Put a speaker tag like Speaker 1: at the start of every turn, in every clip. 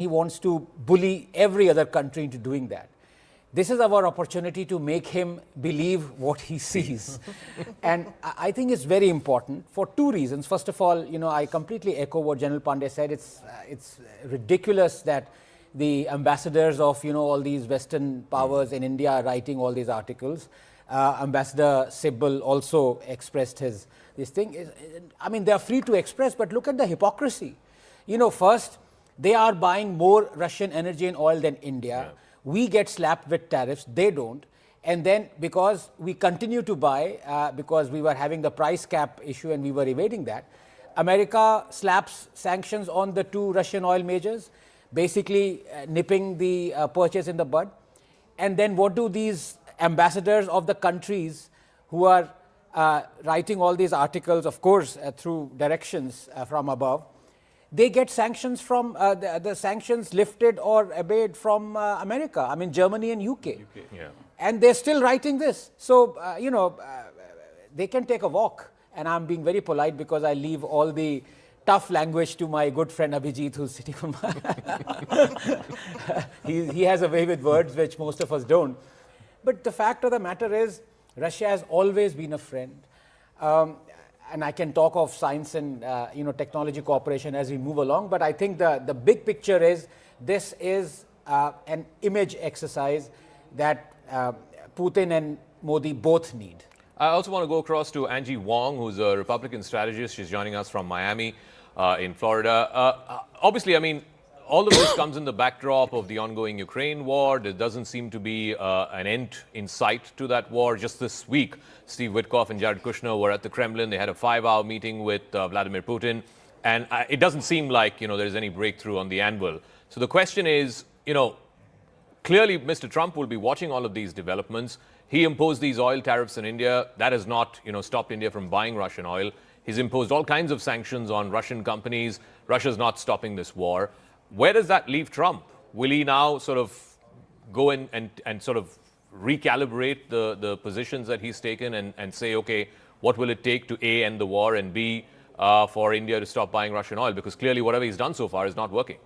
Speaker 1: he wants to bully every other country into doing that. This is our opportunity to make him believe what he sees. And I think it's very important for two reasons. First of all, I completely echo what General Pandey said. It's ridiculous that the ambassadors of, all these Western powers in India are writing all these articles. Ambassador Sibbal also expressed this thing. I mean, they are free to express, but look at the hypocrisy. First, they are buying more Russian energy and oil than India. Yeah. We get slapped with tariffs, they don't. And then because we continue to buy, because we were having the price cap issue and we were evading that, America slaps sanctions on the two Russian oil majors, basically nipping the purchase in the bud. And then what do these ambassadors of the countries who are writing all these articles, of course, through directions from above, they get sanctions from the sanctions lifted or obeyed from America, I mean Germany and UK. Yeah. And they're still writing this. So, they can take a walk. And I'm being very polite because I leave all the tough language to my good friend Abhijit, who's sitting on my... he has a way with words which most of us don't. But the fact of the matter is, Russia has always been a friend. And I can talk of science and technology cooperation as we move along, but I think the big picture is this is an image exercise that Putin and Modi both need.
Speaker 2: I also want to go across to Angie Wong, who's a Republican strategist. She's joining us from Miami in Florida. Obviously, I mean, all of this comes in the backdrop of the ongoing Ukraine war. There doesn't seem to be an end in sight to that war. Just this week, Steve Witkoff and Jared Kushner were at the Kremlin. They had a 5-hour meeting with Vladimir Putin. And it doesn't seem like, there's any breakthrough on the anvil. So the question is, clearly Mr. Trump will be watching all of these developments. He imposed these oil tariffs in India. That has not, stopped India from buying Russian oil. He's imposed all kinds of sanctions on Russian companies. Russia's not stopping this war. Where does that leave Trump? Will he now sort of go in and sort of recalibrate the positions that he's taken and say, okay, what will it take to A, end the war, and B, for India to stop buying Russian oil? Because clearly whatever he's done so far is not working.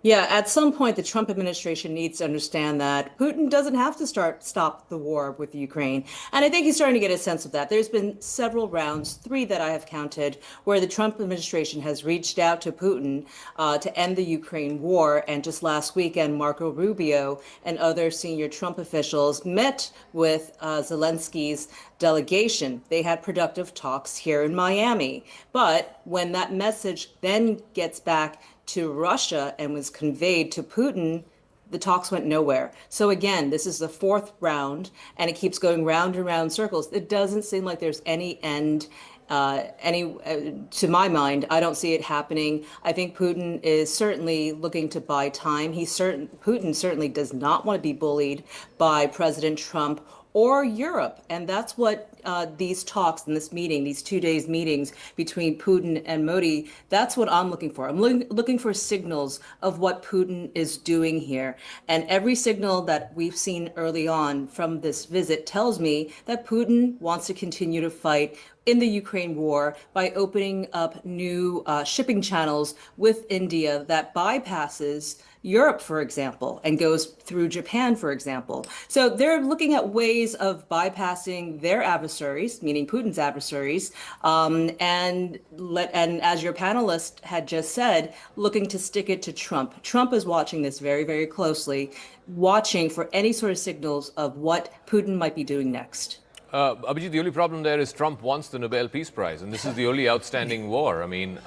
Speaker 3: Yeah, at some point, the Trump administration needs to understand that Putin doesn't have to stop the war with Ukraine. And I think he's starting to get a sense of that. There's been several rounds, 3 that I have counted, where the Trump administration has reached out to Putin to end the Ukraine war. And just last weekend, Marco Rubio and other senior Trump officials met with Zelensky's delegation. They had productive talks here in Miami. But when that message then gets back to Russia and was conveyed to Putin, the talks went nowhere. So again, this is the 4th round, and it keeps going round and round circles. It doesn't seem like there's any end. To my mind, I don't see it happening. I think Putin is certainly looking to buy time. Putin certainly does not want to be bullied by President Trump or Europe. And that's what these talks and this meeting, these 2 days meetings between Putin and Modi, that's what I'm looking for. I'm looking for signals of what Putin is doing here. And every signal that we've seen early on from this visit tells me that Putin wants to continue to fight in the Ukraine war by opening up new shipping channels with India that bypasses Europe, for example, and goes through Japan, for example. So they're looking at ways of bypassing their adversaries, meaning Putin's adversaries, and as your panelist had just said, looking to stick it to Trump. Trump is watching this very, very closely, watching for any sort of signals of what Putin might be doing next.
Speaker 2: Abhijit, the only problem there is Trump wants the Nobel Peace Prize, and this is the only outstanding war. I mean,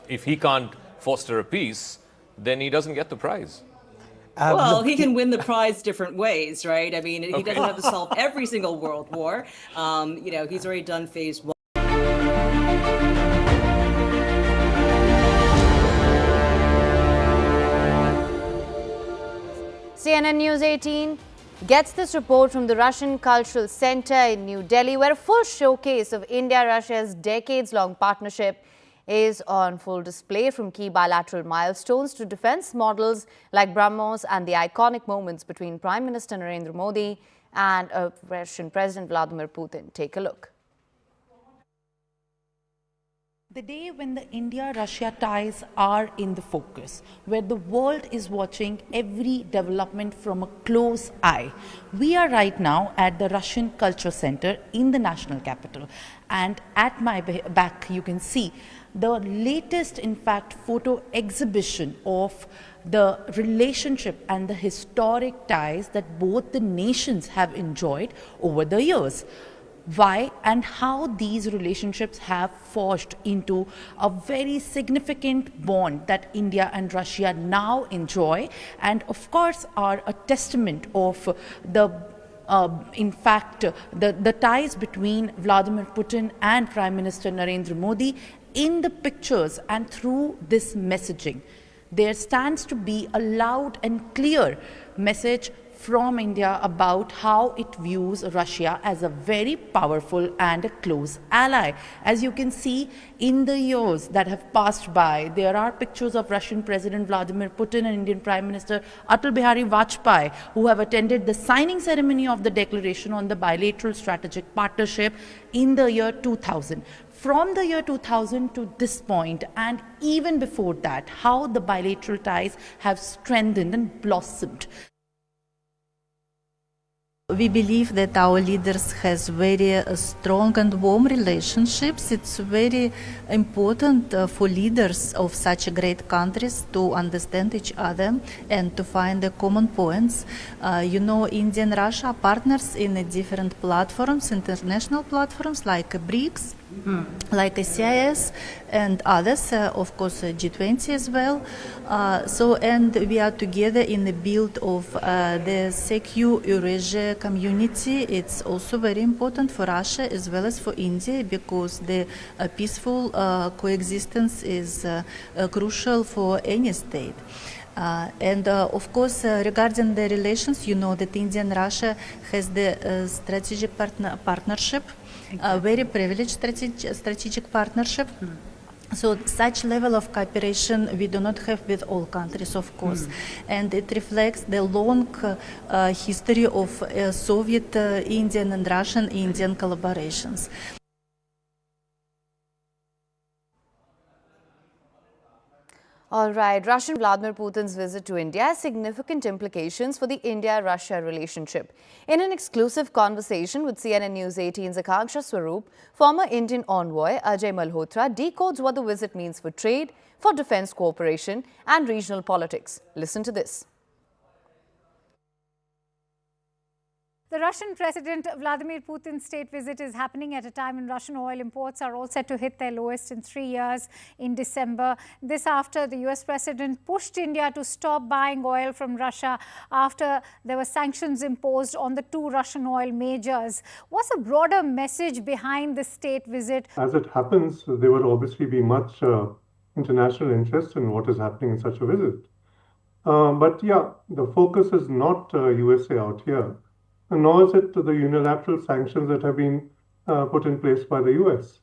Speaker 2: if he can't foster a peace, then he doesn't get the prize.
Speaker 3: Well, he can win the prize different ways, right? I mean, he doesn't have to solve every single world war. He's already done phase 1.
Speaker 4: CNN News 18 gets this report from the Russian Cultural Center in New Delhi, where a full showcase of India-Russia's decades-long partnership is on full display, from key bilateral milestones to defense models like BrahMos and the iconic moments between Prime Minister Narendra Modi and Russian President Vladimir Putin. Take a look.
Speaker 5: The day when the India-Russia ties are in the focus, where the world is watching every development from a close eye. We are right now at the Russian Culture Center in the national capital. And at my back, you can see the latest, in fact, photo exhibition of the relationship and the historic ties that both the nations have enjoyed over the years. Why and how these relationships have forged into a very significant bond that India and Russia now enjoy, and of course are a testament of the the ties between Vladimir Putin and Prime Minister Narendra Modi in the pictures and through this messaging. There stands to be a loud and clear message from India about how it views Russia as a very powerful and a close ally. As you can see, in the years that have passed by, there are pictures of Russian President Vladimir Putin and Indian Prime Minister Atal Bihari Vajpayee, who have attended the signing ceremony of the Declaration on the Bilateral Strategic Partnership in the year 2000. From the year 2000 to this point, and even before that, how the bilateral ties have strengthened and blossomed.
Speaker 6: We believe that our leaders has very strong and warm relationships. It's very important for leaders of such great countries to understand each other and to find the common points. India and Russia are partners in different platforms, international platforms like BRICS, like CIS and others, of course G20 as well. And we are together in the build of the secure Eurasia community. It's also very important for Russia as well as for India, because the peaceful coexistence is crucial for any state. Of course, regarding the relations, you know that India and Russia has the strategic partnership, a very privileged strategic partnership. So such level of cooperation we do not have with all countries, of course, and it reflects the long history of Soviet Indian and Russian Indian collaborations.
Speaker 4: All right, Russian Vladimir Putin's visit to India has significant implications for the India-Russia relationship. In an exclusive conversation with CNN News 18's Akanksha Swaroop, former Indian envoy Ajay Malhotra decodes what the visit means for trade, for defense cooperation and regional politics. Listen to this.
Speaker 7: The Russian President Vladimir Putin's state visit is happening at a time when Russian oil imports are all set to hit their lowest in 3 years in December. This after the US President pushed India to stop buying oil from Russia after there were sanctions imposed on the two Russian oil majors. What's a broader message behind the state visit?
Speaker 8: As it happens, there would obviously be much international interest in what is happening in such a visit. But yeah, the focus is not USA out here, nor is it the unilateral sanctions that have been put in place by the US.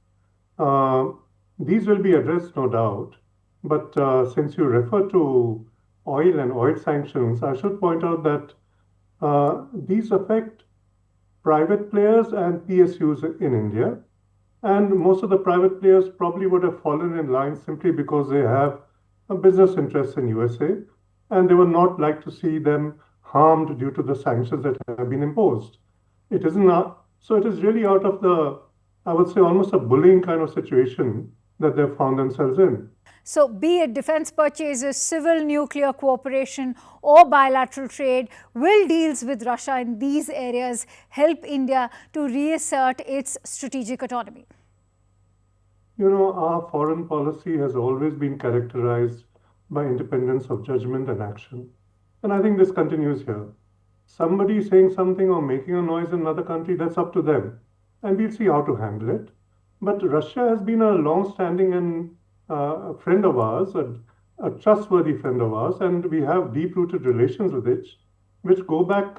Speaker 8: These will be addressed, no doubt, but since you refer to oil and oil sanctions, I should point out that these affect private players and PSUs in India, and most of the private players probably would have fallen in line simply because they have a business interest in USA, and they would not like to see them harmed due to the sanctions that have been imposed. It is not, so it is really out of the, I would say, almost a bullying kind of situation that they've found themselves in.
Speaker 7: So be it defense purchases, civil nuclear cooperation or bilateral trade, will deals with Russia in these areas help India to reassert its strategic autonomy?
Speaker 8: You know, our foreign policy has always been characterized by independence of judgment and action. And I think this continues here. Somebody saying something or making a noise in another country, that's up to them. And we'll see how to handle it. But Russia has been a long-standing and a friend of ours, a trustworthy friend of ours, and we have deep-rooted relations with it, which go back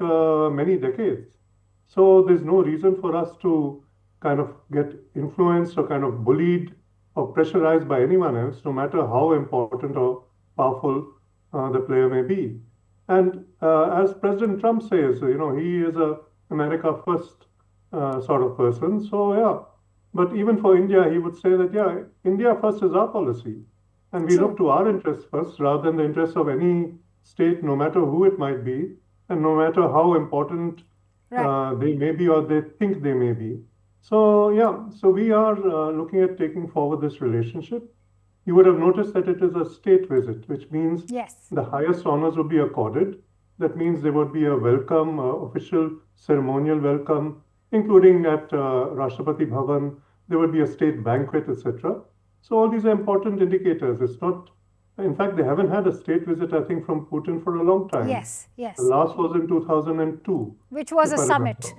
Speaker 8: many decades. So there's no reason for us to kind of get influenced or kind of bullied or pressurized by anyone else, no matter how important or powerful the player may be. And as President Trump says, you know, he is a America first sort of person. So yeah, But even for India, he would say that, yeah, India first is our policy. And we look to our interests first rather than the interests of any state, no matter who it might be, and no matter how important they may be or they think they may be. So, yeah, so we are looking at taking forward this relationship. You would have noticed that it is a state visit, which means the highest honors will be accorded. That means there would be a welcome, official ceremonial welcome, including at Rashtrapati Bhavan. There would be a state banquet, etc. So all these are important indicators. It's not, in fact, they haven't had a state visit, I think, from Putin for a long time.
Speaker 7: Yes.
Speaker 8: The last was in 2002.
Speaker 7: Which was a summit.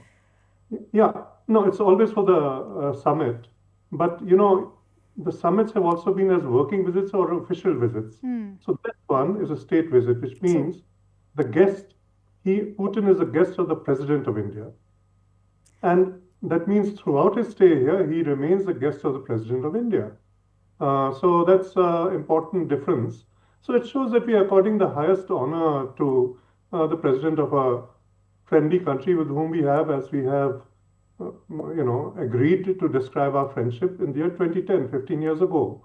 Speaker 8: Yeah, no, it's always for the summit. But, you know, the summits have also been as working visits or official visits. So this one is a state visit, which means the guest, Putin is a guest of the President of India. And that means throughout his stay here, he remains the guest of the President of India. So that's an important difference. So it shows that we are according the highest honor to the President of a friendly country with whom we have, as we have, agreed to describe our friendship in the year 2010, 15 years ago.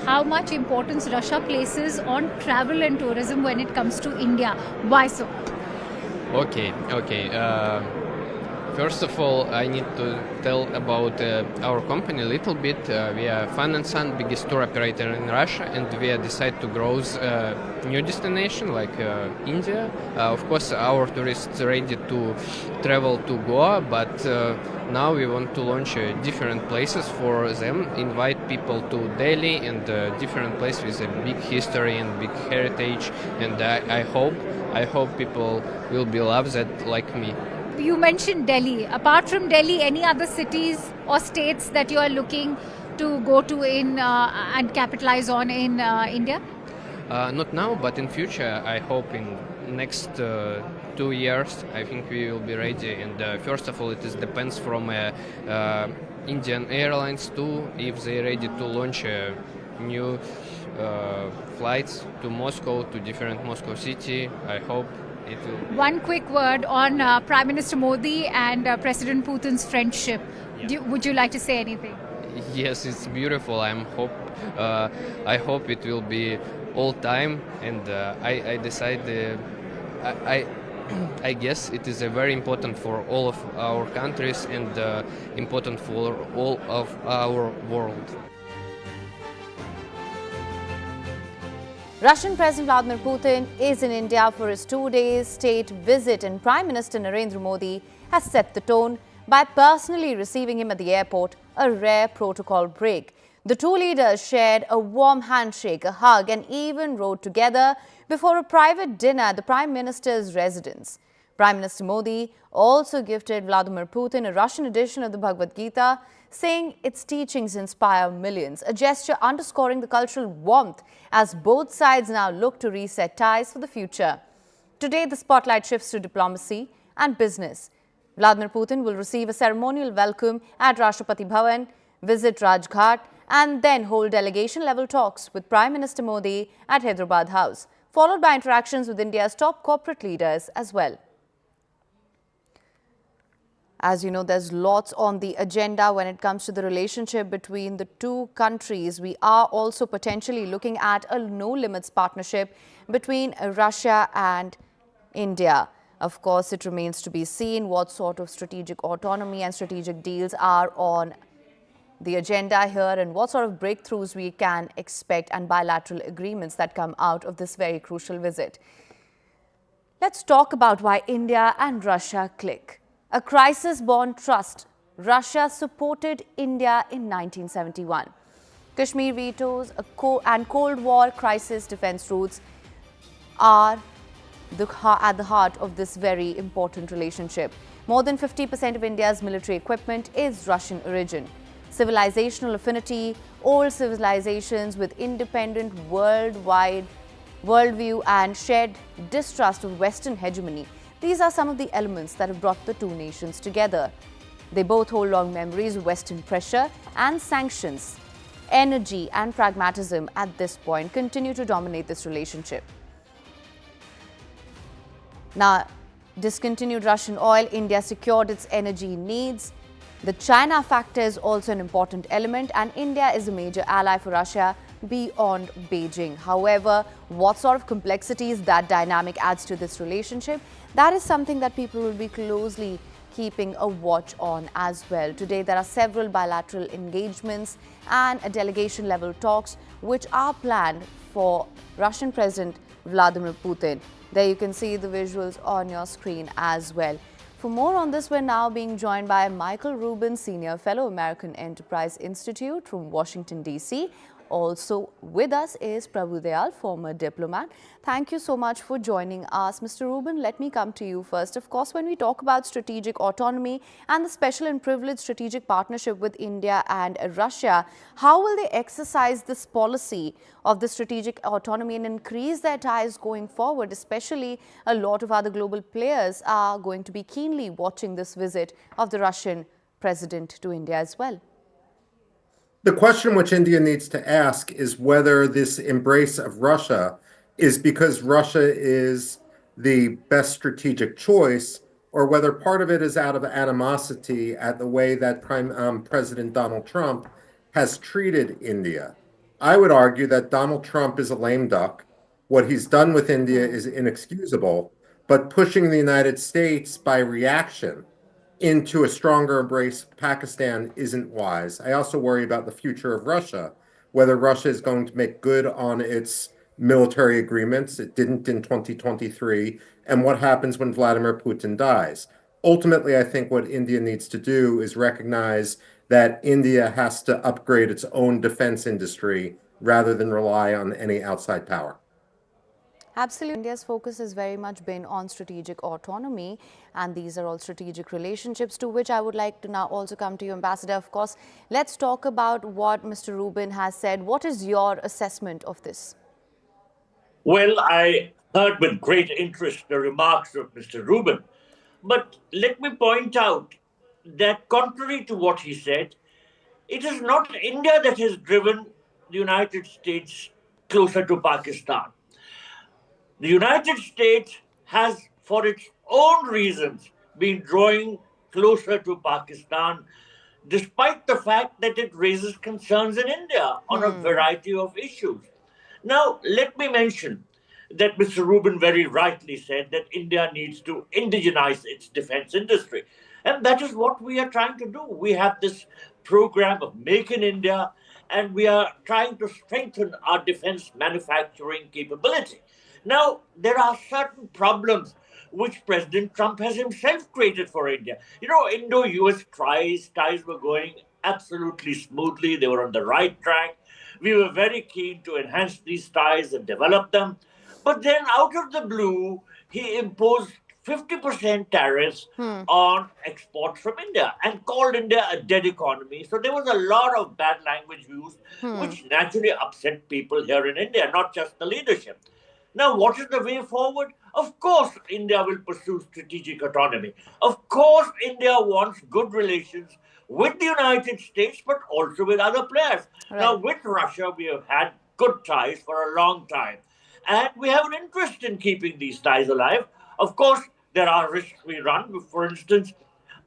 Speaker 7: How much importance Russia places on travel and tourism when it comes to India? Why so?
Speaker 9: Okay. First of all, I need to tell about our company a little bit. We are Fun and Sun, biggest tour operator in Russia, and we decided to grow new destination like India. Of course, our tourists are ready to travel to Goa, but now we want to launch different places for them, invite people to Delhi and different places with a big history and big heritage. And I hope people will be love that like me.
Speaker 7: You mentioned Delhi. Apart from Delhi, any other cities or states that you are looking to go to in and capitalize on in India?
Speaker 9: Not now, but in future. I hope in next 2 years, I think we will be ready. And first of all, it depends from Indian Airlines too, if they're ready to launch new flights to Moscow, to different Moscow city. I hope.
Speaker 7: One quick word on Prime Minister Modi and President Putin's friendship. Would you like to say anything?
Speaker 9: Yes, it's beautiful. I hope it will be all time. And I decide. I guess it is very important for all of our countries and important for all of our world.
Speaker 4: Russian President Vladimir Putin is in India for his 2-day state visit, and Prime Minister Narendra Modi has set the tone by personally receiving him at the airport, a rare protocol break. The two leaders shared a warm handshake, a hug, and even rode together before a private dinner at the Prime Minister's residence. Prime Minister Modi also gifted Vladimir Putin a Russian edition of the Bhagavad Gita, saying its teachings inspire millions, a gesture underscoring the cultural warmth as both sides now look to reset ties for the future. Today, the spotlight shifts to diplomacy and business. Vladimir Putin will receive a ceremonial welcome at Rashtrapati Bhavan, visit Rajghat, and then hold delegation-level talks with Prime Minister Modi at Hyderabad House, followed by interactions with India's top corporate leaders as well. As you know, there's lots on the agenda when it comes to the relationship between the two countries. We are also potentially looking at a no-limits partnership between Russia and India. Of course, it remains to be seen what sort of strategic autonomy and strategic deals are on the agenda here and what sort of breakthroughs we can expect and bilateral agreements that come out of this very crucial visit. Let's talk about why India and Russia click. A crisis-born trust. Russia supported India in 1971. Kashmir vetoes and Cold War crisis defense routes are at the heart of this very important relationship. More than 50% of India's military equipment is Russian origin. Civilizational affinity, old civilizations with independent worldview and shared distrust of Western hegemony. These are some of the elements that have brought the two nations together. They both hold long memories of Western pressure and sanctions. Energy and pragmatism at this point continue to dominate this relationship. Now, discontinued Russian oil, India secured its energy needs. The China factor is also an important element, and India is a major ally for Russia beyond Beijing. However, what sort of complexities that dynamic adds to this relationship, that is something that people will be closely keeping a watch on as well. Today, there are several bilateral engagements and delegation level talks which are planned for Russian President Vladimir Putin. There you can see the visuals on your screen as well. For more on this, we're now being joined by Michael Rubin, Senior Fellow, American Enterprise Institute from Washington, D.C. Also with us is Prabhu Dayal, former diplomat. Thank you so much for joining us. Mr. Rubin, let me come to you first. Of course, when we talk about strategic autonomy and the special and privileged strategic partnership with India and Russia, how will they exercise this policy of the strategic autonomy and increase their ties going forward? Especially a lot of other global players are going to be keenly watching this visit of the Russian president to India as well.
Speaker 10: The question which India needs to ask is whether this embrace of Russia is because Russia is the best strategic choice, or whether part of it is out of animosity at the way that President Donald Trump has treated India. I would argue that Donald Trump is a lame duck. What he's done with India is inexcusable, but pushing the United States by reaction into a stronger embrace of Pakistan isn't wise. I also worry about the future of Russia, whether Russia is going to make good on its military agreements. It didn't in 2023, and what happens when Vladimir Putin dies. Ultimately, I think what India needs to do is recognize that India has to upgrade its own defense industry rather than rely on any outside power.
Speaker 4: Absolutely. India's focus has very much been on strategic autonomy, and these are all strategic relationships, to which I would like to now also come to you, Ambassador. Of course, let's talk about what Mr. Rubin has said. What is your assessment of this?
Speaker 11: Well, I heard with great interest the remarks of Mr. Rubin, but let me point out that contrary to what he said, it is not India that has driven the United States closer to Pakistan. The United States has, for its own reasons, been drawing closer to Pakistan, despite the fact that it raises concerns in India on a variety of issues. Now, let me mention that Mr. Rubin very rightly said that India needs to indigenize its defense industry. And that is what we are trying to do. We have this program of Make in India, and we are trying to strengthen our defense manufacturing capability. Now, there are certain problems which President Trump has himself created for India. You know, Indo-US ties were going absolutely smoothly. They were on the right track. We were very keen to enhance these ties and develop them. But then out of the blue, he imposed 50% tariffs on exports from India and called India a dead economy. So there was a lot of bad language used, which naturally upset people here in India, not just the leadership. Now, what is the way forward? Of course, India will pursue strategic autonomy. Of course, India wants good relations with the United States, but also with other players. Right. Now, with Russia, we have had good ties for a long time. And we have an interest in keeping these ties alive. Of course, there are risks we run. For instance,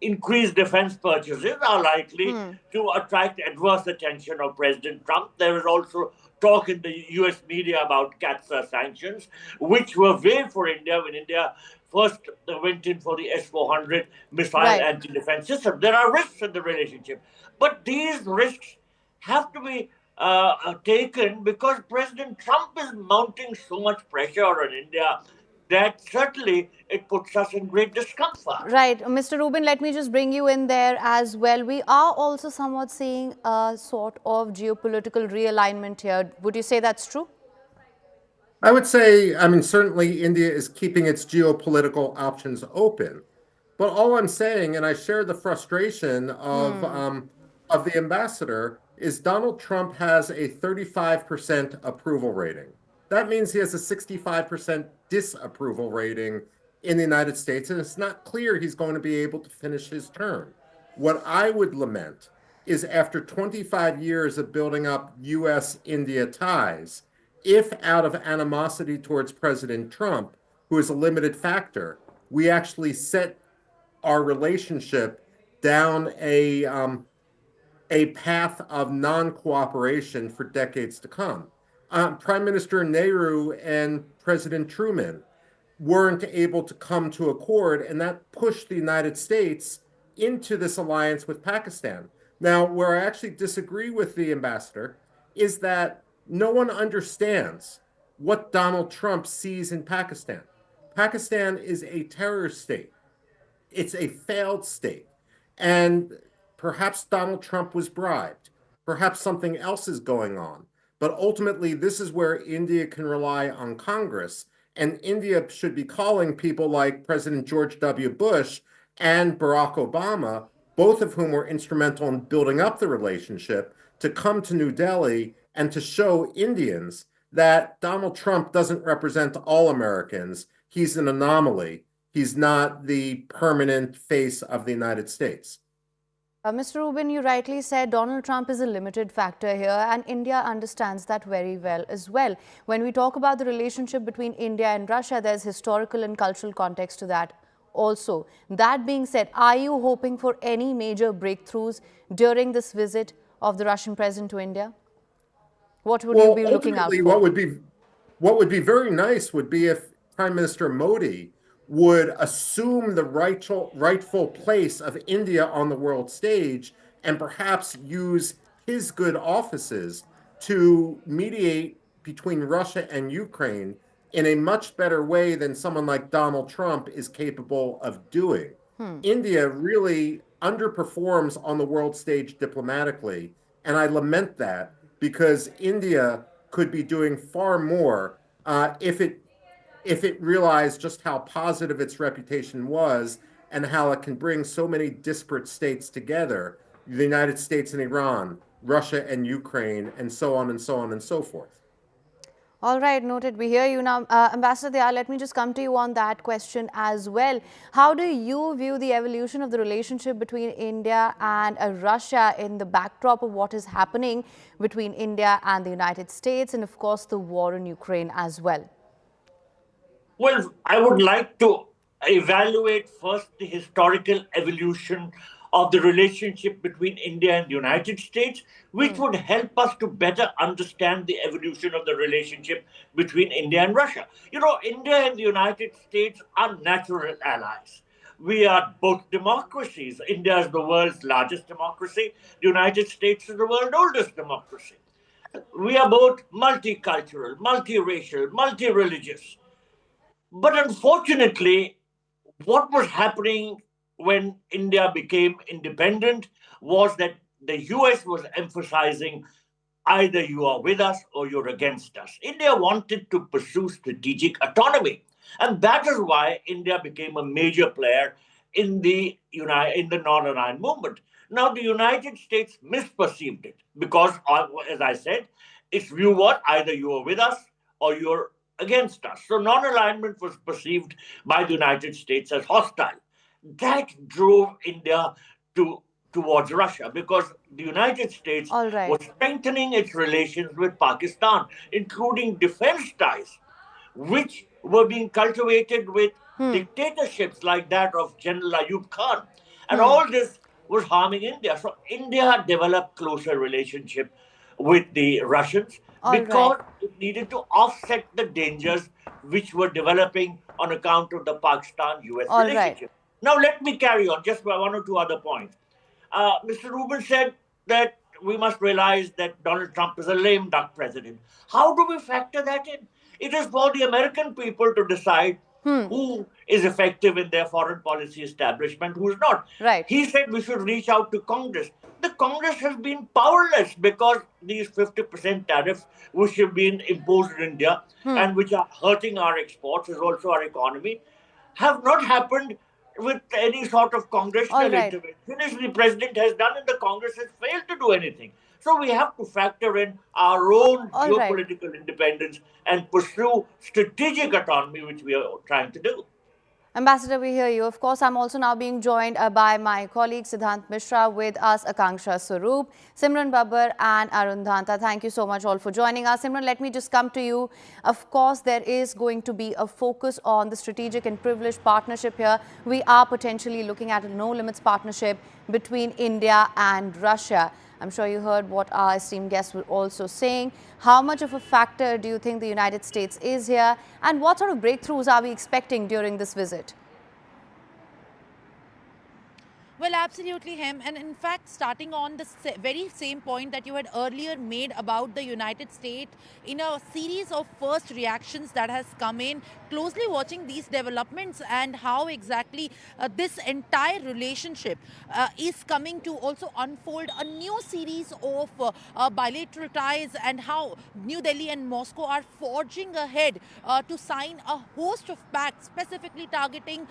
Speaker 11: increased defense purchases are likely to attract adverse attention of President Trump. There is also talk in the US media about CAATSA sanctions, which were waived for India when India first went in for the S-400 missile anti-defense system. There are risks in the relationship. But these risks have to be taken because President Trump is mounting so much pressure on India that certainly it puts us in great discomfort.
Speaker 4: Right. Mr. Rubin, let me just bring you in there as well. We are also somewhat seeing a sort of geopolitical realignment here. Would you say that's true?
Speaker 10: I would say, certainly India is keeping its geopolitical options open. But all I'm saying, and I share the frustration of the ambassador, is Donald Trump has a 35% approval rating. That means he has a 65% disapproval rating in the United States, and it's not clear he's going to be able to finish his term. What I would lament is after 25 years of building up U.S.-India ties, if out of animosity towards President Trump, who is a limited factor, we actually set our relationship down a path of non-cooperation for decades to come. Prime Minister Nehru and President Truman weren't able to come to accord, and that pushed the United States into this alliance with Pakistan. Now, where I actually disagree with the ambassador is that no one understands what Donald Trump sees in Pakistan. Pakistan is a terror state. It's a failed state. And perhaps Donald Trump was bribed. Perhaps something else is going on. But ultimately, this is where India can rely on Congress. And India should be calling people like President George W. Bush and Barack Obama, both of whom were instrumental in building up the relationship, to come to New Delhi and to show Indians that Donald Trump doesn't represent all Americans. He's an anomaly. He's not the permanent face of the United States.
Speaker 4: Mr. Rubin, you rightly said Donald Trump is a limited factor here, and India understands that very well as well. When we talk about the relationship between India and Russia, there's historical and cultural context to that also. That being said, are you hoping for any major breakthroughs during this visit of the Russian president to India? What would you be looking out for?
Speaker 10: What would be very nice would be if Prime Minister Modi would assume the rightful place of India on the world stage and perhaps use his good offices to mediate between Russia and Ukraine in a much better way than someone like Donald Trump is capable of doing. India really underperforms on the world stage diplomatically, and I lament that because India could be doing far more if it realized just how positive its reputation was and how it can bring so many disparate states together, the United States and Iran, Russia and Ukraine, and so on and so on and so forth.
Speaker 4: All right, noted. We hear you now. Ambassador Dayal, let me just come to you on that question as well. How do you view the evolution of the relationship between India and Russia in the backdrop of what is happening between India and the United States and, of course, the war in Ukraine as well?
Speaker 11: Well, I would like to evaluate first the historical evolution of the relationship between India and the United States, which would help us to better understand the evolution of the relationship between India and Russia. You know, India and the United States are natural allies. We are both democracies. India is the world's largest democracy. The United States is the world's oldest democracy. We are both multicultural, multiracial, multi-religious. But unfortunately, what was happening when India became independent was that the US was emphasizing either you are with us or you're against us. India wanted to pursue strategic autonomy. And that is why India became a major player in the non-aligned movement. Now, the United States misperceived it because, as I said, its view was either you are with us or you're against us. So non-alignment was perceived by the United States as hostile. That drove India towards Russia because the United States was strengthening its relations with Pakistan, including defense ties, which were being cultivated with dictatorships like that of General Ayub Khan. And all this was harming India. So India developed closer relationship with the Russians because it needed to offset the dangers which were developing on account of the Pakistan-US relationship. Now, let me carry on just by one or two other points. Mr. Rubin said that we must realize that Donald Trump is a lame duck president. How do we factor that in? It is for the American people to decide who is effective in their foreign policy establishment, who is not. He said we should reach out to Congress. The Congress has been powerless because these 50% tariffs which have been imposed in India and which are hurting our exports as also our economy have not happened with any sort of congressional intervention. As the president has done and the Congress has failed to do anything. So we have to factor in our own geopolitical independence and pursue strategic autonomy, which we are trying to do.
Speaker 4: Ambassador, we hear you. Of course, I'm also now being joined by my colleague Siddhant Mishra, with us Akanksha Swaroop, Simran Babbar and Arun Dhanta. Thank you so much all for joining us. Simran, let me just come to you. Of course, there is going to be a focus on the strategic and privileged partnership here. We are potentially looking at a no-limits partnership between India and Russia. I'm sure you heard what our esteemed guests were also saying. How much of a factor do you think the United States is here, and what sort of breakthroughs are we expecting during this visit?
Speaker 5: Well, absolutely, Hem. And in fact, starting on the very same point that you had earlier made about the United States, in a series of first reactions that has come in, closely watching these developments and how exactly this entire relationship is coming to also unfold a new series of bilateral ties, and how New Delhi and Moscow are forging ahead to sign a host of pacts specifically targeting,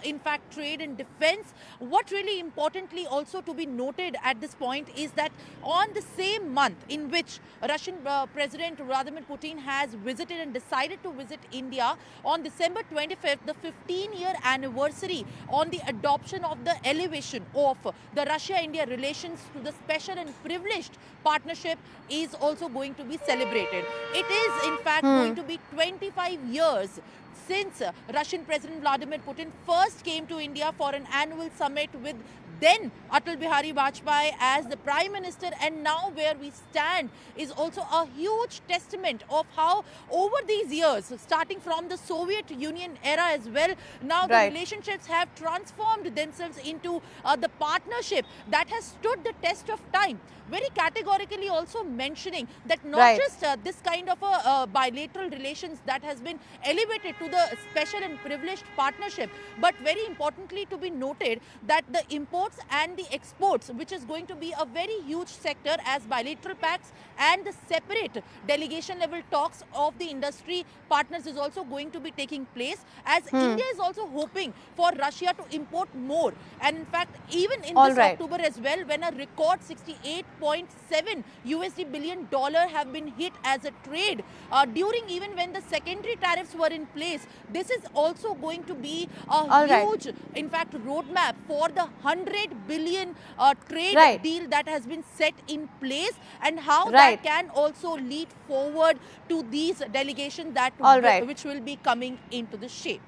Speaker 5: in fact, trade and defense. What really importantly also to be noted at this point is that on the same month in which Russian President Vladimir Putin has visited and decided to visit India, on December 25th, the 15-year anniversary on the adoption of the elevation of the Russia-India relations to the special and privileged partnership is also going to be celebrated. It is in fact going to be 25 years since Russian President Vladimir Putin first came to India for an annual summit with then Atal Bihari Vajpayee as the Prime Minister, and now where we stand is also a huge testament of how over these years, starting from the Soviet Union era as well, now the relationships have transformed themselves into the partnership that has stood the test of time. Very categorically also mentioning that not just this kind of a bilateral relations that has been elevated to the special and privileged partnership, but very importantly to be noted that the imports and the exports, which is going to be a very huge sector as bilateral pacts and the separate delegation level talks of the industry partners is also going to be taking place, as India is also hoping for Russia to import more. And in fact, even in this October as well, when a record $68.7 billion have been hit as a trade, during even when the secondary tariffs were in place, this is also going to be a huge, in fact, roadmap for the $100 billion trade deal that has been set in place, and how that can also lead forward to these delegations that which will be coming into the shape.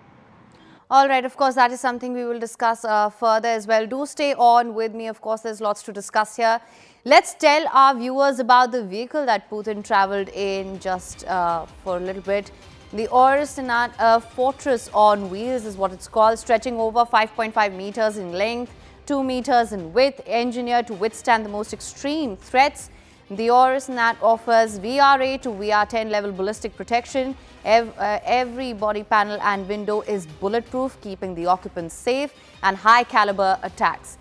Speaker 4: All right, of course, that is something we will discuss further as well. Do stay on with me. Of course, there's lots to discuss here. Let's tell our viewers about the vehicle that Putin traveled in just for a little bit. The Aviation, a fortress on wheels is what it's called, stretching over 5.5 meters in length, 2 meters in width, engineered to withstand the most extreme threats. The Aviation offers VR8 to VR10 level ballistic protection. Every body panel and window is bulletproof, keeping the occupants safe, and high caliber attacks.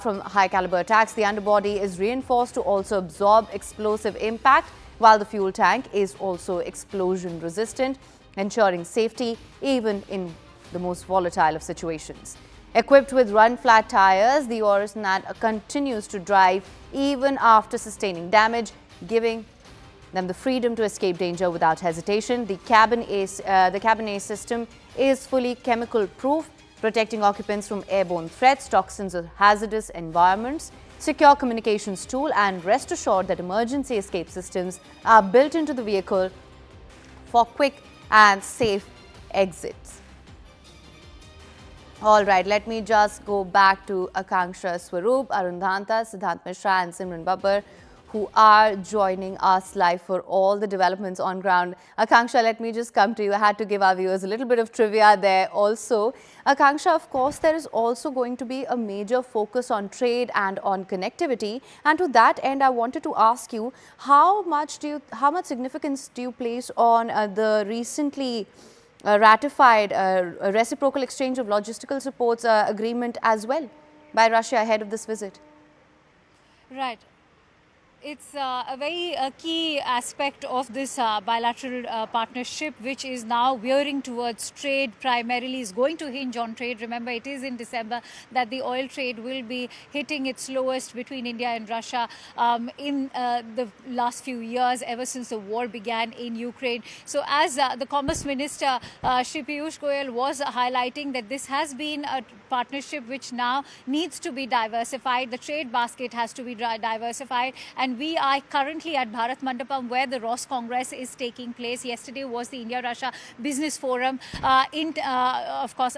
Speaker 4: From high caliber attacks, the underbody is reinforced to also absorb explosive impact, while the fuel tank is also explosion resistant, ensuring safety even in the most volatile of situations. Equipped with run-flat tires, the Aviation continues to drive even after sustaining damage, giving them the freedom to escape danger without hesitation. The cabin A system is fully chemical-proof, protecting occupants from airborne threats, toxins, or hazardous environments. Secure communications tool, and rest assured that emergency escape systems are built into the vehicle for quick and safe exits. All right, let me just go back to Akanksha Swaroop, Arun Dhanta, Siddhant Mishra and Simran Babbar, who are joining us live for all the developments on ground. Akanksha, let me just come to you. I had to give our viewers a little bit of trivia there also. Akanksha, of course, there is also going to be a major focus on trade and on connectivity. And to that end, I wanted to ask you, how much significance do you place on the recently ratified reciprocal exchange of logistical supports agreement as well by Russia ahead of this visit?
Speaker 7: Right. it's a very key aspect of this bilateral partnership, which is now veering towards trade, primarily is going to hinge on trade. Remember, it is in December that the oil trade will be hitting its lowest between India and Russia in the last few years, ever since the war began in Ukraine. So as the Commerce Minister, Shri Piyush Goyal, was highlighting that this has been a partnership which now needs to be diversified. The trade basket has to be diversified. And we are currently at Bharat Mandapam, where the Ross Congress is taking place. Yesterday was the India-Russia Business Forum, of course,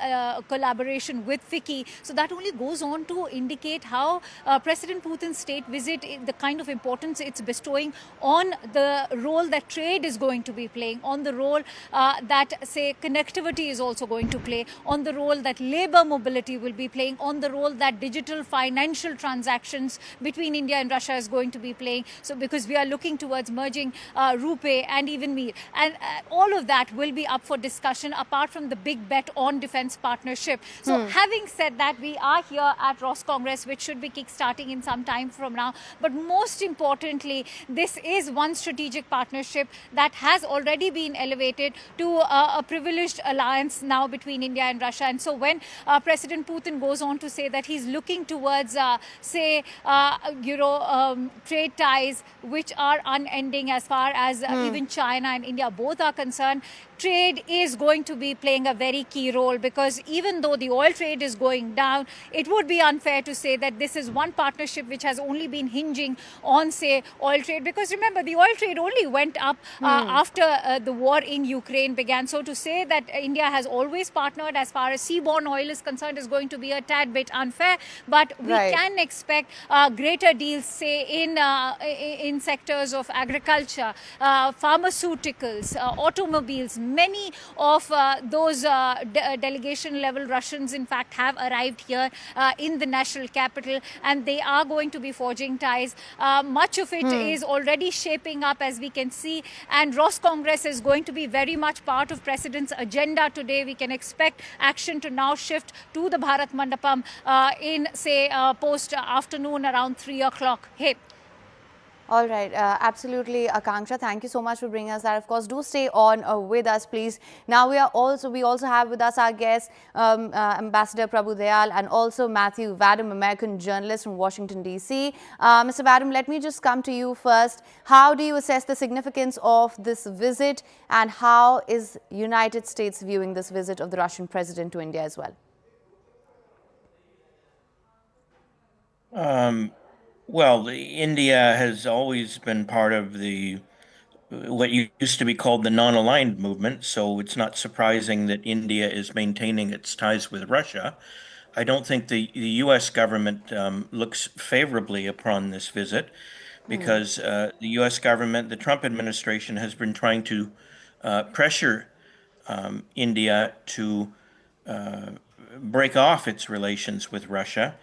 Speaker 7: collaboration with FICCI. So that only goes on to indicate how President Putin's state visit, the kind of importance it's bestowing on the role that trade is going to be playing, on the role that, say, connectivity is also going to play, on the role that labor mobility will be playing, on the role that digital financial transactions between India and Russia is going to be playing. So because we are looking towards merging Rupee and even Mir. And all of that will be up for discussion, apart from the big bet on defense partnership. So having said that, we are here at Ross Congress, which should be kick-starting in some time from now. But most importantly, this is one strategic partnership that has already been elevated to a privileged alliance now between India and Russia. And so when President Putin goes on to say that he's looking towards, trade ties which are unending as far as even China and India both are concerned, trade is going to be playing a very key role, because even though the oil trade is going down, it would be unfair to say that this is one partnership which has only been hinging on, say, oil trade. Because remember, the oil trade only went up after the war in Ukraine began. So to say that India has always partnered as far as seaborne oil is concerned is going to be a tad bit unfair. But we can expect greater deals, say, in sectors of agriculture, pharmaceuticals, automobiles. Many of those delegation level Russians, in fact, have arrived here in the national capital, and they are going to be forging ties. Much of it is already shaping up, as we can see, and Ross Congress is going to be very much part of President's agenda today. We can expect action to now shift to the Bharat Mandapam in, say, post-afternoon around 3 o'clock. Hey.
Speaker 4: All right, absolutely, Akanksha. Thank you so much for bringing us that. Of course, do stay on with us, please. Now we also have with us our guest, Ambassador Prabhu Dayal, and also Matthew Vadam, American journalist from Washington, D.C. Mr. Vadam, let me just come to you first. How do you assess the significance of this visit, and how is United States viewing this visit of the Russian president to India as well?
Speaker 12: Well, India has always been part of what used to be called the non-aligned movement, so it's not surprising that India is maintaining its ties with Russia. I don't think the U.S. government looks favorably upon this visit, because the U.S. government, the Trump administration, has been trying to pressure India to break off its relations with Russia.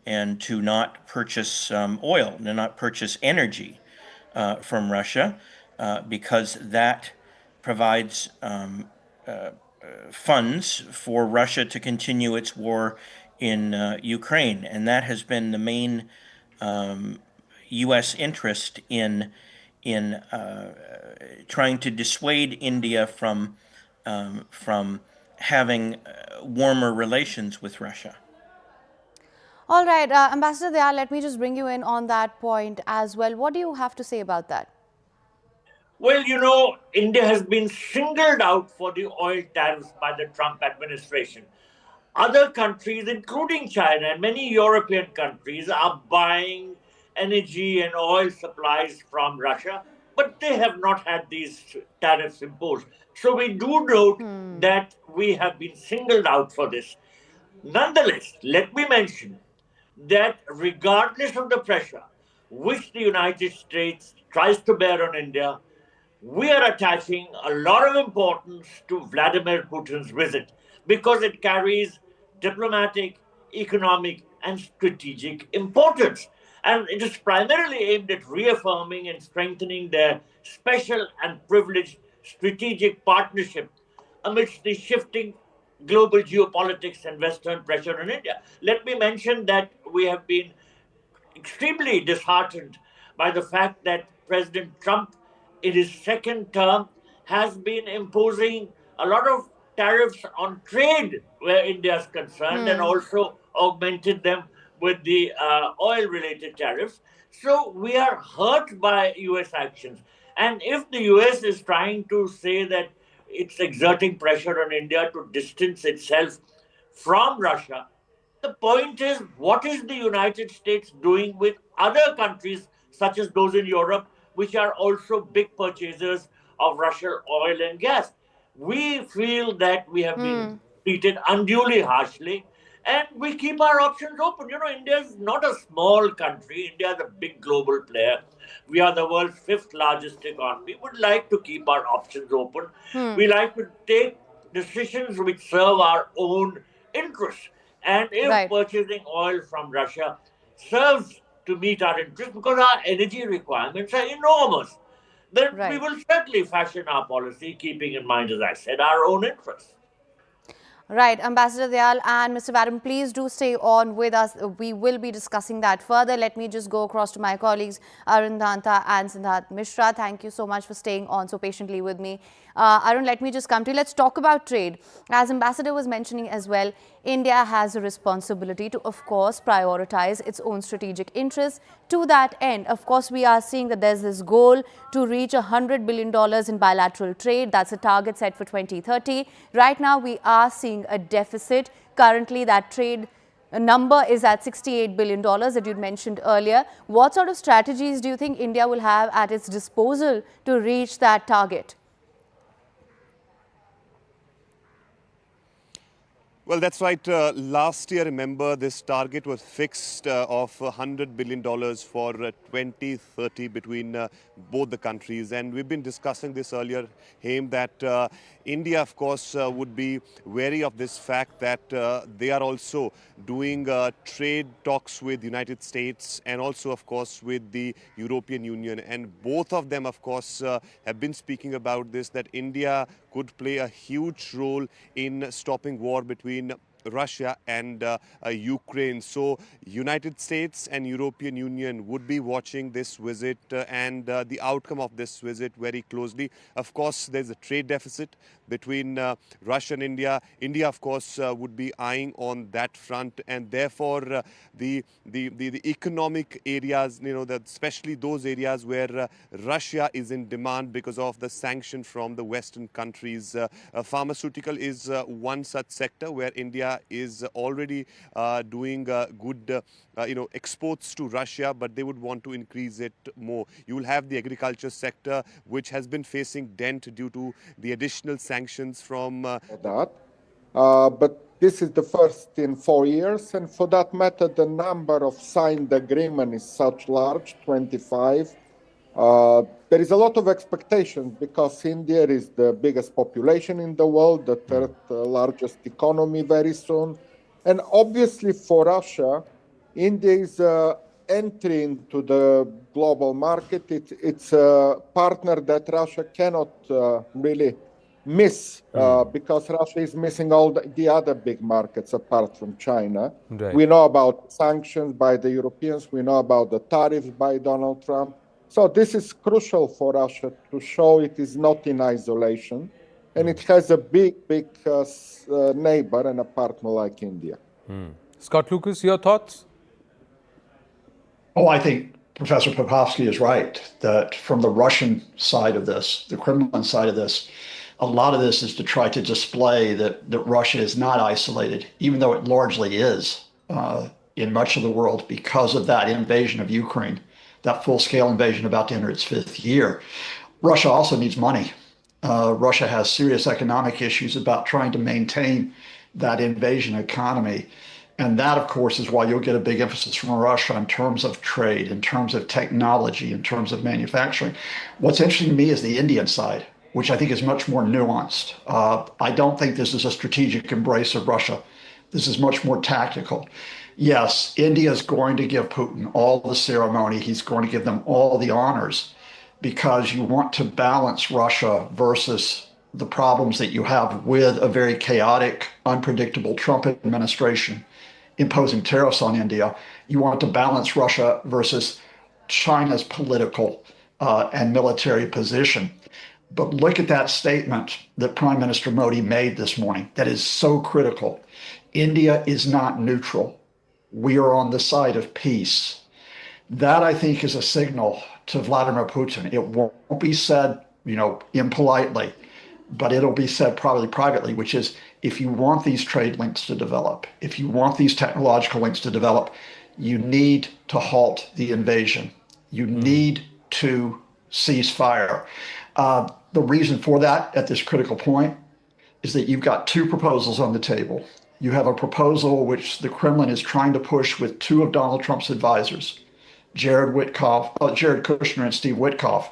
Speaker 12: And to not purchase oil, to not purchase energy from Russia, because that provides funds for Russia to continue its war in Ukraine. And that has been the main U.S. interest in trying to dissuade India from having warmer relations with Russia.
Speaker 4: All right, Ambassador Dayal, let me just bring you in on that point as well. What do you have to say about that?
Speaker 11: Well, you know, India has been singled out for the oil tariffs by the Trump administration. Other countries, including China and many European countries, are buying energy and oil supplies from Russia, but they have not had these tariffs imposed. So we do note that we have been singled out for this. Nonetheless, let me mention that regardless of the pressure which the United States tries to bear on India, we are attaching a lot of importance to Vladimir Putin's visit, because it carries diplomatic, economic, and strategic importance. And it is primarily aimed at reaffirming and strengthening their special and privileged strategic partnership amidst the shifting global geopolitics and Western pressure on India. Let me mention that we have been extremely disheartened by the fact that President Trump, in his second term, has been imposing a lot of tariffs on trade where India is concerned, and also augmented them with the oil-related tariffs. So we are hurt by US actions. And if the US is trying to say that it's exerting pressure on India to distance itself from Russia, the point is, what is the United States doing with other countries, such as those in Europe, which are also big purchasers of Russian oil and gas? We feel that we have been treated unduly harshly, and we keep our options open. You know, India is not a small country. India is a big global player. We are the world's 5th largest economy. We would like to keep our options open. We like to take decisions which serve our own interests. And if purchasing oil from Russia serves to meet our interests, because our energy requirements are enormous, then we will certainly fashion our policy, keeping in mind, as I said, our own interests.
Speaker 4: Right, Ambassador Dayal and Mr. Vadam, please do stay on with us. We will be discussing that further. Let me just go across to my colleagues, Arun Dhanta and Siddharth Mishra. Thank you so much for staying on so patiently with me. Arun, let me just come to you. Let's talk about trade. As Ambassador was mentioning as well, India has a responsibility to, of course, prioritize its own strategic interests. To that end, of course, we are seeing that there's this goal to reach $100 billion in bilateral trade. That's a target set for 2030. Right now, we are seeing a deficit. Currently, that trade number is at $68 billion that you'd mentioned earlier. What sort of strategies do you think India will have at its disposal to reach that target?
Speaker 13: Well, that's right. Last year, remember, this target was fixed of $100 billion for 2030 between both the countries. And we've been discussing this earlier, Haim, that India, of course, would be wary of this fact that they are also doing trade talks with the United States and also, of course, with the European Union. And both of them, of course, have been speaking about this, that India could play a huge role in stopping war between Russia and Ukraine. So United States and European Union would be watching this visit and the outcome of this visit very closely. Of course, there's a trade deficit between Russia and India. India, of course, would be eyeing on that front, and therefore the economic areas, you know, that especially those areas where Russia is in demand because of the sanction from the Western countries. Pharmaceutical is one such sector where India is already doing good exports to Russia, but they would want to increase it more. You will have the agriculture sector, which has been facing dent due to the additional sanctions from
Speaker 14: that. But this is the first in 4 years, and for that matter, the number of signed agreements is such large, 25. There is a lot of expectations because India is the biggest population in the world, the 3rd largest economy very soon. And obviously for Russia, India is entry into the global market. It's a partner that Russia cannot really miss because Russia is missing all the other big markets apart from China.
Speaker 13: Right.
Speaker 14: We know about sanctions by the Europeans. We know about the tariffs by Donald Trump. So this is crucial for Russia to show it is not in isolation, and it has a big neighbor and a partner like India.
Speaker 15: Scott Lucas, your thoughts?
Speaker 16: Oh, I think Professor Popovsky is right that from the Russian side of this, the Kremlin side of this, a lot of this is to try to display that Russia is not isolated, even though it largely is in much of the world because of that invasion of Ukraine, that full-scale invasion about to enter its 5th year. Russia also needs money. Russia has serious economic issues about trying to maintain that invasion economy. And that, of course, is why you'll get a big emphasis from Russia in terms of trade, in terms of technology, in terms of manufacturing. What's interesting to me is the Indian side, which I think is much more nuanced. I don't think this is a strategic embrace of Russia. This is much more tactical. Yes, India is going to give Putin all the ceremony. He's going to give them all the honors because you want to balance Russia versus the problems that you have with a very chaotic, unpredictable Trump administration imposing tariffs on India. You want to balance Russia versus China's political and military position. But look at that statement that Prime Minister Modi made this morning that is so critical. India is not neutral. We are on the side of peace. That, I think, is a signal to Vladimir Putin. It won't be said, impolitely, but it'll be said probably privately, which is, if you want these trade links to develop, if you want these technological links to develop, you need to halt the invasion. You need to cease fire. The reason for that at this critical point is that you've got two proposals on the table. You have a proposal which the Kremlin is trying to push with two of Donald Trump's advisors, Jared Kushner and Steve Witkoff,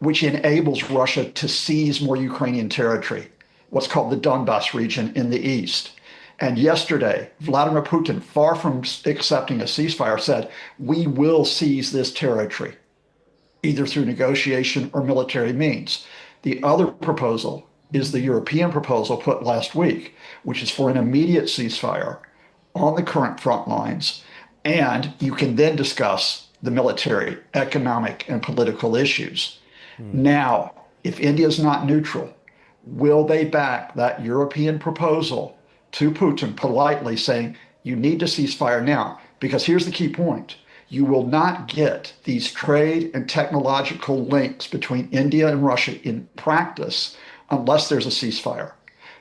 Speaker 16: which enables Russia to seize more Ukrainian territory, what's called the Donbas region in the east. And yesterday, Vladimir Putin, far from accepting a ceasefire, said, we will seize this territory, either through negotiation or military means. The other proposal is the European proposal put last week, which is for an immediate ceasefire on the current front lines, and you can then discuss the military, economic, and political issues. Now, if India is not neutral, will they back that European proposal to Putin politely saying, you need to cease fire now? Because here's the key point. You will not get these trade and technological links between India and Russia in practice unless there's a ceasefire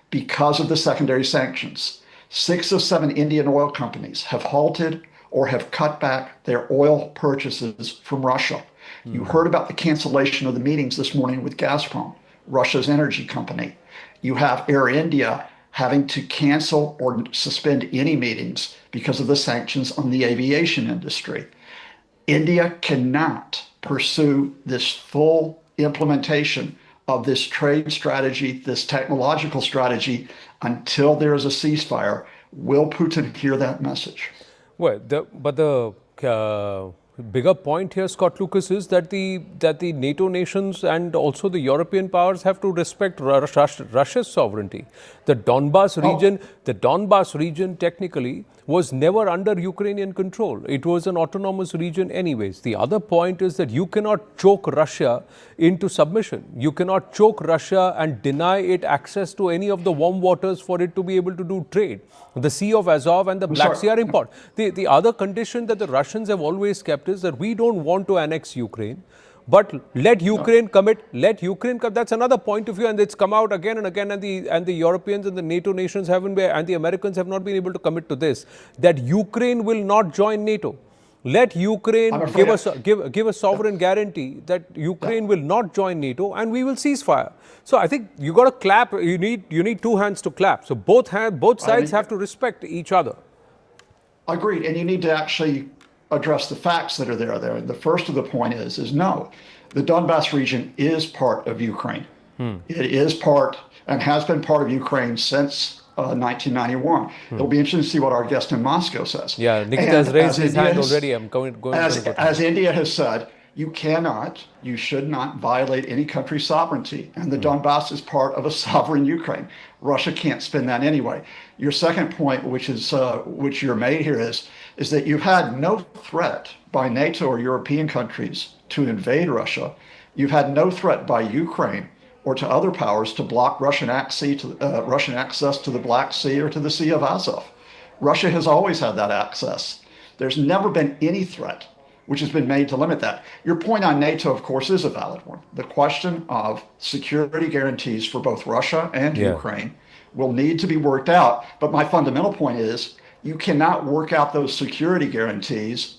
Speaker 16: because of the secondary sanctions. 6 of 7 Indian oil companies have halted or have cut back their oil purchases from Russia. You heard about the cancellation of the meetings this morning with Gazprom, Russia's energy company. You have Air India having to cancel or suspend any meetings because of the sanctions on the aviation industry. India cannot pursue this full implementation of this trade strategy, this technological strategy, until there is a ceasefire. Will Putin hear that message?
Speaker 15: Well, the bigger point here, Scott Lucas, is that the NATO nations and also the European powers have to respect Russia's sovereignty. The Donbas region technically was never under Ukrainian control. It was an autonomous region anyways. The other point is that you cannot choke Russia into submission. You cannot choke Russia and deny it access to any of the warm waters for it to be able to do trade. The Sea of Azov and the Black Sea are important. The other condition that the Russians have always kept is that we don't want to annex Ukraine, but let Ukraine commit, That's another point of view, and it's come out again and again, and the Europeans and the NATO nations haven't been, and the Americans have not been able to commit to this, that Ukraine will not join NATO. Let Ukraine give a sovereign guarantee that Ukraine will not join NATO, and we will cease fire. So I think you got to clap. You need two hands to clap. So both sides have to respect each other.
Speaker 16: Agreed, and you need to actually address the facts that are there. And the first of the point is no, the Donbas region is part of Ukraine. It is part and has been part of Ukraine since 1991. It'll be interesting to see what our guest in Moscow says.
Speaker 15: Yeah, Nikita has raised his hand already. I'm going
Speaker 16: as India has said, you should not violate any country's sovereignty. And the Donbass is part of a sovereign Ukraine. Russia can't spin that anyway. Your second point, which you're made here, is that you've had no threat by NATO or European countries to invade Russia. You've had no threat by Ukraine or to other powers to block Russian access to the Black Sea or to the Sea of Azov. Russia has always had that access. There's never been any threat which has been made to limit that. Your point on NATO, of course, is a valid one. The question of security guarantees for both Russia and Ukraine will need to be worked out. But my fundamental point is you cannot work out those security guarantees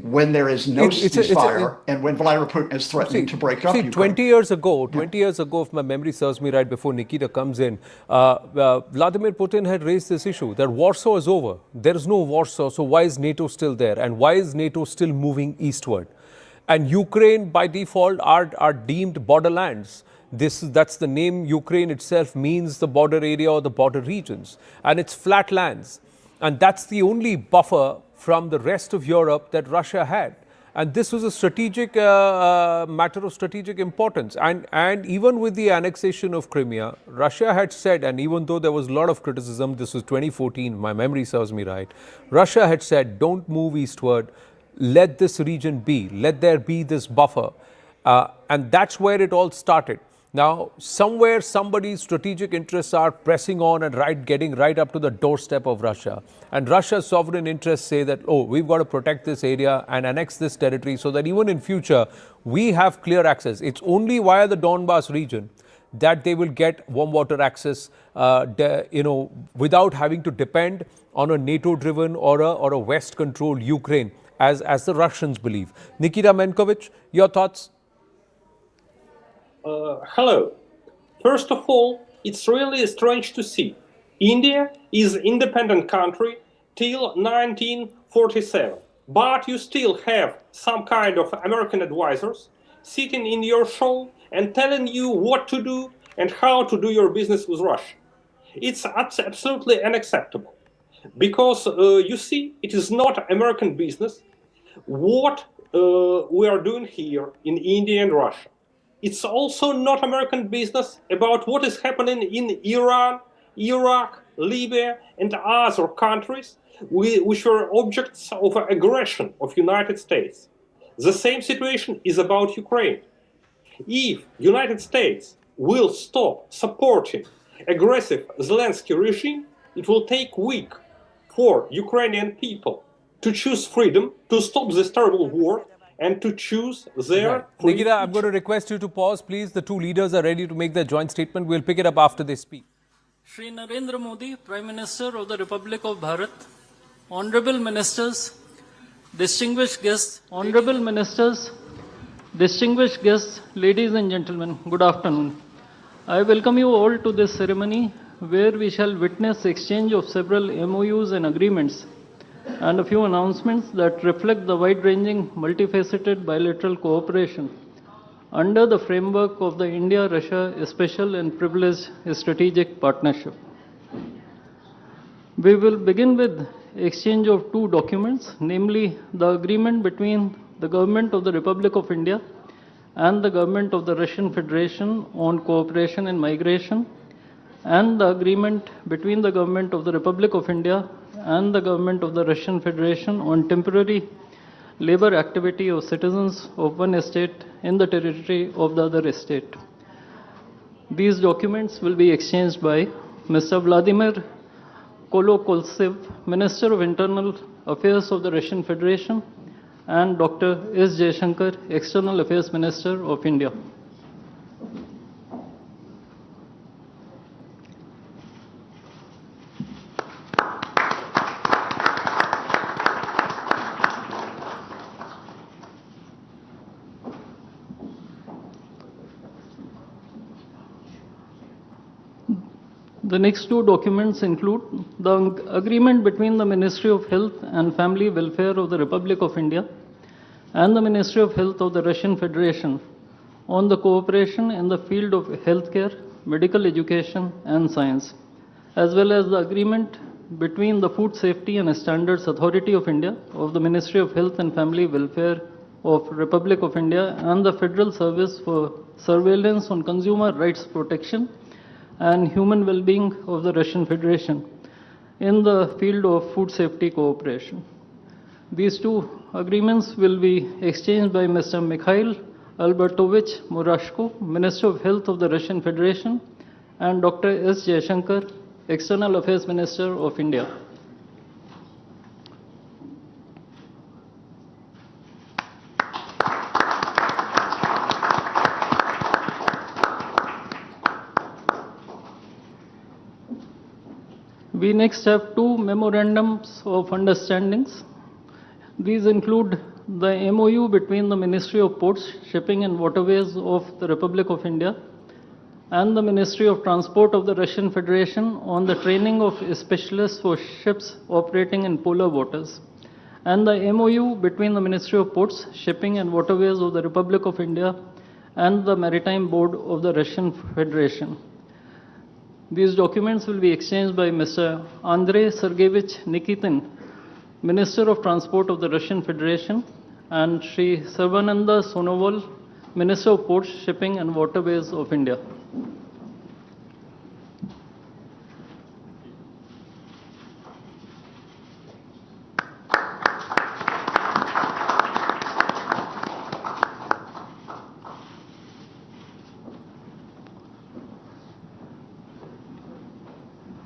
Speaker 16: when there is no ceasefire and when Vladimir Putin is threatening to break up Ukraine.
Speaker 15: 20 years ago, if my memory serves me right, before Nikita comes in, Vladimir Putin had raised this issue that Warsaw is over. There is no Warsaw, so why is NATO still there? And why is NATO still moving eastward? And Ukraine, by default, are deemed borderlands. That's the name. Ukraine itself means the border area or the border regions. And it's flat lands. And that's the only buffer from the rest of Europe that Russia had. And this was a strategic matter of strategic importance. And even with the annexation of Crimea, Russia had said, and even though there was a lot of criticism, this was 2014, my memory serves me right, Russia had said, don't move eastward, let this region be, let there be this buffer. And that's where it all started. Now, somewhere somebody's strategic interests are pressing on and getting right up to the doorstep of Russia. And Russia's sovereign interests say that, oh, we've got to protect this area and annex this territory so that even in future, we have clear access. It's only via the Donbas region that they will get warm water access, without having to depend on a NATO-driven or a West-controlled Ukraine, as the Russians believe. Nikita Menkovich, your thoughts?
Speaker 17: Hello. First of all, it's really strange to see. India is an independent country till 1947, but you still have some kind of American advisors sitting in your show and telling you what to do and how to do your business with Russia. It's absolutely unacceptable because, you see, it is not American business what we are doing here in India and Russia. It's also not American business about what is happening in Iran, Iraq, Libya, and other countries which were objects of aggression of United States. The same situation is about Ukraine. If United States will stop supporting aggressive Zelensky regime, it will take weeks for Ukrainian people to choose freedom, to stop this terrible war, and to choose their free
Speaker 15: Nikita, I'm going to request you to pause, please. The two leaders are ready to make their joint statement. We'll pick it up after they speak.
Speaker 18: Shri Narendra Modi, Prime Minister of the Republic of Bharat, Honorable Ministers, distinguished guests, ladies and gentlemen, good afternoon. I welcome you all to this ceremony where we shall witness exchange of several MOUs and agreements and a few announcements that reflect the wide-ranging, multifaceted bilateral cooperation under the framework of the India-Russia Special and Privileged Strategic Partnership. We will begin with exchange of two documents, namely the agreement between the Government of the Republic of India and the Government of the Russian Federation on cooperation and migration, and the agreement between the Government of the Republic of India and the Government of the Russian Federation on temporary labor activity of citizens of one state in the territory of the other state. These documents will be exchanged by Mr. Vladimir Kolokoltsev, Minister of Internal Affairs of the Russian Federation, and Dr. S. Jaishankar, External Affairs Minister of India. The next two documents include the agreement between the Ministry of Health and Family Welfare of the Republic of India and the Ministry of Health of the Russian Federation on the cooperation in the field of healthcare, medical education, and science, as well as the agreement between the Food Safety and Standards Authority of India of the Ministry of Health and Family Welfare of Republic of India and the Federal Service for Surveillance on Consumer Rights Protection and Human Well-being of the Russian Federation in the field of food safety cooperation. These two agreements will be exchanged by Mr. Mikhail Albertovich Murashko, Minister of Health of the Russian Federation, and Dr. S. Jaishankar, External Affairs Minister of India. We next have two memorandums of understandings. These include the MOU between the Ministry of Ports, Shipping and Waterways of the Republic of India and the Ministry of Transport of the Russian Federation on the training of specialists for ships operating in polar waters, and the MOU between the Ministry of Ports, Shipping and Waterways of the Republic of India and the Maritime Board of the Russian Federation. These documents will be exchanged by Mr. Andrei Sergeyevich Nikitin, Minister of Transport of the Russian Federation, and Sri Sarvananda Sonowal, Minister of Ports, Shipping and Waterways of India.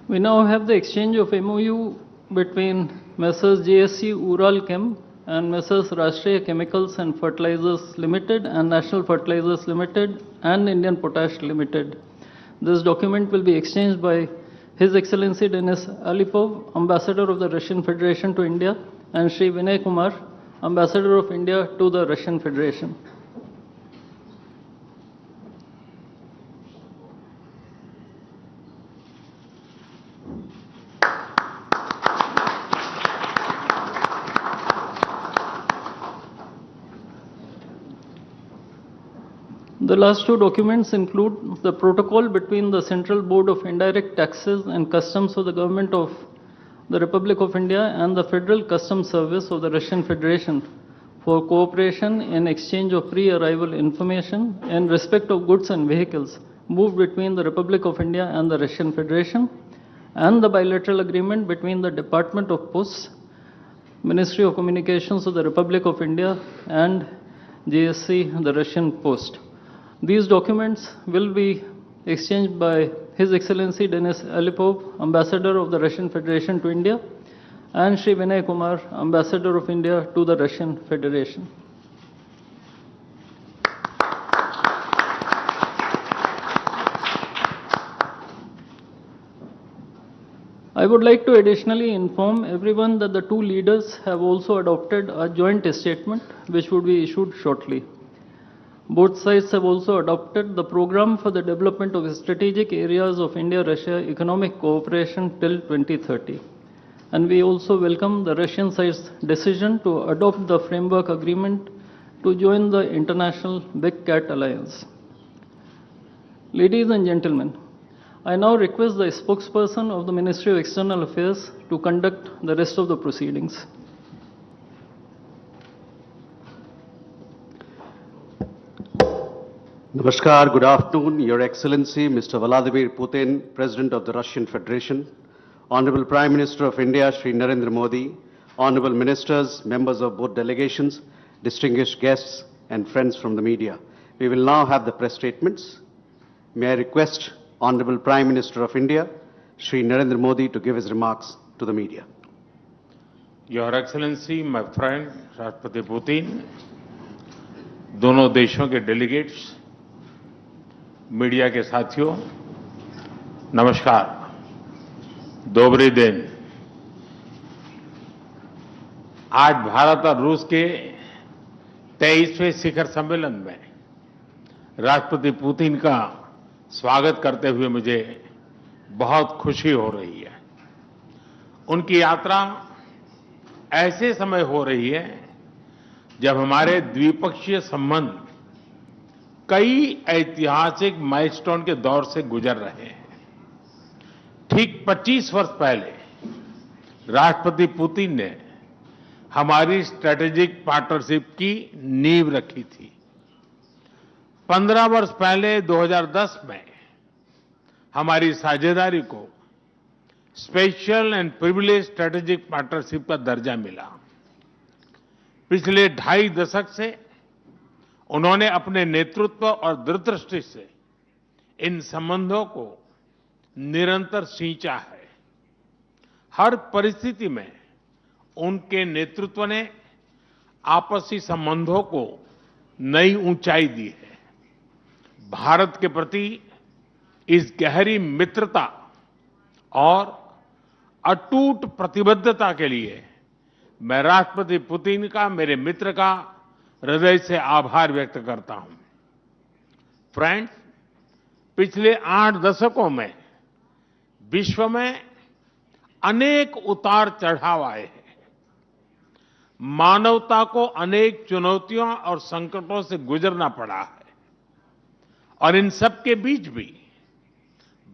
Speaker 18: We now have the exchange of MOU between Messrs. JSC Uralchem and Messrs. Rashtriya Chemicals and Fertilizers Limited and National Fertilizers Limited and Indian Potash Limited. This document will be exchanged by His Excellency Denis Alipov, Ambassador of the Russian Federation to India, and Shri Vinay Kumar, Ambassador of India to the Russian Federation. The last two documents include the protocol between the Central Board of Indirect Taxes and Customs of the Government of the Republic of India and the Federal Customs Service of the Russian Federation for cooperation in exchange of pre-arrival information in respect of goods and vehicles moved between the Republic of India and the Russian Federation, and the bilateral agreement between the Department of Posts, Ministry of Communications of the Republic of India, and GSC, the Russian Post. These documents will be exchanged by His Excellency Denis Alipov, Ambassador of the Russian Federation to India, and Shri Vinay Kumar, Ambassador of India to the Russian Federation. I would like to additionally inform everyone that the two leaders have also adopted a joint statement which would be issued shortly. Both sides have also adopted the program for the development of strategic areas of India-Russia economic cooperation till 2030. And we also welcome the Russian side's decision to adopt the framework agreement to join the international Big Cat Alliance. Ladies and gentlemen, I now request the spokesperson of the Ministry of External Affairs to conduct the rest of the proceedings.
Speaker 19: Namaskar, good afternoon, Your Excellency, Mr. Vladimir Putin, President of the Russian Federation, Honorable Prime Minister of India, Shri Narendra Modi, Honorable Ministers, members of both delegations, distinguished guests, and friends from the media. We will now have the press statements. May I request Honorable Prime Minister of India, Shri Narendra Modi, to give his remarks to the media.
Speaker 20: Your Excellency, my friend, Rashtrapati Putin, दोनों देशों के delegates, media के साथियों, नमस्कार, दोबरे दिन। आज भारत और रूस के 23वें शिखर सम्मेलन में राष्ट्रपति पुतिन का स्वागत करते हुए मुझे बहुत खुशी हो रही है। उनकी यात्रा ऐसे समय हो रही है जब हमारे द्विपक्षीय संबंध कई ऐतिहासिक माइलस्टोन के दौर से गुजर रहे हैं। ठीक 25 वर्ष पहले राष्ट्रपति पुतिन ने हमारी स्ट्रेटेजिक पार्टनरशिप की नींव रखी थी। 15 वर्ष पहले 2010 में हमारी साझेदारी को special and privilege strategic partnership का दर्जा मिला। पिछले 2.5 दशक से उन्होंने अपने नेतृत्व और दूरदृष्टि से इन संबंधों को निरंतर सींचा है। हर परिस्थिति में उनके नेतृत्व ने आपसी संबंधों को नई ऊंचाई दी है। भारत के प्रति इस गहरी मित्रता और अटूट प्रतिबद्धता के लिए मैं राष्ट्रपति पुतिन का, मेरे मित्र का हृदय से आभार व्यक्त करता हूं। फ्रेंड्स, पिछले 8 दशकों में विश्व में अनेक उतार चढ़ाव आए हैं। मानवता को अनेक चुनौतियों और संकटों से गुजरना पड़ा है और इन सब के बीच भी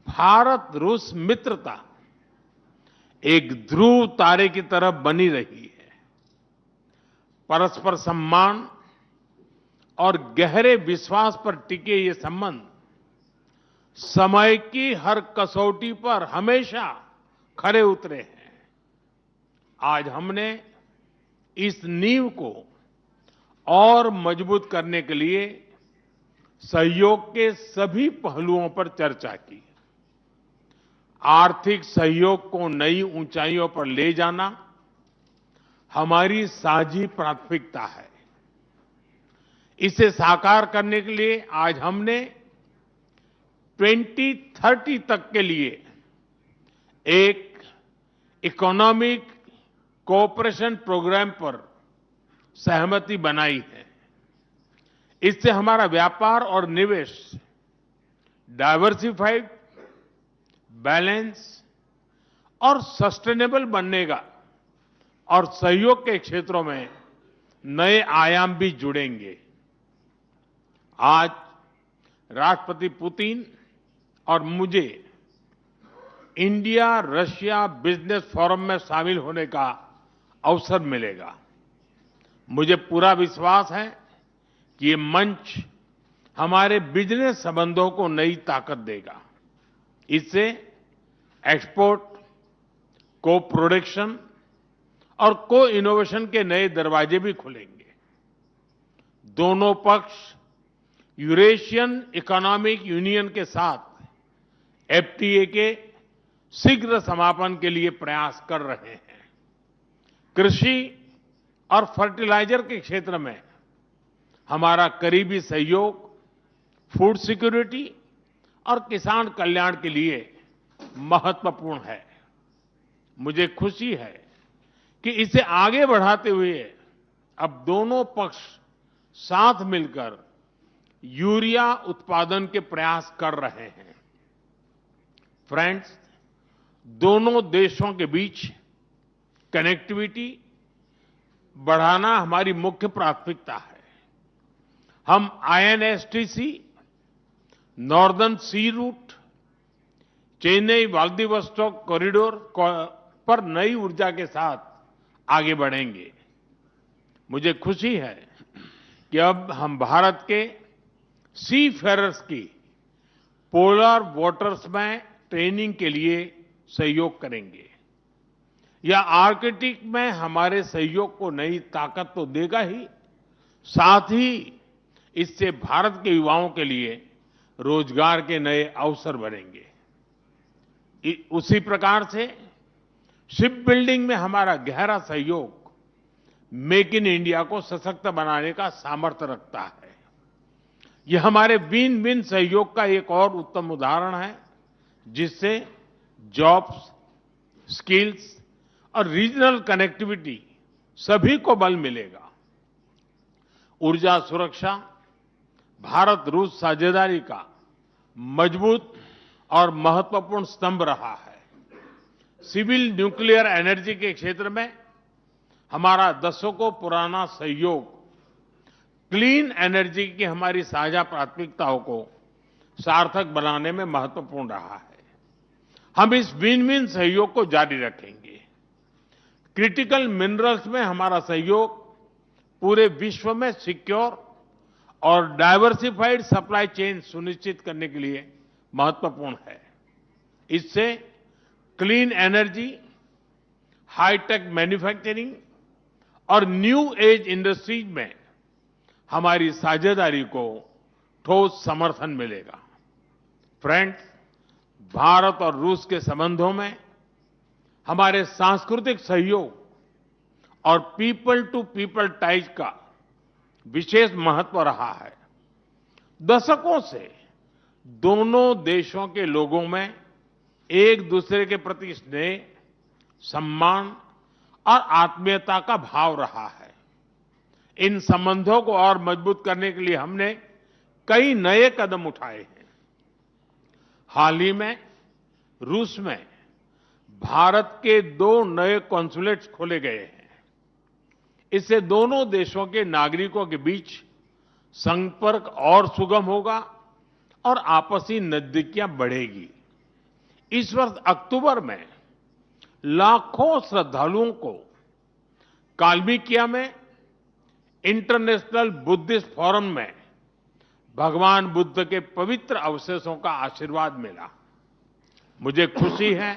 Speaker 20: भारत रूस मित्रता एक ध्रुव तारे की तरह बनी रही है। परस्पर सम्मान और गहरे विश्वास पर टिके ये संबंध समय की हर कसौटी पर हमेशा खरे उतरे हैं। आज हमने इस नींव को और मजबूत करने के लिए सहयोग के सभी पहलुओं पर चर्चा की। आर्थिक सहयोग को नई ऊंचाइयों पर ले जाना हमारी साझी प्राथमिकता है। इसे साकार करने के लिए आज हमने 2030 तक के लिए एक इकोनॉमिक कोऑपरेशन प्रोग्राम पर सहमति बनाई है। इससे हमारा व्यापार और निवेश डाइवर्सिफाइड, बैलेंस और सस्टेनेबल बनेगा और सहयोग के क्षेत्रों में नए आयाम भी जुड़ेंगे। आज राष्ट्रपति पुतिन और मुझे इंडिया रशिया बिजनेस फोरम में शामिल होने का अवसर मिलेगा। मुझे पूरा विश्वास है कि ये मंच हमारे बिजनेस संबंधों को नई ताकत देगा। इससे एक्सपोर्ट, को प्रोडक्शन और को इनोवेशन के नए दरवाजे भी खुलेंगे। दोनों पक्ष यूरेशियन इकोनॉमिक यूनियन के साथ एफटीए के शीघ्र समापन के लिए प्रयास कर रहे हैं। कृषि और फर्टिलाइजर के क्षेत्र में हमारा करीबी सहयोग फूड सिक्योरिटी और किसान कल्याण के लिए महत्वपूर्ण है। मुझे खुशी है कि इसे आगे बढ़ाते हुए अब दोनों पक्ष साथ मिलकर यूरिया उत्पादन के प्रयास कर रहे हैं। फ्रेंड्स, दोनों देशों के बीच कनेक्टिविटी बढ़ाना हमारी मुख्य प्राथमिकता है। हम INSTC, नॉर्दर्न सी रूट, चेन्नई व्लादिवोस्टोक कॉरिडोर पर नई ऊर्जा के साथ आगे बढ़ेंगे। मुझे खुशी है कि अब हम भारत के सी फेरर्स की पोलर वाटर्स में ट्रेनिंग के लिए सहयोग करेंगे। यह आर्कटिक में हमारे सहयोग को नई ताकत तो देगा ही, साथ ही इससे भारत के युवाओं के लिए रोजगार के नए अवसर बनेंगे। उसी प्रकार से शिप बिल्डिंग में हमारा गहरा सहयोग मेक इन इंडिया को सशक्त बनाने का सामर्थ्य रखता है। यह हमारे विन विन सहयोग का एक और उत्तम उदाहरण है, जिससे जॉब्स, स्किल्स और रीजनल कनेक्टिविटी सभी को बल मिलेगा। ऊर्जा सुरक्षा भारत रूस साझेदारी का मजबूत और महत्वपूर्ण स्तंभ रहा है। सिविल न्यूक्लियर एनर्जी के क्षेत्र में हमारा दशकों पुराना सहयोग क्लीन एनर्जी की हमारी साझा प्राथमिकताओं को सार्थक बनाने में महत्वपूर्ण रहा है। हम इस विन विन सहयोग को जारी रखेंगे। क्रिटिकल मिनरल्स में हमारा सहयोग पूरे विश्व में सिक्योर और डाइवर्सिफाइड सप्लाई चेन सुनिश्चित करने के लिए महत्वपूर्ण है। इससे क्लीन एनर्जी, हाईटेक मैन्युफैक्चरिंग और न्यू एज इंडस्ट्रीज में हमारी साझेदारी को ठोस समर्थन मिलेगा। फ्रेंड्स, भारत और रूस के संबंधों में हमारे सांस्कृतिक सहयोग और पीपल टू पीपल टाइज का विशेष महत्व रहा है। दशकों से दोनों देशों के लोगों में एक दूसरे के प्रति स्नेह, सम्मान और आत्मीयता का भाव रहा है। इन संबंधों को और मजबूत करने के लिए हमने कई नए कदम उठाए हैं। हाल ही में रूस में भारत के 2 नए कॉन्सुलेट्स खोले गए हैं। इससे दोनों देशों के नागरिकों के बीच संपर्क और सुगम होगा और आपसी नजदीकियां बढ़ेगी। इस वर्ष अक्टूबर में लाखों श्रद्धालुओं को काल्मिकिया में इंटरनेशनल बुद्धिस्ट फोरम में भगवान बुद्ध के पवित्र अवशेषों का आशीर्वाद मिला। मुझे खुशी है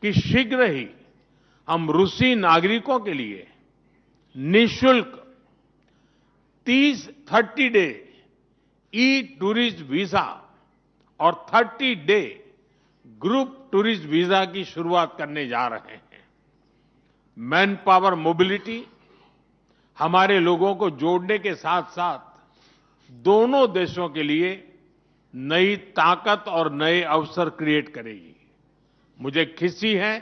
Speaker 20: कि शीघ्र ही हम रूसी नागरिकों के लिए निःशुल्क 30 डे ई टूरिस्ट वीजा और 30 डे ग्रुप टूरिस्ट वीजा की शुरुआत करने जा रहे हैं। मैन पावर मोबिलिटी हमारे लोगों को जोड़ने के साथ साथ दोनों देशों के लिए नई ताकत और नए अवसर क्रिएट करेगी। मुझे खुशी है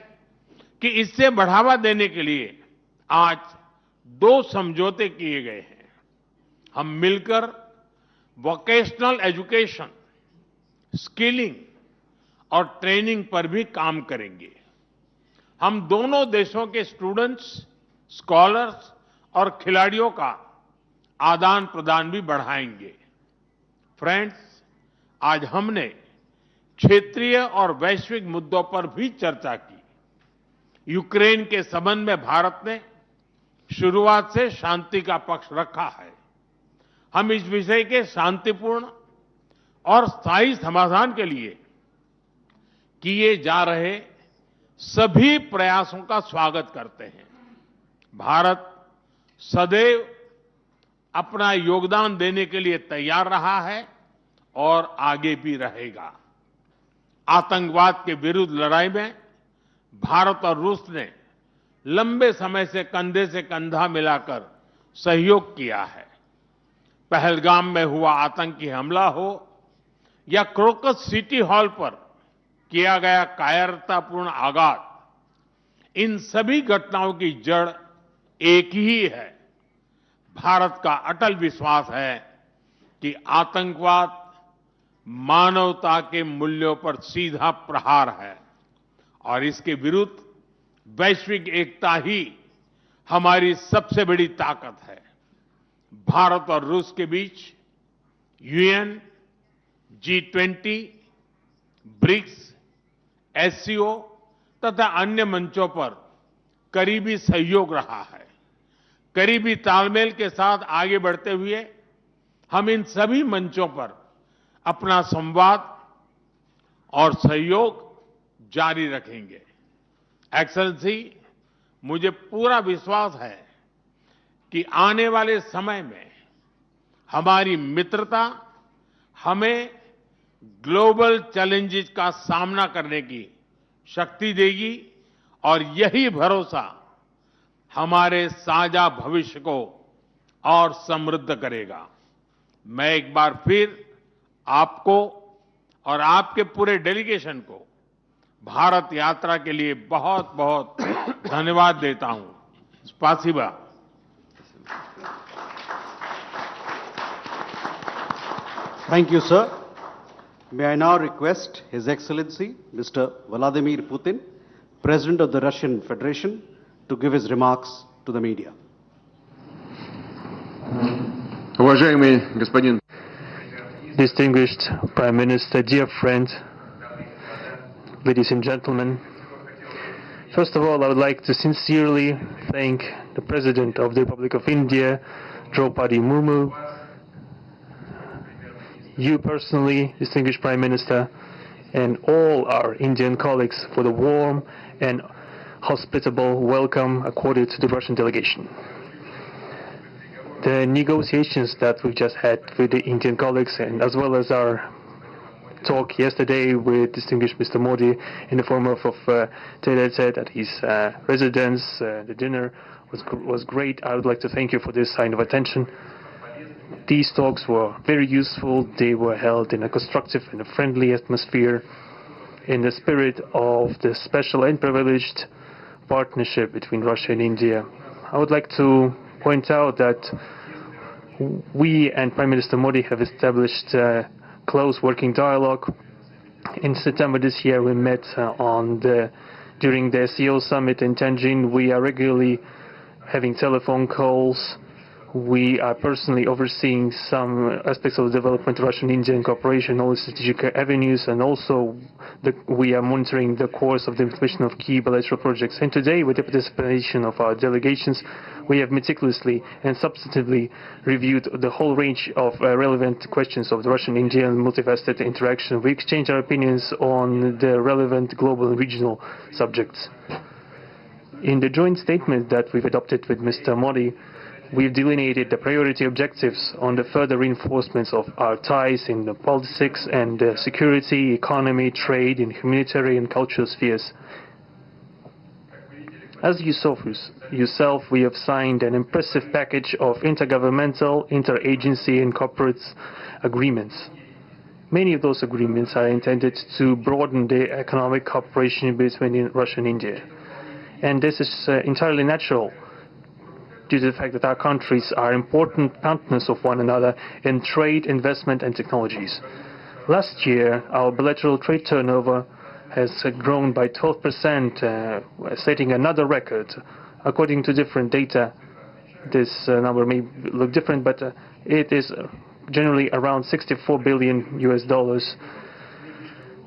Speaker 20: कि इससे बढ़ावा देने के लिए आज 2 समझौते किए गए हैं। हम मिलकर वोकेशनल एजुकेशन, स्किलिंग और ट्रेनिंग पर भी काम करेंगे। हम दोनों देशों के स्टूडेंट्स, स्कॉलर्स और खिलाड़ियों का आदान प्रदान भी बढ़ाएंगे। फ्रेंड्स, आज हमने क्षेत्रीय और वैश्विक मुद्दों पर भी चर्चा की। यूक्रेन के संबंध में भारत ने शुरुआत से शांति का पक्ष रखा है। हम इस विषय के शांतिपूर्ण और स्थायी समाधान के लिए किए जा रहे सभी प्रयासों का स्वागत करते हैं। भारत सदैव अपना योगदान देने के लिए तैयार रहा है और आगे भी रहेगा। आतंकवाद के विरुद्ध लड़ाई में भारत और रूस ने लंबे समय से कंधा मिलाकर सहयोग किया है। पहलगाम में हुआ आतंकी हमला हो या क्रोकस सिटी हॉल पर किया गया कायरतापूर्ण आघात, इन सभी घटनाओं की जड़ एक ही है। भारत का अटल विश्वास है कि आतंकवाद मानवता के मूल्यों पर सीधा प्रहार है और इसके विरुद्ध वैश्विक एकता ही हमारी सबसे बड़ी ताकत है। भारत और रूस के बीच यूएन, G20, ब्रिक्स, SCO तथा अन्य मंचों पर करीबी सहयोग रहा है। करीबी तालमेल के साथ आगे बढ़ते हुए हम इन सभी मंचों पर अपना संवाद और सहयोग जारी रखेंगे। एक्सेलेंसी, मुझे पूरा विश्वास है कि आने वाले समय में हमारी मित्रता हमें ग्लोबल चैलेंजेस का सामना करने की शक्ति देगी और यही भरोसा हमारे साझा भविष्य को और समृद्ध करेगा। मैं एक बार फिर आपको और आपके पूरे डेलीगेशन को भारत यात्रा के लिए बहुत बहुत धन्यवाद देता हूं। स्पासिबा।
Speaker 19: Thank you, sir. May I now request His Excellency Mr. Vladimir Putin, President of the Russian Federation, to give his remarks to the media.
Speaker 21: Уважаемый господин Distinguished Prime Minister, dear friend, ladies and gentlemen, first of all, I would like to sincerely thank the President of the Republic of India, Draupadi Murmu, you personally, distinguished Prime Minister, and all our Indian colleagues for the warm and hospitable welcome accorded to the Russian delegation. The negotiations that we've just had with the Indian colleagues, and as well as our talk yesterday with distinguished Mr. Modi in the form of tete-a-tete at his residence, the dinner was great. I would like to thank you for this sign of attention. These talks were very useful. They were held in a constructive and a friendly atmosphere in the spirit of the special and privileged partnership between Russia and India. I would like to point out that we and Prime Minister Modi have established a close working dialogue. In September this year, we met during the SEO summit in Tianjin. We are regularly having telephone calls. We are personally overseeing some aspects of the development of Russian-Indian cooperation, all the strategic avenues, and also we are monitoring the course of the implementation of key bilateral projects. And today, with the participation of our delegations, we have meticulously and substantively reviewed the whole range of relevant questions of the Russian-Indian multifaceted interaction. We exchange our opinions on the relevant global and regional subjects. In the joint statement that we've adopted with Mr. Modi, We've delineated the priority objectives on the further reinforcements of our ties in the politics and security, economy, trade, in humanitarian and cultural spheres. As you saw yourself, we have signed an impressive package of intergovernmental, interagency and corporate agreements. Many of those agreements are intended to broaden the economic cooperation between Russia and India. And this is entirely natural due to the fact that our countries are important partners of one another in trade, investment and technologies. Last year, our bilateral trade turnover has grown by 12%, setting another record. According to different data, this number may look different, but it is generally around $64 billion US.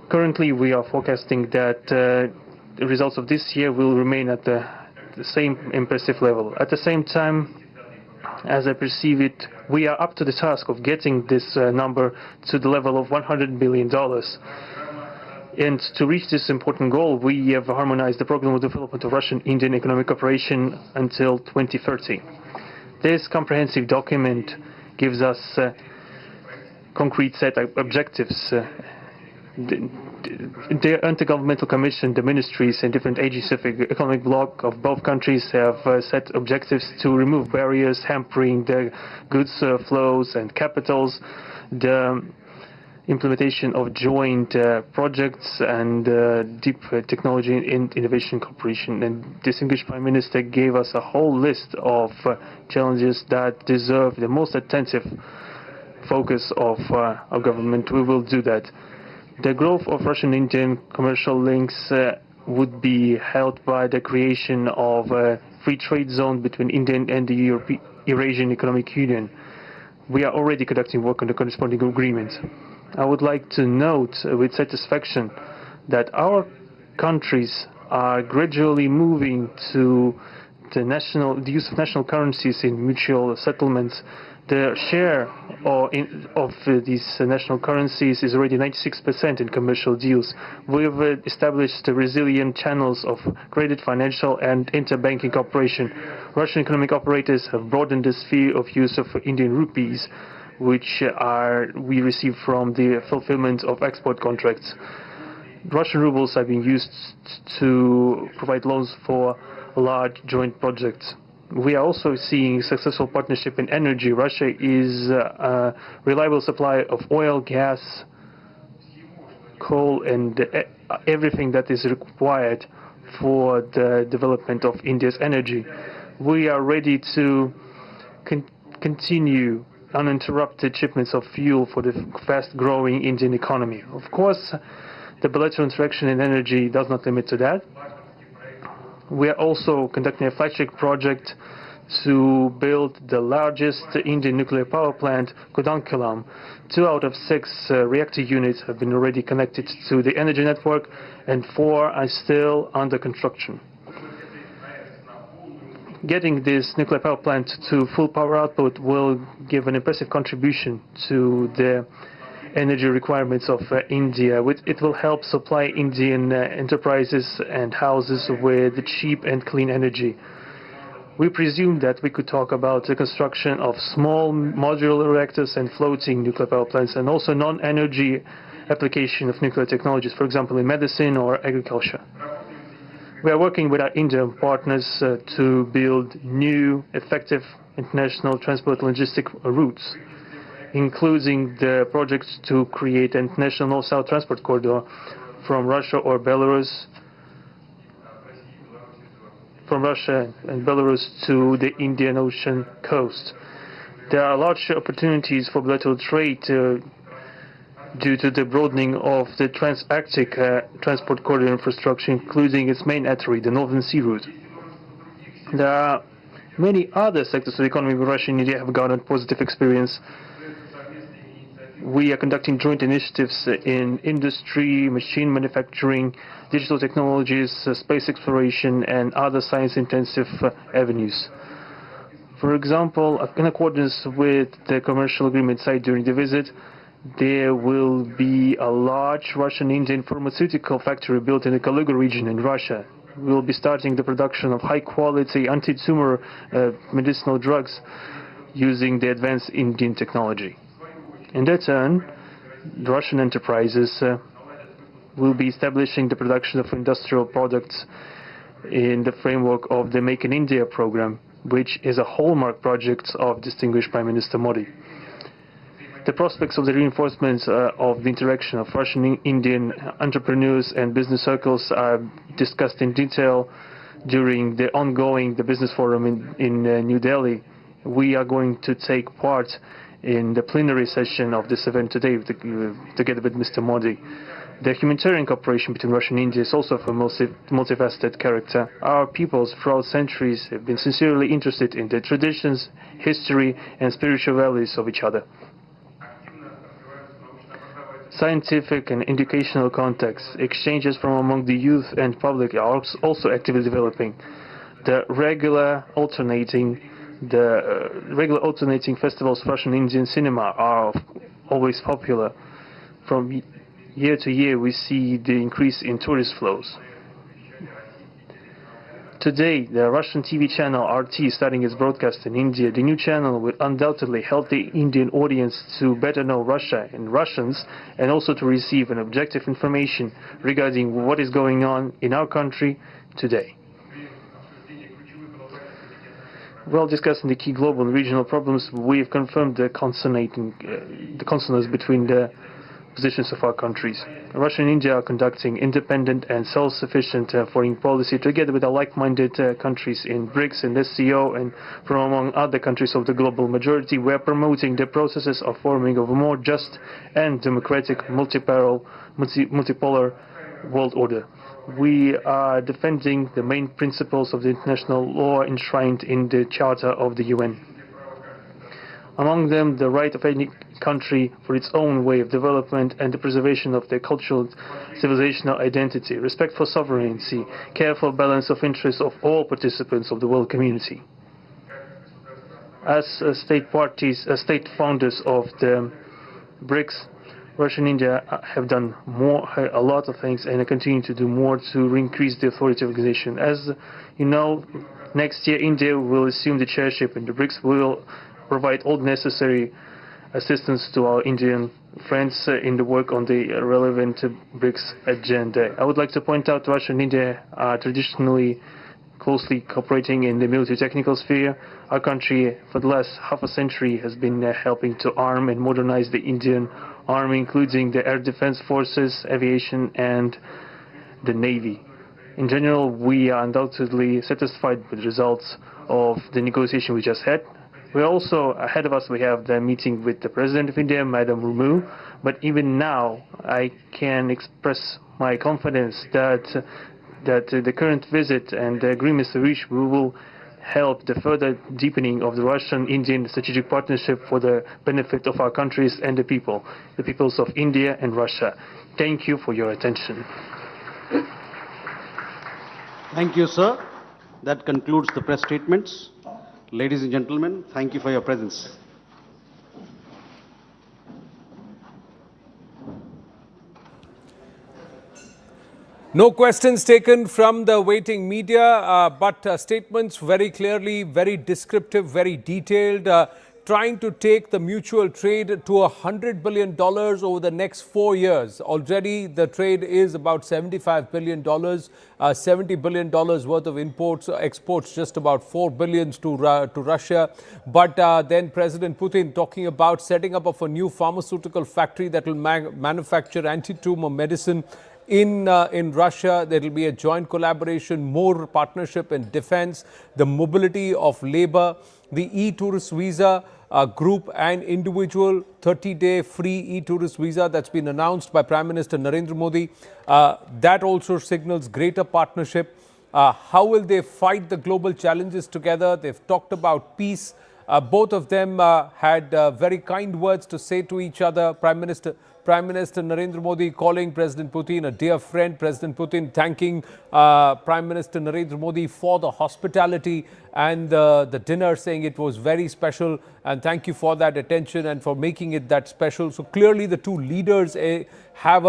Speaker 21: Currently, we are forecasting that the results of this year will remain at the same impressive level. At the same time, as I perceive it, we are up to the task of getting this number to the level of $100 billion. And to reach this important goal, we have harmonized the program of development of Russian-Indian economic cooperation until 2030. This comprehensive document gives us concrete set of objectives. The Intergovernmental Commission, the ministries and different agencies of the economic bloc of both countries have set objectives to remove barriers hampering the goods flows and capitals, the implementation of joint projects and deep technology and innovation cooperation. And distinguished Prime Minister gave us a whole list of challenges that deserve the most attentive focus of our government. We will do that. The growth of Russian-Indian commercial links would be helped by the creation of a free trade zone between India and the Eurasian Economic Union. We are already conducting work on the corresponding agreement. I would like to note with satisfaction that our countries are gradually moving to the use of national currencies in mutual settlements. The share of these national currencies is already 96% in commercial deals. We have established resilient channels of credit, financial and interbanking cooperation. Russian economic operators have broadened the sphere of use of Indian rupees, which we receive from the fulfillment of export contracts. Russian rubles are being used to provide loans for large joint projects. We are also seeing successful partnership in energy. Russia is a reliable supplier of oil, gas, coal, and everything that is required for the development of India's energy. We are ready to continue uninterrupted shipments of fuel for the fast-growing Indian economy. Of course, the bilateral interaction in energy does not limit to that. We are also conducting a flagship project to build the largest Indian nuclear power plant, Kudankulam. 2 out of 6 reactor units have been already connected to the energy network, and 4 are still under construction. Getting this nuclear power plant to full power output will give an impressive contribution to the energy requirements of India. It will help supply Indian enterprises and houses with cheap and clean energy. We presume that we could talk about the construction of small modular reactors and floating nuclear power plants, and also non-energy application of nuclear technologies, for example, in medicine or agriculture. We are working with our Indian partners to build new, effective international transport logistic routes, including the projects to create an international north-south transport corridor from Russia and Belarus to the Indian Ocean coast. There are large opportunities for bilateral trade due to the broadening of the Trans-Arctic transport corridor infrastructure, including its main artery, the Northern Sea Route. There are many other sectors of the economy where Russia and India have garnered positive experience. We are conducting joint initiatives in industry, machine manufacturing, digital technologies, space exploration, and other science-intensive avenues. For example, in accordance with the commercial agreement signed during the visit, there will be a large Russian-Indian pharmaceutical factory built in the Kaluga region in Russia. will be starting the production of high-quality anti-tumor medicinal drugs using the advanced Indian technology. In their turn, the Russian enterprises will be establishing the production of industrial products in the framework of the Make in India program, which is a hallmark project of distinguished Prime Minister Modi. The prospects of the reinforcement of the interaction of Russian-Indian entrepreneurs and business circles are discussed in detail during the ongoing Business Forum in New Delhi. We are going to take part in the plenary session of this event today together with Mr. Modi. The humanitarian cooperation between Russia and India is also of a multifaceted character. Our peoples throughout centuries have been sincerely interested in the traditions, history, and spiritual values of each other. Scientific and educational contacts, exchanges from among the youth and public are also actively developing. The regular alternating festivals of Russian Indian cinema are always popular. From year to year, we see the increase in tourist flows. Today, the Russian TV channel RT is starting its broadcast in India. The new channel will undoubtedly help the Indian audience to better know Russia and Russians, and also to receive an objective information regarding what is going on in our country today. While discussing the key global and regional problems, we have confirmed the consonance between the positions of our countries. Russia and India are conducting independent and self-sufficient foreign policy together with the like-minded countries in BRICS and SCO, and from among other countries of the global majority. We are promoting the processes of forming of a more just and democratic multipolar world order. We are defending the main principles of the international law enshrined in the Charter of the UN. Among them, the right of any country for its own way of development and the preservation of their cultural civilizational identity, respect for sovereignty, careful balance of interests of all participants of the world community. As state founders of the BRICS, Russia and India have done a lot of things, and continue to do more to increase the authority of the organization. As you know, next year India will assume the chairship, and the BRICS will provide all necessary assistance to our Indian friends in the work on the relevant BRICS agenda. I would like to point out Russia and India are traditionally closely cooperating in the military technical sphere. Our country, for the last half a century, has been helping to arm and modernize the Indian Army, including the Air Defense Forces, Aviation, and the Navy. In general, we are undoubtedly satisfied with the results of the negotiation we just had. We also, ahead of us, we have the meeting with the President of India, Madam Murmu. But even now, I can express my confidence that the current visit and the agreements reached will help the further deepening of the Russian-Indian strategic partnership for the benefit of our countries and the peoples of India and Russia. Thank you for your attention.
Speaker 19: Thank you, sir. That concludes the press statements. Ladies and gentlemen, thank you for your presence.
Speaker 15: No questions taken from the waiting media, but statements very clearly, very descriptive, very detailed, trying to take the mutual trade to $100 billion over the next 4 years. Already the trade is about $75 billion, $70 billion worth of imports, exports just about $4 billion to Russia. But then President Putin talking about setting up of a new pharmaceutical factory that will manufacture anti-tumor medicine in Russia. There will be a joint collaboration, more partnership in defense, the mobility of labor, the e-tourist visa group and individual 30-day free e-tourist visa that's been announced by Prime Minister Narendra Modi. That also signals greater partnership. How will they fight the global challenges together? They've talked about peace. Both of them had very kind words to say to each other. Prime Minister Narendra Modi calling President Putin a dear friend. President Putin thanking Prime Minister Narendra Modi for the hospitality and the dinner, saying it was very special and thank you for that attention and for making it that special. So clearly the two leaders have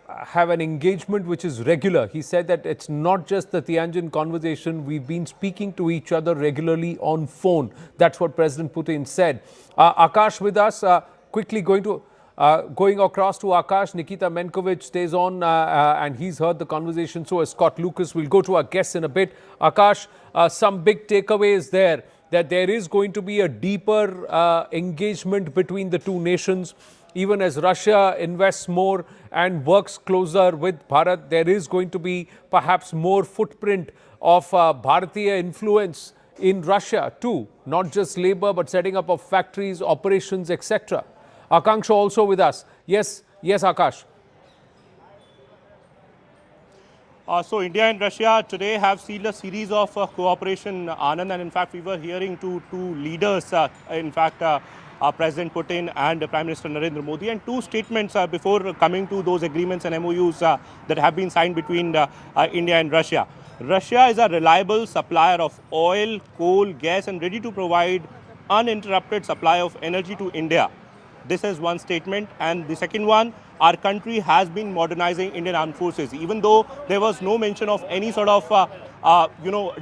Speaker 15: have an engagement which is regular. He said that it's not just the Tianjin conversation. We've been speaking to each other regularly on phone. That's what President Putin said. Akash with us, quickly going across to Akash. Nikita Menkovich stays on and he's heard the conversation. So is Scott Lucas. We'll go to our guests in a bit. Akash, some big takeaways there, that there is going to be a deeper engagement between the two nations. Even as Russia invests more and works closer with Bharat, there is going to be perhaps more footprint of Bharatiya influence in Russia too. Not just labor, but setting up of factories, operations, etc. Akanksha also with us. Yes, Akash.
Speaker 1: So India and Russia today have sealed a series of cooperation, Anand, and in fact we were hearing two leaders, President Putin and Prime Minister Narendra Modi, and two statements before coming to those agreements and MOUs that have been signed between India and Russia. Russia is a reliable supplier of oil, coal, gas and ready to provide uninterrupted supply of energy to India. This is one statement. And the second one, our country has been modernizing Indian armed forces, even though there was no mention of any sort of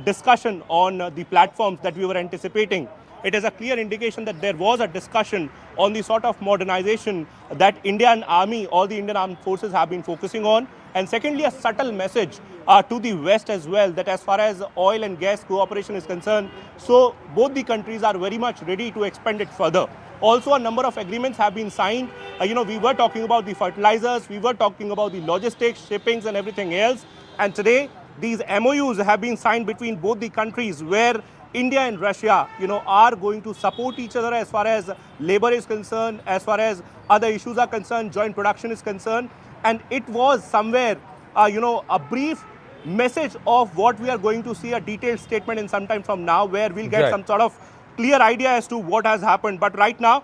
Speaker 1: discussion on the platforms that we were anticipating. It is a clear indication that there was a discussion on the sort of modernization that Indian Army, all the Indian armed forces have been focusing on. And secondly, a subtle message to the West as well, that as far as oil and gas cooperation is concerned, so both the countries are very much ready to expand it further. Also, a number of agreements have been signed. We were talking about the fertilizers, we were talking about the logistics, shippings and everything else. And today, these MOUs have been signed between both the countries, where India and Russia, are going to support each other as far as labor is concerned, as far as other issues are concerned, joint production is concerned. And it was somewhere, a brief message of what we are going to see, a detailed statement in some time from now, where we'll get some sort of clear idea as to what has happened. But right now,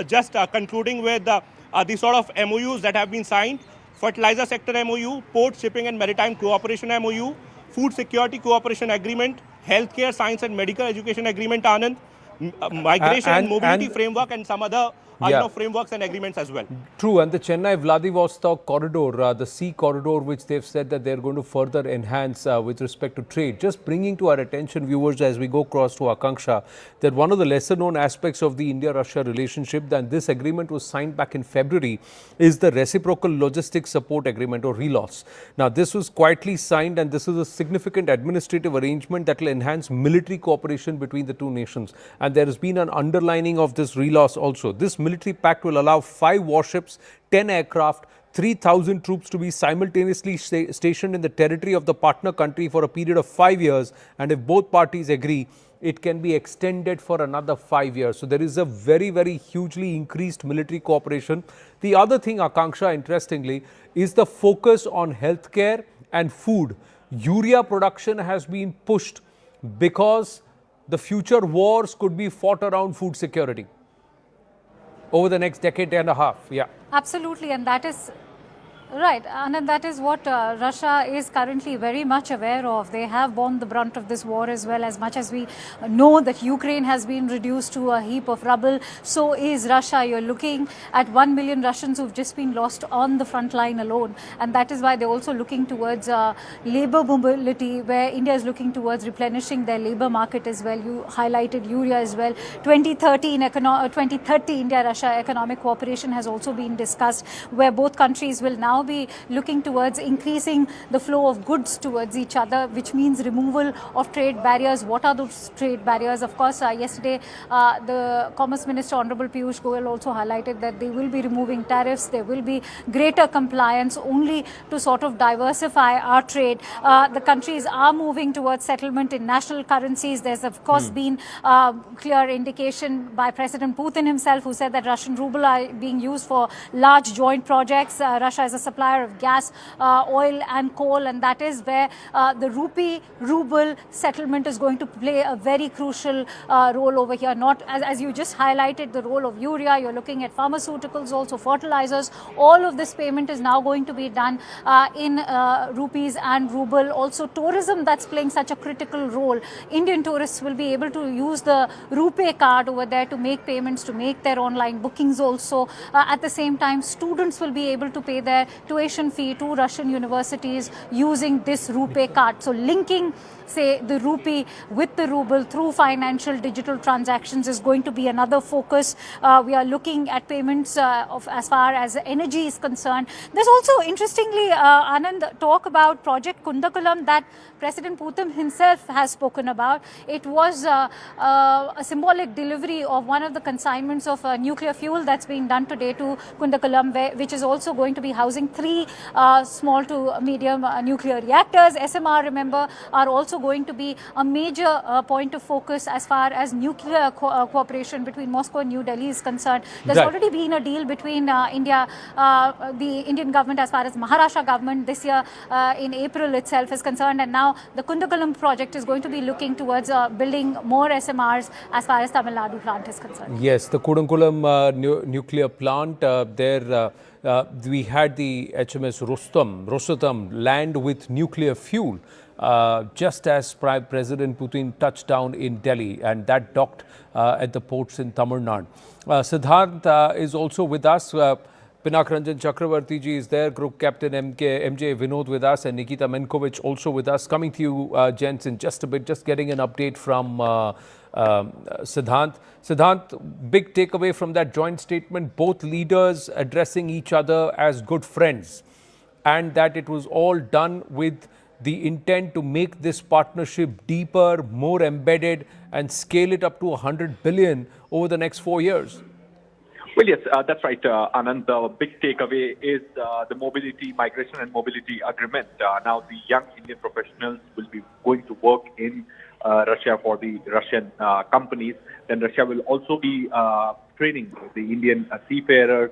Speaker 1: just concluding with the sort of MOUs that have been signed: fertilizer sector MOU, port shipping and maritime cooperation MOU, food security cooperation agreement, healthcare, science and medical education agreement, Anand, migration and mobility framework, and some other frameworks and agreements as well.
Speaker 15: True, and the Chennai-Vladivostok corridor, the sea corridor, which they've said that they're going to further enhance with respect to trade. Just bringing to our attention, viewers, as we go across to Akanksha, that one of the lesser-known aspects of the India-Russia relationship, and this agreement was signed back in February, is the Reciprocal Logistics Support Agreement, or RELOS. Now, this was quietly signed, and this is a significant administrative arrangement that will enhance military cooperation between the two nations. And there has been an underlining of this RELOS also. This military pact will allow 5 warships, 10 aircraft, 3,000 troops to be simultaneously stationed in the territory of the partner country for a period of 5 years. And if both parties agree, it can be extended for another 5 years. So there is a very, very hugely increased military cooperation. The other thing, Akanksha, interestingly, is the focus on healthcare and food. Urea production has been pushed because the future wars could be fought around food security over the next decade and a half. Yeah.
Speaker 7: Absolutely, and that is right, and that is what Russia is currently very much aware of. They have borne the brunt of this war as well. As much as we know that Ukraine has been reduced to a heap of rubble, so is Russia. You're looking at 1 million Russians who've just been lost on the front line alone, and that is why they're also looking towards labor mobility, where India is looking towards replenishing their labor market as well. You highlighted urea as well. 2030 India-Russia economic cooperation has also been discussed, where both countries will now be looking towards increasing the flow of goods towards each other, which means removal of trade barriers. What are those trade barriers? Of course, yesterday the Commerce Minister, Honorable Piyush Goyal, also highlighted that they will be removing tariffs. There will be greater compliance only to sort of diversify our trade. The countries are moving towards settlement in national currencies. There's of course been clear indication by President Putin himself, who said that Russian ruble are being used for large joint projects. Russia is a supplier of gas, oil and coal, and that is where the rupee-ruble settlement is going to play a very crucial role over here. Not as you just highlighted, the role of urea, you're looking at pharmaceuticals, also fertilizers. All of this payment is now going to be done in rupees and ruble. Also tourism, that's playing such a critical role. Indian tourists will be able to use the RuPay card over there to make payments, to make their online bookings also. At the same time, students will be able to pay their tuition fee to Russian universities using this RuPay card. So linking, say, the rupee with the ruble through financial digital transactions is going to be another focus. We are looking at payments as far as energy is concerned. There's also, interestingly, Anand, talk about Project Kundakulam that President Putin himself has spoken about. It was a symbolic delivery of one of the consignments of nuclear fuel that's being done today to Kundakulam, which is also going to be housing 3 small to medium nuclear reactors. SMR, remember, are also going to be a major point of focus as far as nuclear cooperation between Moscow and New Delhi is concerned. There's already been a deal between India, the Indian government as far as Maharashtra government this year in April itself is concerned, and now the Kundakulam project is going to be looking towards building more SMRs as far as Tamil Nadu plant is concerned.
Speaker 15: Yes, the Kundakulam nuclear plant, there we had the HMS Rosatom land with nuclear fuel. Just as President Putin touched down in Delhi, and that docked at the ports in Tamil Nadu. Siddharth is also with us. Pinak Ranjan Chakravarti ji is there, Group Captain MJ Vinod with us, and Nikita Menkovich also with us. Coming to you, gents, in just a bit, just getting an update from Siddharth. Siddharth, big takeaway from that joint statement, both leaders addressing each other as good friends, and that it was all done with the intent to make this partnership deeper, more embedded, and scale it up to 100 billion over the next 4 years.
Speaker 2: Well, yes, that's right, Anand. The big takeaway is the migration and mobility agreement. Now, the young Indian professionals will be going to work in Russia for the Russian companies. Then Russia will also be training the Indian seafarers.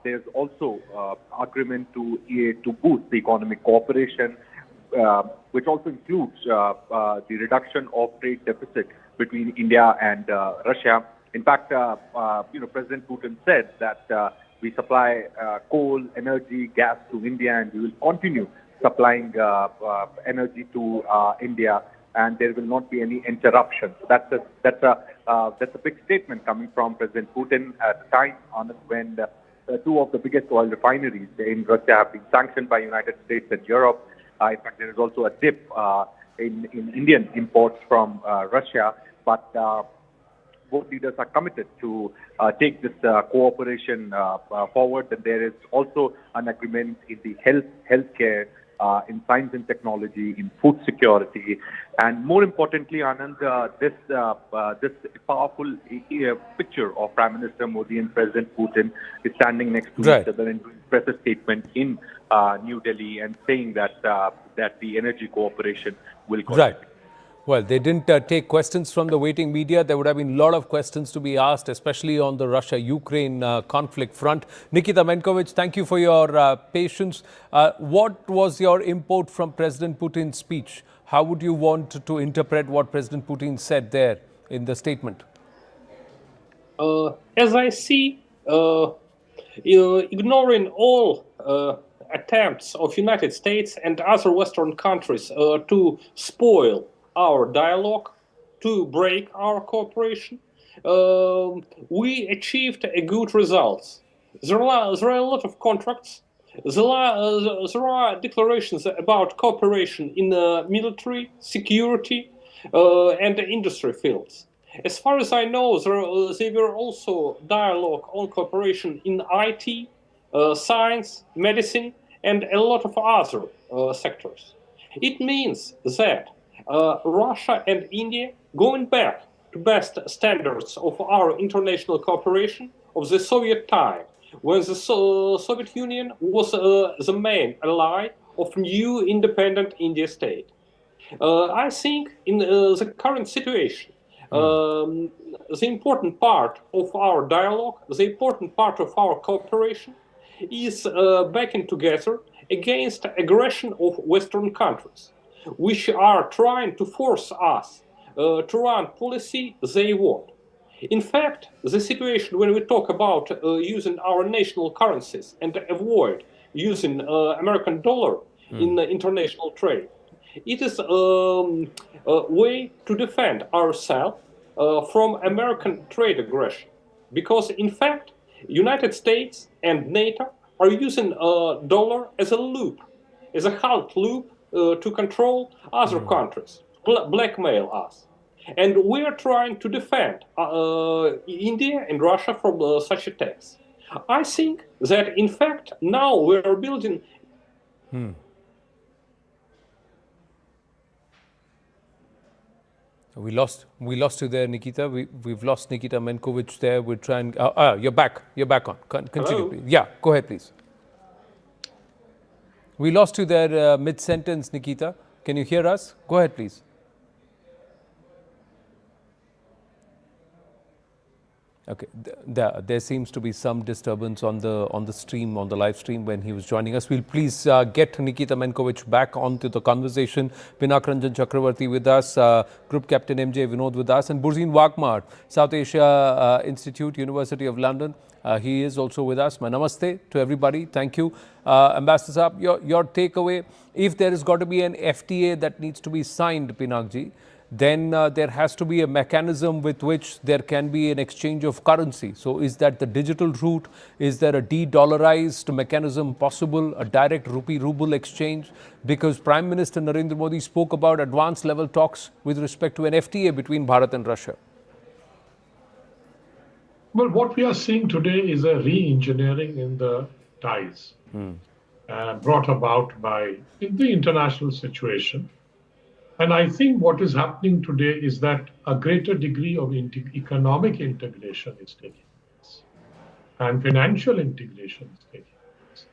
Speaker 2: There's also agreement to boost the economic cooperation, which also includes the reduction of trade deficit between India and Russia. In fact, President Putin said that we supply coal, energy, gas to India, and we will continue supplying energy to India, and there will not be any interruption. So that's a big statement coming from President Putin at a time when two of the biggest oil refineries in Russia have been sanctioned by United States and Europe. In fact, there is also a dip in Indian imports from Russia, but both leaders are committed to take this cooperation forward. And there is also an agreement in the healthcare, in science and technology, in food security, and more importantly, Anand, this powerful picture of Prime Minister Modi and President Putin is standing next to each other and doing press a statement in New Delhi and saying that the energy cooperation will continue.
Speaker 15: Right. Well, they didn't take questions from the waiting media. There would have been a lot of questions to be asked, especially on the Russia-Ukraine conflict front. Nikita Menkovich, thank you for your patience. What was your import from President Putin's speech? How would you want to interpret what President Putin said there in the statement?
Speaker 17: As I see, ignoring all attempts of United States and other Western countries to spoil our dialogue, to break our cooperation, we achieved a good results. There are a lot of contracts. There are declarations about cooperation in military, security, and industry fields. As far as I know, there were also dialogue on cooperation in IT, science, medicine, and a lot of other sectors. It means that Russia and India, going back to best standards of our international cooperation of the Soviet time, when the Soviet Union was the main ally of new independent India state. I think in the current situation, the important part of our dialogue, the important part of our cooperation is backing together against aggression of Western countries, which are trying to force us to run policy they want. In fact, the situation when we talk about using our national currencies and avoid using American dollar in international trade, it is a way to defend ourselves from American trade aggression. Because in fact, United States and NATO are using dollar as a loop, as a hunt loop to control other countries, blackmail us. And we are trying to defend India and Russia from such attacks. I think that, in fact, now we are building.
Speaker 15: We lost you there, Nikita. We've lost Nikita Menkovich there. We're trying. You're back. You're back on. Continue, please. Yeah, go ahead, please. We lost you there mid-sentence, Nikita. Can you hear us? Go ahead, please. Okay, there seems to be some disturbance on the stream, on the live stream when he was joining us. We'll please get Nikita Menkovich back onto the conversation. Pinak Ranjan Chakravarti with us, Group Captain MJ Vinod with us, and Burzin Wagmar, South Asia Institute, University of London. He is also with us. My namaste to everybody. Thank you. Ambassador Saab, your takeaway, if there has got to be an FTA that needs to be signed, Pinakji, then there has to be a mechanism with which there can be an exchange of currency. So is that the digital route? Is there a de-dollarized mechanism possible, a direct rupee-ruble exchange? Because Prime Minister Narendra Modi spoke about advanced level talks with respect to an FTA between Bharat and Russia.
Speaker 3: Well, what we are seeing today is a re-engineering in the ties brought about by the international situation. And I think what is happening today is that a greater degree of economic integration is taking place and financial integration is taking place.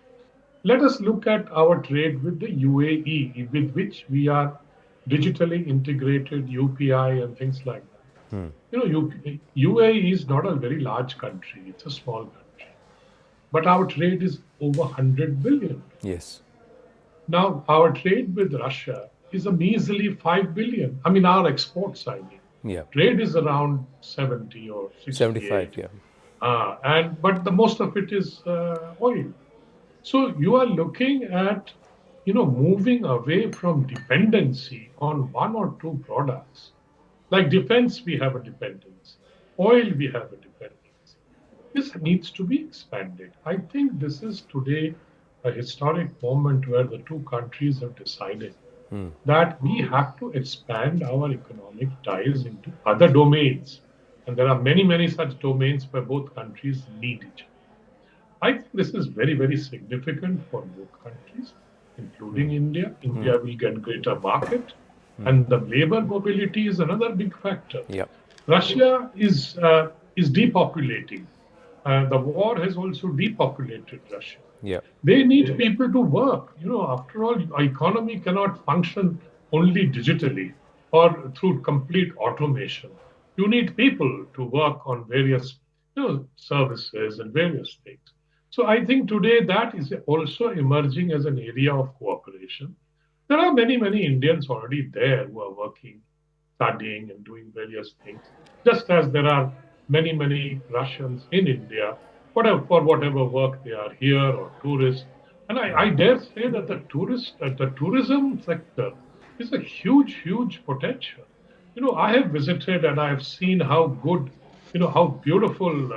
Speaker 3: Let us look at our trade with the UAE, with which we are digitally integrated, UPI and things like that. You know, UAE is not a very large country, it's a small country. But our trade is over 100 billion.
Speaker 15: Yes.
Speaker 3: Now, our trade with Russia is a measly 5 billion. I mean, our exports, I mean.
Speaker 15: Yeah.
Speaker 3: Trade is around 70 or 68.
Speaker 15: 75, yeah.
Speaker 3: But the most of it is oil. So you are looking at, moving away from dependency on one or two products. Like defense, we have a dependency. Oil, we have a dependency. This needs to be expanded. I think this is today a historic moment where the two countries have decided that we have to expand our economic ties into other domains. And there are many, many such domains where both countries need each other. I think this is very, very significant for both countries, including India. India will get greater market, and the labor mobility is another big factor.
Speaker 15: Yep.
Speaker 3: Russia is depopulating. The war has also depopulated Russia.
Speaker 15: Yeah.
Speaker 3: They need people to work. After all, economy cannot function only digitally or through complete automation. You need people to work on various services and various things. So I think today that is also emerging as an area of cooperation. There are many, many Indians already there who are working, studying and doing various things, just as there are many, many Russians in India for whatever work they are here or tourists. And I dare say that the tourism sector is a huge, huge potential. I have visited and I have seen how good, how beautiful,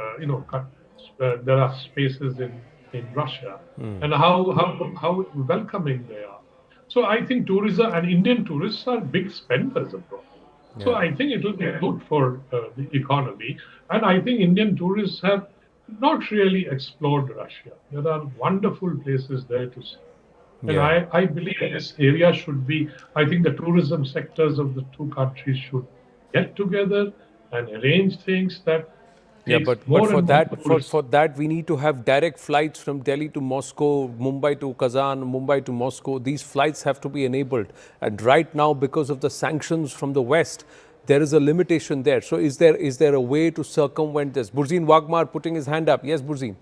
Speaker 3: there are spaces in Russia and how welcoming they are. So I think tourism and Indian tourists are big spenders abroad. Yeah. So I think it will be good for the economy. And I think Indian tourists have not really explored Russia. There are wonderful places there to see. And I believe this area should be, I think the tourism sectors of the two countries should get together and arrange things that.
Speaker 15: Yeah, but for that we need to have direct flights from Delhi to Moscow, Mumbai to Kazan, Mumbai to Moscow. These flights have to be enabled. And right now, because of the sanctions from the West, there is a limitation there. So is there a way to circumvent this? Burzin Wagmar putting his hand up. Yes, Burzin.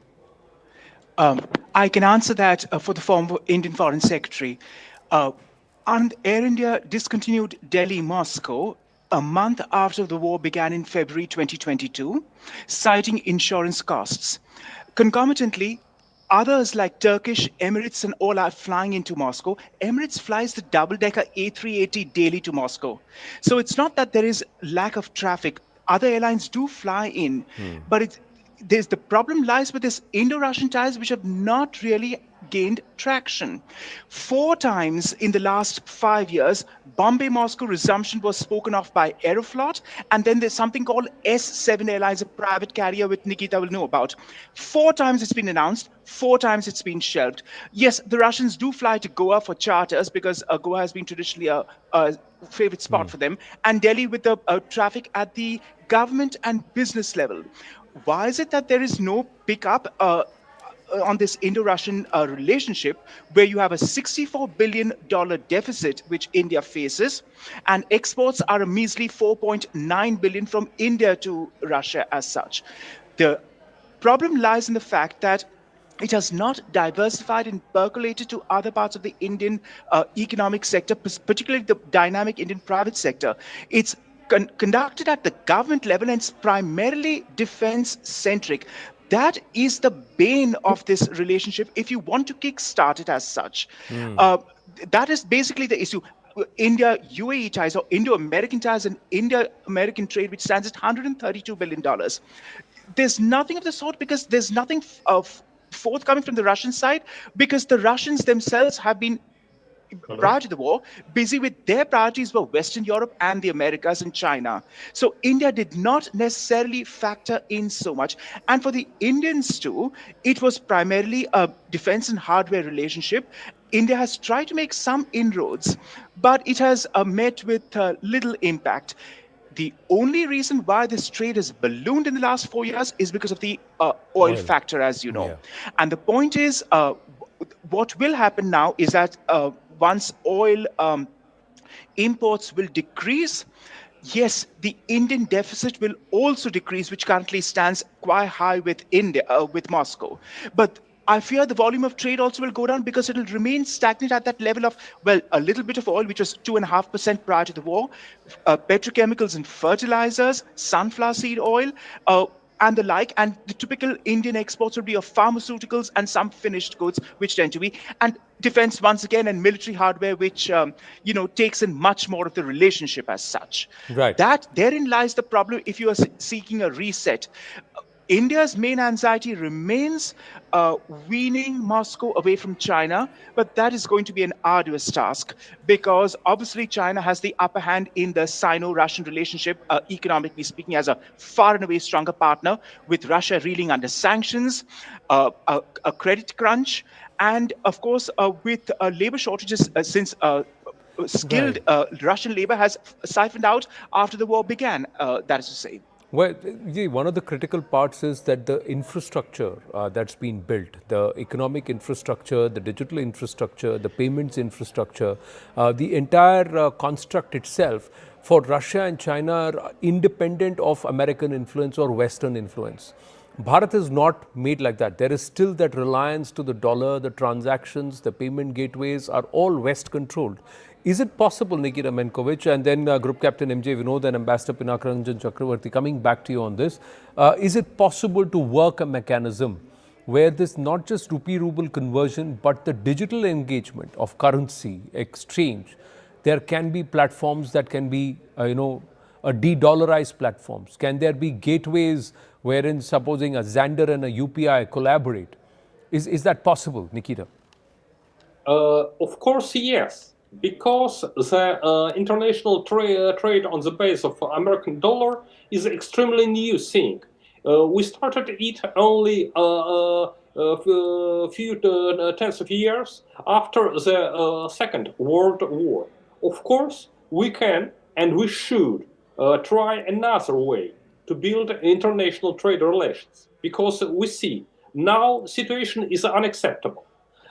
Speaker 22: I can answer that for the former Indian Foreign Secretary. And Air India discontinued Delhi-Moscow a month after the war began in February 2022, citing insurance costs. Concomitantly, others like Turkish, Emirates and all are flying into Moscow. Emirates flies the double-decker A380 daily to Moscow. So it's not that there is lack of traffic. Other airlines do fly in, but the problem lies with this Indo-Russian ties, which have not really gained traction. 4 times in the last 5 years, Bombay-Moscow resumption was spoken of by Aeroflot, and then there's something called S7 Airlines, a private carrier which Nikita will know about. 4 times it's been announced, 4 times it's been shelved. Yes, the Russians do fly to Goa for charters because Goa has been traditionally a favorite spot for them, and Delhi with the traffic at the government and business level. Why is it that there is no pickup on this Indo-Russian relationship, where you have a $64 billion deficit which India faces, and exports are a measly $4.9 billion from India to Russia as such? The problem lies in the fact that it has not diversified and percolated to other parts of the Indian economic sector, particularly the dynamic Indian private sector. It's conducted at the government level, and it's primarily defense-centric. That is the bane of this relationship if you want to kickstart it as such. That is basically the issue. India-UAE ties, or Indo-American ties, and India-American trade, which stands at $132 billion. There's nothing of the sort because there's nothing forthcoming from the Russian side, because the Russians themselves have been, prior to the war, busy with their priorities were Western Europe and the Americas and China. So India did not necessarily factor in so much. And for the Indians too, it was primarily a defense and hardware relationship. India has tried to make some inroads, but it has met with little impact. The only reason why this trade has ballooned in the last 4 years is because of the oil factor, as you know. Yeah. And the point is, what will happen now is that once oil imports will decrease, yes, the Indian deficit will also decrease, which currently stands quite high with India, with Moscow. But I fear the volume of trade also will go down because it will remain stagnant at that level of, well, a little bit of oil, which was 2.5% prior to the war, petrochemicals and fertilizers, sunflower seed oil, and the like. And the typical Indian exports would be of pharmaceuticals and some finished goods, which tend to be, and defense once again, and military hardware, which takes in much more of the relationship as such.
Speaker 15: Right.
Speaker 22: Therein lies the problem if you are seeking a reset. India's main anxiety remains weaning Moscow away from China, but that is going to be an arduous task because obviously China has the upper hand in the Sino-Russian relationship, economically speaking, as a far and away stronger partner, with Russia reeling under sanctions, a credit crunch, and of course with labor shortages since skilled Russian labor has siphoned out after the war began, that is to say.
Speaker 15: Well, one of the critical parts is that the infrastructure that's been built, the economic infrastructure, the digital infrastructure, the payments infrastructure, the entire construct itself for Russia and China are independent of American influence or Western influence. Bharat is not made like that. There is still that reliance to the dollar, the transactions, the payment gateways are all West controlled. Is it possible, Nikita Menkovich, and then Group Captain MJ Vinod and Ambassador Pinakaranjan Chakravarti, coming back to you on this, is it possible to work a mechanism where this not just rupee-ruble conversion, but the digital engagement of currency, exchange, there can be platforms that can be, de-dollarized platforms? Can there be gateways wherein supposing a Xander and a UPI collaborate? Is that possible, Nikita?
Speaker 17: Of course, yes. Because the international trade on the base of American dollar is extremely new thing. We started it only a few tens of years after the Second World War. Of course, we can and we should try another way to build international trade relations, because we see now situation is unacceptable.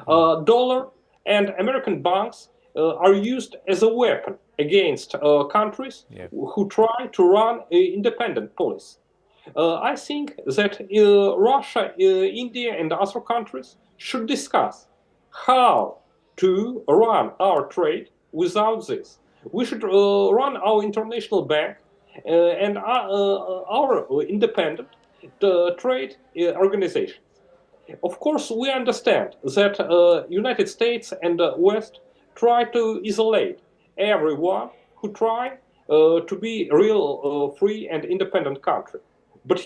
Speaker 17: Dollar and American banks are used as a weapon against countries who try to run an independent policy. I think that Russia, India, and other countries should discuss how to run our trade without this. We should run our international bank and our independent trade organizations. Of course, we understand that United States and West try to isolate everyone who try to be a real free and independent country. But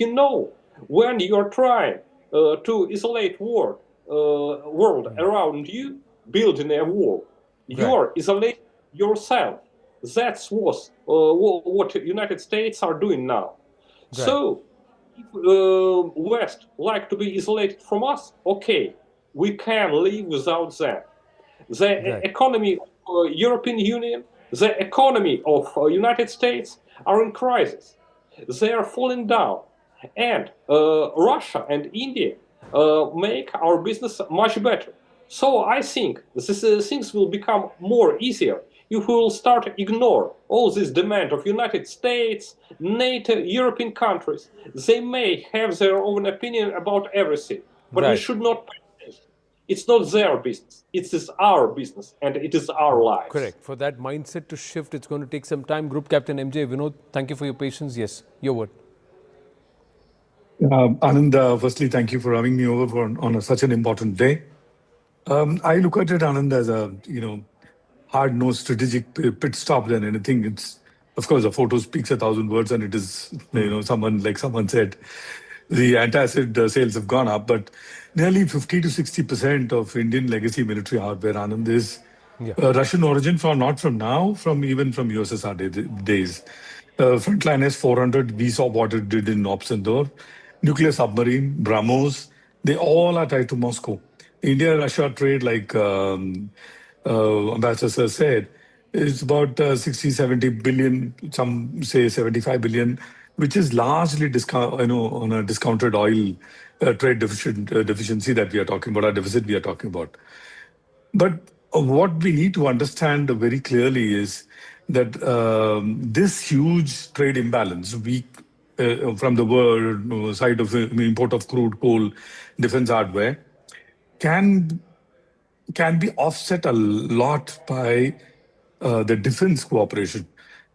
Speaker 17: When you are trying to isolate world around you, building a wall, you are isolating yourself. That's what United States are doing now. So, if West like to be isolated from us, okay, we can live without them. The economy of European Union, the economy of United States are in crisis. They are falling down. And Russia and India make our business much better. So I think things will become more easier if we will start to ignore all this demand of United States, NATO, European countries. They may have their own opinion about everything, but we should not pay attention. It's not their business. It is our business, and it is our lives.
Speaker 15: Correct. For that mindset to shift, it's going to take some time. Group Captain MJ, Vinod, thank you for your patience. Yes, your word.
Speaker 6: Anand, firstly, thank you for having me over on such an important day. I look at it, Anand, as a hard-nosed strategic pit stop than anything. It's, of course, a photo speaks 1,000 words, and it is, someone said, the antacid sales have gone up, but nearly 50 to 60% of Indian legacy military hardware, Anand, is Russian origin, not from now, even from USSR days. Frontline S-400, we saw what it did in Opsandor. Nuclear submarine, BrahMos, they all are tied to Moscow. India-Russia trade, like Ambassador said, is about 60, 70 billion, some say 75 billion, which is largely on a discounted oil trade deficiency that we are talking about, our deficit we are talking about. But what we need to understand very clearly is that this huge trade imbalance, from the world side of import of crude, coal, defense hardware, can be offset a lot by the defense cooperation,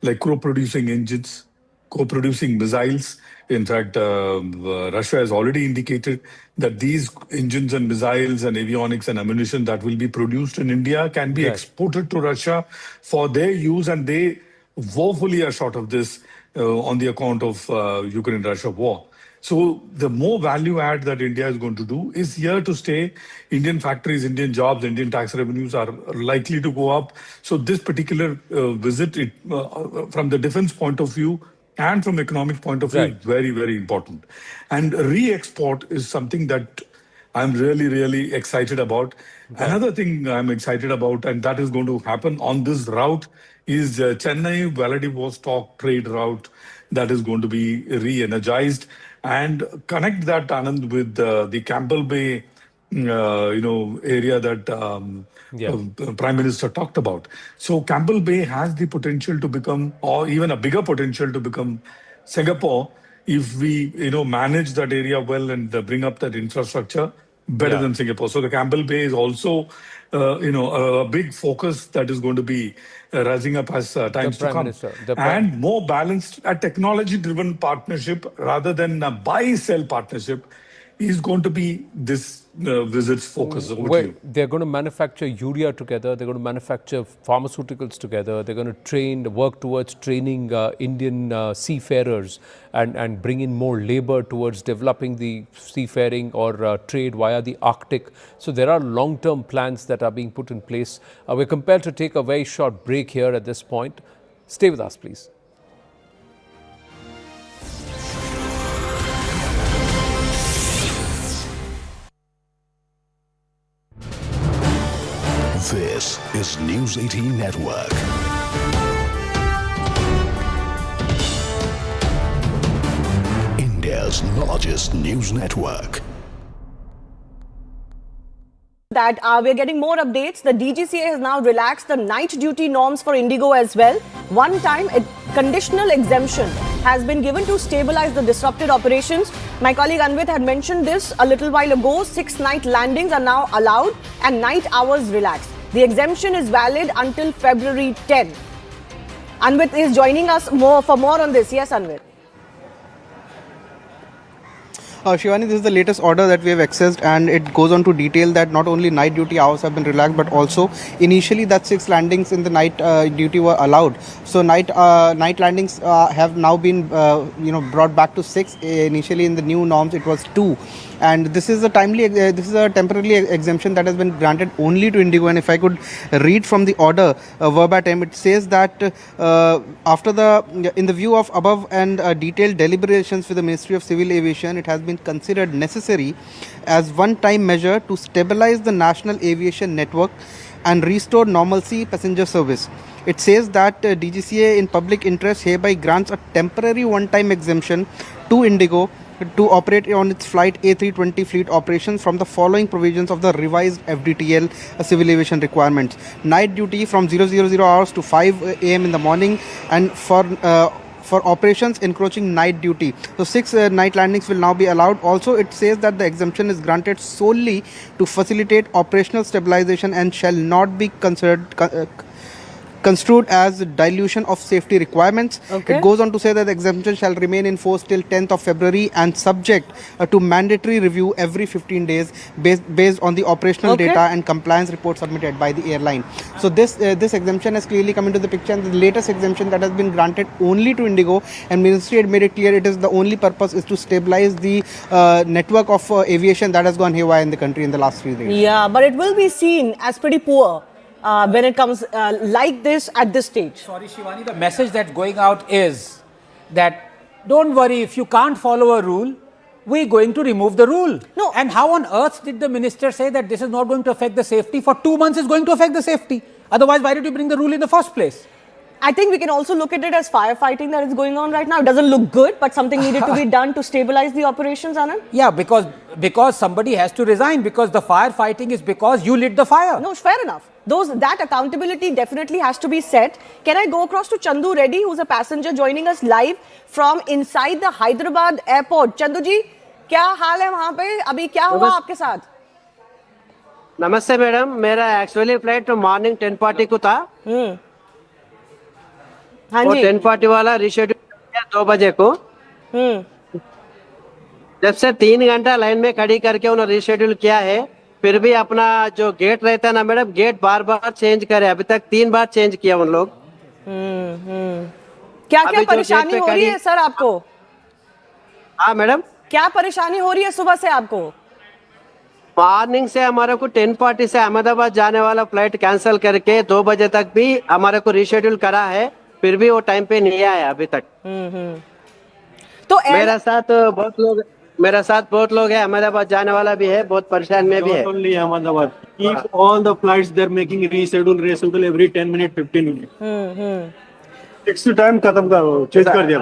Speaker 6: like co-producing engines, co-producing missiles. In fact, Russia has already indicated that these engines and missiles and avionics and ammunition that will be produced in India can be exported to Russia for their use, and they woefully are short of this on the account of Ukraine-Russia war. So the more value add that India is going to do is here to stay. Indian factories, Indian jobs, Indian tax revenues are likely to go up. So this particular visit, from the defense point of view and from economic point of view, is very, very important. And re-export is something that I'm really, really excited about. Another thing I'm excited about, and that is going to happen on this route, is Chennai-Vladivostok trade route that is going to be re-energized, and connect that, Anand, with the Campbell Bay, area that Prime Minister talked about. So Campbell Bay has the potential to become, or even a bigger potential to become, Singapore, if we, manage that area well and bring up that infrastructure better than Singapore. So the Campbell Bay is also, a big focus that is going to be rising up as times to come. And more balanced, a technology-driven partnership rather than a buy-sell partnership is going to be this visit's focus.
Speaker 15: They're going to manufacture urea together. They're going to manufacture pharmaceuticals together. They're going to work towards training Indian seafarers and bring in more labor towards developing the seafaring or trade via the Arctic. So there are long-term plans that are being put in place. We're compelled to take a very short break here at this point. Stay with us, please.
Speaker 8: This is News 18 Network. India's largest news network.
Speaker 23: That we're getting more updates. The DGCA has now relaxed the night duty norms for Indigo as well. One time, a conditional exemption has been given to stabilize the disrupted operations. My colleague Anvit had mentioned this a little while ago. 6 night landings are now allowed and night hours relaxed. The exemption is valid until February 10. Anvit is joining us for more on this. Yes, Anvit.
Speaker 5: Shivani, this is the latest order that we have accessed, and it goes on to detail that not only night duty hours have been relaxed, but also initially that 6 landings in the night duty were allowed. So night landings have now been brought back to 6. Initially in the new norms it was 2, and this is a temporary exemption that has been granted only to Indigo. And if I could read from the order verbatim, it says that in the view of above and detailed deliberations with the Ministry of Civil Aviation, it has been considered necessary as one-time measure to stabilize the national aviation network and restore normalcy passenger service. It says that DGCA in public interest hereby grants a temporary one-time exemption to Indigo to operate on its flight A320 fleet operations from the following provisions of the revised FDTL civil aviation requirements. Night duty from 000 hours to 5 a.m. in the morning, and for operations encroaching night duty. So 6 night landings will now be allowed. Also, it says that the exemption is granted solely to facilitate operational stabilization and shall not be construed as dilution of safety requirements.
Speaker 23: Okay.
Speaker 5: It goes on to say that the exemption shall remain in force till 10th of February and subject to mandatory review every 15 days based on the operational data and compliance report submitted by the airline. So this exemption has clearly come into the picture, and the latest exemption that has been granted only to Indigo, and Ministry had made it clear it is the only purpose is to stabilize the network of aviation that has gone haywire in the country in the last few days.
Speaker 23: Yeah, but it will be seen as pretty poor when it comes like this at this stage.
Speaker 9: Sorry, Shivani, the message that's going out is that don't worry, if you can't follow a rule, we're going to remove the rule. No. And how on earth did the minister say that this is not going to affect the safety? For 2 months it's going to affect the safety. Otherwise, why did you bring the rule in the first place?
Speaker 23: I think we can also look at it as firefighting that is going on right now. It doesn't look good, but something needed to be done to stabilize the operations, Anand?
Speaker 9: Yeah, because somebody has to resign, because the firefighting is because you lit the fire.
Speaker 23: No, fair enough. That accountability definitely has to be set. Can I go across to Chandu Reddy, who's a passenger joining us live from inside the Hyderabad airport? Chandu ji, क्या हाल है वहाँ पे? अभी क्या हुआ आपके साथ?
Speaker 10: नमस्ते मैडम, मेरा एक्चुअली फ्लाइट मॉर्निंग 10:40 को था।
Speaker 23: हाँ
Speaker 10: और
Speaker 23: जी।
Speaker 10: 10:40 वाला रिशेड्यूल किया 2 बजे को। जब से 3 घंटा लाइन में खड़ी करके उन्होंने रिशेड्यूल किया है, फिर भी अपना जो गेट रहता है ना मैडम, गेट बार बार चेंज करे। अभी तक 3 बार चेंज किया उन लोग।
Speaker 23: क्या क्या परेशानी हो रही है सर आपको?
Speaker 10: हाँ मैडम,
Speaker 23: क्या परेशानी हो रही है सुबह से आपको?
Speaker 10: मॉर्निंग से हमारे को 10:40 से अहमदाबाद जाने वाला फ्लाइट कैंसिल करके 2 बजे तक भी हमारे को रिशेड्यूल करा है, फिर भी वो टाइम पे नहीं आया अभी तक।
Speaker 23: तो
Speaker 10: मेरे साथ बहुत लोग हैं, अहमदाबाद जाने वाला भी है, बहुत परेशान में भी है।
Speaker 24: Not only Ahmedabad. Keep all the flights they're making reschedule every 10 minutes, 15 minutes. 6 time खत्म करो, चेंज कर दिया।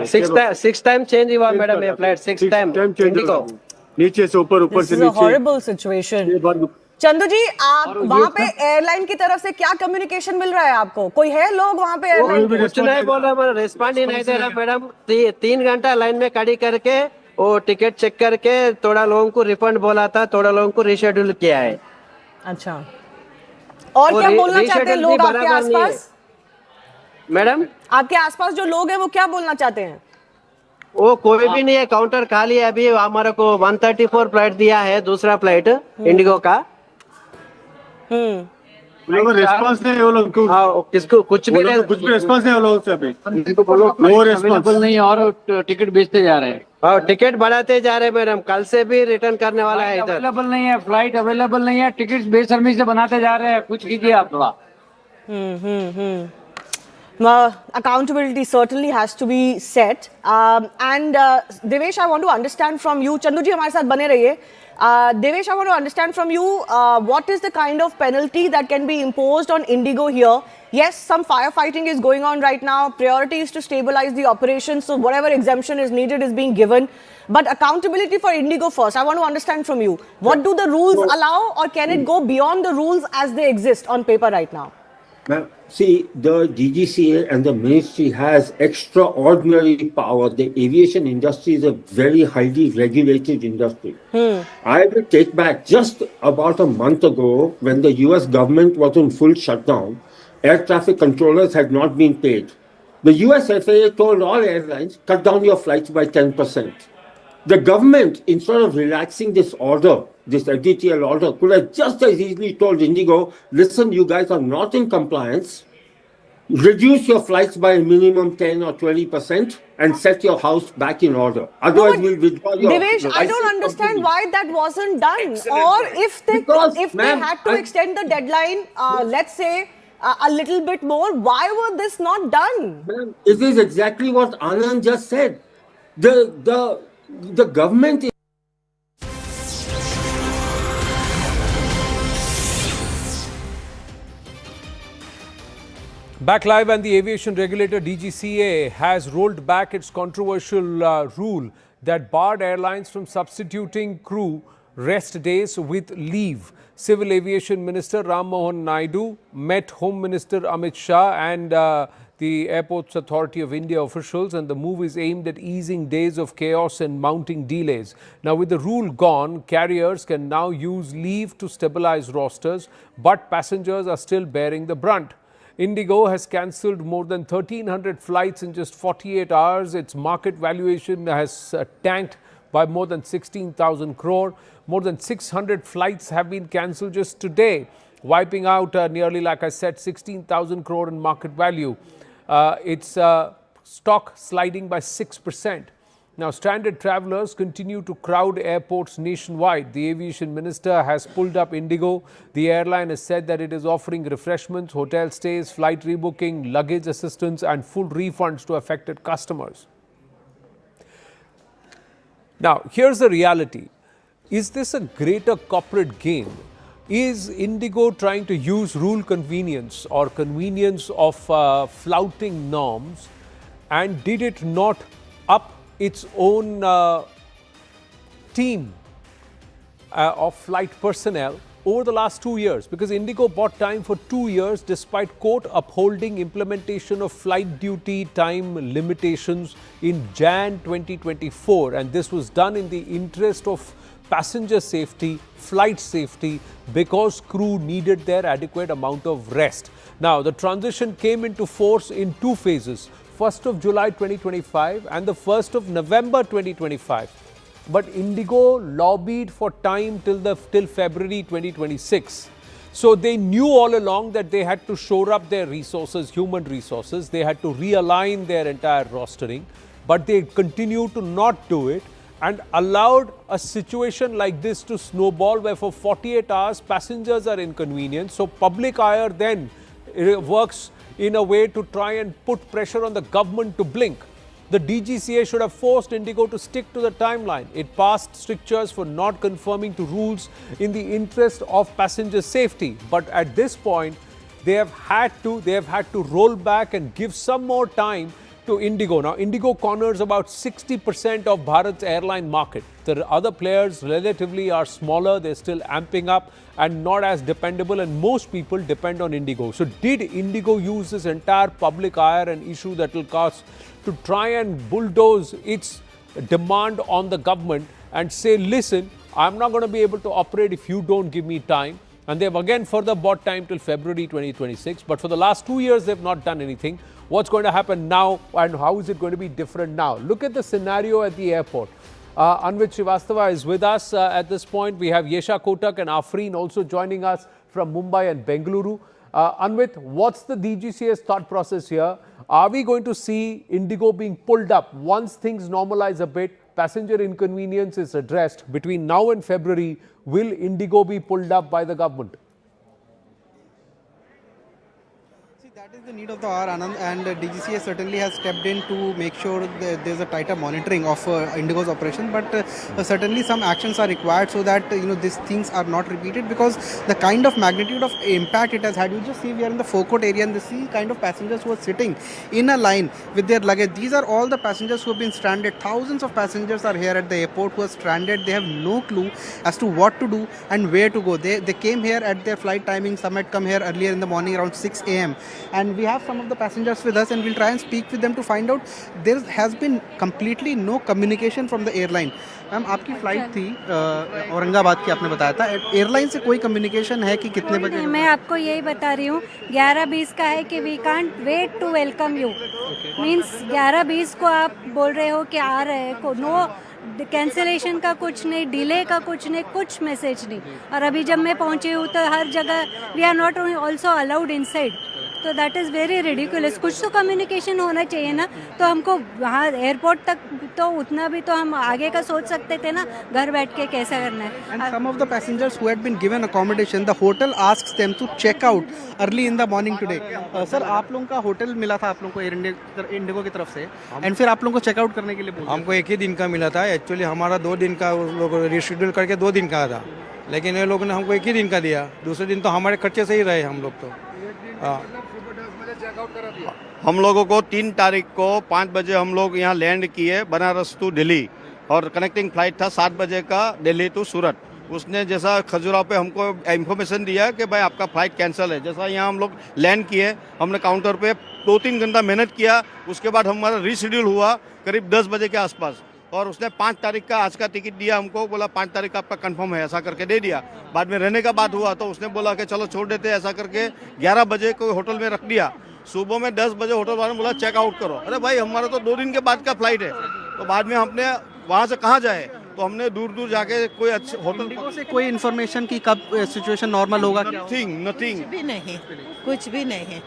Speaker 10: 6 टाइम चेंज हुआ मैडम ये फ्लाइट, 6 टाइम चेंज हो।
Speaker 24: नीचे से ऊपर, ऊपर से नीचे।
Speaker 23: This is a horrible situation. Chandu जी, आप वहाँ पे एयरलाइन की तरफ से क्या कम्युनिकेशन मिल रहा है आपको? कोई है लोग वहाँ पे एयरलाइन?
Speaker 10: कुछ नहीं बोल रहा, मेरा रिस्पॉन्ड ही नहीं दे रहा मैडम। 3 घंटा लाइन में खड़ी करके वो टिकट चेक करके थोड़ा लोगों को रिफंड बोला था, थोड़ा लोगों को रिशेड्यूल किया है।
Speaker 23: अच्छा, और क्या बोलना चाहते हैं लोग आपके आसपास?
Speaker 10: मैडम,
Speaker 23: आपके आसपास जो लोग हैं वो क्या बोलना चाहते हैं?
Speaker 10: वो कोई भी नहीं है, काउंटर खाली है। अभी हमारे को 134 फ्लाइट दिया है, दूसरा फ्लाइट इंडिगो का।
Speaker 24: रिस्पांस नहीं है वो लोग।
Speaker 10: किसको कुछ भी
Speaker 24: रिस्पांस नहीं है वो लोग से अभी।
Speaker 10: नो रिस्पांस नहीं, और टिकट बेचते जा रहे हैं। हाँ, टिकट बढ़ाते जा रहे हैं मैडम, कल से भी रिटर्न करने वाला है। इधर
Speaker 25: अवेलेबल नहीं है, फ्लाइट अवेलेबल नहीं है, टिकट बेसर्मी से बनाते जा रहे हैं। कुछ कीजिए आप थोड़ा।
Speaker 23: Accountability certainly has to be set. And Devesh, I want to understand from you. Chandu ji हमारे साथ बने रहिए. Devesh, I want to understand from you what is the kind of penalty that can be imposed on Indigo here. Yes, some firefighting is going on right now. Priority is to stabilize the operation. So whatever exemption is needed is being given. But accountability for Indigo first. I want to understand from you. What do the rules allow, or can it go beyond the rules as they exist on paper right now?
Speaker 26: See, the DGCA and the ministry has extraordinary power. The aviation industry is a very highly regulated industry. I will take back just about a month ago when the US government was in full shutdown, air traffic controllers had not been paid. The US FAA told all airlines, cut down your flights by 10%. The government, instead of relaxing this order, this editorial order, could have just as easily told Indigo, listen, you guys are not in compliance. Reduce your flights by a minimum 10 or 20% and set your house back in order. Otherwise, we'll withdraw your
Speaker 23: Devesh, I don't understand why that wasn't done. Or if they had to extend the deadline, let's say a little bit more, why was this not done?
Speaker 26: Ma'am, it is exactly what Anand just said. The government is
Speaker 15: Back live, and the aviation regulator DGCA has rolled back its controversial rule that barred airlines from substituting crew rest days with leave. Civil Aviation Minister Ram Mohan Naidu met Home Minister Amit Shah and the Airports Authority of India officials, and the move is aimed at easing days of chaos and mounting delays. Now, with the rule gone, carriers can now use leave to stabilize rosters, but passengers are still bearing the brunt. Indigo has cancelled more than 1,300 flights in just 48 hours. Its market valuation has tanked by more than 16,000 crore. More than 600 flights have been cancelled just today, wiping out nearly, like I said, 16,000 crore in market value. Its stock sliding by 6%. Now, stranded travellers continue to crowd airports nationwide. The aviation minister has pulled up Indigo. The airline has said that it is offering refreshments, hotel stays, flight rebooking, luggage assistance and full refunds to affected customers. Now, here's the reality. Is this a greater corporate gain? Is Indigo trying to use rule convenience or convenience of flouting norms, and did it not up its own team of flight personnel over the last 2 years? Because Indigo bought time for 2 years despite court upholding implementation of flight duty time limitations in Jan 2024, and this was done in the interest of passenger safety, flight safety, because crew needed their adequate amount of rest. Now, the transition came into force in 2 phases. 1st of July 2025 and the 1st of November 2025. But Indigo lobbied for time till February 2026. So they knew all along that they had to shore up their resources, human resources. They had to realign their entire rostering, but they continued to not do it and allowed a situation like this to snowball, where for 48 hours passengers are inconvenienced. So public ire then works in a way to try and put pressure on the government to blink. The DGCA should have forced Indigo to stick to the timeline. It passed strictures for not conforming to rules in the interest of passenger safety. But at this point, they have had to roll back and give some more time to Indigo. Now, Indigo corners about 60% of Bharat's airline market. The other players relatively are smaller, they're still amping up and not as dependable, and most people depend on Indigo. So did Indigo use this entire public ire and issue that will cause to try and bulldoze its demand on the government and say, listen, I'm not going to be able to operate if you don't give me time? And they've again further bought time till February 2026. But for the last 2 years, they've not done anything. What's going to happen now, and how is it going to be different now? Look at the scenario at the airport. Anvit Srivastava is with us at this point. We have Yesha Kotak and Afreen also joining us from Mumbai and Bengaluru. Anvit, what's the DGCA's thought process here? Are we going to see Indigo being pulled up once things normalize a bit, passenger inconvenience is addressed? Between now and February, will Indigo be pulled up by the government?
Speaker 5: That is the need of the hour, Anand, and DGCA certainly has stepped in to make sure that there's a tighter monitoring of Indigo's operation, but certainly some actions are required so that these things are not repeated, because the kind of magnitude of impact it has had. You just see we are in the forecourt area and see kind of passengers who are sitting in a line with their luggage. These are all the passengers who have been stranded. Thousands of passengers are here at the airport who are stranded. They have no clue as to what to do and where to go. They came here at their flight timing. Some had come here earlier in the morning around 6 a.m. And we have some of the passengers with us and we'll try and speak with them to find out. There has been completely no communication from the airline. Ma'am, आपकी flight थी औरंगाबाद की, आपने बताया था airline से कोई communication है कि कितने बजे?
Speaker 4: मैं आपको यही बता रही हूँ, 11:20 का है कि we can't wait to welcome you. Means 11:20 को आप बोल रहे हो कि आ रहे हैं, कैंसिलेशन का कुछ नहीं, डिले का कुछ नहीं, कुछ मैसेज नहीं। और अभी जब मैं पहुंची हूँ तो हर जगह we are not also allowed inside, तो दैट इज़ वेरी रिडिकुलस। कुछ तो कम्युनिकेशन होना चाहिए ना। तो हमको वहाँ एयरपोर्ट तक तो उतना भी तो हम आगे का सोच सकते थे ना, घर बैठ के कैसा करना है।
Speaker 5: And some of the passengers who had been given accommodation, the hotel asks them to check out early in the morning today. Sir आप लोगों का होटल मिला था आप लोगों को एयर इंडिगो की तरफ से, एंड फिर आप लोगों को चेकआउट करने के लिए बोला?
Speaker 11: हमको एक ही दिन का मिला था। एक्चुअली हमारा 2 दिन का उस लोग रिशेड्यूल करके 2 दिन का था, लेकिन ये लोगों ने हमको एक ही दिन का दिया। दूसरे दिन तो हमारे खर्चे से ही रहे हम लोग तो।
Speaker 12: हम लोगों को 3 तारीख को 5 बजे हम लोग यहाँ लैंड किए बनारस टू दिल्ली, और कनेक्टिंग फ्लाइट था 7 बजे का दिल्ली टू सूरत। उसने जैसा खजुराहो पे हमको इन्फॉर्मेशन दिया कि भाई आपका फ्लाइट कैंसिल है। जैसा यहाँ हम लोग लैंड किए, हमने काउंटर पे 2-3 घंटा मेहनत किया। उसके बाद हमारा रीशेड्यूल हुआ करीब 10 बजे के आसपास, और उसने 5 तारीख का आज का टिकट दिया हमको, बोला 5 तारीख का आपका कंफर्म है, ऐसा करके दे दिया। बाद में रहने का बात हुआ तो उसने बोला कि चलो छोड़ देते, ऐसा करके 11 बजे को होटल में रख दिया। सुबह में 10 बजे होटल वाले ने बोला चेकआउट करो। अरे भाई हमारा तो 2 दिन के बाद का फ्लाइट है, तो बाद में हमने वहाँ से कहाँ जाए, तो हमने दूर दूर जाके कोई अच्छे होटल
Speaker 5: से कोई इन्फॉर्मेशन की कब सिचुएशन नॉर्मल होगा?
Speaker 12: नथिंग
Speaker 13: भी नहीं, कुछ भी नहीं है।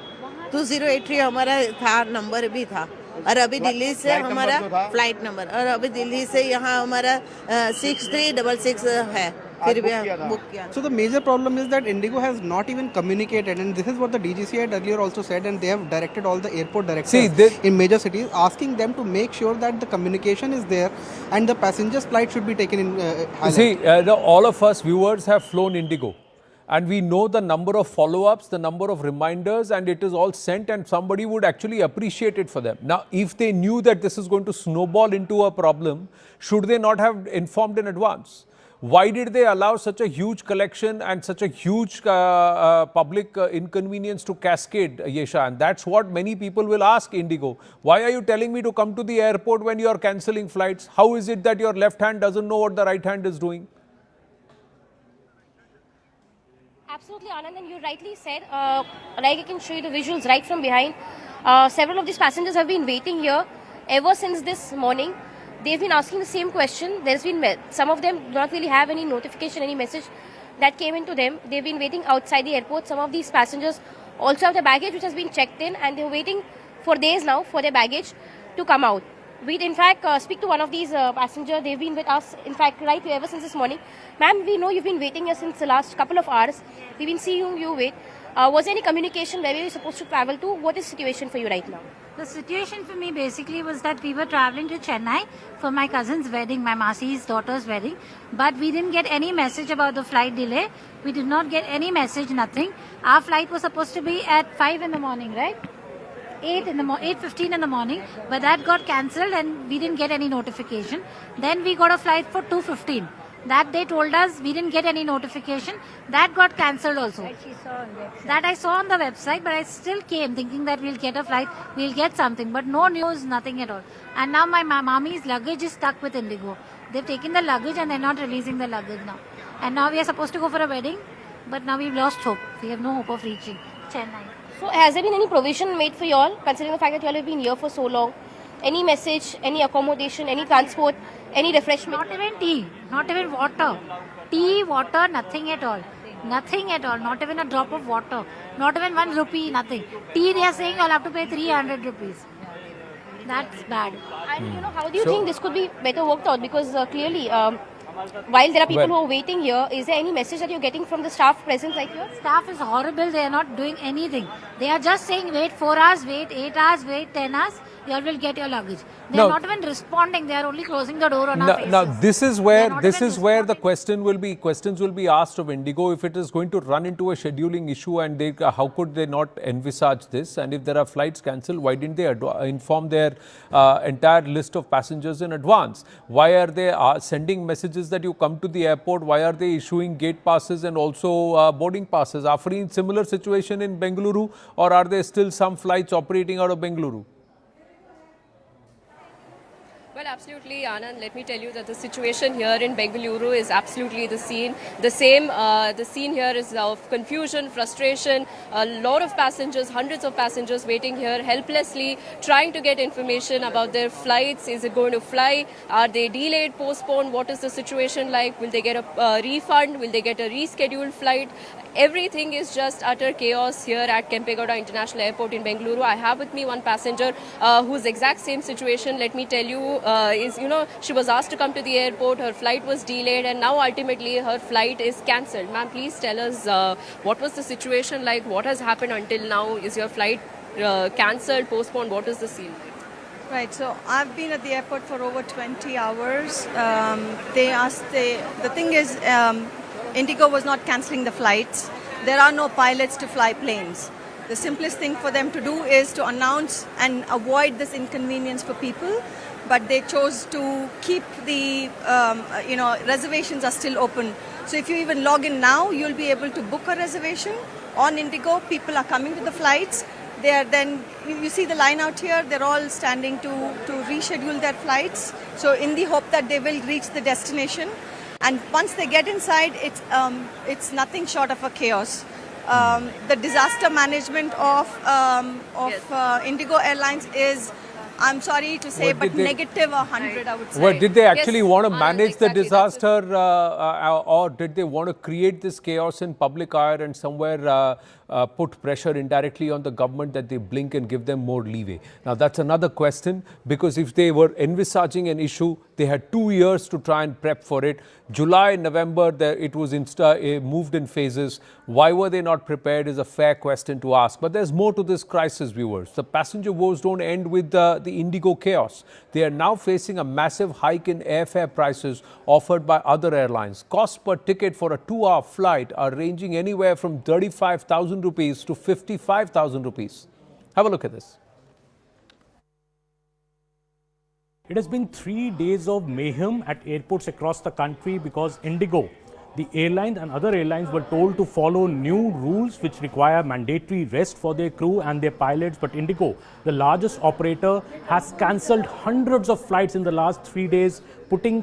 Speaker 13: 2083 हमारा था, नंबर भी था, और अभी दिल्ली से हमारा फ्लाइट नंबर, और अभी दिल्ली से यहाँ हमारा 6366 है, फिर भी बुक किया।
Speaker 5: So the major problem is that Indigo has not even communicated, and this is what the DGCA had earlier also said, and they have directed all the airport directors in major cities, asking them to make sure that the communication is there and the passengers' flight should be taken in.
Speaker 15: All of us viewers have flown Indigo, and we know the number of follow-ups, the number of reminders, and it is all sent, and somebody would actually appreciate it for them. Now, if they knew that this is going to snowball into a problem, should they not have informed in advance? Why did they allow such a huge collection and such a huge public inconvenience to cascade, Yesha? And that's what many people will ask Indigo. Why are you telling me to come to the airport when you are cancelling flights? How is it that your left hand doesn't know what the right hand is doing?
Speaker 14: Absolutely, Anand, and you rightly said, like I can show you the visuals right from behind. Several of these passengers have been waiting here ever since this morning. They've been asking the same question. There's been some of them do not really have any notification, any message that came into them. They've been waiting outside the airport. Some of these passengers also have their baggage which has been checked in, and they're waiting for days now for their baggage to come out. We'd in fact speak to one of these passengers. They've been with us in fact right here ever since this morning. Ma'am, we know you've been waiting here since the last couple of hours. We've been seeing you wait. Was there any communication where we were supposed to travel to? What is the situation for you right now?
Speaker 16: The situation for me basically was that we were traveling to Chennai for my cousin's wedding, my Masi's daughter's wedding, but we didn't get any message about the flight delay. We did not get any message, nothing. Our flight was supposed to be at 5 in the morning, right? 8:15 in the morning, but that got cancelled and we didn't get any notification. Then we got a flight for 2:15. That they told us we didn't get any notification. That got cancelled also. That I saw on the website, but I still came thinking that we'll get a flight, we'll get something, but no news, nothing at all. And now my mommy's luggage is stuck with Indigo. They've taken the luggage and they're not releasing the luggage now. And now we are supposed to go for a wedding, but now we've lost hope. We have no hope of reaching Chennai.
Speaker 14: So has there been any provision made for you all, considering the fact that you all have been here for so long? Any message, any accommodation, any transport, any refreshment?
Speaker 16: Not even tea, not even water. Tea, water, nothing at all. Nothing at all, not even a drop of water. Not even 1 rupee, nothing. Tea, they are saying you'll have to pay 300 rupees. That's bad.
Speaker 14: And you know, how do you think this could be better worked out? Because clearly, while there are people who are waiting here, is there any message that you're getting from the staff present right here?
Speaker 16: Staff is horrible. They are not doing anything. They are just saying wait 4 hours, wait 8 hours, wait 10 hours. You all will get your luggage. They are not even responding. They are only closing the door on our faces.
Speaker 15: Now this is where the questions will be asked of Indigo, if it is going to run into a scheduling issue, and how could they not envisage this? And if there are flights cancelled, why didn't they inform their entire list of passengers in advance? Why are they sending messages that you come to the airport? Why are they issuing gate passes and also boarding passes? Are we in similar situation in Bengaluru, or are there still some flights operating out of Bengaluru?
Speaker 14: Well,
Speaker 1: absolutely, Anand. Let me tell you that the situation here in Bengaluru is absolutely the same. The scene here is of confusion, frustration, a lot of passengers, hundreds of passengers waiting here helplessly, trying to get information about their flights. Is it going to fly? Are they delayed, postponed? What is the situation like? Will they get a refund? Will they get a rescheduled flight? Everything is just utter chaos here at Kempegowda International Airport in Bengaluru. I have with me one passenger whose exact same situation, let me tell you, is, she was asked to come to the airport, her flight was delayed, and now ultimately her flight is cancelled. Ma'am, please tell us what was the situation like, what has happened until now? Is your flight cancelled, postponed? What is the scene?
Speaker 7: Right, so I've been at the airport for over 20 hours. The thing is, Indigo was not cancelling the flights. There are no pilots to fly planes. The simplest thing for them to do is to announce and avoid this inconvenience for people, but they chose to keep the, reservations are still open. So if you even log in now, you'll be able to book a reservation on Indigo. People are coming to the flights. They are then, you see the line out here, they're all standing to reschedule their flights. So in the hope that they will reach the destination. And once they get inside, it's nothing short of a chaos. The disaster management of Indigo Airlines is, I'm sorry to say, but negative 100, I would say.
Speaker 15: Well, did they actually want to manage the disaster or did they want to create this chaos in public eye and somewhere put pressure indirectly on the government that they blink and give them more leeway? Now, that's another question, because if they were envisaging an issue, they had 2 years to try and prep for it. July, November, it was moved in phases. Why were they not prepared is a fair question to ask. But there's more to this crisis, viewers. The passenger woes don't end with the Indigo chaos. They are now facing a massive hike in airfare prices offered by other airlines. Costs per ticket for a 2-hour flight are ranging anywhere from 35,000 rupees to 55,000 rupees. Have a look at this.
Speaker 18: It has been 3 days of mayhem at airports across the country because Indigo, the airline and other airlines were told to follow new rules which require mandatory rest for their crew and their pilots. But Indigo, the largest operator, has cancelled hundreds of flights in the last 3 days, putting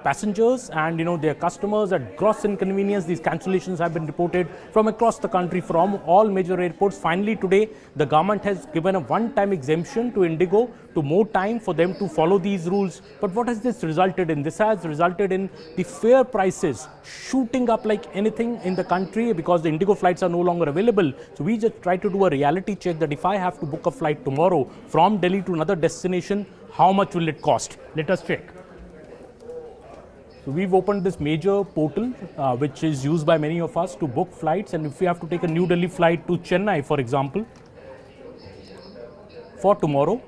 Speaker 18: passengers and their customers at gross inconvenience. These cancellations have been reported from across the country from all major airports. Finally today, the government has given a one-time exemption to Indigo to more time for them to follow these rules. But what has this resulted in? This has resulted in the fare prices shooting up like anything in the country because the Indigo flights are no longer available. So we just try to do a reality check that if I have to book a flight tomorrow from Delhi to another destination, how much will it cost? Let us check. So we've opened this major portal which is used by many of us to book flights, and if we have to take a New Delhi flight to Chennai, for example, for tomorrow,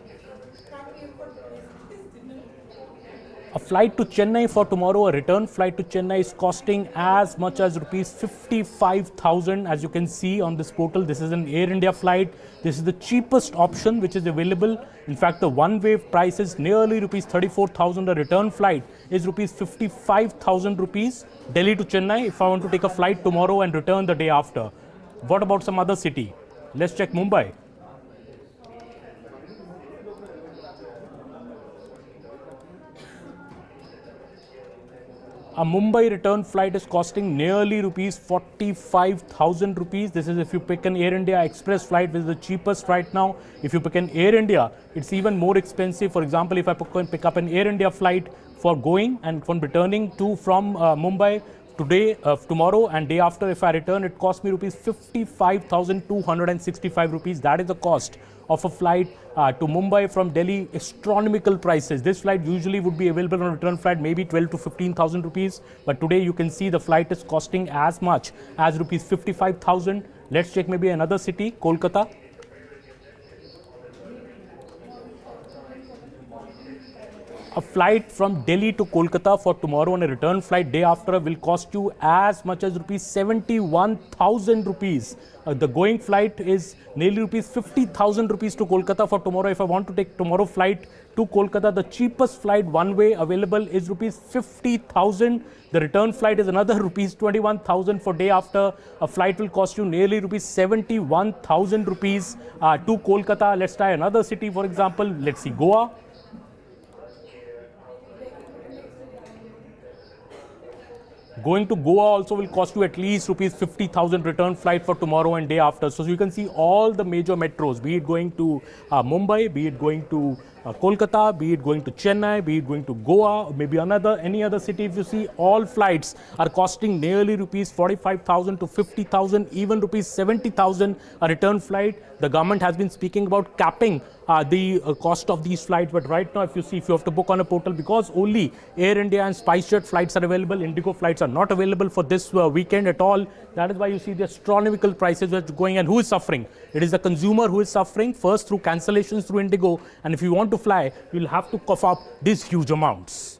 Speaker 18: a flight to Chennai for tomorrow, a return flight to Chennai is costing as much as rupees 55,000. As you can see on this portal, this is an Air India flight. This is the cheapest option which is available. In fact, the one-way price is nearly rupees 34,000. A return flight is rupees 55,000 rupees. Delhi to Chennai, if I want to take a flight tomorrow and return the day after. What about some other city? Let's check Mumbai. A Mumbai return flight is costing nearly rupees 45,000 rupees. This is if you pick an Air India Express flight, which is the cheapest right now. If you pick an Air India, it's even more expensive. For example, if I pick up an Air India flight for going and from returning from Mumbai today, tomorrow and day after, if I return, it costs me rupees 55,265 rupees. That is the cost of a flight to Mumbai from Delhi. Astronomical prices. This flight usually would be available on a return flight maybe 12 to 15,000 rupees, but today you can see the flight is costing as much as rupees 55,000. Let's check maybe another city, Kolkata. A flight from Delhi to Kolkata for tomorrow and a return flight day after will cost you as much as rupees 71,000 rupees. The going flight is nearly rupees 50,000 rupees to Kolkata for tomorrow. If I want to take tomorrow flight to Kolkata, the cheapest flight one way available is rupees 50,000. The return flight is another rupees 21,000 for day after. A flight will cost you nearly rupees 71,000 rupees to Kolkata. Let's try another city, for example. Let's see, Goa. Going to Goa also will cost you at least rupees 50,000 return flight for tomorrow and day after. So you can see all the major metros, be it going to Mumbai, be it going to Kolkata, be it going to Chennai, be it going to Goa, maybe any other city. If you see, all flights are costing nearly rupees 45,000 to 50,000, even rupees 70,000 a return flight. The government has been speaking about capping the cost of these flights, but right now if you see, if you have to book on a portal, because only Air India and SpiceJet flights are available, Indigo flights are not available for this weekend at all. That is why you see the astronomical prices are going. And who is suffering? It is the consumer who is suffering, first through cancellations through Indigo, and if you want to fly, you will have to cough up these huge amounts.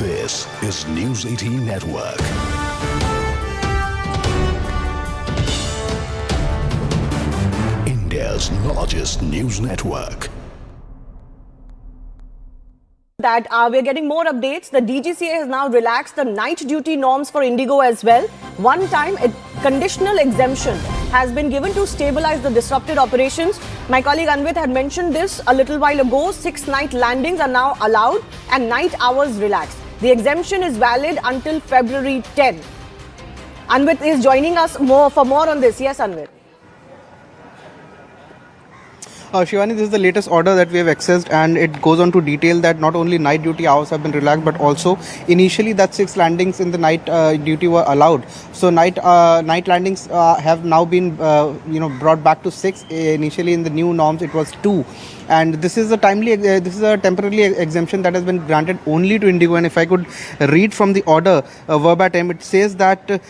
Speaker 8: This is News 18 Network. India's largest news network.
Speaker 23: That we're getting more updates. The DGCA has now relaxed the night duty norms for Indigo as well. One time, a conditional exemption has been given to stabilize the disrupted operations. My colleague Anvit had mentioned this a little while ago. 6 night landings are now allowed and night hours relaxed. The exemption is valid until February 10. Anvit is joining us for more on this. Yes, Anvit.
Speaker 5: Shivani, this is the latest order that we have accessed, and it goes on to detail that not only night duty hours have been relaxed, but also initially that 6 landings in the night duty were allowed. So night landings have now been brought back to 6. Initially in the new norms it was 2. And this is a temporary exemption that has been granted only to Indigo. And if I could read from the order verbatim, it says that in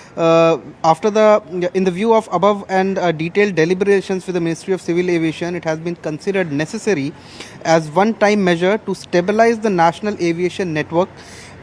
Speaker 5: the view of above and detailed deliberations with the Ministry of Civil Aviation, it has been considered necessary as one-time measure to stabilize the national aviation network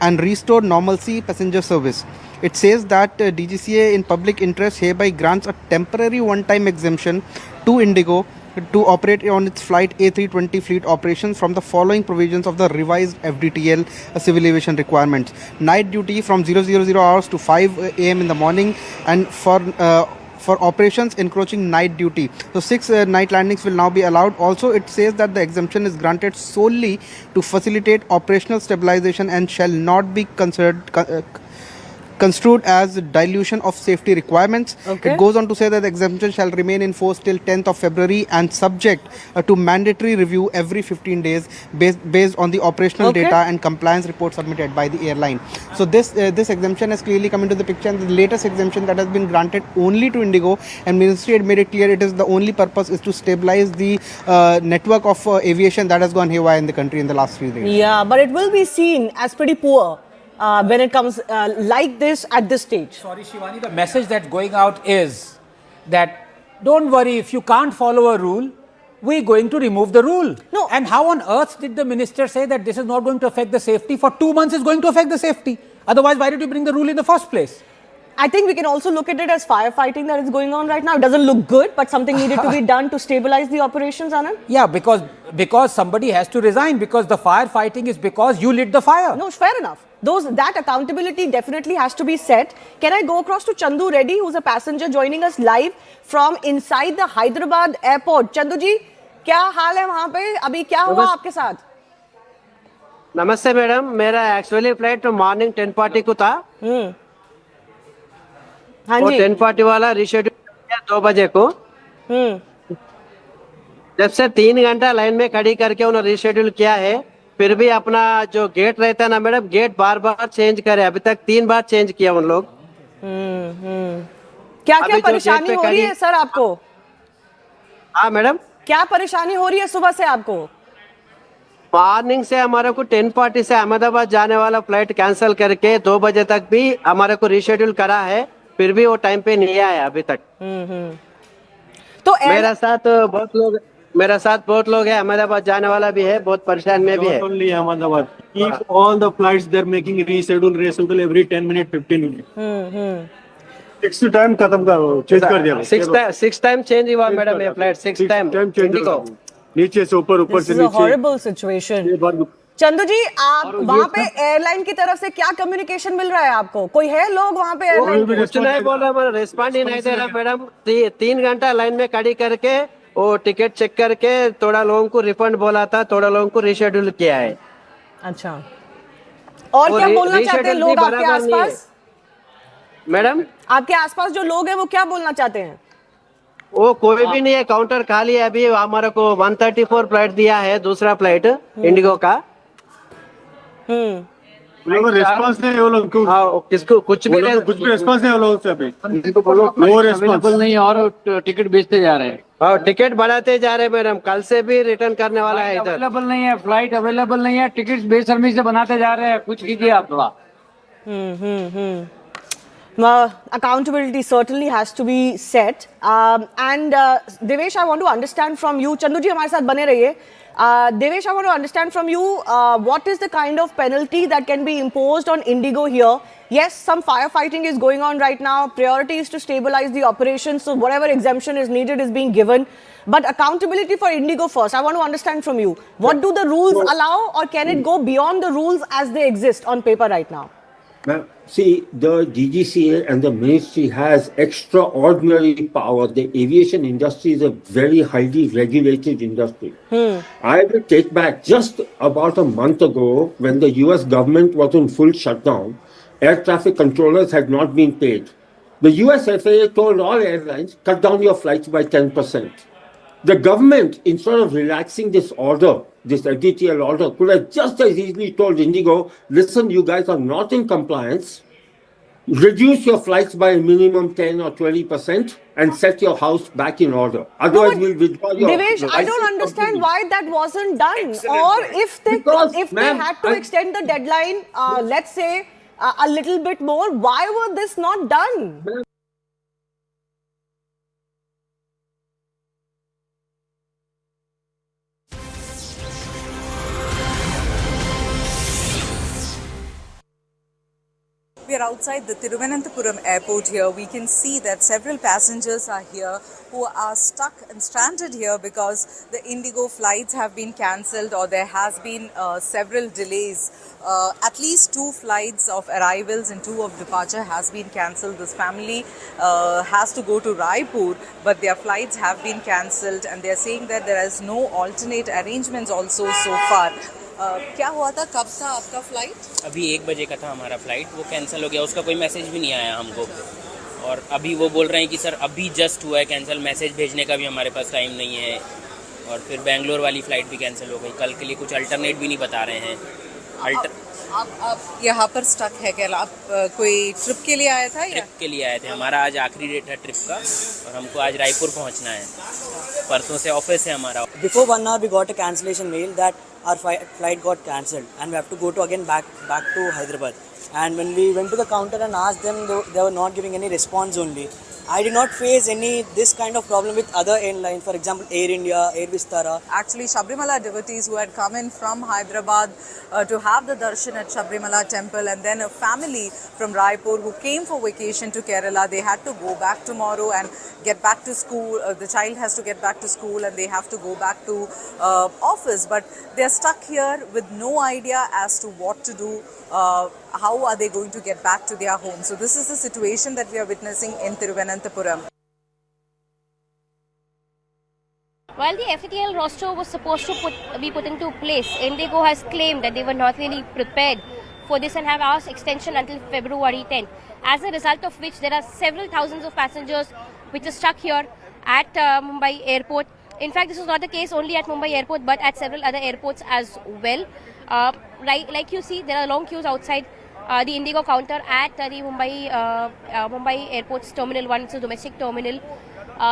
Speaker 5: and restore normalcy passenger service. It says that DGCA in public interest hereby grants a temporary one-time exemption to Indigo to operate on its flight A320 fleet operations from the following provisions of the revised FDTL civil aviation requirements. Night duty from 000 hours to 5 a.m. in the morning, and for operations encroaching night duty. So 6 night landings will now be allowed. Also, it says that the exemption is granted solely to facilitate operational stabilization and shall not be construed as dilution of safety requirements. Okay. It goes on to say that the exemption shall remain in force till 10th of February and subject to mandatory review every 15 days based on the operational data and compliance report submitted by the airline. So this exemption has clearly come into the picture, and the latest exemption that has been granted only to Indigo, and Ministry had made it clear it is the only purpose is to stabilize the network of aviation that has gone haywire in the country in the last few days.
Speaker 23: Yeah, but it will be seen as pretty poor when it comes like this at this stage.
Speaker 9: Sorry, Shivani, the message that's going out is that don't worry, if you can't follow a rule, we're going to remove the rule. No. And how on earth did the minister say that this is not going to affect the safety? For 2 months it's going to affect the safety. Otherwise, why did you bring the rule in the first place?
Speaker 23: I think we can also look at it as firefighting that is going on right now. It doesn't look good, but something needed to be done to stabilize the operations, Anand.
Speaker 9: Yeah, because somebody has to resign, because the firefighting is because you lit the fire.
Speaker 23: No, fair enough. That accountability definitely has to be set. Can I go across to Chandu Reddy, who's a passenger joining us live from inside the Hyderabad airport? Chandu ji, क्या हाल है वहाँ पे? अभी क्या हुआ आपके साथ?
Speaker 10: नमस्ते मैडम, मेरा एक्चुअली फ्लाइट मॉर्निंग 10:40 को था।
Speaker 23: हाँ
Speaker 10: वो
Speaker 23: जी।
Speaker 10: 10:40 वाला रिशेड्यूल किया 2 बजे को। जब से 3 घंटा लाइन में खड़ी करके उन्होंने रिशेड्यूल किया है, फिर भी अपना जो गेट रहता है ना मैडम, गेट बार बार चेंज करे। अभी तक 3 बार चेंज किया उन लोग।
Speaker 23: क्या क्या परेशानी हो रही है सर आपको?
Speaker 10: हाँ मैडम,
Speaker 23: क्या परेशानी हो रही है सुबह से आपको?
Speaker 10: मॉर्निंग से हमारे को 10:40 से अहमदाबाद जाने वाला फ्लाइट कैंसिल करके 2 बजे तक भी हमारे को रिशेड्यूल करा है, फिर भी वो टाइम पे नहीं आया अभी तक।
Speaker 23: तो
Speaker 10: मेरे साथ बहुत लोग हैं, अहमदाबाद जाने वाला भी है, बहुत परेशान में भी है।
Speaker 24: Only Ahmedabad. Keep all the flights they're making reschedule every 10 minutes, 15 minutes. 6 time खत्म करो, चेंज कर दिया।
Speaker 10: 6 टाइम चेंज हुआ मैडम ये फ्लाइट, 6 टाइम चेंज हो।
Speaker 24: नीचे से ऊपर, ऊपर से नीचे।
Speaker 23: Horrible situation. चंदू जी, आप वहाँ पे एयरलाइन की तरफ से क्या कम्युनिकेशन मिल रहा है आपको? कोई है लोग वहाँ पे एयरलाइन?
Speaker 10: कुछ नहीं बोल रहा, मेरा रिस्पॉन्ड ही नहीं दे रहा मैडम। 3 घंटा लाइन में खड़ी करके वो टिकट चेक करके थोड़ा लोगों को रिफंड बोला था, थोड़ा लोगों को रीशेड्यूल किया है।
Speaker 23: अच्छा, और क्या बोलना चाहते हैं लोग आपके आसपास?
Speaker 10: मैडम,
Speaker 23: आपके आसपास जो लोग हैं वो क्या बोलना चाहते हैं?
Speaker 10: वो कोई भी नहीं है, काउंटर खाली है। अभी हमारे को 134 फ्लाइट दिया है, दूसरा फ्लाइट इंडिगो का।
Speaker 24: रेस्पॉन्स नहीं है वो लोग,
Speaker 10: किसको कुछ भी
Speaker 24: रेस्पॉन्स नहीं है वो लोगों से अभी।
Speaker 25: अवेलेबल नहीं और टिकट बेचते जा रहे हैं।
Speaker 10: हाँ, टिकट बढ़ाते जा रहे हैं मैडम, कल से भी रिटर्न करने वाला है इधर।
Speaker 25: अवेलेबल नहीं है, फ्लाइट अवेलेबल नहीं है, टिकट बेशर्मी से बनाते जा रहे हैं। कुछ कीजिए आप थोड़ा।
Speaker 23: Accountability certainly has to be set. And Devesh, I want to understand from you. Chandu ji हमारे साथ बने रहिए. Devesh, I want to understand from you what is the kind of penalty that can be imposed on Indigo here. Yes, some firefighting is going on right now. Priority is to stabilize the operation, so whatever exemption is needed is being given. But accountability for Indigo first. I want to understand from you. What do the rules allow, or can it go beyond the rules as they exist on paper right now?
Speaker 26: See, the DGCA and the ministry has extraordinary power. The aviation industry is a very highly regulated industry. I will take back just about a month ago when the US government was in full shutdown, air traffic controllers had not been paid. The US FAA told all airlines, cut down your flights by 10%. The government, instead of relaxing this order, this editorial order, could have just as easily told Indigo, listen, you guys are not in compliance, reduce your flights by a minimum 10 or 20% and set your house back in order. Otherwise, we'll withdraw your
Speaker 23: Devesh, I don't understand why that wasn't done. Or if they had to extend the deadline, let's say, a little bit more, why was this not done?
Speaker 2: We are outside the Thiruvananthapuram airport here. We can see that several passengers are here who are stuck and stranded here because the Indigo flights have been cancelled, or there has been several delays. At least 2 flights of arrivals and 2 of departure has been cancelled. This family has to go to Raipur, but their flights have been cancelled, and they are saying that there is no alternate arrangements also so far. क्या हुआ था, कब था आपका flight?
Speaker 3: अभी 1 बजे का था हमारा फ्लाइट, वो कैंसिल हो गया, उसका कोई मैसेज भी नहीं आया हमको। और अभी वो बोल रहे हैं कि सर अभी जस्ट हुआ है कैंसिल, मैसेज भेजने का भी हमारे पास टाइम नहीं है। और फिर बेंगलोर वाली फ़्लाइट भी कैंसिल हो गई, कल के लिए कुछ अल्टरनेट भी नहीं बता रहे हैं।
Speaker 2: आप यहाँ पर स्टक है क्या? आप कोई ट्रिप के लिए आया था या?
Speaker 3: ट्रिप के लिए आए थे, हमारा आज आखिरी डेट है ट्रिप का, और हमको आज रायपुर पहुँचना है, परसों से ऑफिस है हमारा।
Speaker 19: Before 1 hour we got a cancellation mail that our flight got cancelled and we have to go to again back to Hyderabad. And when we went to the counter and asked them, they were not giving any response only. I did not face this kind of problem with other airlines, for example Air India, Air Vistara.
Speaker 2: Actually, Sabrimala devotees who had come in from Hyderabad to have the darshan at Sabrimala temple, and then a family from Raipur who came for vacation to Kerala. They had to go back tomorrow and get back to school. The child has to get back to school and they have to go back to office. But they are stuck here with no idea as to what to do. How are they going to get back to their home? So this is the situation that we are witnessing in Thiruvananthapuram.
Speaker 14: While the FATL roster was supposed to be put into place, Indigo has claimed that they were not really prepared for this and have asked extension until February 10th. As a result of which, there are several thousands of passengers which are stuck here at Mumbai airport. In fact, this is not the case only at Mumbai airport, but at several other airports as well. Like you see, there are long queues outside the Indigo counter at the Mumbai airport's Terminal 1, it's a domestic terminal.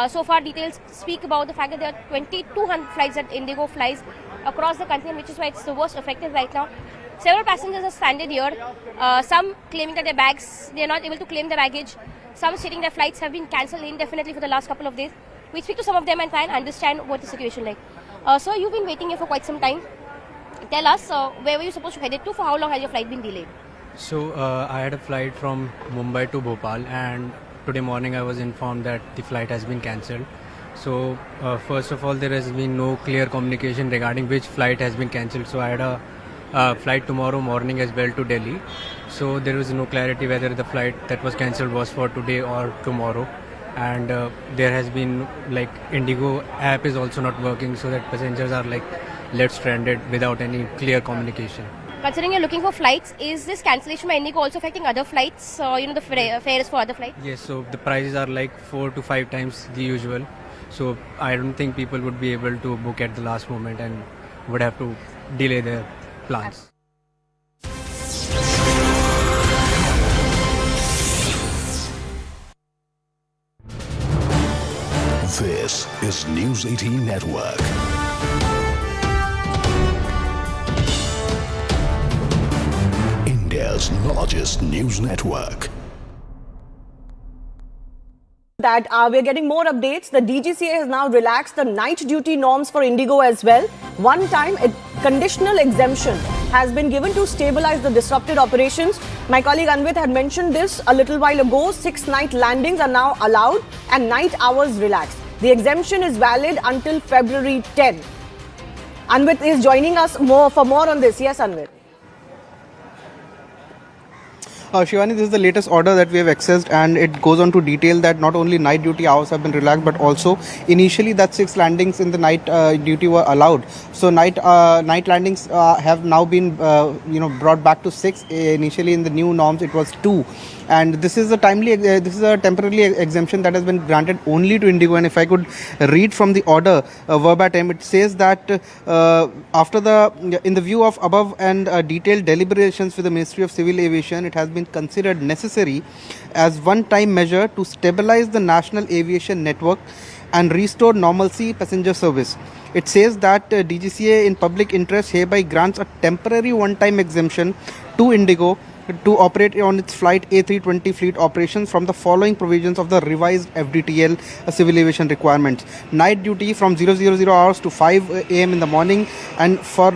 Speaker 14: So far, details speak about the fact that there are 2,200 flights that Indigo flies across the country, which is why it's the worst affected right now. Several passengers are stranded here, some claiming that their bags, they are not able to claim their baggage. Some stating their flights have been cancelled indefinitely for the last couple of days. We speak to some of them and try and understand what the situation is like. So you've been waiting here for quite some time. Tell us, where were you supposed to head to? For how long has your flight been delayed?
Speaker 20: So I had a flight from Mumbai to Bhopal, and today morning I was informed that the flight has been cancelled. So first of all, there has been no clear communication regarding which flight has been cancelled. So I had a flight tomorrow morning as well to Delhi. So there was no clarity whether the flight that was cancelled was for today or tomorrow. and there has been like Indigo app is also not working, so that passengers are like left stranded without any clear communication.
Speaker 14: Considering you're looking for flights, is this cancellation by Indigo also affecting other flights? The fares for other flights?
Speaker 20: Yes, so the prices are like 4 to 5 times the usual. So I don't think people would be able to book at the last moment and would have to delay their plans.
Speaker 8: This is News 18 Network. India's largest news network.
Speaker 23: That we're getting more updates. The DGCA has now relaxed the night duty norms for Indigo as well. One time, a conditional exemption has been given to stabilize the disrupted operations. My colleague Anvit had mentioned this a little while ago. 6 night landings are now allowed and night hours relaxed. The exemption is valid until February 10. Anvit is joining us for more on this. Yes, Anvit.
Speaker 5: Shivani, this is the latest order that we have accessed, and it goes on to detail that not only night duty hours have been relaxed, but also initially that 6 landings in the night duty were allowed. So night landings have now been brought back to 6. Initially in the new norms it was 2. And this is a temporary exemption that has been granted only to Indigo. And if I could read from the order verbatim, it says that in the view of above and detailed deliberations with the Ministry of Civil Aviation, it has been considered necessary as one-time measure to stabilize the national aviation network and restore normalcy passenger service. It says that DGCA in public interest hereby grants a temporary one-time exemption to Indigo to operate on its flight A320 fleet operations from the following provisions of the revised FDTL civil aviation requirements. Night duty from 000 hours to 5 a.m. in the morning, and for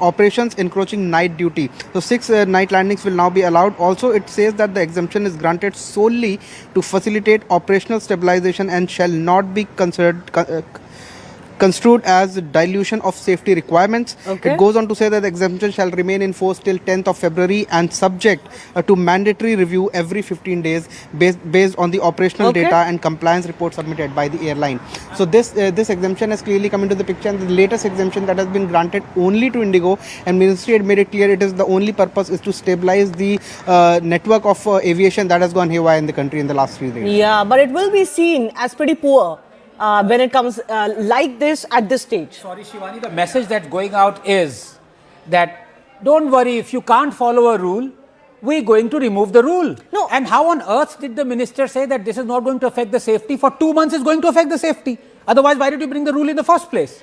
Speaker 5: operations encroaching night duty. So 6 night landings will now be allowed. Also, it says that the exemption is granted solely to facilitate operational stabilization and shall not be construed as dilution of safety requirements.
Speaker 23: Okay.
Speaker 5: It goes on to say that the exemption shall remain in force till 10th of February and subject to mandatory review every 15 days based on the operational data and compliance report submitted by the airline. So this exemption has clearly come into the picture, and the latest exemption that has been granted only to Indigo, and Ministry had made it clear it is the only purpose is to stabilize the network of aviation that has gone haywire in the country in the last 3 days.
Speaker 23: Yeah, but it will be seen as pretty poor when it comes like this at this stage.
Speaker 9: Sorry, Shivani, the message that's going out is that don't worry, if you can't follow a rule, we're going to remove the rule.
Speaker 23: No.
Speaker 9: And how on earth did the minister say that this is not going to affect the safety? For 2 months it's going to affect the safety. Otherwise, why did you bring the rule in the first place?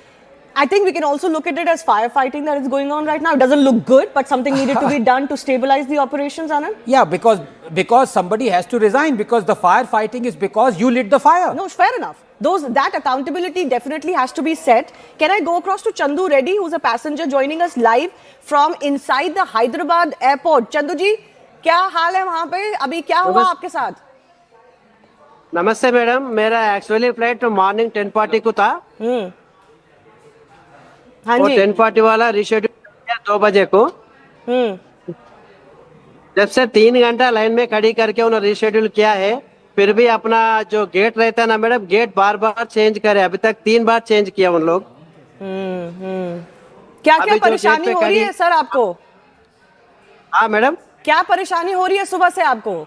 Speaker 23: I think we can also look at it as firefighting that is going on right now. It doesn't look good, but something needed to be done to stabilize the operations, Anand.
Speaker 9: Yeah, because somebody has to resign, because the firefighting is because you lit the fire.
Speaker 23: No, fair enough. That accountability definitely has to be set. Can I go across to Chandu Reddy, who's a passenger joining us live from inside the Hyderabad airport? Chandu ji, क्या हाल है वहाँ पे? अभी क्या हुआ आपके साथ?
Speaker 10: नमस्ते मैडम, मेरा एक्चुअली फ्लाइट मॉर्निंग 10:40 को था।
Speaker 23: हाँ
Speaker 10: वो
Speaker 23: जी।
Speaker 10: 10:40 वाला रिशेड्यूल किया 2 बजे को। जब से 3 घंटा लाइन में खड़ी करके उन्होंने रिशेड्यूल किया है, फिर भी अपना जो गेट रहता है ना मैडम, गेट बार बार चेंज करे। अभी तक 3 बार चेंज किया उन लोग।
Speaker 23: क्या परेशानी हो रही है सर आपको?
Speaker 10: हाँ मैडम,
Speaker 23: क्या परेशानी हो रही है सुबह से आपको?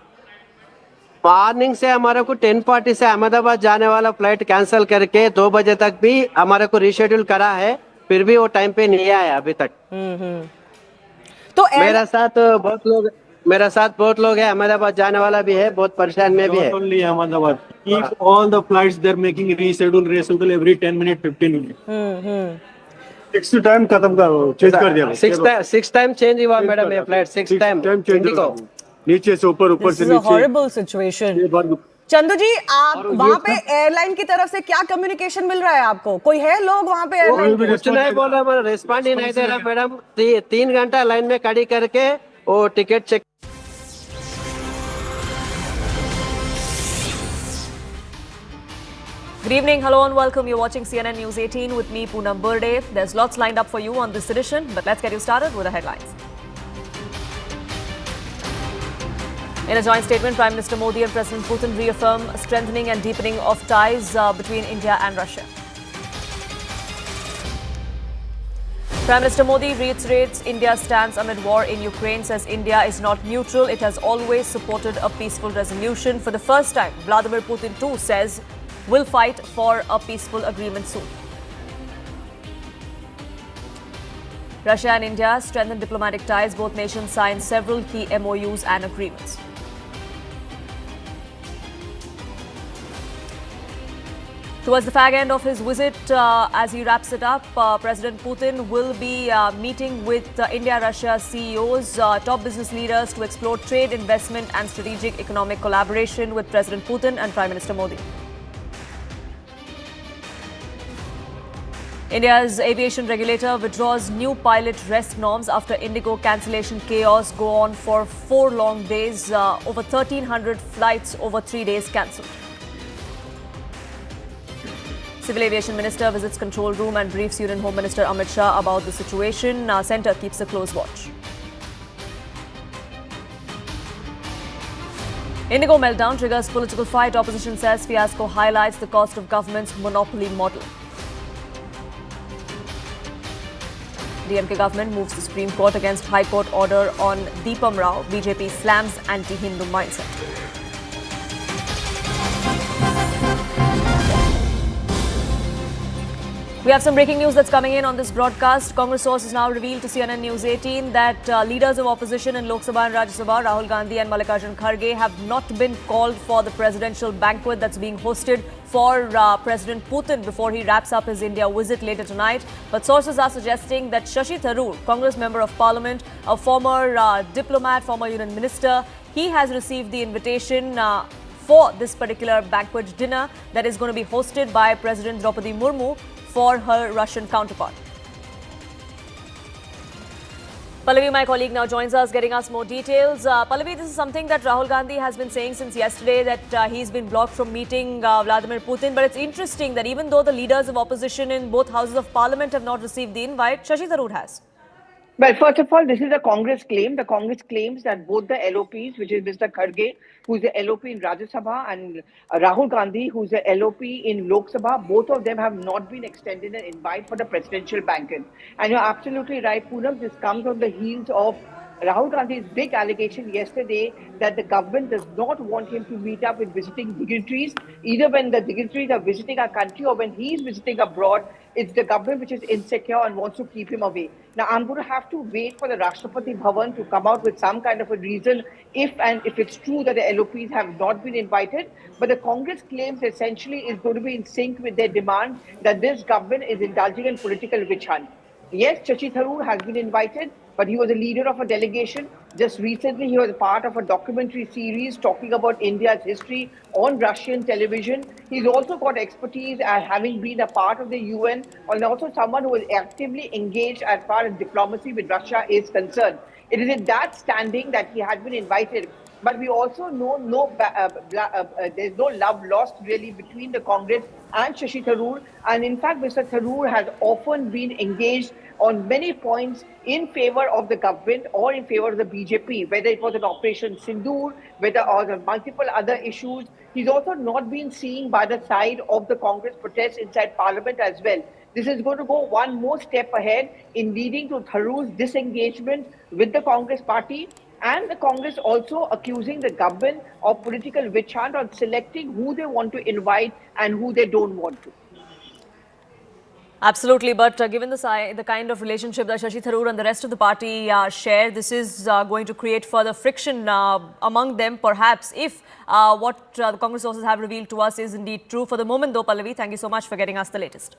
Speaker 10: मॉर्निंग से हमारे को 10:40 से अहमदाबाद जाने वाला फ्लाइट कैंसिल करके 2 बजे तक भी हमारे को रिशेड्यूल करा है, फिर भी वो टाइम पे नहीं आया अभी तक।
Speaker 23: तो
Speaker 10: मेरे साथ बहुत लोग हैं, अहमदाबाद जाने वाला भी है, बहुत परेशान में भी है।
Speaker 24: Only Ahmedabad. Keep all the flights they're making reschedule every 10 minutes, 15 minutes. 6 time खत्म करो, चेंज कर दिया।
Speaker 10: 6 टाइम चेंज हुआ मैडम ये फ्लाइट, 6 टाइम चेंज हो।
Speaker 24: नीचे से ऊपर, ऊपर से नीचे।
Speaker 23: Horrible situation. चंदू जी, आप वहाँ पे एयरलाइन की तरफ से क्या कम्युनिकेशन मिल रहा है आपको? कोई है लोग वहाँ पे एयरलाइन?
Speaker 10: कुछ नहीं बोल रहा, रेस्पॉन्ड ही नहीं दे रहा मैडम। 3 घंटा लाइन में खड़ी करके वो ticket check.
Speaker 4: Good evening, hello and welcome. You're watching CNN News 18 with me, Poonam Burde. There's lots lined up for you on this edition, but let's get you started with the headlines. In a joint statement, Prime Minister Modi and President Putin reaffirm strengthening and deepening of ties between India and Russia. Prime Minister Modi reiterates India's stance amid war in Ukraine, says India is not neutral. It has always supported a peaceful resolution. For the first time, Vladimir Putin too says will fight for a peaceful agreement soon. Russia and India strengthen diplomatic ties. Both nations signed several key MOUs and agreements. Towards the fag end of his visit, as he wraps it up, President Putin will be meeting with India-Russia CEOs, top business leaders to explore trade, investment and strategic economic collaboration with President Putin and Prime Minister Modi. India's aviation regulator withdraws new pilot rest norms after Indigo cancellation chaos go on for 4 long days. Over 1,300 flights over 3 days cancelled. Civil Aviation Minister visits control room and briefs Union Home Minister Amit Shah about the situation. Centre keeps a close watch. Indigo meltdown triggers political fight. Opposition says fiasco highlights the cost of government's monopoly model. DMK government moves to Supreme Court against High Court order on Deepam Rao. BJP slams anti-Hindu mindset. We have some breaking news that's coming in on this broadcast. Congress sources now revealed to CNN News 18 that leaders of opposition in Lok Sabha and Rajya Sabha, Rahul Gandhi and Mallikarjun Kharge, have not been called for the presidential banquet that's being hosted for President Putin before he wraps up his India visit later tonight. But sources are suggesting that Shashi Tharoor, Congress Member of Parliament, a former diplomat, former Union Minister, he has received the invitation for this particular banquet dinner that is going to be hosted by President Draupadi Murmu for her Russian counterpart. Pallavi, my colleague, now joins us, getting us more details. Pallavi, this is something that Rahul Gandhi has been saying since yesterday, that he's been blocked from meeting Vladimir Putin. But it's interesting that even though the leaders of opposition in both houses of parliament have not received the invite, Shashi Tharoor has.
Speaker 6: Well, first of all, this is a Congress claim. The Congress claims that both the LOPs, which is Mr. Kharge, who's the LOP in Rajya Sabha, and Rahul Gandhi, who's the LOP in Lok Sabha, both of them have not been extended an invite for the presidential banquet. And you're absolutely right, Poonam, this comes on the heels of Rahul Gandhi's big allegation yesterday that the government does not want him to meet up with visiting dignitaries, either when the dignitaries are visiting our country or when he's visiting abroad. It's the government which is insecure and wants to keep him away. Now, I'm going to have to wait for the Rashtrapati Bhavan to come out with some kind of a reason if it's true that the LOPs have not been invited. But the Congress claims essentially is going to be in sync with their demand that this government is indulging in political witch hunt. Yes, Shashi Tharoor has been invited, but he was a leader of a delegation. Just recently, he was part of a documentary series talking about India's history on Russian television. He's also got expertise as having been a part of the UN, and also someone who is actively engaged as far as diplomacy with Russia is concerned. It is in that standing that he had been invited. But we also know there's no love lost really between the Congress and Shashi Tharoor. And in fact, Mr. Tharoor has often been engaged on many points in favor of the government or in favor of the BJP, whether it was an Operation Sindoor, or the multiple other issues. He's also not been seen by the side of the Congress protests inside Parliament as well. This is going to go one more step ahead in leading to Tharoor's disengagement with the Congress party, and the Congress also accusing the government of political witch hunt on selecting who they want to invite and who they don't want to.
Speaker 4: Absolutely, but given the kind of relationship that Shashi Tharoor and the rest of the party share, this is going to create further friction among them, perhaps, if what the Congress sources have revealed to us is indeed true. For the moment though, Pallavi, thank you so much for getting us the latest.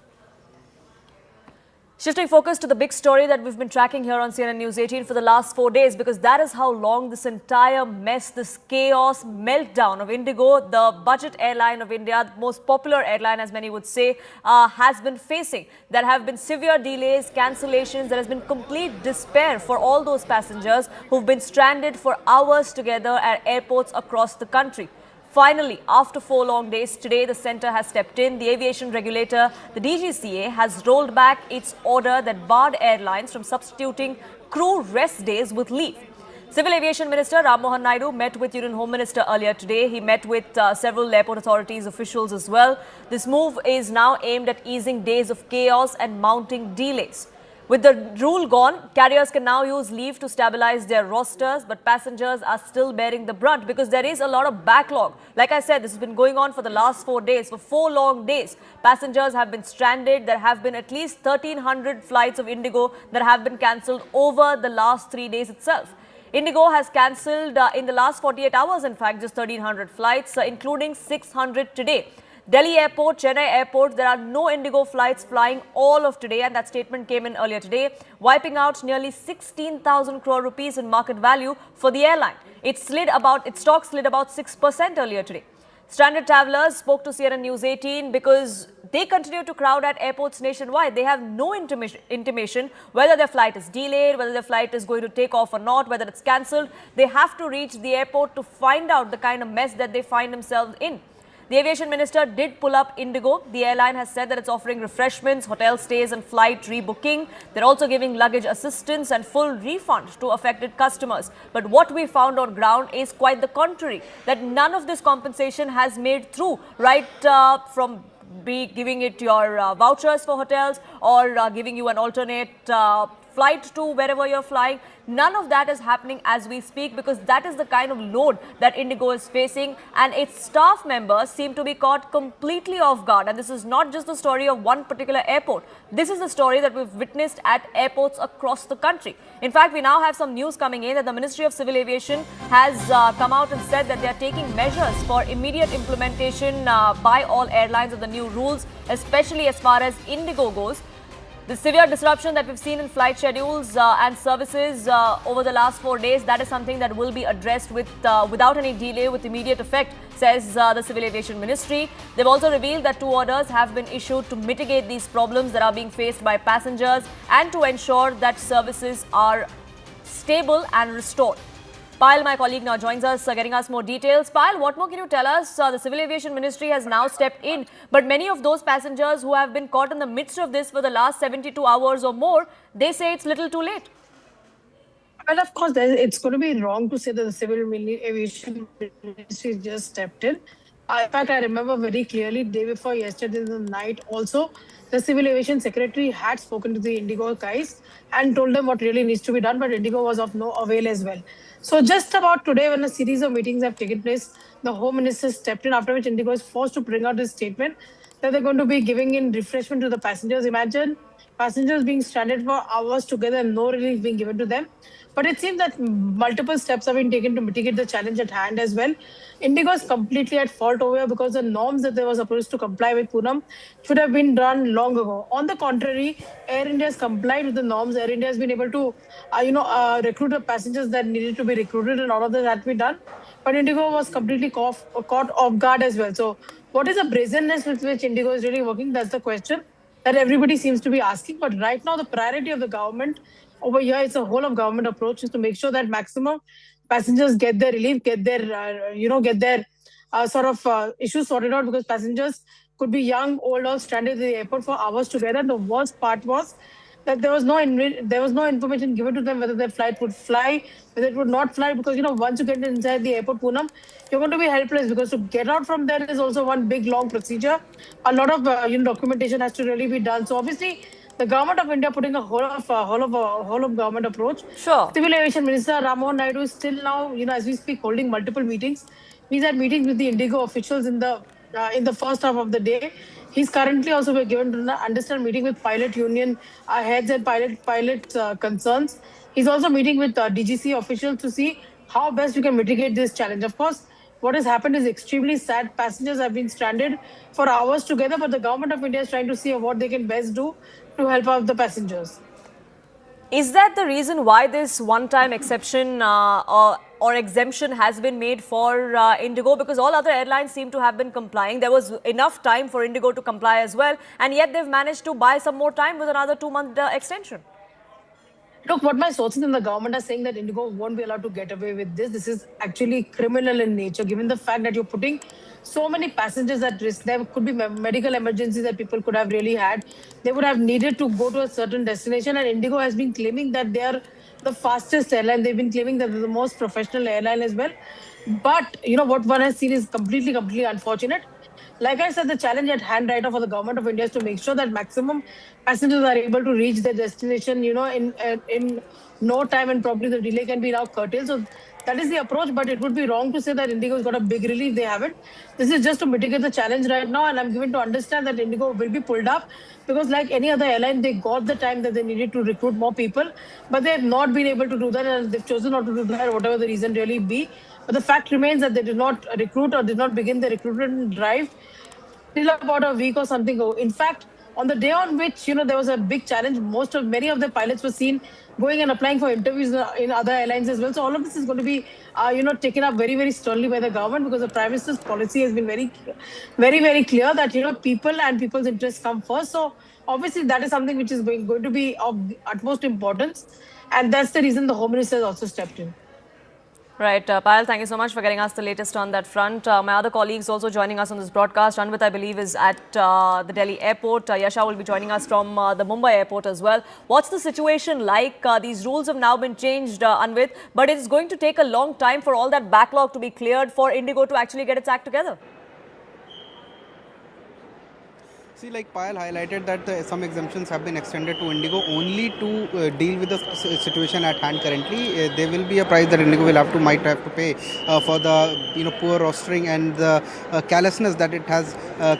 Speaker 4: Shifting focus to the big story that we've been tracking here on CNN News 18 for the last 4 days, because that is how long this entire mess, this chaos, meltdown of Indigo, the budget airline of India, the most popular airline as many would say, has been facing. There have been severe delays, cancellations, there has been complete despair for all those passengers who've been stranded for hours together at airports across the country. Finally, after 4 long days, today the centre has stepped in. The aviation regulator, the DGCA, has rolled back its order that barred airlines from substituting crew rest days with leave. Civil Aviation Minister Ram Mohan Naidu met with Union Home Minister earlier today. He met with several airport authorities officials as well. This move is now aimed at easing days of chaos and mounting delays. With the rule gone, carriers can now use leave to stabilize their rosters, but passengers are still bearing the brunt because there is a lot of backlog. Like I said, this has been going on for the last 4 days. For 4 long days, passengers have been stranded. There have been at least 1,300 flights of Indigo that have been cancelled over the last 3 days itself. Indigo has cancelled in the last 48 hours, in fact, just 1,300 flights, including 600 today. Delhi Airport, Chennai Airport, there are no Indigo flights flying all of today, and that statement came in earlier today, wiping out nearly 16,000 crore rupees in market value for the airline. Its stock slid about 6% earlier today. Stranded travelers spoke to CNN News 18 because they continue to crowd at airports nationwide. They have no intimation whether their flight is delayed, whether their flight is going to take off or not, whether it's cancelled. They have to reach the airport to find out the kind of mess that they find themselves in. The aviation minister did pull up Indigo. The airline has said that it's offering refreshments, hotel stays and flight rebooking. They're also giving luggage assistance and full refund to affected customers. But what we found on ground is quite the contrary, that none of this compensation has made through, right from giving it your vouchers for hotels or giving you an alternate flight to wherever you're flying. None of that is happening as we speak because that is the kind of load that Indigo is facing, and its staff members seem to be caught completely off guard. And this is not just the story of one particular airport. This is the story that we've witnessed at airports across the country. In fact, we now have some news coming in that the Ministry of Civil Aviation has come out and said that they are taking measures for immediate implementation by all airlines of the new rules, especially as far as Indigo goes. The severe disruption that we've seen in flight schedules and services over the last 4 days, that is something that will be addressed without any delay with immediate effect, says the Civil Aviation Ministry. They've also revealed that 2 orders have been issued to mitigate these problems that are being faced by passengers and to ensure that services are stable and restored. Payal, my colleague, now joins us, getting us more details. Payal, what more can you tell us? The Civil Aviation Ministry has now stepped in, but many of those passengers who have been caught in the midst of this for the last 72 hours or more, they say it's little too late.
Speaker 11: Well, of course, it's going to be wrong to say that the Civil Aviation Ministry just stepped in. In fact, I remember very clearly, day before yesterday in the night also, the Civil Aviation Secretary had spoken to the Indigo guys and told them what really needs to be done, but Indigo was of no avail as well. So just about today, when a series of meetings have taken place, the Home Minister stepped in, after which Indigo is forced to bring out this statement that they're going to be giving in refreshment to the passengers. Imagine passengers being stranded for hours together and no relief being given to them. But it seems that multiple steps have been taken to mitigate the challenge at hand as well. Indigo is completely at fault over here because the norms that they were supposed to comply with, Poonam, should have been done long ago. On the contrary, Air India has complied with the norms. Air India has been able to, recruit the passengers that needed to be recruited, and all of that had to be done. But Indigo was completely caught off guard as well. So what is the brazenness with which Indigo is really working? That's the question that everybody seems to be asking. But right now, the priority of the government over here, it's a whole of government approach, is to make sure that maximum passengers get their relief, get their issues sorted out, because passengers could be young, old, or stranded at the airport for hours together. And the worst part was that there was no information given to them whether their flight would fly, whether it would not fly, because once you get inside the airport, Poonam, you're going to be helpless, because to get out from there is also one big long procedure. A lot of documentation has to really be done. So obviously, the government of India putting a whole of government approach.
Speaker 4: Sure.
Speaker 11: Civil Aviation Minister Ram Mohan Naidu is still now, as we speak, holding multiple meetings. He's had meetings with the Indigo officials in the first half of the day. He's currently also been given to understand meeting with pilot union heads and pilot concerns. He's also meeting with DGCA officials to see how best we can mitigate this challenge. Of course, what has happened is extremely sad. Passengers have been stranded for hours together, but the government of India is trying to see what they can best do to help out the passengers.
Speaker 4: Is that the reason why this one-time exception or exemption has been made for Indigo? Because all other airlines seem to have been complying. There was enough time for Indigo to comply as well, and yet they've managed to buy some more time with another 2-month extension.
Speaker 11: Look, what my sources in the government are saying, that Indigo won't be allowed to get away with this. This is actually criminal in nature, given the fact that you're putting so many passengers at risk. There could be medical emergencies that people could have really had. They would have needed to go to a certain destination, and Indigo has been claiming that they are the fastest airline. They've been claiming that they're the most professional airline as well. But, what one has seen is completely unfortunate. Like I said, the challenge at hand right now for the government of India is to make sure that maximum passengers are able to reach their destination, in no time, and probably the delay can be now curtailed. So that is the approach, but it would be wrong to say that Indigo has got a big relief. They haven't. This is just to mitigate the challenge right now, and I'm given to understand that Indigo will be pulled up because, like any other airline, they got the time that they needed to recruit more people, but they have not been able to do that, and they've chosen not to do that, whatever the reason really be. But the fact remains that they did not recruit or did not begin the recruitment drive till about a week or something ago. In fact, on the day on which, there was a big challenge, many of the pilots were seen going and applying for interviews in other airlines as well. So all of this is going to be, taken up very, very sternly by the government, because the Prime Minister's policy has been very, very clear that, people and people's interests come first. So obviously that is something which is going to be of utmost importance. And that's the reason the Home Minister has also stepped in.
Speaker 4: Right, Payal, thank you so much for getting us the latest on that front. My other colleagues also joining us on this broadcast. Anvit, I believe, is at the Delhi airport. Yasha will be joining us from the Mumbai airport as well. What's the situation like? These rules have now been changed, Anvit, but it's going to take a long time for all that backlog to be cleared for Indigo to actually get its act together.
Speaker 5: See, like Payal highlighted that some exemptions have been extended to Indigo only to deal with the situation at hand currently. There will be a price that Indigo will might have to pay for the poor rostering and the callousness that it has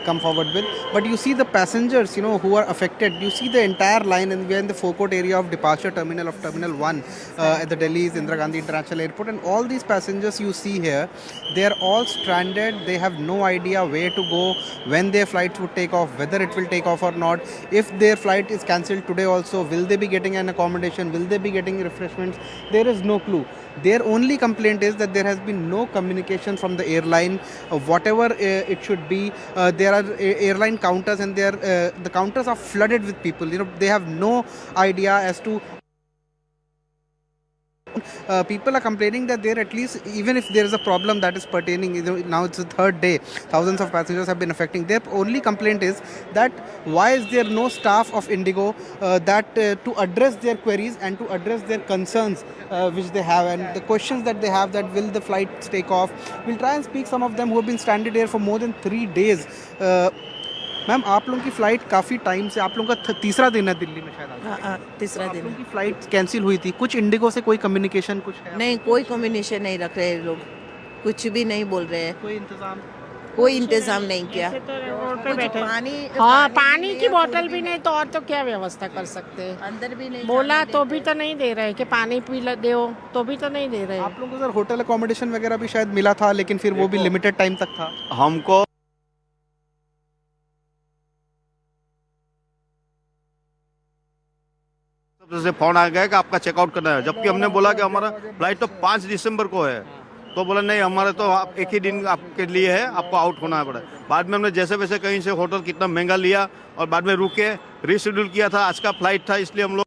Speaker 5: come forward with. But you see the passengers who are affected. You see the entire line, and we are in the forecourt area of departure terminal of Terminal 1 at the Delhi's Indira Gandhi International Airport, and all these passengers you see here, they are all stranded. They have no idea where to go, when their flights would take off, whether it will take off or not. If their flight is cancelled today also, will they be getting an accommodation? Will they be getting refreshments? There is no clue. Their only complaint is that there has been no communication from the airline, whatever it should be. There are airline counters, and the counters are flooded with people. They have no idea as to. People are complaining that there, at least even if there is a problem that is pertaining, now it's the third day, thousands of passengers have been affecting. Their only complaint is that why is there no staff of Indigo to address their queries and to address their concerns which they have, and the questions that they have, that will the flights take off. We'll try and speak some of them who have been stranded here for more than 3 days. Ma'am, आप लोगों की flight काफ़ी time से, आप लोगों का तीसरा दिन है दिल्ली में शायद। तीसरा दिन। आप लोगों की फ्लाइट कैंसिल हुई थी, कुछ इंडिगो से कोई कम्युनिकेशन कुछ है?
Speaker 12: नहीं, कोई कम्युनिकेशन नहीं रख रहे लोग, कुछ भी नहीं बोल रहे हैं। कोई इंतजाम नहीं किया।
Speaker 13: रोड पे बैठे पानी, हाँ, पानी की बोतल भी नहीं, तो और तो क्या व्यवस्था कर सकते हैं? अंदर भी नहीं बोला तो भी तो नहीं दे रहे कि पानी पी दो, तो भी तो नहीं दे रहे।
Speaker 5: आप लोगों को सर होटल अकोमोडेशन वगैरह भी शायद मिला था, लेकिन फिर वो भी लिमिटेड टाइम तक था।
Speaker 16: हमको से फोन आ गया कि आपका चेकआउट करना है, जबकि हमने बोला कि हमारा फ्लाइट तो 5 दिसंबर को है, तो बोला नहीं, हमारे तो एक ही दिन आपके लिए है, आपको आउट होना पड़ा। बाद में हमने जैसे वैसे कहीं से होटल कितना महंगा लिया और बाद में रुके रीशेड्यूल किया था। आज का फ्लाइट था, इसलिए हम लोग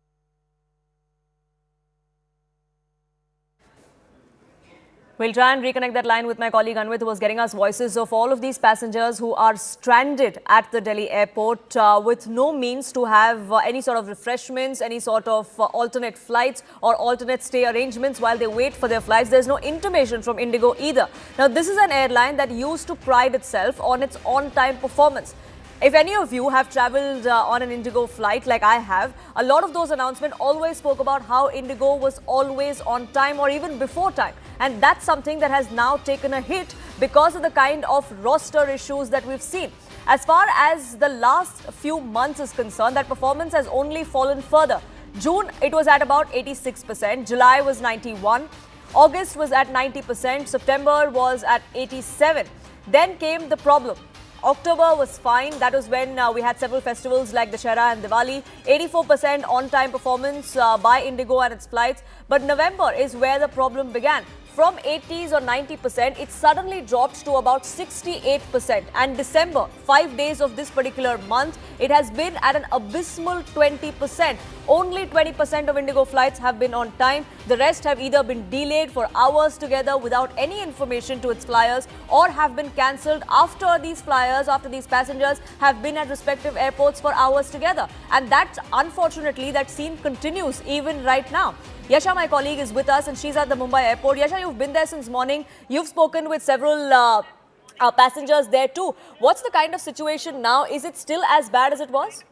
Speaker 4: We'll try and reconnect that line with my colleague Anvit, who was getting us voices of all of these passengers who are stranded at the Delhi airport with no means to have any sort of refreshments, any sort of alternate flights or alternate stay arrangements while they wait for their flights. There's no intimation from Indigo either. Now, this is an airline that used to pride itself on its on-time performance. If any of you have travelled on an Indigo flight like I have, a lot of those announcements always spoke about how Indigo was always on time or even before time. And that's something that has now taken a hit because of the kind of roster issues that we've seen. As far as the last few months is concerned, that performance has only fallen further. June, it was at about 86%. July was 91%. August was at 90%. September was at 87%. Then came the problem. October was fine. That was when we had several festivals like Dussehra and Diwali. 84% on-time performance by Indigo and its flights. But November is where the problem began. From 80s or 90%, it suddenly dropped to about 68%. And December, 5 days of this particular month, it has been at an abysmal 20%. only 20% of Indigo flights have been on time. The rest have either been delayed for hours together without any information to its flyers, or have been cancelled after these passengers have been at respective airports for hours together. And that, unfortunately, that scene continues even right now. Yasha, my colleague, is with us and she's at the Mumbai airport. Yasha, you've been there since morning. You've spoken with several passengers there too. What's the kind of situation now? Is it still as bad as it was?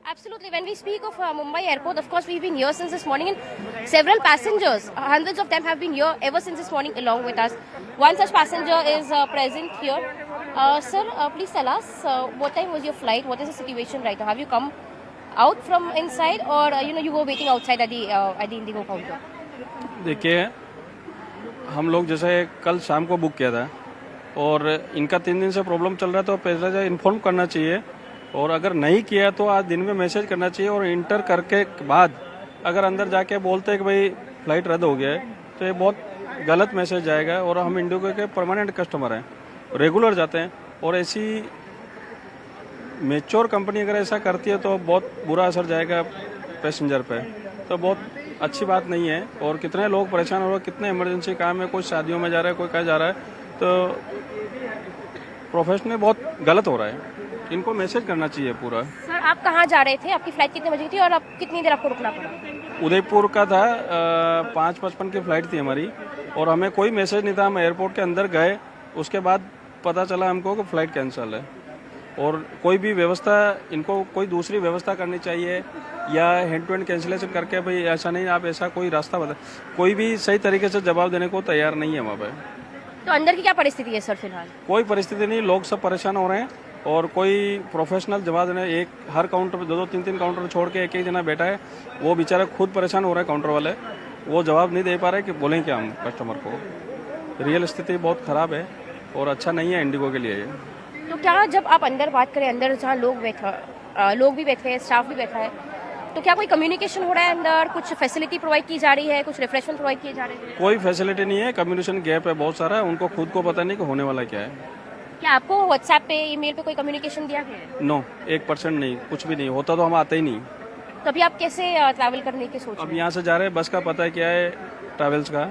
Speaker 14: Absolutely. When we speak of Mumbai airport, of course, we've been here since this morning, and several passengers, hundreds of them, have been here ever since this morning along with us. One such passenger is present here. Sir, please tell us, what time was your flight? What is the situation right now? Have you come out from inside, or you were waiting outside at the Indigo counter?
Speaker 1: देखिए, हम लोग जैसे कल शाम को book किया था और इनका 3 दिन से प्रॉब्लम चल रहा है, तो पहले से इन्फॉर्म करना चाहिए, और अगर नहीं किया तो आज दिन में मैसेज करना चाहिए, और इंटर करके बाद अगर अंदर जाके बोलते हैं कि भाई फ्लाइट रद्द हो गया है, तो ये बहुत गलत मैसेज जाएगा। और हम इंडिगो के परमानेंट कस्टमर हैं, रेगुलर जाते हैं, और ऐसी मेच्योर कंपनी अगर ऐसा करती है तो बहुत बुरा असर जाएगा पैसेंजर पे, तो बहुत अच्छी बात नहीं है। और कितने लोग परेशान हो रहे हैं, कितने इमरजेंसी काम है, कोई शादियों में जा रहा है, कोई कहीं जा रहा है, तो प्रोफेशनल बहुत गलत हो रहा है, इनको मैसेज करना चाहिए पूरा।
Speaker 14: सर, आप कहाँ जा रहे थे? आपकी फ्लाइट कितने बजे थी और अब कितनी देर आपको रुकना पड़ा?
Speaker 1: उदयपुर का था, 5:55 की फ़्लाइट थी हमारी, और हमें कोई मैसेज नहीं था। हम एयरपोर्ट के अंदर गए, उसके बाद पता चला हमको कि फ़्लाइट कैंसिल है। और कोई भी व्यवस्था, इनको कोई दूसरी व्यवस्था करनी चाहिए, या हैंड टू हैंड कैंसिलेशन करके भाई ऐसा नहीं, आप ऐसा कोई रास्ता बता। कोई भी सही तरीके से जवाब देने को तैयार नहीं है वहाँ पे।
Speaker 14: तो अंदर की क्या परिस्थिति है सर फिलहाल?
Speaker 1: कोई परिस्थिति नहीं, लोग सब परेशान हो रहे हैं, और कोई प्रोफेशनल जवाब देने, एक हर काउंटर पे 2-2, 3-3 काउंटर छोड़ के एक एक जना बैठा है, वो बेचारा खुद परेशान हो रहा है। काउंटर वाले वो जवाब नहीं दे पा रहे कि बोलें क्या हम कस्टमर को। रियल स्थिति बहुत ख़राब है और अच्छा नहीं है इंडिगो के लिए।
Speaker 14: तो क्या जब आप अंदर बात करें, अंदर जहाँ लोग भी बैठे हैं, स्टाफ भी बैठा है, तो क्या कोई कम्युनिकेशन हो रहा है अंदर? कुछ फैसिलिटी प्रोवाइड की जा रही है, कुछ रिफ्रेशमेंट प्रोवाइड किए जा रहे हैं?
Speaker 1: कोई फैसिलिटी नहीं है, कम्युनिकेशन गैप है बहुत सारा, उनको खुद को पता नहीं कि होने वाला क्या है।
Speaker 14: क्या आपको व्हाट्सएप पे, ईमेल पे कोई कम्युनिकेशन दिया गया है?
Speaker 1: नो, 1% नहीं, कुछ भी नहीं होता तो हम आते ही नहीं।
Speaker 14: तो अभी आप कैसे ट्रैवल करने की सोच रहे हैं?
Speaker 1: अब यहाँ से जा रहे हैं, बस का पता है क्या है ट्रैवल्स का,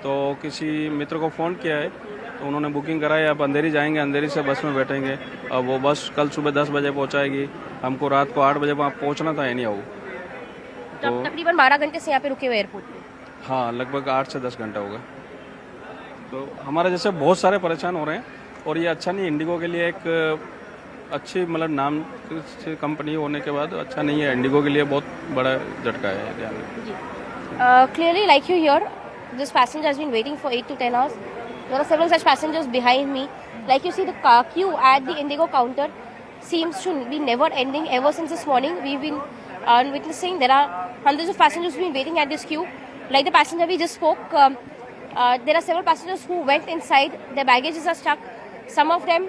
Speaker 1: तो किसी मित्र को फ़ोन किया है, तो उन्होंने बुकिंग कराई। अब अंधेरी जाएंगे, अंधेरी से बस में बैठेंगे। अब वो बस कल सुबह 10 बजे पहुँचाएगी, हमको रात को 8 बजे वहाँ पहुँचना था, एनी हाउ।
Speaker 14: तो तकरीबन 12 घंटे से यहाँ पे रुके हुए एयरपोर्ट पे?
Speaker 1: हाँ, लगभग 8 से 10 घंटा होगा। तो हमारे जैसे बहुत सारे परेशान हो रहे हैं, और ये अच्छा नहीं, इंडिगो के लिए एक अच्छी मतलब नाम से कंपनी होने के बाद अच्छा नहीं है, इंडिगो के लिए बहुत बड़ा झटका है।
Speaker 14: Clearly, like you hear, this passenger has been waiting for 8 to 10 hours. There are several such passengers behind me. Like you see, the queue at the Indigo counter seems to be never ending. Ever since this morning, we've been witnessing there are hundreds of passengers who've been waiting at this queue. Like the passenger we just spoke, there are several passengers who went inside. Their baggages are stuck. Some of them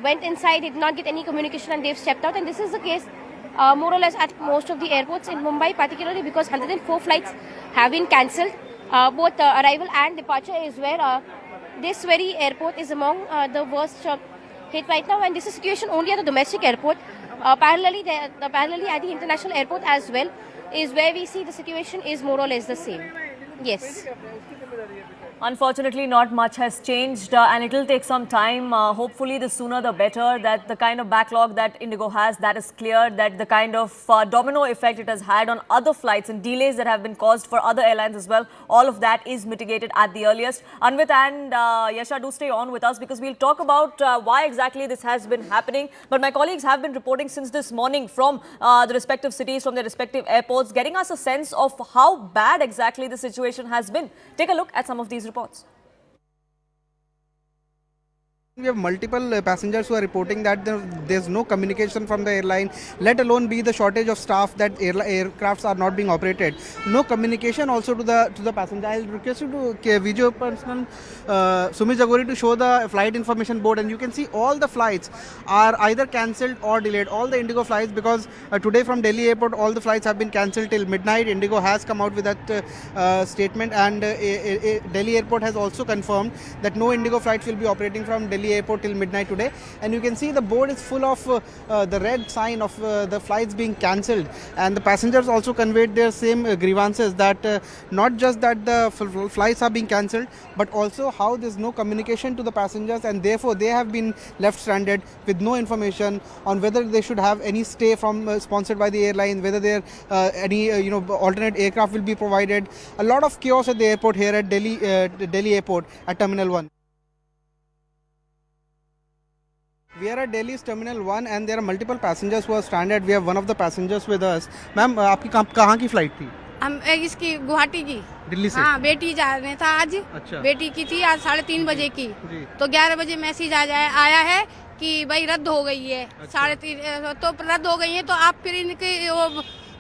Speaker 14: went inside, did not get any communication, and they've stepped out. And this is the case more or less at most of the airports in Mumbai, particularly because 104 flights have been cancelled. Both arrival and departure is where this very airport is among the worst hit right now. And this is a situation only at the domestic airport. Parallelly at the international airport as well is where we see the situation is more or less the same. Yes.
Speaker 4: Unfortunately, not much has changed, and it will take some time. Hopefully, the sooner the better, that the kind of backlog that Indigo has, that is cleared, that the kind of domino effect it has had on other flights and delays that have been caused for other airlines as well, all of that is mitigated at the earliest. Anvit and Yasha, do stay on with us, because we'll talk about why exactly this has been happening. But my colleagues have been reporting since this morning from the respective cities, from their respective airports, getting us a sense of how bad exactly the situation has been. Take a look at some of these reports.
Speaker 5: We have multiple passengers who are reporting that there's no communication from the airline, let alone be the shortage of staff, that aircrafts are not being operated. No communication also to the passenger. I'll request you to video person Sumit Jagori to show the flight information board, and you can see all the flights are either cancelled or delayed. All the Indigo flights, because today from Delhi airport all the flights have been cancelled till midnight. Indigo has come out with that statement, and Delhi airport has also confirmed that no Indigo flights will be operating from Delhi Delhi airport till midnight today, and you can see the board is full of the red sign of the flights being cancelled, and the passengers also conveyed their same grievances that not just that the flights are being cancelled, but also how there's no communication to the passengers, and therefore they have been left stranded with no information on whether they should have any stay from sponsored by the airline, whether there any alternate aircraft will be provided. A lot of chaos at the airport here at Delhi airport at Terminal 1. We are at Delhi's Terminal 1 and there are multiple passengers who are stranded. We have one of the passengers with us. Ma'am, आपकी कहाँ की flight थी?
Speaker 7: हम इसकी गुवाहाटी की
Speaker 5: दिल्ली से?
Speaker 7: हाँ, बेटी जाने था आज।
Speaker 5: अच्छा।
Speaker 7: बेटी की थी आज 3:30 बजे की, तो 11 बजे मैसेज आया है कि भाई रद्द हो गई है। 3:30 तो रद्द हो गई है, तो आप फिर इनकी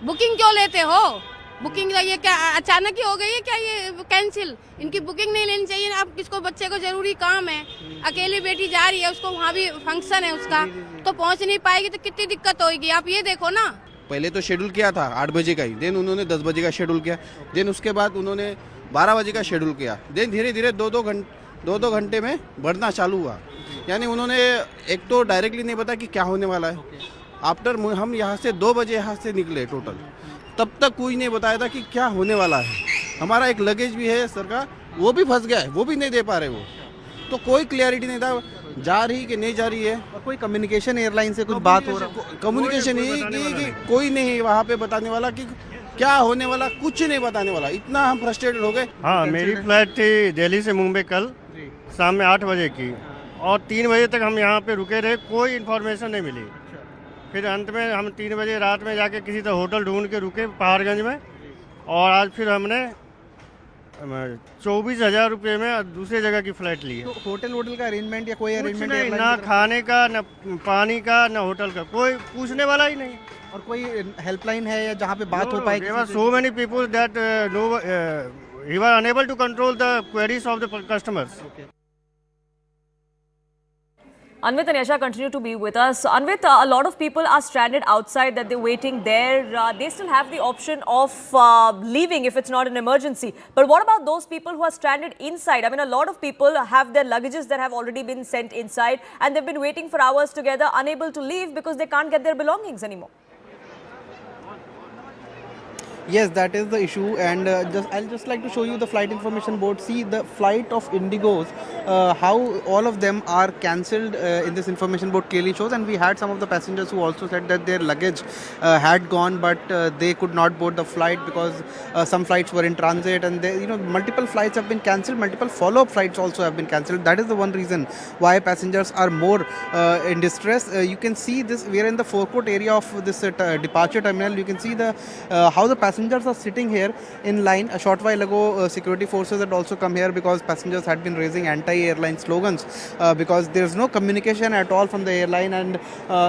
Speaker 7: बुकिंग क्यों लेते हो? बुकिंग ये क्या अचानक ही हो गई है क्या? ये कैंसिल, इनकी बुकिंग नहीं लेनी चाहिए। आप किसको, बच्चे को जरूरी काम है, अकेली बेटी जा रही है, उसको वहाँ भी फंक्शन है उसका, तो पहुँच नहीं पाएगी तो कितनी दिक्कत होगी। आप ये देखो ना।
Speaker 15: पहले तो शेड्यूल किया था 8 बजे का ही, देन उन्होंने 10 बजे का शेड्यूल किया, देन उसके बाद उन्होंने 12 बजे का शेड्यूल किया, देन धीरे धीरे 2-2 घंटे में बढ़ना चालू हुआ। यानी उन्होंने एक तो डायरेक्टली नहीं बताया कि क्या होने वाला है। आफ्टर हम यहाँ से 2 बजे यहाँ से निकले टोटल, तब तक कोई नहीं बताया था कि क्या होने वाला है। हमारा एक लगेज भी है सर का, वो भी फंस गया है, वो भी नहीं दे पा रहे वो, तो कोई क्लियरिटी नहीं था जा रही कि नहीं जा रही है।
Speaker 5: और कोई कम्युनिकेशन एयरलाइन से कुछ बात हो रहा?
Speaker 15: कम्युनिकेशन ही कि कोई नहीं वहाँ पे बताने वाला कि क्या होने वाला, कुछ नहीं बताने वाला। इतना हम फ्रस्ट्रेटेड हो गए।
Speaker 24: हाँ, मेरी फ्लाइट थी दिल्ली से मुंबई कल शाम में 8 बजे की, और 3 बजे तक हम यहाँ पे रुके रहे, कोई इन्फॉर्मेशन नहीं मिली। फिर अंत में हम 3 बजे रात में जाके किसी तरह होटल ढूंढ के रुके पहाड़गंज में, और आज फिर हमने 24,000 रुपये में दूसरी जगह की फ्लाइट ली है।
Speaker 5: तो होटल का अरेंजमेंट या कोई अरेंजमेंट
Speaker 24: नहीं, ना खाने का, ना पानी का, ना होटल का, कोई पूछने वाला ही नहीं।
Speaker 5: और कोई हेल्पलाइन है या जहाँ पे बात हो पाए?
Speaker 24: There were so many people that he was unable to control the queries of the customers.
Speaker 4: Anvit and Yasha continue to be with us. Anvit, a lot of people are stranded outside, that they're waiting there. They still have the option of leaving if it's not an emergency. But what about those people who are stranded inside? I mean, a lot of people have their luggages that have already been sent inside, and they've been waiting for hours together, unable to leave because they can't get their belongings anymore.
Speaker 5: Yes, that is the issue, and I'll just like to show you the flight information board. See the flight of Indigos, how all of them are cancelled in this information board clearly shows, and we had some of the passengers who also said that their luggage had gone, but they could not board the flight because some flights were in transit, and multiple flights have been cancelled, multiple follow-up flights also have been cancelled. That is the one reason why passengers are more in distress. You can see this, we are in the forecourt area of this departure terminal. You can see the how the passengers are sitting here in line. A short while ago, security forces had also come here because passengers had been raising anti-airline slogans because there is no communication at all from the airline, and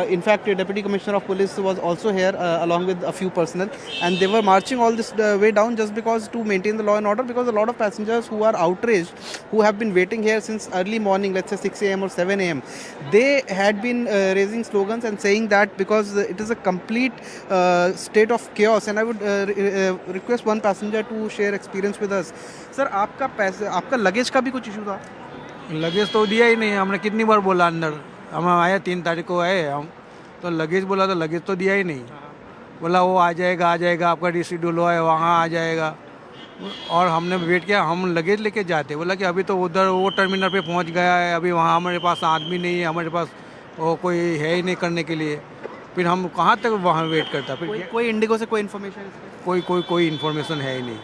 Speaker 5: in fact, a Deputy Commissioner of Police was also here along with a few personnel, and they were marching all this way down just because to maintain the law and order, because a lot of passengers who are outraged, who have been waiting here since early morning, let's say 6 a.m. or 7 a.m. they had been raising slogans and saying that because it is a complete state of chaos, and I would request one passenger to share experience with us. Sir, आपका luggage का भी कुछ issue था?
Speaker 17: Luggage तो दिया ही नहीं, हमने कितनी बार बोला अंदर, हम आए 3 तारीख को आए हम, तो लगेज बोला तो लगेज तो दिया ही नहीं, बोला वो आ जाएगा आपका रिशेड्यूल हुआ है वहाँ आ जाएगा, और हमने वेट किया, हम लगेज लेके जाते, बोला कि अभी तो उधर वो टर्मिनल पे पहुँच गया है, अभी वहाँ हमारे पास आदमी नहीं है, हमारे पास वो कोई है ही नहीं करने के लिए, फिर हम कहाँ तक वहाँ वेट करता। फिर
Speaker 5: कोई इंडिगो से कोई इन्फॉर्मेशन?
Speaker 17: कोई इन्फॉर्मेशन है ही नहीं,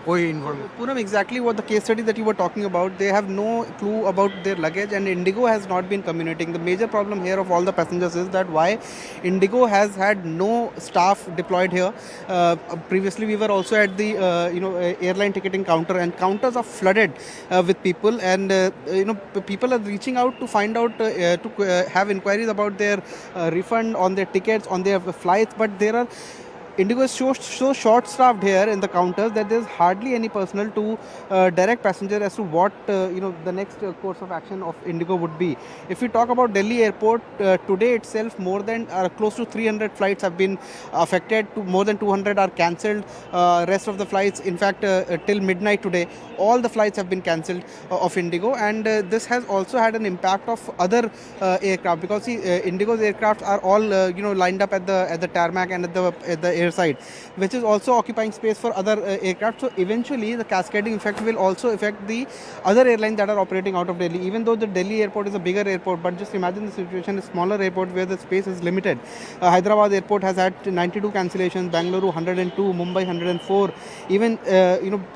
Speaker 17: कोई information.
Speaker 5: Poonam, exactly what the case study that you were talking about, they have no clue about their luggage, and Indigo has not been communicating. The major problem here of all the passengers is that why Indigo has had no staff deployed here. Previously we were also at the airline ticketing counter, and counters are flooded with people, and people are reaching out to find out to have inquiries about their refund on their tickets, on their flights, but there are Indigo is so short-staffed here in the counters that there's hardly any personnel to direct passengers as to what the next course of action of Indigo would be. If we talk about Delhi airport, today itself more than close to 300 flights have been affected. More than 200 are cancelled. Rest of the flights, in fact, till midnight today, all the flights have been cancelled of Indigo, and this has also had an impact of other aircraft, because Indigo's aircraft are all lined up at the tarmac and at the air side, which is also occupying space for other aircraft. So eventually the cascading effect will also affect the other airlines that are operating out of Delhi, even though the Delhi airport is a bigger airport. But just imagine the situation, a smaller airport where the space is limited. Hyderabad airport has had 92 cancellations, Bangalore 102, Mumbai 104. Even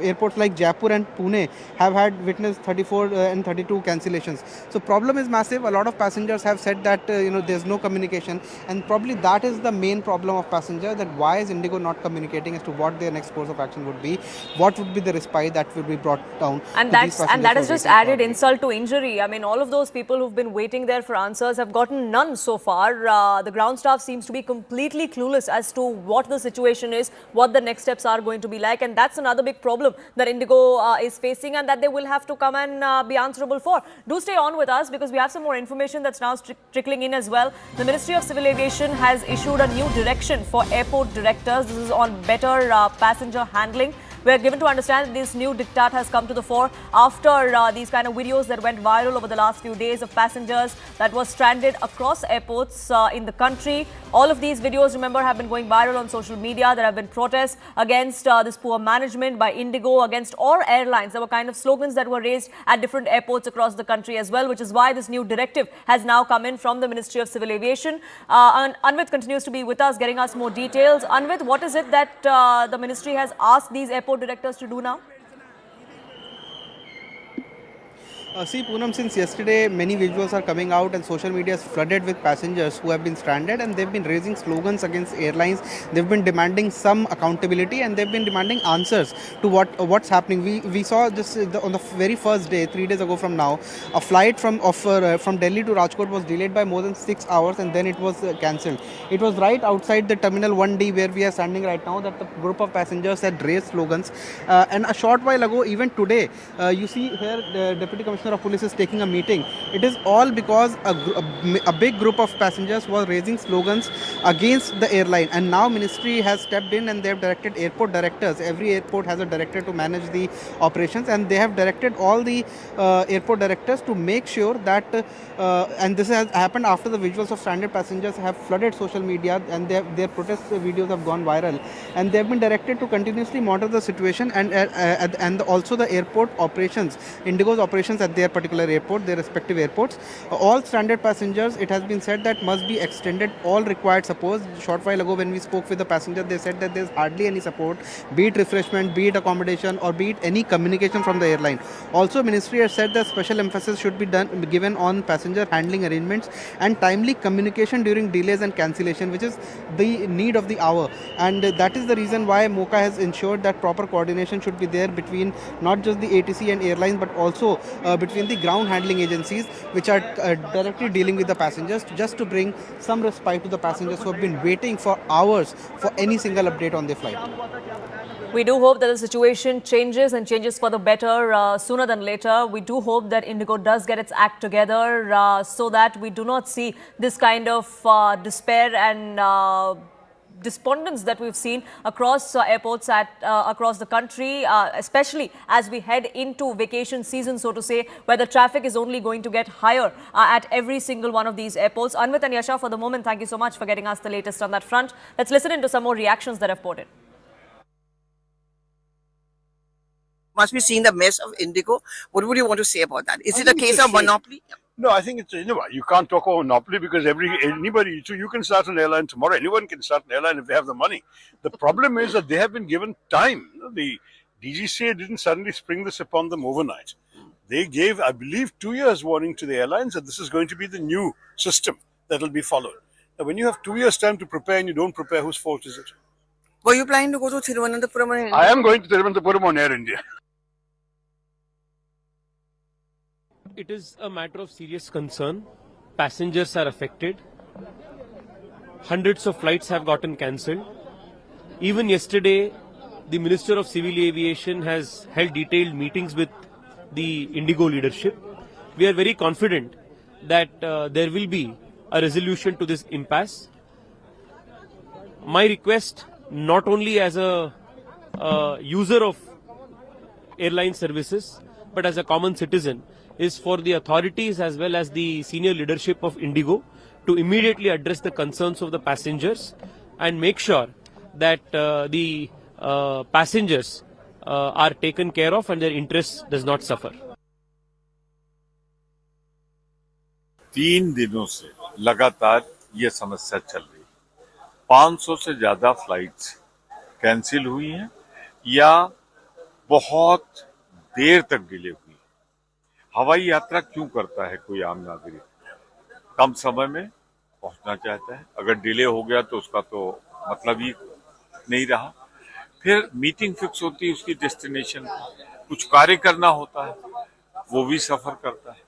Speaker 5: airports like Jaipur and Pune have had witnessed 34 and 32 cancellations. So problem is massive. A lot of passengers have said that there's no communication, and probably that is the main problem of passengers, that why is Indigo not communicating as to what their next course of action would be, what would be the respite that will be brought down.
Speaker 4: And that has just added insult to injury. I mean, all of those people who've been waiting there for answers have gotten none so far. The ground staff seems to be completely clueless as to what the situation is, what the next steps are going to be like, and that's another big problem that Indigo is facing and that they will have to come and be answerable for. Do stay on with us, because we have some more information that's now trickling in as well. The Ministry of Civil Aviation has issued a new direction for airport directors. This is on better passenger handling. We are given to understand that this new diktat has come to the fore after these kind of videos that went viral over the last few days of passengers that were stranded across airports in the country. All of these videos, remember, have been going viral on social media. There have been protests against this poor management by Indigo, against all airlines. There were kind of slogans that were raised at different airports across the country as well, which is why this new directive has now come in from the Ministry of Civil Aviation. And Anvit continues to be with us, getting us more details. Anvit, what is it that the ministry has asked these airport directors to do now?
Speaker 5: See, Poonam, since yesterday many visuals are coming out and social media is flooded with passengers who have been stranded, and they've been raising slogans against airlines. They've been demanding some accountability, and they've been demanding answers to what's happening. We saw this on the very first day, 3 days ago from now, a flight from Delhi to Rajkot was delayed by more than 6 hours, and then it was cancelled. It was right outside the Terminal 1D where we are standing right now that the group of passengers had raised slogans. And a short while ago, even today, you see here the Deputy Commissioner of Police is taking a meeting. It is all because a big group of passengers were raising slogans against the airline, and now ministry has stepped in and they have directed airport directors. Every airport has a director to manage the operations, and they have directed all the airport directors to make sure that and this has happened after the visuals of stranded passengers have flooded social media, and their protest videos have gone viral, and they have been directed to continuously monitor the situation and also the airport operations, Indigo's operations at their particular airport, their respective airports. All stranded passengers, it has been said that must be extended all required support. Short while ago when we spoke with the passenger, they said that there's hardly any support, be it refreshment, be it accommodation, or be it any communication from the airline. Also, ministry has said that special emphasis should be given on passenger handling arrangements and timely communication during delays and cancellation, which is the need of the hour. And that is the reason why MOCA has ensured that proper coordination should be there between not just the ATC and airlines, but also between the ground handling agencies, which are directly dealing with the passengers, just to bring some respite to the passengers who have been waiting for hours for any single update on their flight.
Speaker 4: We do hope that the situation changes and changes for the better sooner than later. We do hope that Indigo does get its act together so that we do not see this kind of despair and despondence that we've seen across airports across the country, especially as we head into vacation season, so to say, where the traffic is only going to get higher at every single one of these airports. Anvit and Yasha, for the moment, thank you so much for getting us the latest on that front. Let's listen into some more reactions that have poured in.
Speaker 3: Must be seeing the mess of Indigo. What would you want to say about that? Is it a case of monopoly?
Speaker 18: No, I think it's, you can't talk about monopoly because anybody, so you can start an airline tomorrow. Anyone can start an airline if they have the money. The problem is that they have been given time. The DGCA didn't suddenly spring this upon them overnight. They gave, I believe, 2 years warning to the airlines that this is going to be the new system that will be followed. Now, when you have 2 years time to prepare and you don't prepare, whose fault is it?
Speaker 3: Were you planning to go to Thiruvananthapuram?
Speaker 18: I am going to Thiruvananthapuram on Air India.
Speaker 21: It is a matter of serious concern. Passengers are affected. Hundreds of flights have gotten cancelled. Even yesterday, the Minister of Civil Aviation has held detailed meetings with the Indigo leadership. We are very confident that there will be a resolution to this impasse. My request, not only as a user of airline services, but as a common citizen, is for the authorities as well as the senior leadership of Indigo to immediately address the concerns of the passengers and make sure that the passengers are taken care of and their interests does not suffer.
Speaker 2: 3 दिनों से लगातार ये समस्या चल रही है। 500 से ज्यादा फ्लाइट्स कैंसिल हुई हैं या बहुत देर तक डिले हुई है। हवाई यात्रा क्यों करता है कोई आम नागरिक? कम समय में पहुंचना चाहता है। अगर डिले हो गया तो उसका तो मतलब ही नहीं रहा। फिर मीटिंग फिक्स होती है उसकी डेस्टिनेशन, कुछ कार्य करना होता है, वो भी सफर करता है।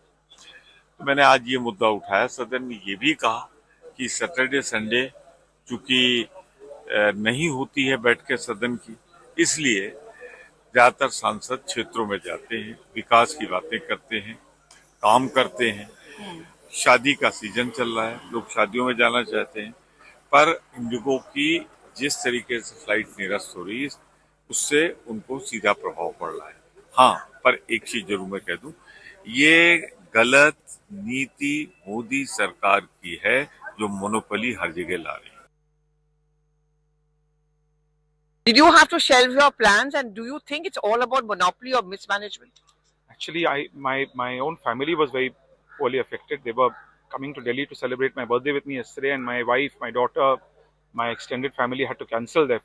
Speaker 2: तो मैंने आज ये मुद्दा उठाया, सदन में ये भी कहा कि सैटरडे संडे चूंकि नहीं होती है बैठ के सदन की, इसलिए ज्यादातर सांसद क्षेत्रों में जाते हैं, विकास की बातें करते हैं, काम करते हैं। शादी का सीजन चल रहा है, लोग शादियों में जाना चाहते हैं, पर इंडिगो की जिस तरीके से फ्लाइट निरस्त हो रही है उससे उनको सीधा प्रभाव पड़ रहा है। हाँ, पर एक चीज जरूर मैं कह दूं, ये गलत नीति मोदी सरकार की है जो मोनोपोली हर जगह ला रही है।
Speaker 3: Did you have to shelve your plans, and do you think it's all about monopoly or mismanagement?
Speaker 19: Actually, my own family was very poorly affected. They were coming to Delhi to celebrate my birthday with me yesterday, and my wife, my daughter, my extended family had to cancel their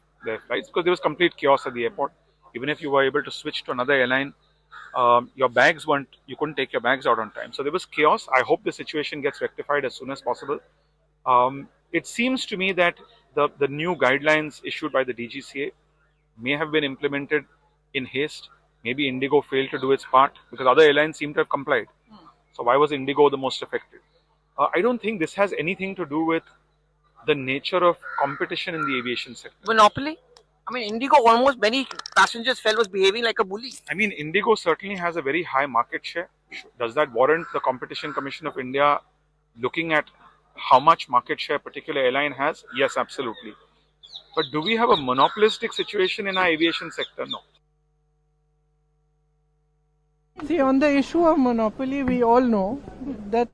Speaker 19: flights because there was complete chaos at the airport. Even if you were able to switch to another airline, your bags you couldn't take your bags out on time. So there was chaos. I hope the situation gets rectified as soon as possible. It seems to me that the new guidelines issued by the DGCA may have been implemented in haste. Maybe Indigo failed to do its part because other airlines seem to have complied. So why was Indigo the most affected? I don't think this has anything to do with the nature of competition in the aviation sector.
Speaker 3: Monopoly? I mean, Indigo, almost many passengers felt was behaving like a bully.
Speaker 19: I mean, Indigo certainly has a very high market share. Does that warrant the Competition Commission of India looking at how much market share a particular airline has? Yes, absolutely. But do we have a monopolistic situation in our aviation sector? No.
Speaker 13: See, on the issue of monopoly, we all know that.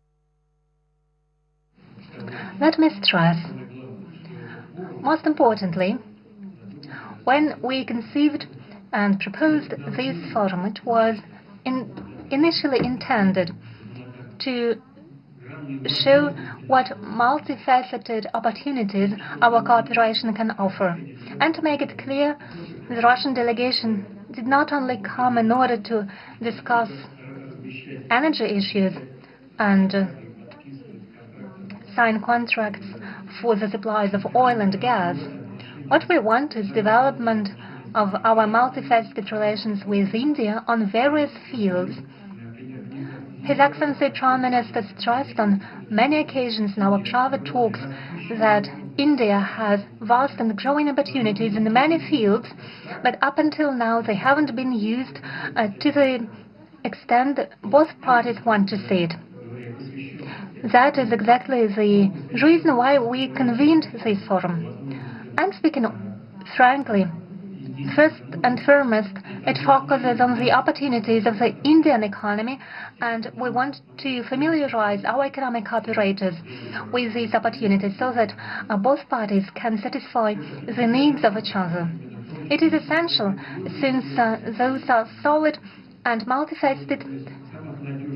Speaker 20: Let me stress, most importantly, when we conceived and proposed this forum, it was initially intended to show what multifaceted opportunities our cooperation can offer, and to make it clear the Russian delegation did not only come in order to discuss energy issues and sign contracts for the supplies of oil and gas. What we want is development of our multifaceted relations with India on various fields. His Excellency Prime Minister stressed on many occasions in our private talks that India has vast and growing opportunities in many fields, but up until now they haven't been used to the extent that both parties want to see it. That is exactly the reason why we convened this forum. And speaking frankly, first and foremost, it focuses on the opportunities of the Indian economy, and we want to familiarize our economic operators with these opportunities so that both parties can satisfy the needs of each other. It is essential, since those are solid and multifaceted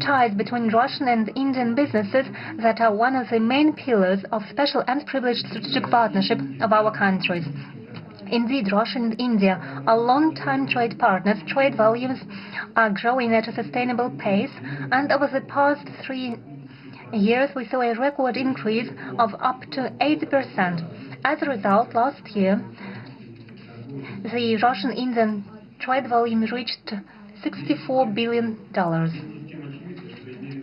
Speaker 20: ties between Russian and Indian businesses that are one of the main pillars of special and privileged strategic partnership of our countries. Indeed, Russia and India are long-time trade partners. Trade volumes are growing at a sustainable pace, and over the past 3 years we saw a record increase of up to 80%. As a result, last year the Russian-Indian trade volume reached $64 billion.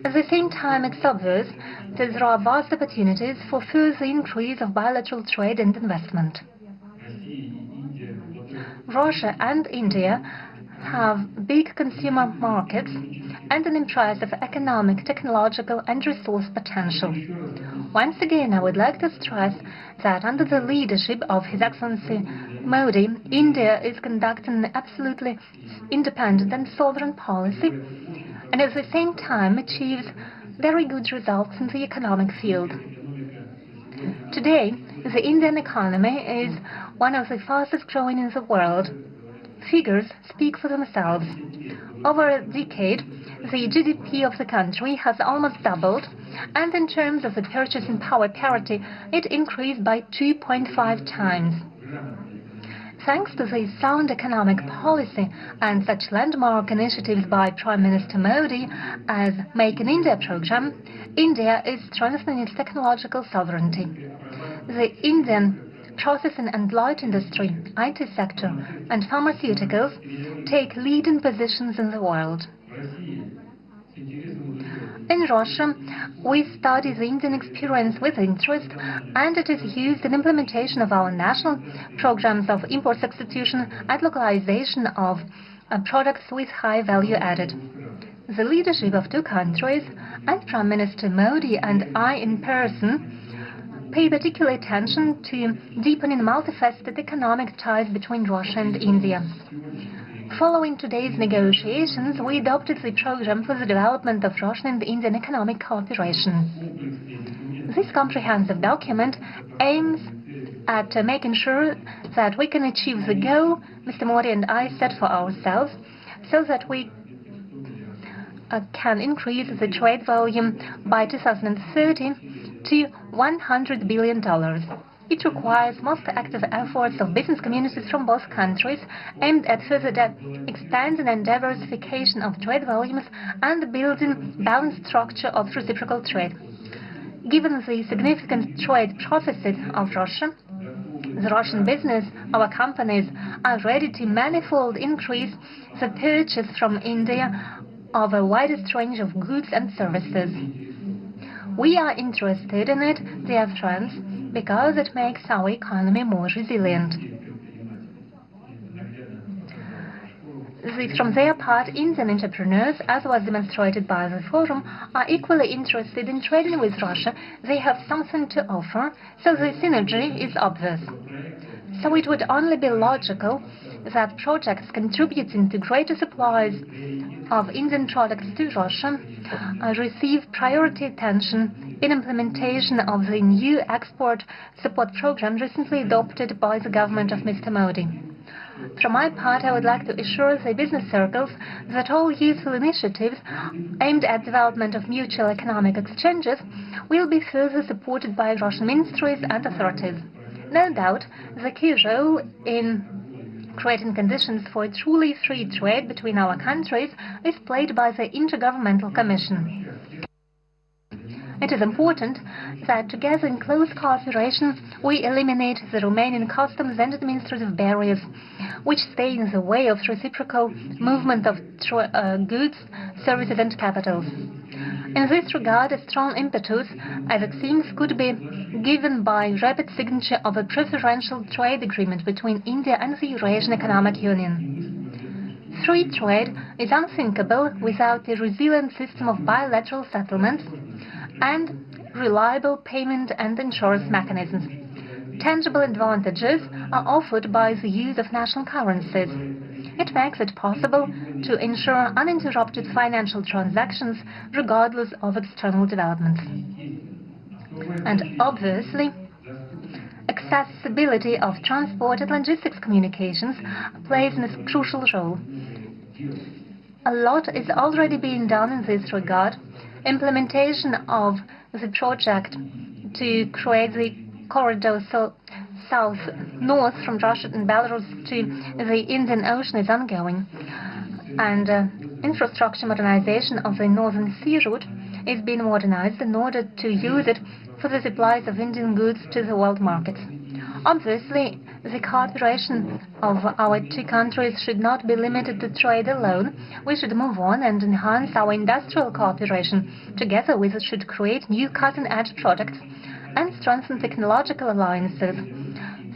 Speaker 20: At the same time, it's obvious that there are vast opportunities for further increase of bilateral trade and investment. Russia and India have big consumer markets and an impressive economic, technological and resource potential. Once again, I would like to stress that under the leadership of His Excellency Modi, India is conducting an absolutely independent and sovereign policy and at the same time achieves very good results in the economic field. Today, the Indian economy is one of the fastest growing in the world. Figures speak for themselves. Over a decade, the GDP of the country has almost doubled, and in terms of the purchasing power parity, it increased by 2.5 times. Thanks to the sound economic policy and such landmark initiatives by Prime Minister Modi as Make in India program, India is strengthening its technological sovereignty. The Indian processing and light industry, IT sector, and pharmaceuticals take leading positions in the world. In Russia, we study the Indian experience with interest, and it is used in implementation of our national programs of import substitution and localization of products with high value added. The leadership of two countries, and Prime Minister Modi and I in person, pay particular attention to deepening multifaceted economic ties between Russia and India. Following today's negotiations, we adopted the program for the development of Russian and Indian economic cooperation. This comprehensive document aims at making sure that we can achieve the goal Mr. Modi and I set for ourselves, so that we can increase the trade volume by 2030 to $100 billion. It requires most active efforts of business communities from both countries aimed at further expanding and diversification of trade volumes and building balanced structure of reciprocal trade. Given the significant trade processes of Russia, the Russian business, our companies are ready to manifold increase the purchase from India of a widest range of goods and services. We are interested in it, dear friends, because it makes our economy more resilient. From their part, Indian entrepreneurs, as was demonstrated by the forum, are equally interested in trading with Russia. They have something to offer, so the synergy is obvious. So it would only be logical that projects contributing to greater supplies of Indian products to Russia receive priority attention in implementation of the new export support program recently adopted by the government of Mr. Modi. From my part, I would like to assure the business circles that all useful initiatives aimed at development of mutual economic exchanges will be further supported by Russian ministries and authorities. No doubt, the key role in creating conditions for a truly free trade between our countries is played by the Intergovernmental Commission. It is important that together in close cooperation we eliminate the Romanian customs and administrative barriers which stay in the way of reciprocal movement of goods, services and capitals. In this regard, a strong impetus, as it seems, could be given by rapid signature of a preferential trade agreement between India and the Eurasian Economic Union. Free trade is unthinkable without a resilient system of bilateral settlements and reliable payment and insurance mechanisms. Tangible advantages are offered by the use of national currencies. It makes it possible to ensure uninterrupted financial transactions regardless of external developments. And obviously, accessibility of transport and logistics communications plays a crucial role. A lot is already being done in this regard. Implementation of the project to create the corridor south-north from Russia and Belarus to the Indian Ocean is ongoing, and infrastructure modernization of the Northern Sea route is being modernized in order to use it for the supplies of Indian goods to the world markets. Obviously, the cooperation of our two countries should not be limited to trade alone. We should move on and enhance our industrial cooperation. Together, we should create new cutting-edge products and strengthen technological alliances.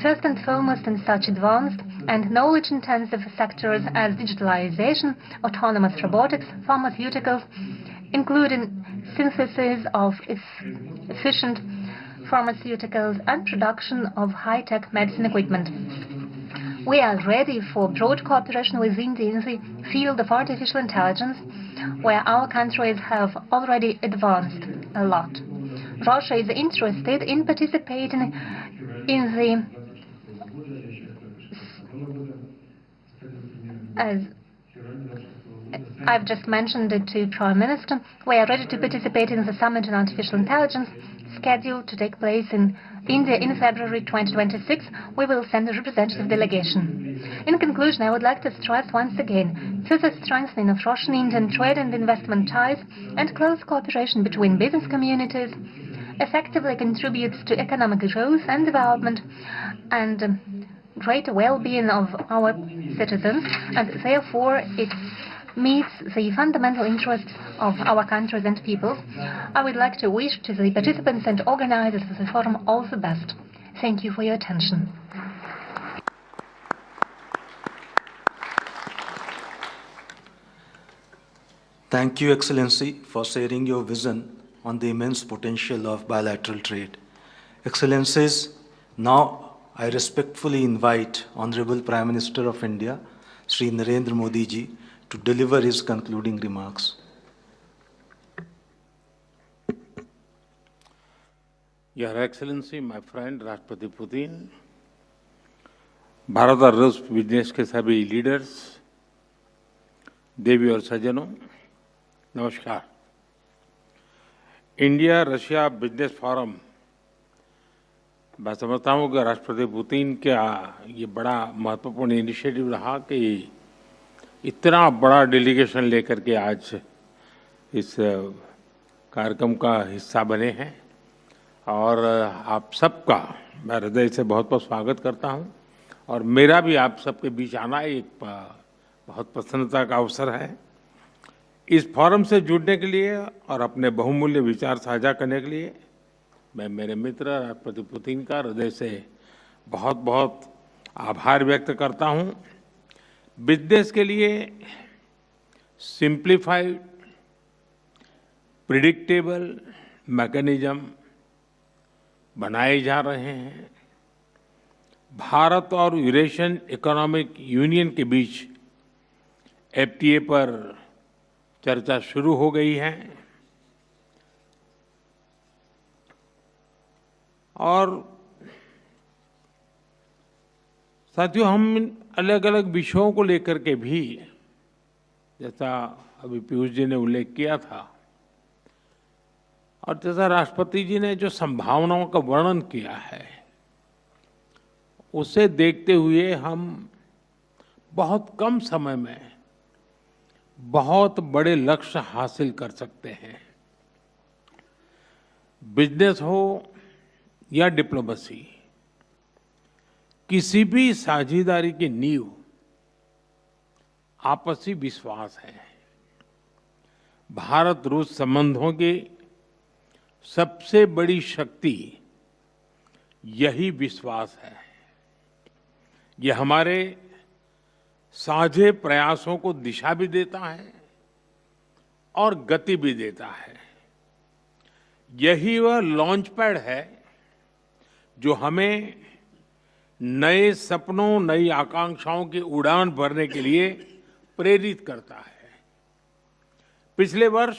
Speaker 20: First and foremost in such advanced and knowledge-intensive sectors as digitalization, autonomous robotics, pharmaceuticals, including synthesis of efficient pharmaceuticals and production of high-tech medicine equipment. We are ready for broad cooperation with India in the field of artificial intelligence, where our countries have already advanced a lot. Russia is interested in participating in the, as I've just mentioned it to Prime Minister, we are ready to participate in the Summit on Artificial Intelligence scheduled to take place in India in February 2026. We will send a representative delegation. In conclusion, I would like to stress once again further strengthening of Russian-Indian trade and investment ties and close cooperation between business communities effectively contributes to economic growth and development and greater well-being of our citizens, and therefore it meets the fundamental interests of our countries and peoples. I would like to wish to the participants and organizers of the forum all the best. Thank you for your attention.
Speaker 8: Thank you, Excellency, for sharing your vision on the immense potential of bilateral trade. Excellencies, now I respectfully invite Honorable Prime Minister of India, Shri Narendra Modi ji, to deliver his concluding remarks.
Speaker 9: Your Excellency, my friend राष्ट्रपति Putin, Bharat और रूस business के सभी leaders, देवी और सज्जनों, नमस्कार। India Russia business forum, मैं समझता हूँ कि राष्ट्रपति पुतिन का ये बड़ा महत्वपूर्ण इनिशिएटिव रहा कि इतना बड़ा डेलीगेशन लेकर के आज इस कार्यक्रम का हिस्सा बने हैं और आप सबका मैं हृदय से बहुत बहुत स्वागत करता हूं और मेरा भी आप सबके बीच आना एक बहुत प्रसन्नता का अवसर है। इस फोरम से जुड़ने के लिए और अपने बहुमूल्य विचार साझा करने के लिए मैं मेरे मित्र राष्ट्रपति पुतिन का हृदय से बहुत बहुत आभार व्यक्त करता हूं। बिजनेस के लिए सिंप्लीफाइड प्रिडिक्टेबल मैकेनिज्म बनाए जा रहे हैं। भारत और यूरेशियन इकोनॉमिक यूनियन के बीच एफटीए पर चर्चा शुरू हो गई है और साथियों हम अलग अलग विषयों को लेकर के भी, जैसा अभी पीयूष जी ने उल्लेख किया था और जैसा राष्ट्रपति जी ने जो संभावनाओं का वर्णन किया है, उसे देखते हुए हम बहुत कम समय में बहुत बड़े लक्ष्य हासिल कर सकते हैं। बिजनेस हो या डिप्लोमेसी, किसी भी साझेदारी की नींव आपसी विश्वास है। भारत रूस संबंधों की सबसे बड़ी शक्ति यही विश्वास है। यह हमारे साझे प्रयासों को दिशा भी देता है और गति भी देता है। यही वह लॉन्च पैड है जो हमें नए सपनों, नई आकांक्षाओं की उड़ान भरने के लिए प्रेरित करता है। पिछले वर्ष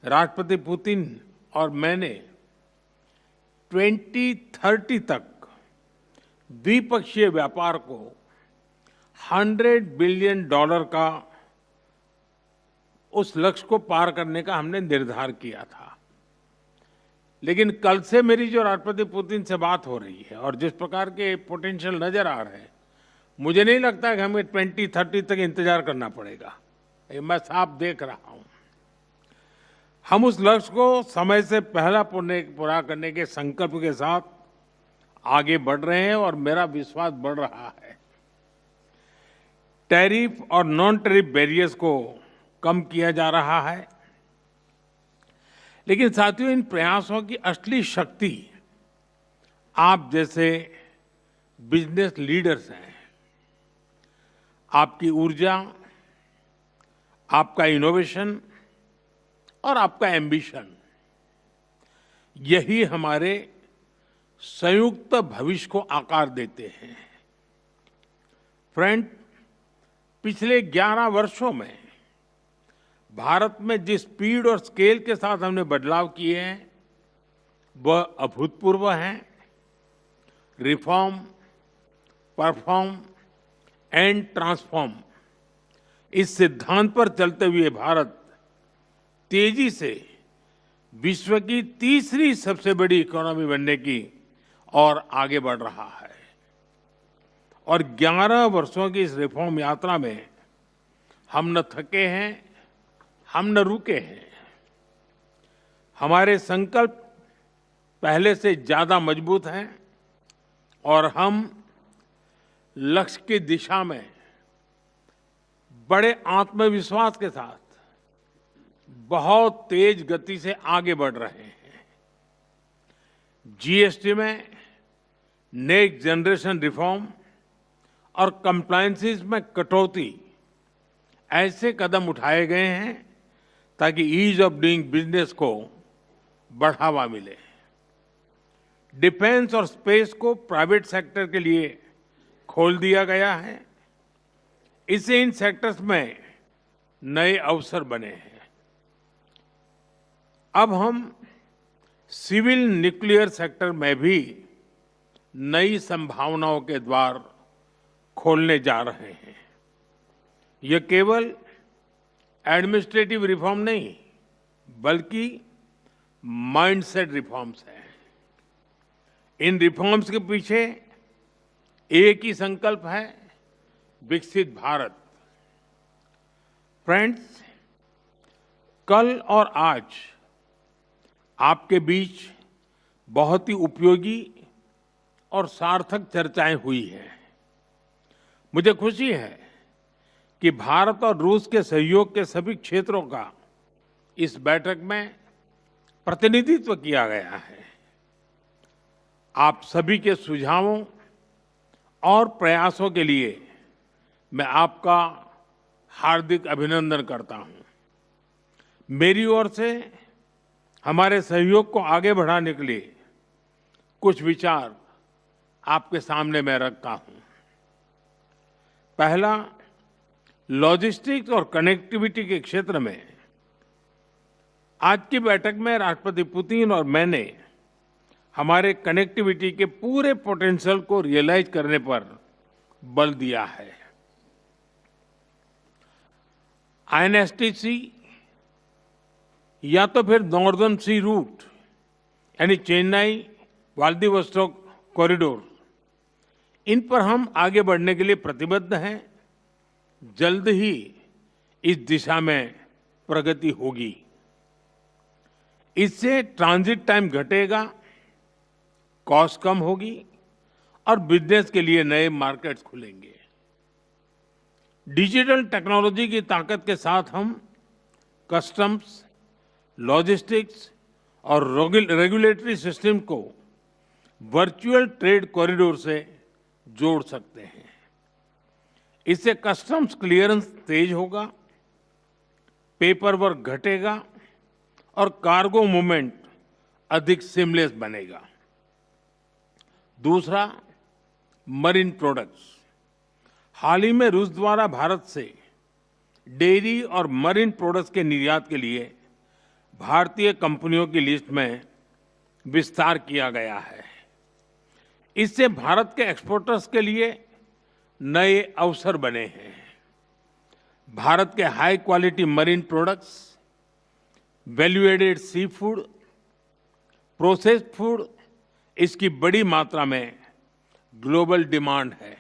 Speaker 9: राष्ट्रपति पुतिन और मैंने 2030 तक द्विपक्षीय व्यापार को $100 बिलियन का उस लक्ष्य को पार करने का हमने निर्धार किया था। लेकिन कल से मेरी जो राष्ट्रपति पुतिन से बात हो रही है और जिस प्रकार के पोटेंशियल नजर आ रहे हैं, मुझे नहीं लगता कि हमें 2030 तक इंतजार करना पड़ेगा। ये मैं साफ देख रहा हूं। हम उस लक्ष्य को समय से पहला पूरा करने के संकल्प के साथ आगे बढ़ रहे हैं और मेरा विश्वास बढ़ रहा है। टैरिफ और नॉन टैरिफ बैरियर्स को कम किया जा रहा है, लेकिन साथियों इन प्रयासों की असली शक्ति आप जैसे बिजनेस लीडर्स हैं। आपकी ऊर्जा, आपका इनोवेशन और आपका एम्बिशन, यही हमारे संयुक्त भविष्य को आकार देते हैं। फ्रेंड, पिछले 11 वर्षों में भारत में जिस स्पीड और स्केल के साथ हमने बदलाव किए हैं वह अभूतपूर्व हैं। रिफॉर्म, परफॉर्म एंड ट्रांसफॉर्म, इस सिद्धांत पर चलते हुए भारत तेजी से विश्व की तीसरी सबसे बड़ी इकोनॉमी बनने की और आगे बढ़ रहा है। और 11 वर्षों की इस रिफॉर्म यात्रा में हम न थके हैं, हम न रुके हैं। हमारे संकल्प पहले से ज्यादा मजबूत हैं और हम लक्ष्य की दिशा में बड़े आत्मविश्वास के साथ बहुत तेज गति से आगे बढ़ रहे हैं। जीएसटी में नेक्स्ट जनरेशन रिफॉर्म और कंप्लायंसेस में कटौती, ऐसे कदम उठाए गए हैं ताकि ईज ऑफ डूइंग बिजनेस को बढ़ावा मिले। डिफेंस और स्पेस को प्राइवेट सेक्टर के लिए खोल दिया गया है। इससे इन सेक्टर्स में नए अवसर बने हैं। अब हम सिविल न्यूक्लियर सेक्टर में भी नई संभावनाओं के द्वार खोलने जा रहे हैं। यह केवल एडमिनिस्ट्रेटिव रिफॉर्म नहीं, बल्कि माइंडसेट रिफॉर्म्स हैं। इन रिफॉर्म्स के पीछे एक ही संकल्प है, विकसित भारत। फ्रेंड्स, कल और आज आपके बीच बहुत ही उपयोगी और सार्थक चर्चाएं हुई हैं। मुझे खुशी है कि भारत और रूस के सहयोग के सभी क्षेत्रों का इस बैठक में प्रतिनिधित्व किया गया है। आप सभी के सुझावों और प्रयासों के लिए मैं आपका हार्दिक अभिनंदन करता हूं। मेरी ओर से हमारे सहयोग को आगे बढ़ाने के लिए कुछ विचार आपके सामने मैं रखता हूं। पहला, लॉजिस्टिक्स और कनेक्टिविटी के क्षेत्र में आज की बैठक में राष्ट्रपति पुतिन और मैंने हमारे कनेक्टिविटी के पूरे पोटेंशियल को रियलाइज करने पर बल दिया है। आईएनएसटीसी या तो फिर नॉर्दर्न सी रूट यानी चेन्नई व्लादिवोस्टोक कॉरिडोर, इन पर हम आगे बढ़ने के लिए प्रतिबद्ध हैं। जल्द ही इस दिशा में प्रगति होगी। इससे ट्रांजिट टाइम घटेगा, कॉस्ट कम होगी और बिजनेस के लिए नए मार्केट्स खुलेंगे। डिजिटल टेक्नोलॉजी की ताकत के साथ हम कस्टम्स, लॉजिस्टिक्स और रेगुलेटरी सिस्टम को वर्चुअल ट्रेड कॉरिडोर से जोड़ सकते हैं। इससे कस्टम्स क्लियरेंस तेज होगा, पेपर वर्क घटेगा और कार्गो मूवमेंट अधिक सीमलेस बनेगा। दूसरा, मरीन प्रोडक्ट्स। हाल ही में रूस द्वारा भारत से डेयरी और मरीन प्रोडक्ट्स के निर्यात के लिए भारतीय कंपनियों की लिस्ट में विस्तार किया गया है। इससे भारत के एक्सपोर्टर्स के लिए नए अवसर बने हैं। भारत के high quality marine products, value added seafood, processed food, इसकी बड़ी मात्रा में ग्लोबल डिमांड है।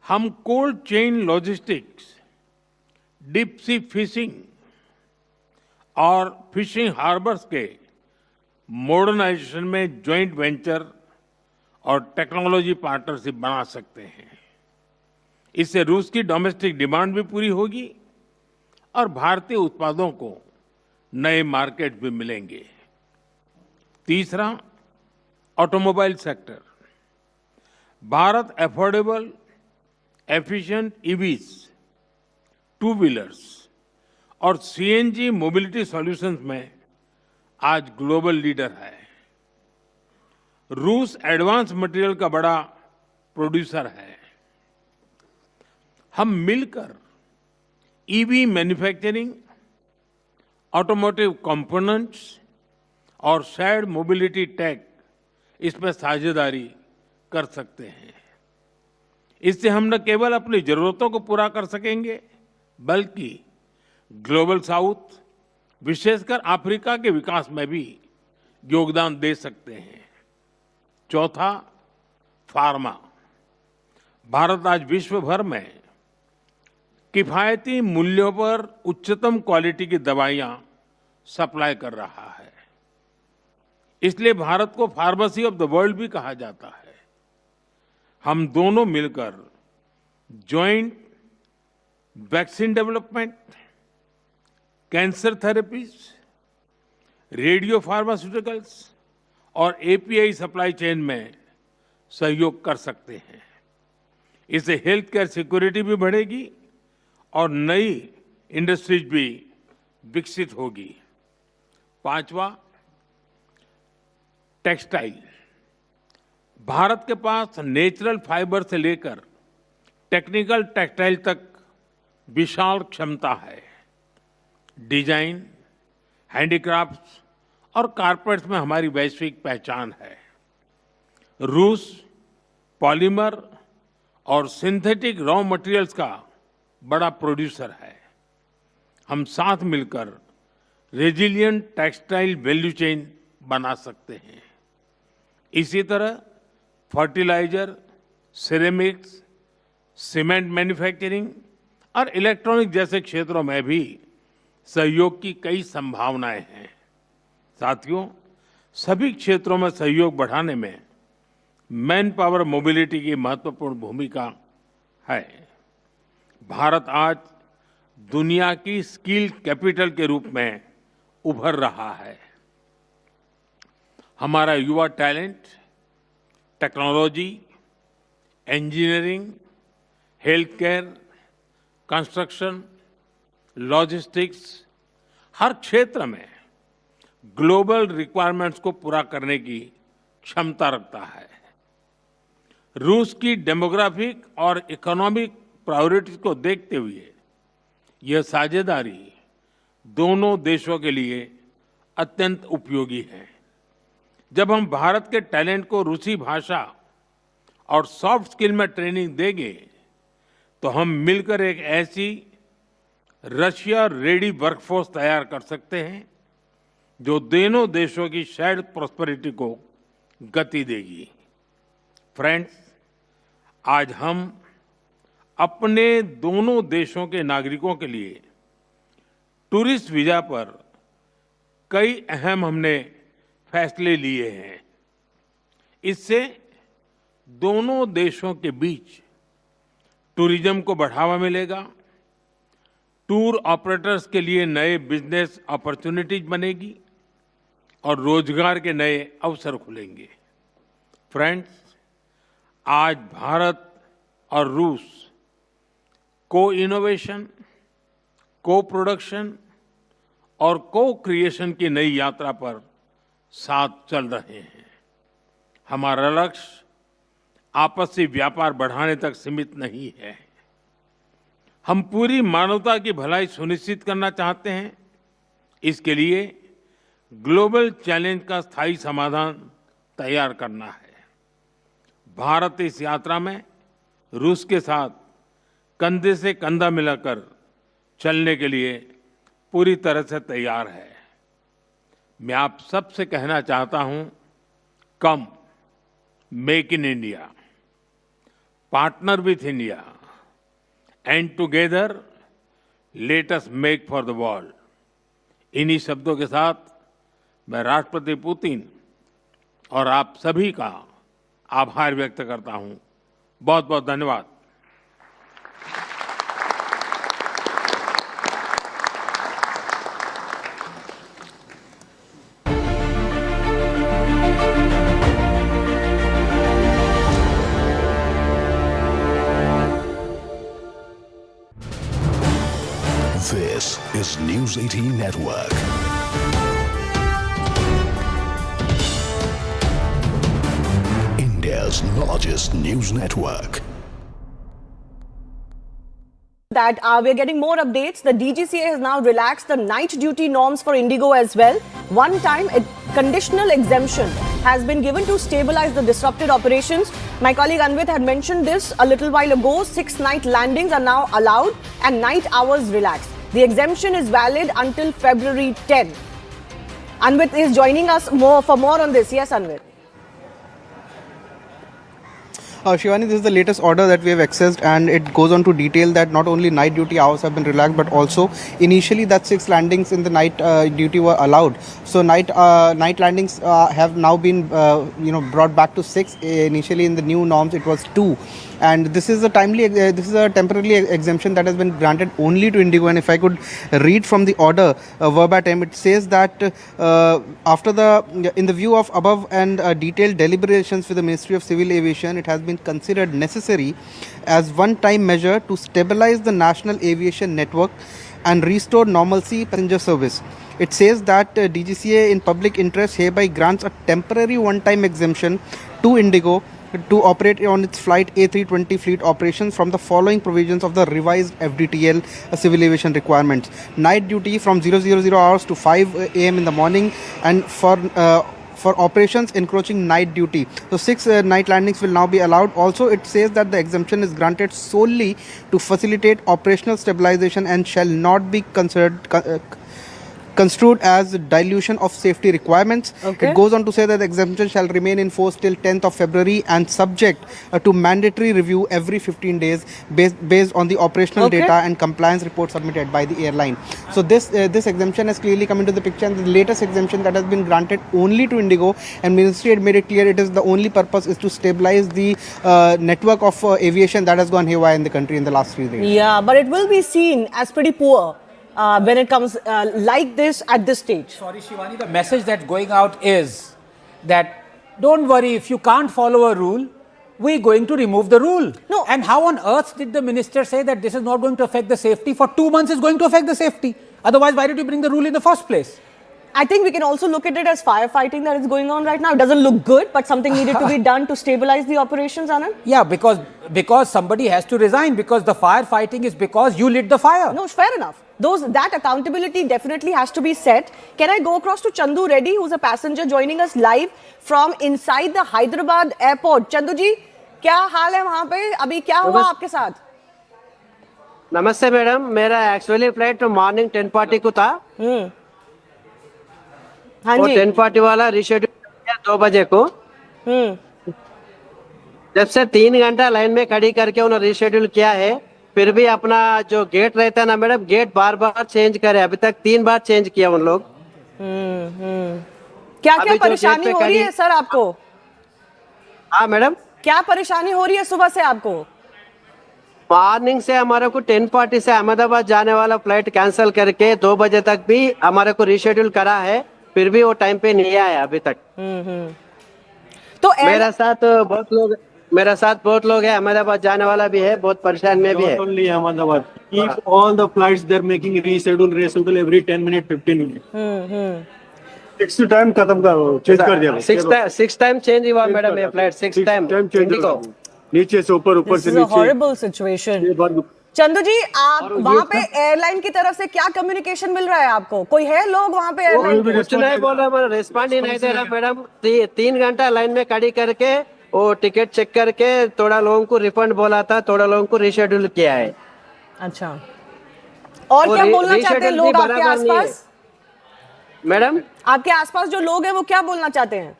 Speaker 9: हम cold chain logistics, deep sea fishing और फिशिंग हार्बर्स के मॉडर्नाइजेशन में ज्वाइंट वेंचर और टेक्नोलॉजी पार्टनरशिप बना सकते हैं। इससे रूस की डोमेस्टिक डिमांड भी पूरी होगी और भारतीय उत्पादों को नए मार्केट भी मिलेंगे। तीसरा, automobile sector. Bharat affordable, efficient EVs, two wheelers और सीएनजी मोबिलिटी सॉल्यूशंस में आज ग्लोबल लीडर है। रूस एडवांस मटेरियल का बड़ा प्रोड्यूसर है। हम मिलकर ईवी मैन्युफैक्चरिंग, ऑटोमोटिव कंपोनेंट्स और शेयर्ड मोबिलिटी टेक इसमें साझेदारी कर सकते हैं। इससे हम न केवल अपनी जरूरतों को पूरा कर सकेंगे, बल्कि ग्लोबल साउथ, विशेषकर अफ्रीका के विकास में भी योगदान दे सकते हैं। चौथा, फार्मा। भारत आज विश्व भर में किफायती मूल्यों पर उच्चतम क्वालिटी की दवाइयां सप्लाई कर रहा है। इसलिए भारत को फार्मेसी ऑफ द वर्ल्ड भी कहा जाता है। हम दोनों मिलकर joint vaccine development, cancer therapies, radio pharmaceuticals और एपीआई सप्लाई चेन में सहयोग कर सकते हैं। इससे हेल्थ केयर सिक्योरिटी भी बढ़ेगी और नई इंडस्ट्रीज भी विकसित होगी। पांचवा, टेक्सटाइल। भारत के पास नेचुरल फाइबर से लेकर टेक्निकल टेक्सटाइल तक विशाल क्षमता है। डिजाइन, हैंडीक्राफ्ट्स और कारपेट्स में हमारी वैश्विक पहचान है। रूस पॉलीमर और सिंथेटिक रॉ मटेरियल्स का बड़ा प्रोड्यूसर है। हम साथ मिलकर रेजिलिएंट टेक्सटाइल वैल्यू चेन बना सकते हैं। इसी तरह फर्टिलाइजर, सिरेमिक्स, सीमेंट मैन्युफैक्चरिंग और इलेक्ट्रॉनिक जैसे क्षेत्रों में भी सहयोग की कई संभावनाएं हैं। साथियों, सभी क्षेत्रों में सहयोग बढ़ाने में मैन पावर मोबिलिटी की महत्वपूर्ण भूमिका है। भारत आज दुनिया की स्किल कैपिटल के रूप में उभर रहा है। हमारा युवा talent technology, engineering, health care, construction, logistics, हर क्षेत्र में ग्लोबल रिक्वायरमेंट्स को पूरा करने की क्षमता रखता है। रूस की डेमोग्राफिक और इकोनॉमिक प्रायोरिटीज को देखते हुए यह साझेदारी दोनों देशों के लिए अत्यंत उपयोगी है। जब हम भारत के टैलेंट को रूसी भाषा और सॉफ्ट स्किल में ट्रेनिंग देंगे, तो हम मिलकर एक ऐसी रशिया रेडी वर्कफोर्स तैयार कर सकते हैं जो दोनों देशों की शेयर्ड प्रॉस्पेरिटी को गति देगी। फ्रेंड्स, आज हम अपने दोनों देशों के नागरिकों के लिए टूरिस्ट वीजा पर कई अहम हमने फैसले लिए हैं। इससे दोनों देशों के बीच टूरिज्म को बढ़ावा मिलेगा, टूर ऑपरेटर्स के लिए नए बिजनेस अपॉर्चुनिटीज बनेगी और रोजगार के नए अवसर खुलेंगे। फ्रेंड्स, आज भारत और रूस को इनोवेशन, को प्रोडक्शन और को क्रिएशन की नई यात्रा पर साथ चल रहे हैं। हमारा लक्ष्य आपसी व्यापार बढ़ाने तक सीमित नहीं है। हम पूरी मानवता की भलाई सुनिश्चित करना चाहते हैं। इसके लिए ग्लोबल चैलेंज का स्थायी समाधान तैयार करना है। भारत इस यात्रा में रूस के साथ कंधे से कंधा मिलाकर चलने के लिए पूरी तरह से तैयार है। मैं आप सबसे कहना चाहता हूं, कम make in India, partner with India and together let us make for the world. इन्हीं शब्दों के साथ मैं राष्ट्रपति पुतिन और आप सभी का आभार व्यक्त करता हूं। बहुत बहुत धन्यवाद।
Speaker 6: Network. India's largest news network.
Speaker 4: That we're getting more updates. The DGCA has now relaxed the night duty norms for Indigo as well. One time, a conditional exemption has been given to stabilize the disrupted operations. My colleague Anvit had mentioned this a little while ago. 6 night landings are now allowed and night hours relaxed. The exemption is valid until February 10. Anvit is joining us for more on this. Yes, Anvit.
Speaker 5: Shivani, this is the latest order that we have accessed, and it goes on to detail that not only night duty hours have been relaxed, but also initially that 6 landings in the night duty were allowed. So night landings have now been brought back to 6. Initially in the new norms it was 2, and this is a temporary exemption that has been granted only to Indigo. And if I could read from the order verbatim, it says that in the view of above and detailed deliberations with the Ministry of Civil Aviation, it has been considered necessary as one-time measure to stabilize the national aviation network and restore normalcy passenger service. It says that DGCA in public interest hereby grants a temporary one-time exemption to Indigo to operate on its flight A320 fleet operations from the following provisions of the revised FDTL civil aviation requirements. Night duty from 000 hours to 5 a.m. in the morning, and for operations encroaching night duty. So 6 night landings will now be allowed. Also, it says that the exemption is granted solely to facilitate operational stabilization and shall not be construed as dilution of safety requirements.
Speaker 4: Okay.
Speaker 5: It goes on to say that the exemption shall remain in force till 10th of February and subject to mandatory review every 15 days based on the operational data and compliance report submitted by the airline. So this exemption has clearly come into the picture, and the latest exemption that has been granted only to Indigo, and Ministry had made it clear it is the only purpose is to stabilize the network of aviation that has gone haywire in the country in the last 3 days.
Speaker 4: Yeah, but it will be seen as pretty poor when it comes like this at this stage.
Speaker 10: Sorry, Shivani, the message that's going out is that don't worry, if you can't follow a rule, we're going to remove the rule.
Speaker 4: No.
Speaker 10: And how on earth did the minister say that this is not going to affect the safety? For 2 months it's going to affect the safety. Otherwise, why did you bring the rule in the first place?
Speaker 4: I think we can also look at it as firefighting that is going on right now. It doesn't look good, but something needed to be done to stabilize the operations, Anand.
Speaker 10: Yeah, because somebody has to resign, because the firefighting is because you lit the fire.
Speaker 4: No, fair enough. That accountability definitely has to be set. Can I go across to Chandu Reddy, who's a passenger joining us live from inside the Hyderabad airport? Chandu ji, क्या हाल है वहाँ पे? अभी क्या हुआ आपके साथ?
Speaker 22: नमस्ते मैडम, मेरा एक्चुअली फ्लाइट मॉर्निंग 10:40 को था।
Speaker 4: हाँ
Speaker 22: और
Speaker 4: जी।
Speaker 22: 10:40 वाला रिशेड्यूल किया 2 बजे को। जब से 3 घंटा लाइन में खड़ी करके उन्होंने रिशेड्यूल किया है, फिर भी अपना जो गेट रहता है ना मैडम, गेट बार बार चेंज करे। अभी तक 3 बार चेंज किया उन लोग।
Speaker 4: क्या क्या परेशानी हो रही है सर आपको?
Speaker 22: हाँ मैडम,
Speaker 4: क्या परेशानी हो रही है सुबह से आपको?
Speaker 22: मॉर्निंग से हमारे को 10:40 से अहमदाबाद जाने वाला फ्लाइट कैंसिल करके 2 बजे तक भी हमारे को रिशेड्यूल करा है, फिर भी वो टाइम पे नहीं आया अभी तक।
Speaker 4: तो
Speaker 22: मेरे साथ बहुत लोग हैं, अहमदाबाद जाने वाला भी है, बहुत परेशान में भी है।
Speaker 23: Only Ahmedabad. Keep all the flights they're making reschedule every 10 minutes, 15 minutes. 6 time खत्म करो, चेंज कर दिया।
Speaker 22: 6 टाइम चेंज हुआ मैडम ये फ्लाइट, 6 टाइम चेंज हो।
Speaker 23: नीचे से ऊपर, ऊपर से नीचे।
Speaker 4: Horrible situation. चंदू जी, आप वहाँ पे एयरलाइन की तरफ से क्या कम्युनिकेशन मिल रहा है आपको? कोई है लोग वहाँ पे एयरलाइन?
Speaker 22: कुछ नहीं बोल रहा, मेरा रिस्पॉन्ड ही नहीं दे रहा मैडम। 3 घंटा लाइन में खड़ी करके वो टिकट चेक करके थोड़ा लोगों को रिफंड बोला था, थोड़ा लोगों को रिशेड्यूल किया है।
Speaker 4: अच्छा, और क्या बोलना चाहते हैं लोग आपके आसपास?
Speaker 22: मैडम,
Speaker 4: आपके आसपास जो लोग हैं वो क्या बोलना चाहते हैं?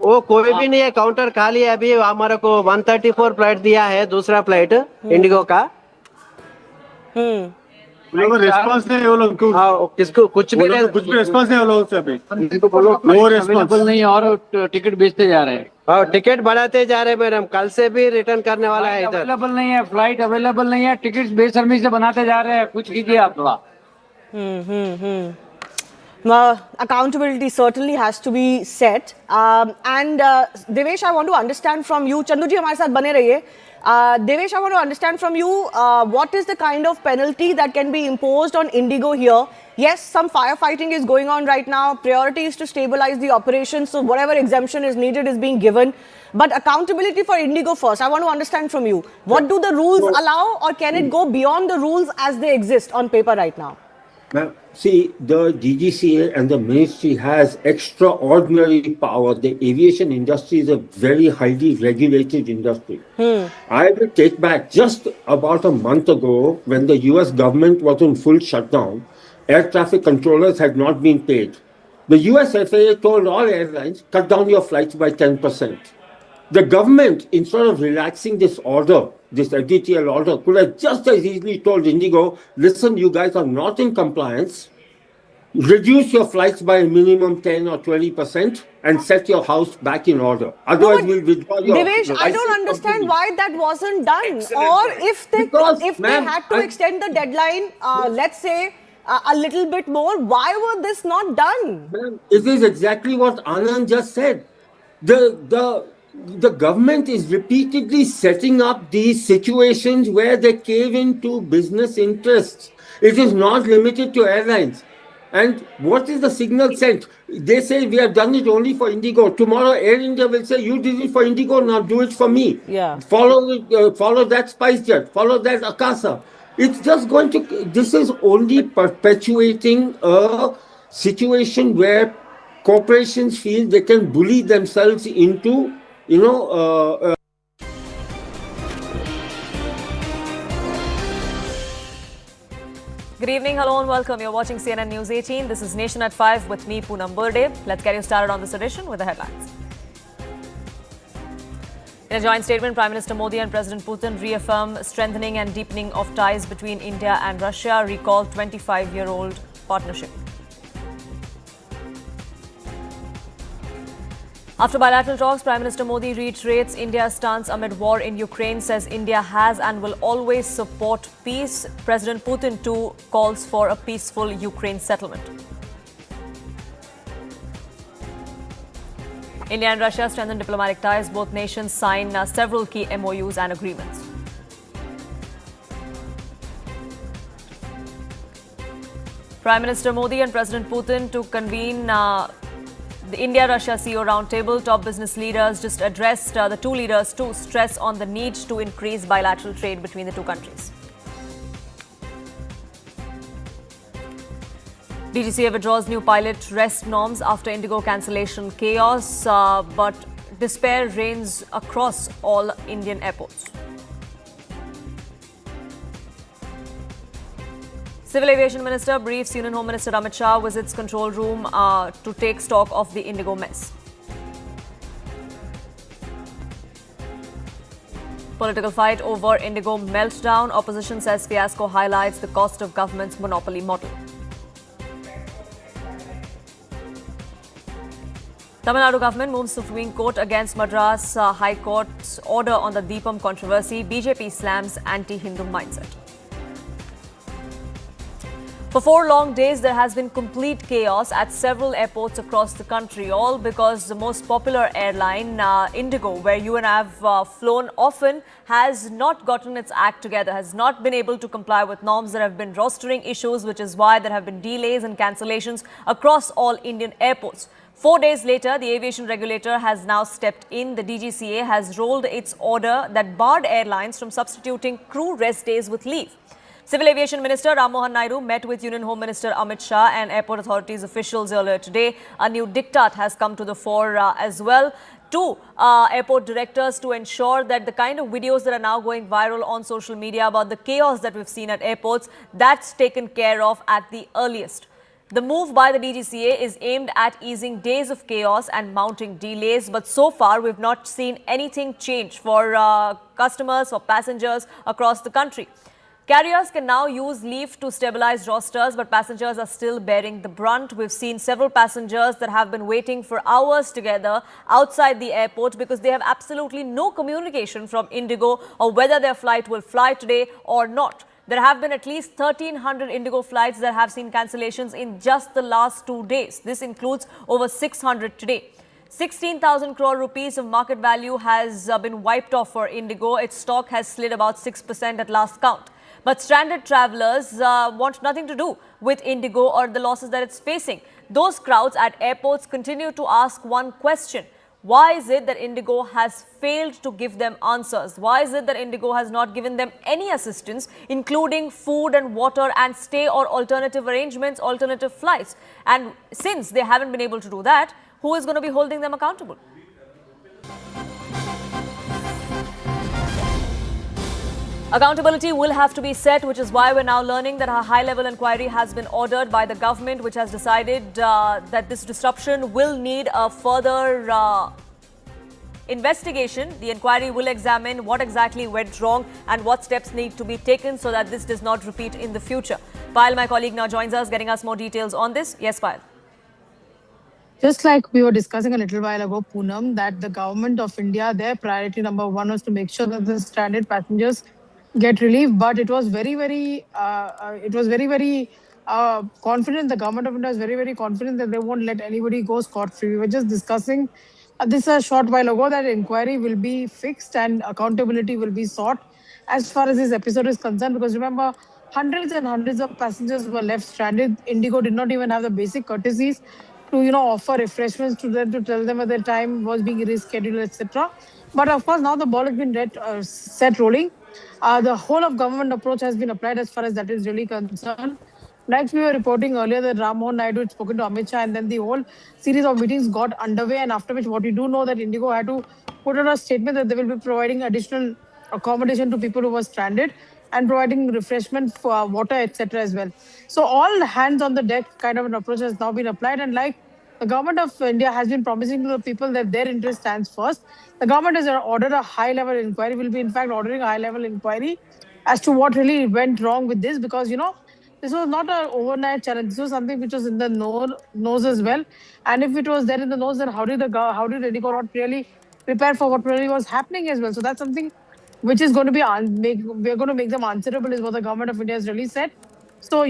Speaker 22: वो कोई भी नहीं है, काउंटर खाली है। अभी हमारे को 134 फ्लाइट दिया है, दूसरा फ्लाइट इंडिगो का।
Speaker 23: रिस्पांस नहीं, वो लोग
Speaker 22: किसको कुछ भी
Speaker 23: रिस्पांस नहीं, वो लोग से अभी
Speaker 22: अवेलेबल नहीं है और टिकट बेचते जा रहे हैं। हाँ, टिकट बढ़ाते जा रहे हैं मैडम, कल से भी रिटर्न करने वाला है। इधर
Speaker 23: अवेलेबल नहीं है, फ्लाइट अवेलेबल नहीं है, टिकट बेसर्मी से बनाते जा रहे हैं। कुछ कीजिए आप थोड़ा।
Speaker 4: Accountability certainly has to be set. And Devesh, I want to understand from you. Chandu ji हमारे साथ बने रहिए. Devesh, I want to understand from you what is the kind of penalty that can be imposed on Indigo here
Speaker 1: Yes, some firefighting is going on right now. Priority is to stabilize the operation. So whatever exemption is needed is being given. But accountability for Indigo first. I want to understand from you. What do the rules allow, or can it go beyond the rules as they exist on paper right now?
Speaker 11: Ma'am, see, the DGCA and the ministry has extraordinary power. The aviation industry is a very highly regulated industry. I will take back just about a month ago when the US government was in full shutdown, air traffic controllers had not been paid. The US FAA told all airlines, cut down your flights by 10%. The government, instead of relaxing this order, this editorial order, could have just as easily told Indigo, listen, you guys are not in compliance, reduce your flights by a minimum 10 or 20% and set your house back in order. Otherwise, we'll withdraw your
Speaker 1: Devesh, I don't understand why that wasn't done. Or if they had to extend the deadline, let's say, a little bit more, why was this not done?
Speaker 11: It is exactly what Anand just said. The government is repeatedly setting up these situations where they cave into business interests. It is not limited to airlines. And what is the signal sent? They say we have done it only for Indigo. Tomorrow Air India will say you did it for Indigo, now do it for me.
Speaker 1: Yeah.
Speaker 11: Follow that SpiceJet, follow that Akasa. It's just going to, this is only perpetuating a situation where corporations feel they can bully themselves into,
Speaker 4: Good evening, hello and welcome. You're watching CNN News 18. This is Nation at 5 with me, Poonam Burde. Let's get you started on this edition with the headlines. In a joint statement, Prime Minister Modi and President Putin reaffirm strengthening and deepening of ties between India and Russia, recall 25-year-old partnership. After bilateral talks, Prime Minister Modi reiterates India's stance amid war in Ukraine, says India has and will always support peace. President Putin too calls for a peaceful Ukraine settlement. India and Russia strengthen diplomatic ties. Both nations sign several key MOUs and agreements. Prime Minister Modi and President Putin to convene the India-Russia CEO roundtable. Top business leaders just addressed the two leaders to stress on the need to increase bilateral trade between the two countries. DGCA withdraws new pilot rest norms after Indigo cancellation chaos, but despair reigns across all Indian airports. Civil Aviation Minister briefs Union Home Minister Amit Shah, visits control room to take stock of the Indigo mess. Political fight over Indigo meltdown. Opposition says fiasco highlights the cost of government's monopoly model. Tamil Nadu government moves Supreme Court against Madras High Court's order on the Deepening controversy. BJP slams anti-Hindu mindset. For 4 long days, there has been complete chaos at several airports across the country, all because the most popular airline, Indigo, where you and I have flown often, has not gotten its act together, has not been able to comply with norms. There have been rostering issues, which is why there have been delays and cancellations across all Indian airports. 4 days later, the aviation regulator has now stepped in. The DGCA has rolled its order that barred airlines from substituting crew rest days with leave. Civil Aviation Minister Ram Mohan Naidu met with Union Home Minister Amit Shah and airport authorities officials earlier today. A new diktat has come to the fore as well. 2 airport directors to ensure that the kind of videos that are now going viral on social media about the chaos that we've seen at airports, that's taken care of at the earliest. The move by the DGCA is aimed at easing days of chaos and mounting delays, but so far we've not seen anything change for customers or passengers across the country. Carriers can now use leave to stabilize rosters, but passengers are still bearing the brunt. We've seen several passengers that have been waiting for hours together outside the airport because they have absolutely no communication from Indigo or whether their flight will fly today or not. There have been at least 1,300 Indigo flights that have seen cancellations in just the last 2 days. This includes over 600 today. 16,000 crore rupees of market value has been wiped off for Indigo. Its stock has slid about 6% at last count. But stranded travelers want nothing to do with Indigo or the losses that it's facing. Those crowds at airports continue to ask one question. Why is it that Indigo has failed to give them answers? Why is it that Indigo has not given them any assistance, including food and water and stay or alternative arrangements, alternative flights? And since they haven't been able to do that, who is going to be holding them accountable? Accountability will have to be set, which is why we're now learning that a high-level inquiry has been ordered by the government, which has decided that this disruption will need a further investigation. The inquiry will examine what exactly went wrong and what steps need to be taken so that this does not repeat in the future. Payal, my colleague, now joins us, getting us more details on this. Yes, Payal.
Speaker 7: Just like we were discussing a little while ago, Poonam, that the government of India, their priority number one was to make sure that the stranded passengers get relief, but it was very confident. The government of India is very confident that they won't let anybody go scot-free. We were just discussing this a short while ago that inquiry will be fixed and accountability will be sought as far as this episode is concerned, because remember, hundreds and hundreds of passengers were left stranded. Indigo did not even have the basic courtesies to offer refreshments to them, to tell them at their time was being rescheduled, etc. But of course, now the ball has been set rolling. The whole of government approach has been applied as far as that is really concerned. Like we were reporting earlier that Ram Mohan Naidu had spoken to Amit Shah, and then the whole series of meetings got underway, and after which what we do know that Indigo had to put out a statement that they will be providing additional accommodation to people who were stranded and providing refreshment for water, etc. as well. So all hands on the deck kind of an approach has now been applied, and like the government of India has been promising to the people that their interest stands first. The government has ordered a high-level inquiry, will be in fact ordering a high-level inquiry as to what really went wrong with this, because, this was not an overnight challenge. This was something which was in the nose as well. And if it was there in the nose, then how did Indigo not really prepare for what really was happening as well? So that's something which is going to be, we're going to make them answerable, is what the government of India has really said. So,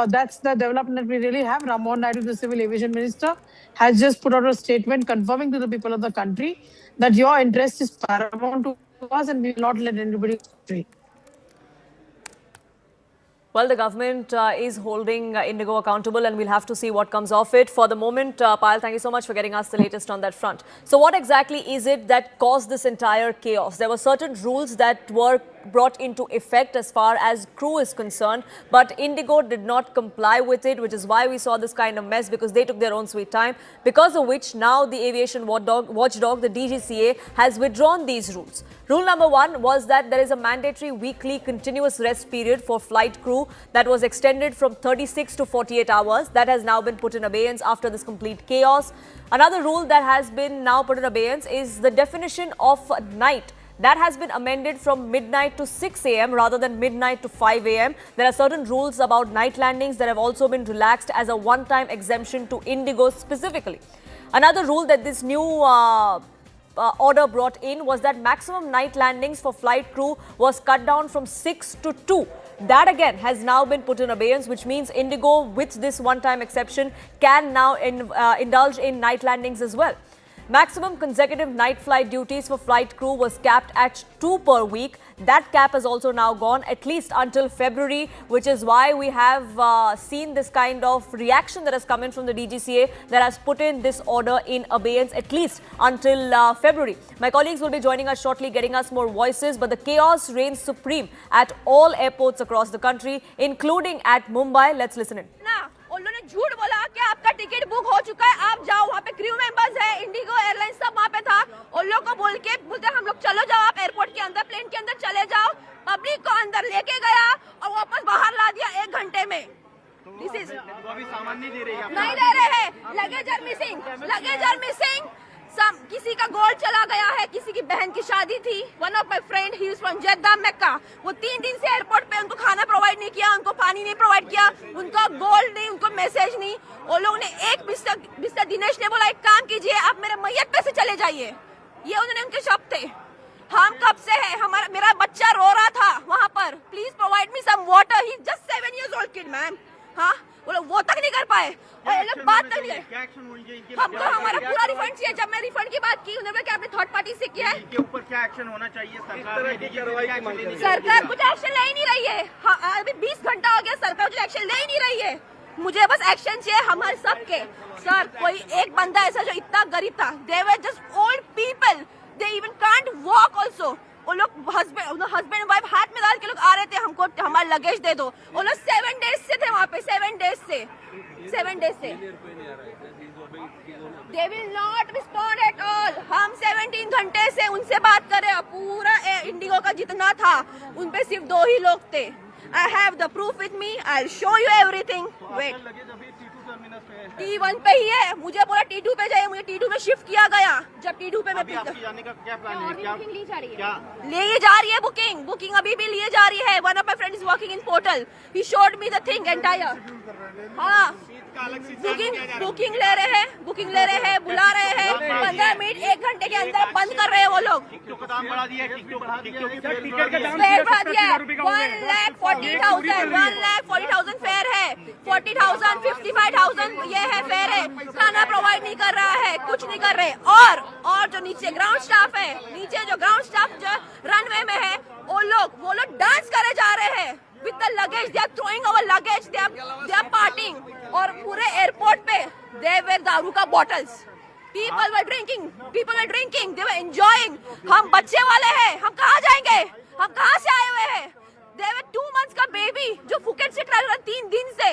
Speaker 7: that's the development that we really have. Ram Mohan Naidu, the Civil Aviation Minister, has just put out a statement confirming to the people of the country that your interest is paramount to us and we will not let anybody go free.
Speaker 4: Well, the government is holding Indigo accountable, and we'll have to see what comes of it. For the moment, Payal, thank you so much for getting us the latest on that front. So what exactly is it that caused this entire chaos? There were certain rules that were brought into effect as far as crew is concerned, but Indigo did not comply with it, which is why we saw this kind of mess, because they took their own sweet time, because of which now the aviation watchdog, the DGCA, has withdrawn these rules. Rule number one was that there is a mandatory weekly continuous rest period for flight crew that was extended from 36 to 48 hours. That has now been put in abeyance after this complete chaos. Another rule that has been now put in abeyance is the definition of night. That has been amended from midnight to 6 a.m. rather than midnight to 5 a.m. There are certain rules about night landings that have also been relaxed as a one-time exemption to Indigo specifically. Another rule that this new order brought in was that maximum night landings for flight crew was cut down from 6 to 2. That again has now been put in abeyance, which means Indigo, with this one-time exception, can now indulge in night landings as well. Maximum consecutive night flight duties for flight crew was capped at 2 per week. That cap has also now gone at least until February, which is why we have seen this kind of reaction that has come in from the DGCA that has put in this order in abeyance at least until February. My colleagues will be joining us shortly, getting us more voices, but the chaos reigns supreme at all airports across the country, including at Mumbai. Let's listen in.
Speaker 12: उन्होंने झूठ बोला कि आपका ticket book हो चुका है, आप जाओ, वहाँ पे क्रू मेंबर्स है, इंडिगो एयरलाइंस सब वहाँ पे था, उन लोगों को बोलते हम लोग चलो जाओ, आप एयरपोर्ट के अंदर, प्लेन के अंदर चले जाओ, पब्लिक को अंदर लेके गया और वापस बाहर ला दिया 1 घंटे में. नहीं दे रहे हैं, लगेज आर मिसिंग. किसी का गोल्ड चला गया है, किसी की बहन की शादी थी. One of my friend, he is from Jeddah Mecca. वो 3 दिन से एयरपोर्ट पे उनको खाना प्रोवाइड नहीं किया, उनको पानी नहीं प्रोवाइड किया, उनको गोल्ड नहीं, उनको मैसेज नहीं. वो लोग ने मिस्टर दिनेश ने बोला एक काम कीजिए, आप मेरे मैयत पे से चले जाइए. ये उन्होंने उनके शब्द थे. हम कब से है, मेरा बच्चा रो रहा था वहाँ पर, please provide me some water. He just 7 years old kid ma'am. हाँ, वो तक नहीं कर पाए. और ये लोग बात तक नहीं है। हमको हमारा पूरा रिफंड चाहिए। जब मैं रिफंड की बात की उन्होंने क्या आपने थर्ड पार्टी से किया है?
Speaker 23: के ऊपर क्या एक्शन होना चाहिए?
Speaker 12: सरकार कुछ एक्शन ले ही नहीं रही है। अभी 20 घंटा हो गया, सरकार कुछ एक्शन ले ही नहीं रही है। मुझे बस एक्शन चाहिए हमारे सबके। सर कोई एक बंदा ऐसा जो इतना गरीब था, they were just old people, they even can't walk also। वो लोग हस्बैंड वाइफ हाथ में डाल के लोग आ रहे थे, हमको हमारा लगेज दे दो। वो लोग 7 डेज से थे वहाँ पे, 7 डेज से। They will not respond at all। हम 17 घंटे से उनसे बात कर रहे हैं। पूरा इंडिगो का जितना था उन पे सिर्फ 2 ही लोग थे। I have the proof with me, I'll show you everything। Wait, T1 पे ही है, मुझे बोला T2 पे जाइए, मुझे T2 में शिफ्ट किया गया। जब T2 पे मैं
Speaker 23: जाने का क्या प्लान है? क्या
Speaker 12: ली जा रही है बुकिंग अभी भी लिए जा रही है। One of my friends is working in portal, he showed me the thing entire। हाँ, बुकिंग ले रहे हैं, बुला रहे हैं, 15 मिनट 1 घंटे के अंदर बंद कर रहे हैं वो लोग।
Speaker 23: टिकटों का दाम बढ़ा दिया है,
Speaker 12: बढ़ा दिया है। 1,40,000 फेयर है, 40,000 55,000 ये है फेयर है। खाना प्रोवाइड नहीं कर रहा है, कुछ नहीं कर रहे। और जो नीचे ग्राउंड स्टाफ है, जो रनवे में है, वो लोग डांस करे जा रहे हैं with the luggage। They are throwing our luggage, they are partying। और पूरे एयरपोर्ट पे they were दारू का bottles। People were drinking, they were enjoying। हम बच्चे वाले हैं, हम कहाँ जाएंगे? हम कहाँ से आए हुए हैं? They were 2 months का बेबी जो फुकेट से ट्रैवल कर 3 दिन से।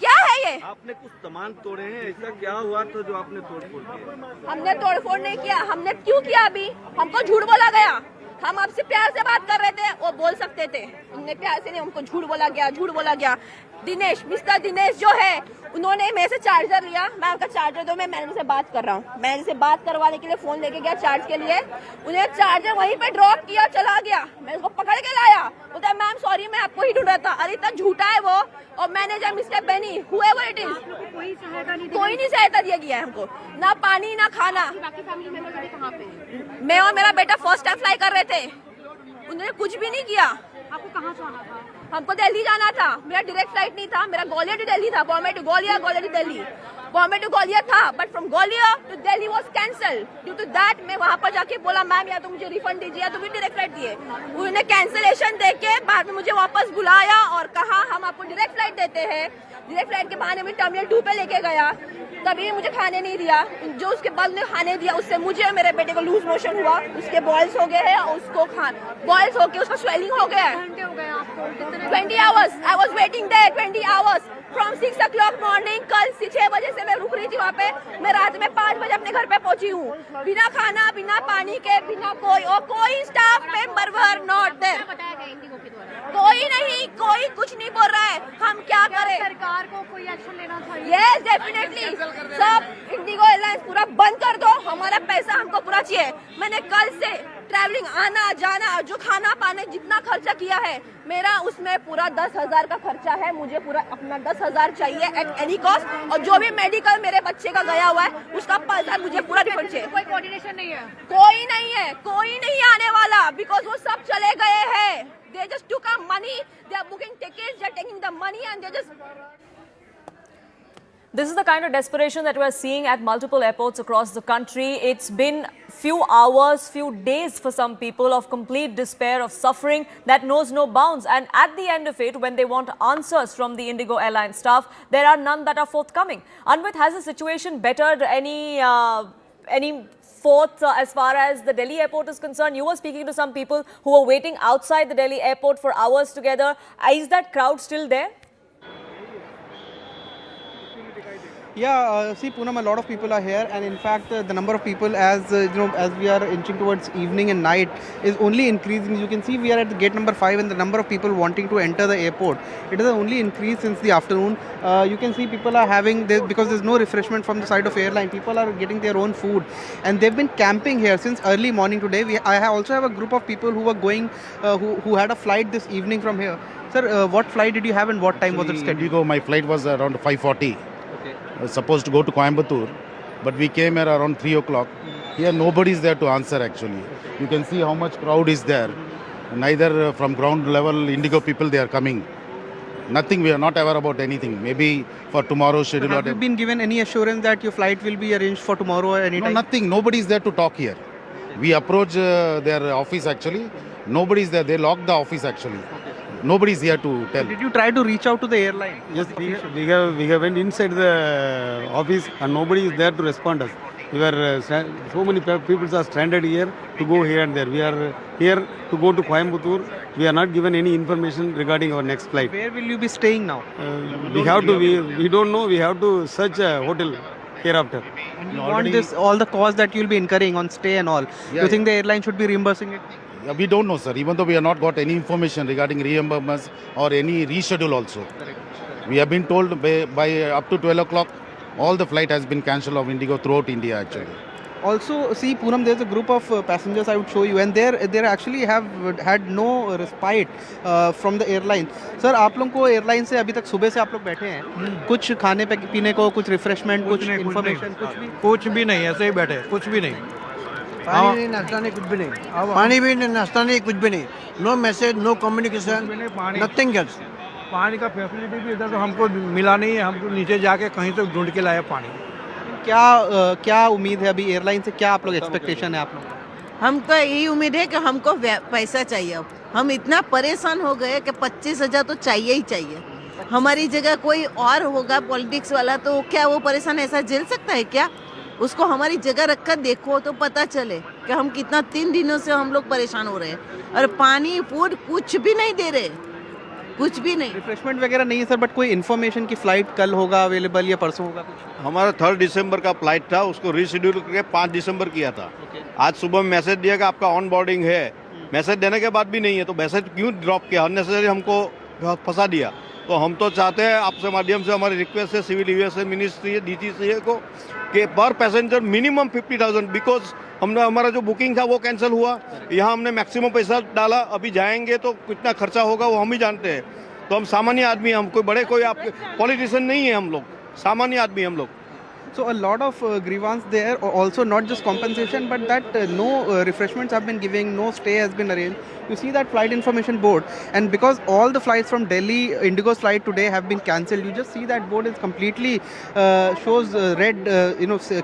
Speaker 12: क्या है ये?
Speaker 23: आपने कुछ सामान तोड़े हैं, ऐसा क्या हुआ तो जो आपने तोड़फोड़ किया?
Speaker 12: हमने तोड़फोड़ नहीं किया। हमने क्यों किया? अभी हमको झूठ बोला गया। हम आपसे प्यार से बात कर रहे थे, वो बोल सकते थे। हमने प्यार से नहीं, हमको झूठ बोला गया। मिस्टर दिनेश जो है, उन्होंने मेरे से चार्जर लिया। मैं आपका चार्जर दो, मैं मैनेजर से बात कर रहा हूँ। मैनेजर से बात करवाने के लिए फोन लेके गया चार्ज के लिए। उन्हें चार्जर वहीं पे ड्रॉप किया, चला गया। मैं उसको पकड़ के लाया, बोलता है मैम सॉरी, मैं आपको ही ढूंढ रहा था। अरे इतना झूठा है वो। और manager mister Benny, whoever it is, कोई नहीं सहायता दिया गया है हमको, ना पानी ना खाना। बाकी फैमिली मेंबर्स अभी कहाँ पे? मैं और मेरा बेटा फर्स्ट टाइम फ्लाई कर रहे थे, उन्होंने कुछ भी नहीं किया। आपको कहाँ जाना था? हमको दिल्ली जाना था। मेरा डायरेक्ट फ्लाइट नहीं था, मेरा ग्वालियर टू दिल्ली था। Bombay to Gwalior, Gwalior to Delhi. Bombay to Gwalior था, but from Gwalior to Delhi was cancel. Due to that मैं वहां पर जाके बोला मैम या तो मुझे रिफंड दीजिए या तो मुझे डायरेक्ट फ्लाइट दिए। उन्होंने कैंसिलेशन देके बाद में मुझे वापस बुलाया और कहा हम आपको डायरेक्ट फ्लाइट देते हैं। डायरेक्ट फ्लाइट के बहाने में टर्मिनल 2 पे लेके गया, तभी मुझे खाने नहीं दिया। जो उसके बाद में खाने दिया, उससे मुझे और मेरे बेटे को लूज मोशन हुआ, उसके बॉयल्स हो गए हैं और उसको बॉयल्स होके उसका स्वेलिंग हो गया है। 20 hours I was waiting there, 20 hours from 6 o'clock morning. कल 6 बजे से मैं रुक रही थी वहाँ पे। मैं रात में 5 बजे अपने घर पे पहुंची हूँ, बिना खाना बिना पानी के, बिना कोई staff member were not there. कोई नहीं, कोई कुछ नहीं बोल रहा है। हम क्या करें? सरकार को कोई एक्शन लेना चाहिए। यस डेफिनेटली, सब इंडिगो एयरलाइंस पूरा बंद कर दो, हमारा पैसा हमको पूरा चाहिए। मैंने कल से ट्रैवलिंग आना जाना, जो खाना पाने जितना खर्चा किया है मेरा, उसमें पूरा 10,000 का खर्चा है। मुझे पूरा अपना 10,000 चाहिए एट एनी कॉस्ट। और जो भी मेडिकल मेरे बच्चे का गया हुआ है उसका पैसा मुझे पूरा रिफंड चाहिए। कोई कोऑर्डिनेशन नहीं है, कोई नहीं आने वाला, बिकॉज वो सब चले गए हैं। They just took our money, they are booking tickets, they are taking the money and they just...
Speaker 4: This is the kind of desperation that we're seeing at multiple airports across the country. It's been few hours, few days for some people of complete despair, of suffering that knows no bounds. And at the end of it, when they want answers from the Indigo Airlines staff, there are none that are forthcoming. Anvit, has the situation bettered any forth as far as the Delhi airport is concerned? You were speaking to some people who were waiting outside the Delhi airport for hours together. Is that crowd still there?
Speaker 5: Yeah, see Poonam, a lot of people are here, and in fact the number of people as as we are inching towards evening and night is only increasing. You can see we are at the gate number 5 and the number of people wanting to enter the airport, it has only increased since the afternoon. You can see people are having this, because there's no refreshment from the side of airline, people are getting their own food and they've been camping here since early morning today. I also have a group of people who were going, who had a flight this evening from here. Sir, what flight did you have and what time was it scheduled?
Speaker 14: Indigo, my flight was around 5:40. I was supposed to go to Coimbatore, but we came here around 3 o'clock. Here nobody is there to answer actually. You can see how much crowd is there. Neither from ground level Indigo people they are coming. Nothing, we are not aware about anything. Maybe for tomorrow's schedule.
Speaker 5: Have you been given any assurance that your flight will be arranged for tomorrow or any
Speaker 14: No,
Speaker 5: time?
Speaker 14: nothing. Nobody is there to talk here. We approach their office actually. Nobody is there. They locked the office actually. Nobody is here to tell.
Speaker 5: Did you try to reach out to the airline?
Speaker 23: Yes, we have went inside the office and nobody is there to respond us. We were so many people are stranded here to go here and there. We are here to go to Coimbatore. We are not given any information regarding our next flight.
Speaker 5: Where will you be staying now?
Speaker 23: We don't know. We have to search a hotel hereafter.
Speaker 5: And you want this, all the costs that you will be incurring on stay and all.
Speaker 14: Yeah,
Speaker 5: you think the airline should be reimbursing it?
Speaker 14: Yeah, we don't know, sir. Even though we have not got any information regarding reimbursements or any reschedule also. We have been told by up to 12 o'clock, all the flight has been cancelled of Indigo throughout India actually.
Speaker 5: Also, see, Poonam, there's a group of passengers I would show you, and they actually have had no respite from the airline. Sir, आप लोगों को airline से अभी तक सुबह से आप लोग बैठे हैं, कुछ खाने पीने को, कुछ रिफ्रेशमेंट, कुछ इन्फॉर्मेशन,
Speaker 23: कुछ भी नहीं, ऐसे ही बैठे, कुछ भी नहीं.
Speaker 15: पानी नहीं, नाश्ता नहीं, कुछ भी नहीं. पानी भी नहीं, नाश्ता नहीं, कुछ भी नहीं. No message, no communication, nothing else.
Speaker 23: पानी का फैसिलिटी भी इधर तो हमको मिला नहीं है. हमको नीचे जाके कहीं से ढूंढ के लाया पानी.
Speaker 5: क्या उम्मीद है अभी एयरलाइन से? क्या आप लोग एक्सपेक्टेशन है आप लोग?
Speaker 16: हमको यही उम्मीद है कि हमको पैसा चाहिए. अब हम इतना परेशान हो गए कि 25,000 तो चाहिए ही चाहिए. हमारी जगह कोई और होगा पॉलिटिक्स वाला तो क्या वो परेशान ऐसा झेल सकता है क्या? उसको हमारी जगह रखकर देखो तो पता चले कि हम कितना 3 दिनों से हम लोग परेशान हो रहे हैं और पानी फूड कुछ भी नहीं दे रहे, कुछ भी नहीं.
Speaker 5: रिफ्रेशमेंट वगैरह नहीं है सर, बट कोई इन्फॉर्मेशन की फ्लाइट कल होगा अवेलेबल या परसों होगा कुछ?
Speaker 23: हमारा 3 दिसंबर का फ्लाइट था, उसको रीशेड्यूल करके 5 दिसंबर किया था. आज सुबह में मैसेज दिया कि आपका ऑन बोर्डिंग है. मैसेज देने के बाद भी नहीं है, तो मैसेज क्यों ड्रॉप किया? अननेसेसरी हमको फंसा दिया. तो हम तो चाहते हैं आपसे माध्यम से हमारी रिक्वेस्ट है सिविल एविएशन मिनिस्ट्री DGCA को कि पर पैसेंजर मिनिमम 50,000, बिकॉज हमने हमारा जो बुकिंग था वो कैंसिल हुआ. यहाँ हमने मैक्सिमम पैसा डाला, अभी जाएंगे तो कितना खर्चा होगा वो हम ही जानते हैं. तो हम सामान्य आदमी, हम कोई आप पॉलिटिशियन नहीं है, हम लोग सामान्य आदमी हम लोग.
Speaker 5: So a lot of grievance there, also not just compensation, but that no refreshments have been given, no stay has been arranged. You see that flight information board, and because all the flights from Delhi, Indigo's flight today have been cancelled, you just see that board is completely shows red,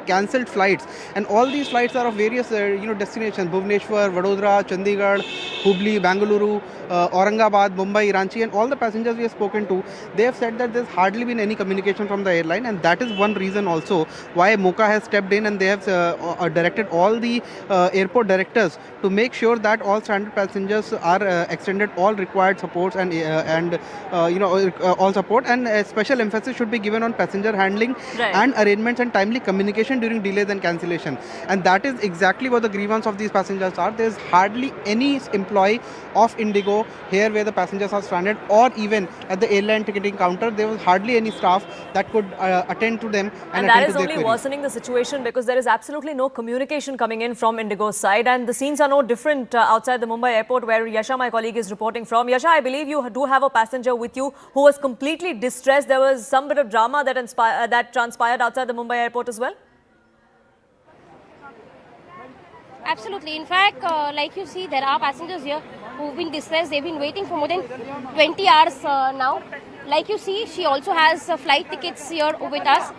Speaker 5: cancelled flights, and all these flights are of various destinations: Bhubaneswar, Vadodara, Chandigarh, Hubli, Bengaluru, Aurangabad, Mumbai, Ranchi, and all the passengers we have spoken to, they have said that there's hardly been any communication from the airline, and that is one reason also why MOCA has stepped in, and they have directed all the airport directors to make sure that all stranded passengers are extended all required supports and all support, and special emphasis should be given on passenger handling and arrangements and timely communication during delays and cancellation. And that is exactly what the grievance of these passengers are. There is hardly any employee of Indigo here where the passengers are stranded, or even at the airline ticketing counter there was hardly any staff that could attend to them
Speaker 4: and that is only worsening the situation because there is absolutely no communication coming in from Indigo's side, and the scenes are no different outside the Mumbai airport where Yasha, my colleague, is reporting from. Yasha, I believe you do have a passenger with you who was completely distressed. There was some bit of drama that transpired outside the Mumbai airport as well.
Speaker 17: Absolutely. In fact, like you see, there are passengers here who've been distressed. They've been waiting for more than 20 hours now. Like you see, she also has flight tickets here with us.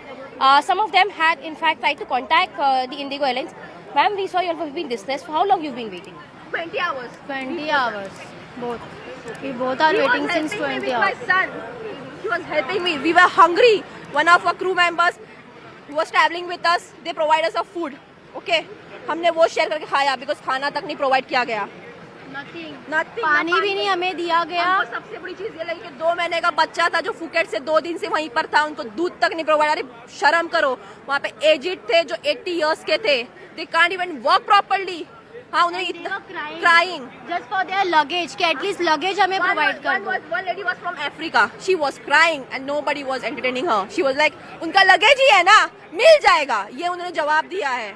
Speaker 17: Some of them had, in fact, tried to contact the Indigo Airlines. Ma'am, we saw you have been distressed. For how long you've been waiting?
Speaker 12: 20 hours.
Speaker 17: 20 hours. Both. We both are waiting since 20 hours.
Speaker 12: My son, he was helping me. We were hungry. One of our crew members who was traveling with us, they provide us a food. Okay, हमने वो share करके खाया because खाना तक नहीं provide किया गया.
Speaker 17: Nothing.
Speaker 12: पानी
Speaker 17: भी नहीं हमें दिया गया.
Speaker 12: सबसे बड़ी चीज ये लगी कि 2 महीने का बच्चा था जो फुकेट से 2 दिन से वहीं पर था, उनको दूध तक नहीं प्रोवाइड. अरे शर्म करो, वहाँ पे एजिड थे जो 80 इयर्स के थे. They can't even work properly. हाँ, उन्होंने इतना crying
Speaker 17: just for their luggage कि at least luggage हमें provide कर दो.
Speaker 12: One lady was from Africa. She was crying and nobody was entertaining her. She was like, उनका luggage ही है ना, मिल जाएगा. ये उन्होंने जवाब दिया है.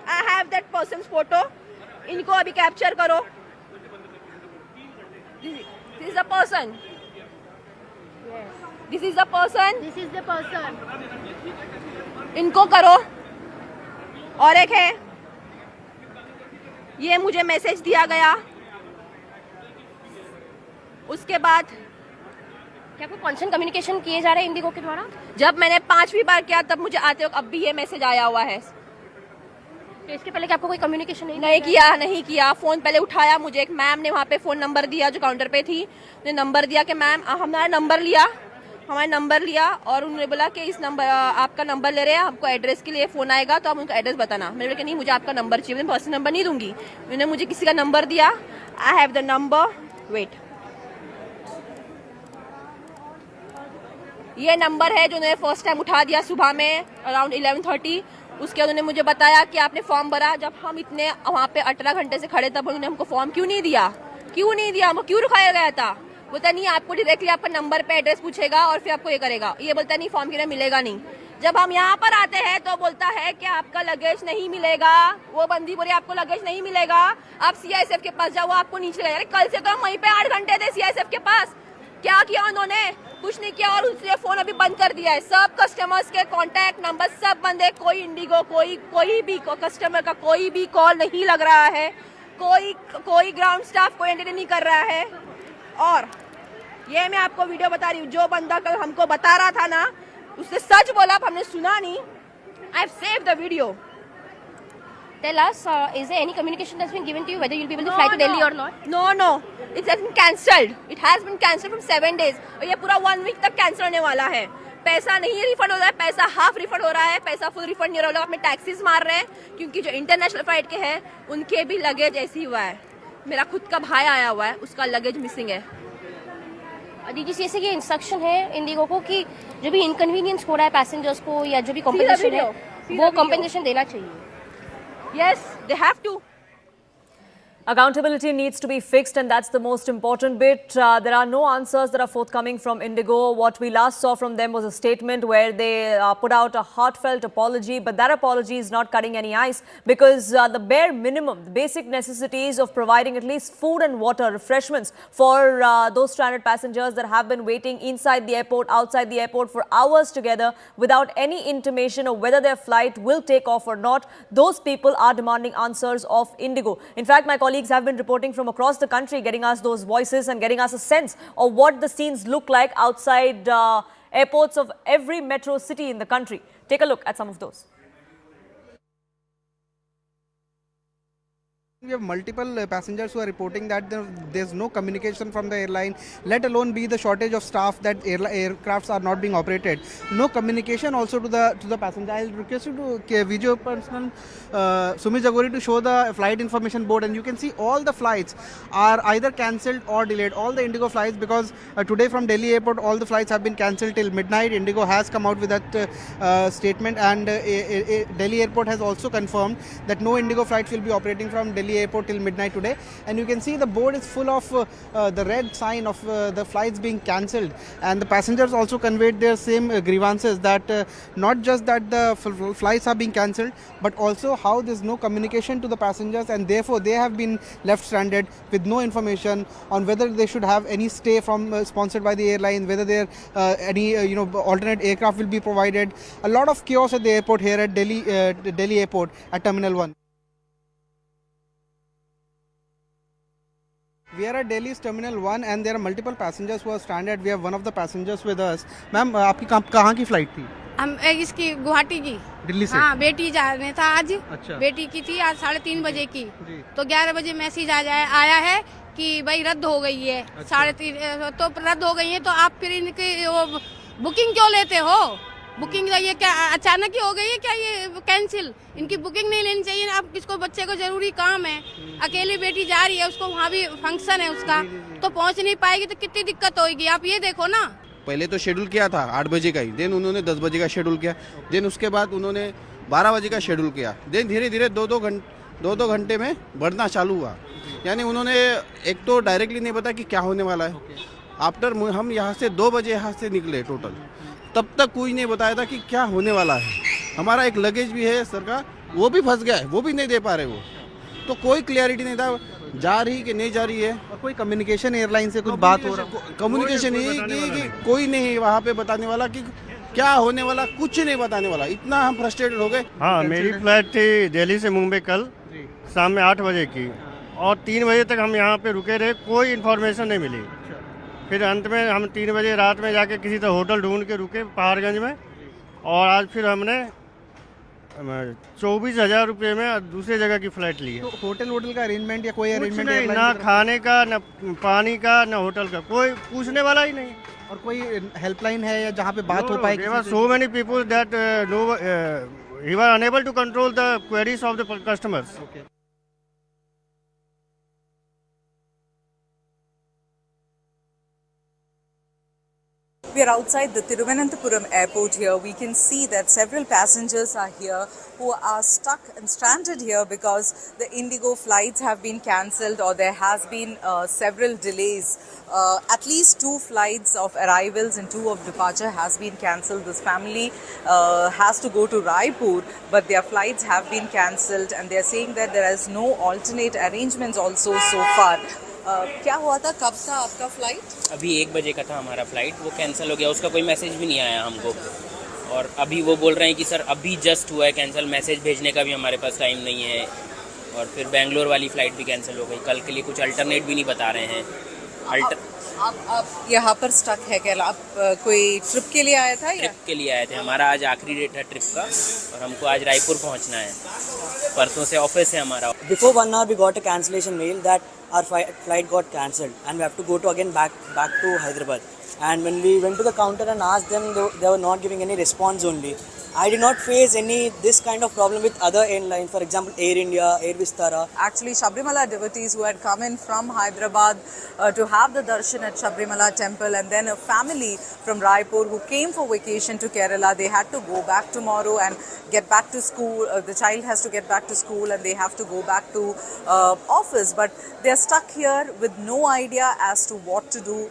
Speaker 12: I have that person's photo. इनको अभी कैप्चर करो. This is the person.
Speaker 17: Yes.
Speaker 12: This is the person.
Speaker 17: This is the person.
Speaker 12: इनको करो. और एक है, ये मुझे मैसेज दिया गया. उसके बाद
Speaker 17: क्या कोई कॉन्स्टेंट कम्युनिकेशन किए जा रहे हैं इंडिगो के द्वारा?
Speaker 12: जब मैंने 5वीं बार किया तब मुझे आते वक्त अब भी ये मैसेज आया हुआ है।
Speaker 17: तो इसके पहले क्या आपको कोई कम्युनिकेशन
Speaker 12: नहीं किया। फोन पहले उठाया, मुझे एक मैम ने वहाँ पे फोन नंबर दिया जो काउंटर पे थी, उन्हें नंबर दिया कि मैम हमारा नंबर लिया और उन्होंने बोला कि इस नंबर आपका नंबर ले रहे हैं, आपको एड्रेस के लिए फोन आएगा तो आप उनका एड्रेस बताना। मैंने बोला कि नहीं, मुझे आपका नंबर चाहिए, मैं पर्सनल नंबर नहीं दूंगी। उन्होंने मुझे किसी का नंबर दिया, I have the number, wait, ये नंबर है जो उन्होंने फर्स्ट टाइम उठा दिया सुबह में अराउंड 11:30। उसके बाद उन्होंने मुझे बताया कि आपने फॉर्म भरा। जब हम इतने वहाँ पे 18 घंटे से खड़े तब उन्होंने हमको फॉर्म क्यों नहीं दिया, हमको क्यों रुकाया गया था? बोलता नहीं, आपको डायरेक्टली आपका नंबर पे एड्रेस पूछेगा और फिर आपको ये करेगा। ये बोलता नहीं, फॉर्म क्यों मिलेगा नहीं। जब हम यहाँ पर आते हैं तो बोलता है कि आपका लगेज नहीं मिलेगा। वो बंदी बोले आपको लगेज नहीं मिलेगा, आप सीआईएसएफ के पास जाओ, आपको नीचे ले जाएगा। कल से तो हम वहीं पे 8 घंटे थे सीआईएसएफ के पास। क्या किया उन्होंने? कुछ नहीं किया। और उसने फोन अभी बंद कर दिया है। सब कस्टमर्स के कॉन्टैक्ट नंबर सब बंद है। कोई इंडिगो कोई भी कस्टमर का कोई भी कॉल नहीं लग रहा है। कोई ग्राउंड स्टाफ कोई एंटर नहीं कर रहा है। और ये मैं आपको वीडियो बता रही हूँ, जो बंदा कल हमको बता रहा था ना, उसने सच बोला, हमने सुना नहीं। I have saved the video.
Speaker 17: Tell us, is there any communication that's been given to you whether you'll be able to fly to Delhi or not?
Speaker 12: No. It has been cancelled. It has been cancelled from 7 days. और ये पूरा 1 week तक cancel होने वाला है। पैसा नहीं refund हो रहा है, पैसा हाफ रिफंड हो रहा है, पैसा फुल रिफंड नहीं हो रहा है। अपने टैक्सीज मार रहे हैं क्योंकि जो इंटरनेशनल फ्लाइट के हैं उनके भी लगेज ऐसे ही हुआ है। मेरा खुद का भाई आया हुआ है, उसका लगेज मिसिंग है।
Speaker 17: DGCA से ये इंस्ट्रक्शन है इंडिगो को कि जो भी इनकन्वीनियंस हो रहा है पैसेंजर्स को या जो भी कॉम्पेंसेशन है वो कॉम्पेंसेशन देना चाहिए।
Speaker 12: Yes, they have to.
Speaker 4: Accountability needs to be fixed, and that's the most important bit. There are no answers that are forthcoming from Indigo. What we last saw from them was a statement where they put out a heartfelt apology, but that apology is not cutting any ice because the bare minimum, the basic necessities of providing at least food and water, refreshments for those stranded passengers that have been waiting inside the airport, outside the airport for hours together without any intimation of whether their flight will take off or not. Those people are demanding answers of Indigo. In fact, my colleagues have been reporting from across the country, getting us those voices and getting us a sense of what the scenes look like outside airports of every metro city in the country. Take a look at some of those.
Speaker 5: We have multiple passengers who are reporting that there's no communication from the airline, let alone be the shortage of staff that aircrafts are not being operated. No communication also to the passenger. I'll request you to video person Sumit Jagori to show the flight information board, and you can see all the flights are either cancelled or delayed. All the Indigo flights, because today from Delhi airport all the flights have been cancelled till midnight. Indigo has come out with that statement, and Delhi airport has also confirmed that no Indigo flights will be operating from Delhi airport till midnight today. And you can see the board is full of the red sign of the flights being cancelled, and the passengers also conveyed their same grievances, that not just that the flights are being cancelled, but also how there's no communication to the passengers, and therefore they have been left stranded with no information on whether they should have any stay from sponsored by the airline, whether there any alternate aircraft will be provided. A lot of chaos at the airport here at Delhi airport at Terminal 1. We are at Delhi's Terminal 1 and there are multiple passengers who are stranded. We have one of the passengers with us. Ma'am, आपकी कहाँ की flight थी?
Speaker 2: हम इसकी गुवाहाटी की।
Speaker 5: दिल्ली से?
Speaker 2: हाँ, बेटी जाने था आज।
Speaker 5: अच्छा।
Speaker 2: बेटी की थी आज 3:30 बजे की। तो 11 बजे मैसेज आया है कि भाई रद्द हो गई है। अच्छा। 3:30 तो रद्द हो गई है, तो आप फिर इनकी बुकिंग क्यों लेते हो? बुकिंग ये क्या अचानक ही हो गई है क्या? ये कैंसिल, इनकी बुकिंग नहीं लेनी चाहिए। आप किसको, बच्चे को जरूरी काम है, अकेली बेटी जा रही है, उसको वहाँ भी फंक्शन है उसका, तो पहुँच नहीं पाएगी तो कितनी दिक्कत होगी। आप ये देखो ना।
Speaker 23: पहले तो शेड्यूल किया था 8 बजे का ही, देन उन्होंने 10 बजे का शेड्यूल किया, देन उसके बाद उन्होंने 12 बजे का शेड्यूल किया, देन धीरे धीरे 2-2 घंटे में बढ़ना चालू हुआ। यानी उन्होंने एक तो डायरेक्टली नहीं पता कि क्या होने वाला है। आफ्टर हम यहाँ से 2 बजे यहाँ से निकले टोटल, तब तक कोई नहीं बताया था कि क्या होने वाला है। हमारा एक लगेज भी है सर का, वो भी फंस गया है, वो भी नहीं दे पा रहे वो, तो कोई क्लियरिटी नहीं था जा रही कि नहीं जा रही है।
Speaker 5: और कोई कम्युनिकेशन एयरलाइन से कुछ बात हो रहा?
Speaker 23: कम्युनिकेशन ये कि कोई नहीं वहाँ पे बताने वाला कि क्या होने वाला, कुछ नहीं बताने वाला। इतना हम फ्रस्ट्रेटेड हो गए।
Speaker 18: हाँ, मेरी फ्लाइट थी दिल्ली से मुंबई कल शाम में 8 बजे की, और 3 बजे तक हम यहाँ पे रुके रहे, कोई इन्फॉर्मेशन नहीं मिली। फिर अंत में हम 3 बजे रात में जाके किसी तरह होटल ढूंढ के रुके पहाड़गंज में, और आज फिर हमने 24,000 रुपये में दूसरे जगह की फ्लाइट ली है।
Speaker 5: तो होटल का अरेंजमेंट या कोई
Speaker 18: कुछ
Speaker 5: अरेंजमेंट
Speaker 18: नहीं, ना खाने का, ना पानी का, ना होटल का, कोई पूछने वाला ही नहीं।
Speaker 5: और कोई हेल्पलाइन है या जहाँ पे बात हो पाए?
Speaker 18: There were so many people that he was unable to control the queries of the customers.
Speaker 5: Okay.
Speaker 3: We are outside the Thiruvananthapuram airport here. We can see that several passengers are here who are stuck and stranded here because the Indigo flights have been cancelled, or there has been several delays. At least 2 flights of arrivals and 2 of departure has been cancelled. This family has to go to Raipur, but their flights have been cancelled, and they are saying that there is no alternate arrangements also so far. क्या हुआ था, कब था आपका flight?
Speaker 19: अभी 1 बजे का था हमारा फ्लाइट, वो कैंसिल हो गया, उसका कोई मैसेज भी नहीं आया हमको। और अभी वो बोल रहे हैं कि सर अभी जस्ट हुआ है कैंसिल, मैसेज भेजने का भी हमारे पास टाइम नहीं है। और फिर बेंगलोर वाली फ़्लाइट भी कैंसिल हो गई, कल के लिए कुछ अल्टरनेट भी नहीं बता रहे हैं।
Speaker 3: आप यहाँ पर स्टक है क्या? आप कोई ट्रिप के लिए आया था या?
Speaker 19: ट्रिप के लिए आए थे, हमारा आज आखिरी डेट है ट्रिप का, और हमको आज रायपुर पहुँचना है, परसों से ऑफिस है हमारा।
Speaker 21: Before 1 hour we got a cancellation mail that our flight got cancelled and we have to go to again back to Hyderabad. And when we went to the counter and asked them, they were not giving any response only. I did not face this kind of problem with other airlines, for example Air India, Air Vistara.
Speaker 3: Actually, Sabrimala devotees who had come in from Hyderabad to have the darshan at Sabrimala temple, and then a family from Raipur who came for vacation to Kerala, they had to go back tomorrow and get back to school. The child has to get back to school and they have to go back to office, but they are stuck here with no idea as to what to do.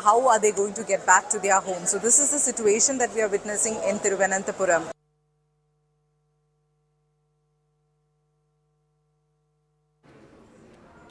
Speaker 3: How are they going to get back to their home? So this is the situation that we are witnessing in Thiruvananthapuram.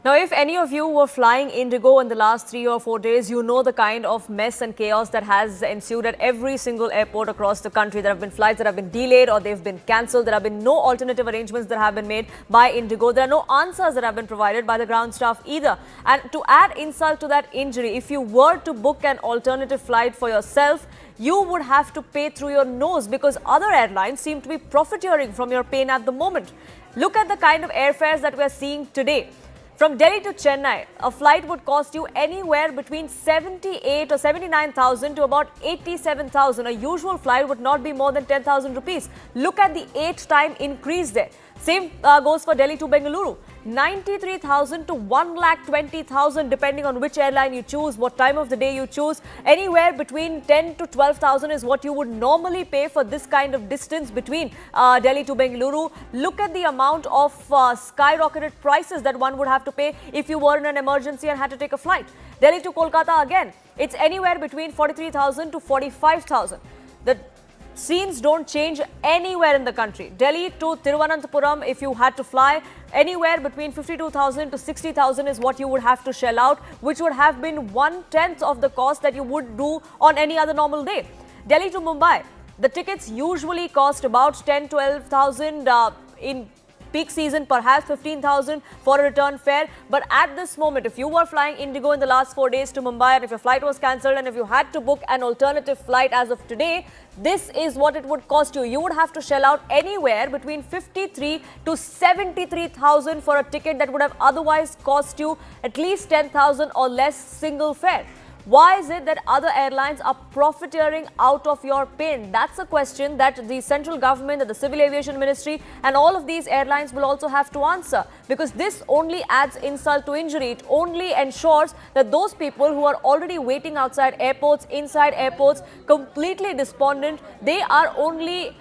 Speaker 4: Now, if any of you were flying Indigo in the last 3 or 4 days, you know the kind of mess and chaos that has ensued at every single airport across the country. There have been flights that have been delayed or they've been cancelled. There have been no alternative arrangements that have been made by Indigo. There are no answers that have been provided by the ground staff either. And to add insult to that injury, if you were to book an alternative flight for yourself, you would have to pay through your nose because other airlines seem to be profiteering from your pain at the moment. Look at the kind of airfares that we are seeing today. From Delhi to Chennai, a flight would cost you anywhere between 78 or 79,000 to about 87,000. A usual flight would not be more than 10,000 rupees. Look at the 8-time increase there. Same goes for Delhi to Bengaluru. 93,000 to 1,20,000 depending on which airline you choose, what time of the day you choose. Anywhere between 10 to 12,000 is what you would normally pay for this kind of distance between Delhi to Bengaluru. Look at the amount of skyrocketed prices that one would have to pay if you were in an emergency and had to take a flight. Delhi to Kolkata again, it's anywhere between 43,000 to 45,000. The scenes don't change anywhere in the country. Delhi to Thiruvananthapuram, if you had to fly, anywhere between 52,000 to 60,000 is what you would have to shell out, which would have been 1/10 of the cost that you would do on any other normal day. Delhi to Mumbai, the tickets usually cost about 10,000 to 12,000 in peak season, perhaps 15,000 for a return fare. But at this moment, if you were flying Indigo in the last 4 days to Mumbai and if your flight was cancelled and if you had to book an alternative flight as of today, this is what it would cost you. You would have to shell out anywhere between 53 to 73,000 for a ticket that would have otherwise cost you at least 10,000 or less single fare. Why is it that other airlines are profiteering out of your pain? That's a question that the central government, that the Civil Aviation Ministry and all of these airlines will also have to answer, because this only adds insult to injury. It only ensures that those people who are already waiting outside airports, inside airports, completely despondent, they are only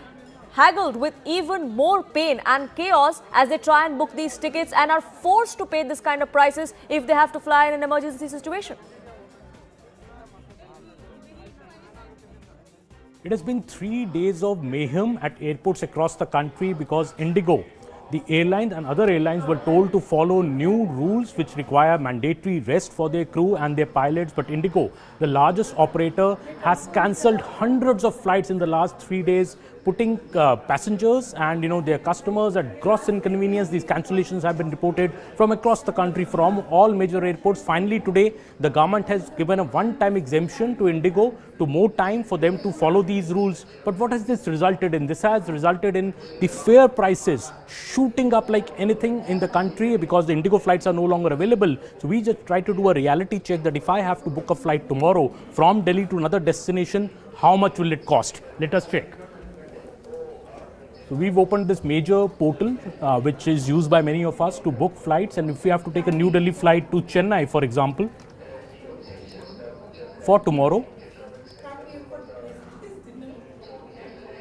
Speaker 4: haggled with even more pain and chaos as they try and book these tickets and are forced to pay this kind of prices if they have to fly in an emergency situation.
Speaker 24: It has been 3 days of mayhem at airports across the country because Indigo, the airline and other airlines were told to follow new rules which require mandatory rest for their crew and their pilots. But Indigo, the largest operator, has cancelled hundreds of flights in the last 3 days, putting passengers and their customers at gross inconvenience. These cancellations have been reported from across the country, from all major airports. Finally today, the government has given a one-time exemption to Indigo, to more time for them to follow these rules. But what has this resulted in? This has resulted in the fare prices shooting up like anything in the country, because the Indigo flights are no longer available. So we just try to do a reality check that if I have to book a flight tomorrow from Delhi to another destination, how much will it cost? Let us check. So we've opened this major portal which is used by many of us to book flights, and if we have to take a New Delhi flight to Chennai, for example, for tomorrow,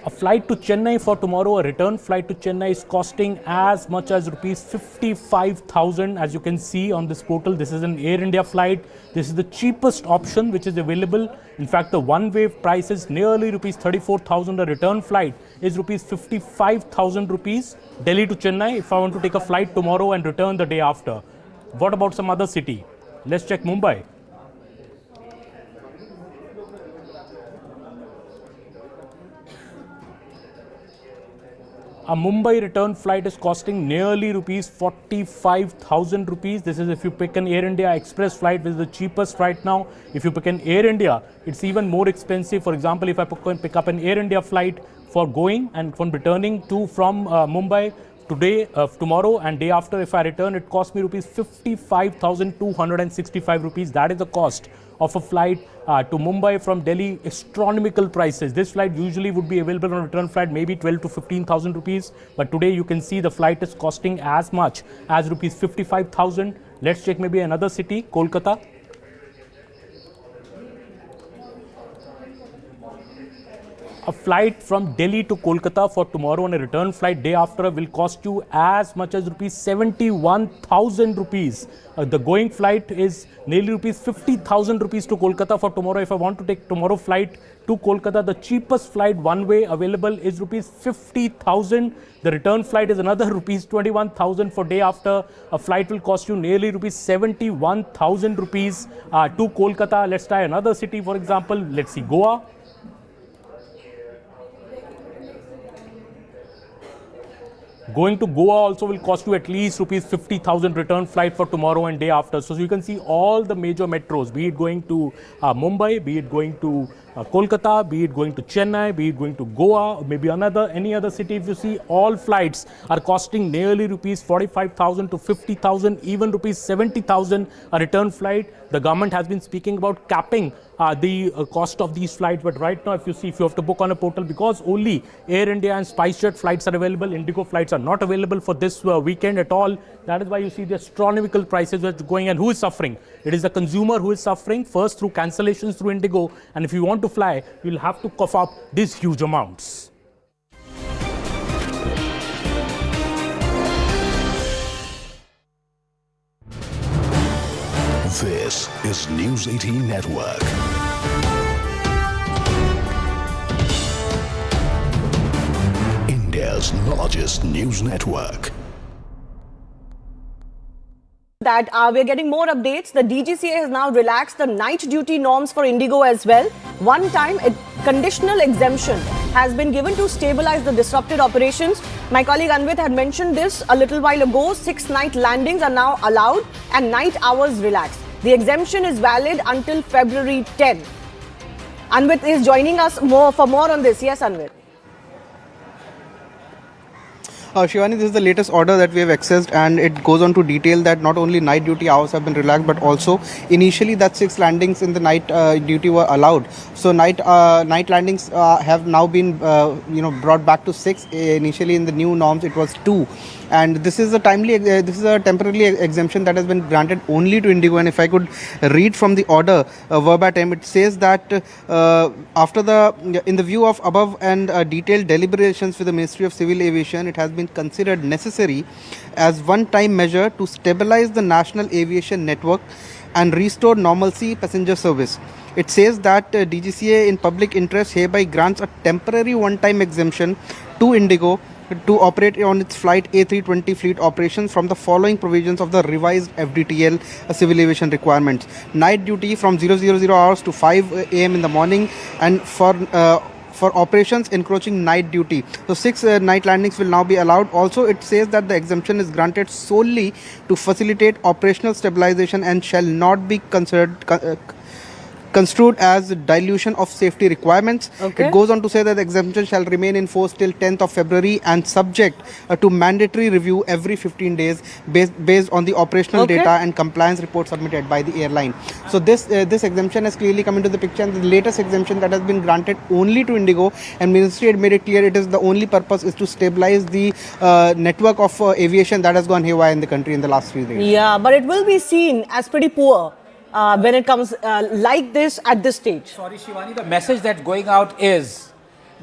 Speaker 24: a flight to Chennai for tomorrow, a return flight to Chennai is costing as much as rupees 55,000. As you can see on this portal, this is an Air India flight. This is the cheapest option which is available. In fact, the one-way price is nearly rupees 34,000. A return flight is rupees 55,000 rupees, Delhi to Chennai, if I want to take a flight tomorrow and return the day after. What about some other city? Let's check Mumbai. A Mumbai return flight is costing nearly rupees 45,000 rupees. This is if you pick an Air India Express flight, which is the cheapest right now. If you pick an Air India, it's even more expensive. For example, if I pick up an Air India flight for going and from returning from Mumbai today, tomorrow and day after, if I return, it costs me rupees 55,265 rupees. That is the cost of a flight to Mumbai from Delhi. Astronomical prices. This flight usually would be available on a return flight maybe 12 to 15,000 rupees, but today you can see the flight is costing as much as rupees 55,000. Let's check maybe another city, Kolkata. A flight from Delhi to Kolkata for tomorrow on a return flight day after will cost you as much as rupees 71,000 rupees. The going flight is nearly rupees 50,000 rupees to Kolkata for tomorrow. If I want to take tomorrow flight to Kolkata, the cheapest flight one way available is rupees 50,000. The return flight is another rupees 21,000 for day after. A flight will cost you nearly rupees 71,000 rupees to Kolkata. Let's try another city, for example. Let's see, Goa. Going to Goa also will cost you at least rupees 50,000 return flight for tomorrow and day after. So you can see all the major metros, be it going to Mumbai, be it going to Kolkata, be it going to Chennai, be it going to Goa, or maybe any other city. If you see, all flights are costing nearly rupees 45,000 to 50,000, even rupees 70,000 a return flight. The government has been speaking about capping the cost of these flights, but right now if you have to book on a portal, because only Air India and SpiceJet flights are available, Indigo flights are not available for this weekend at all. That is why you see the astronomical prices are going. And who is suffering? It is the consumer who is suffering, first through cancellations through Indigo, and if you want to fly, you will have to cough up these huge amounts.
Speaker 6: This is News 18 Network. India's largest news network.
Speaker 1: That we're getting more updates. The DGCA has now relaxed the night duty norms for Indigo as well. One time, a conditional exemption has been given to stabilize the disrupted operations. My colleague Anvit had mentioned this a little while ago. 6 night landings are now allowed and night hours relaxed. The exemption is valid until February 10. Anvit is joining us for more on this. Yes, Anvit.
Speaker 5: Shivani, this is the latest order that we have accessed, and it goes on to detail that not only night duty hours have been relaxed, but also initially that 6 landings in the night duty were allowed. So night landings have now been brought back to 6. Initially in the new norms it was 2, and this is a temporary exemption that has been granted only to Indigo. And if I could read from the order verbatim, it says that in the view of above and detailed deliberations with the Ministry of Civil Aviation, it has been considered necessary as one-time measure to stabilize the national aviation network and restore normalcy passenger service. It says that DGCA in public interest hereby grants a temporary one-time exemption to Indigo to operate on its flight A320 fleet operations from the following provisions of the revised FDTL civil aviation requirements. Night duty from 000 hours to 5 a.m. in the morning, and for for operations encroaching night duty. So 6 night landings will now be allowed. Also, it says that the exemption is granted solely to facilitate operational stabilization and shall not be construed as dilution of safety requirements.
Speaker 1: Okay.
Speaker 5: It goes on to say that the exemption shall remain in force till 10th of February and subject to mandatory review every 15 days based on the operational
Speaker 1: Okay.
Speaker 5: data and compliance report submitted by the airline. So this exemption has clearly come into the picture, and the latest exemption that has been granted only to Indigo, and Ministry had made it clear it is the only purpose is to stabilize the network of aviation that has gone haywire in the country in the last few days.
Speaker 1: Yeah, but it will be seen as pretty poor when it comes like this at this stage.
Speaker 10: Sorry, Shivani, the message that's going out is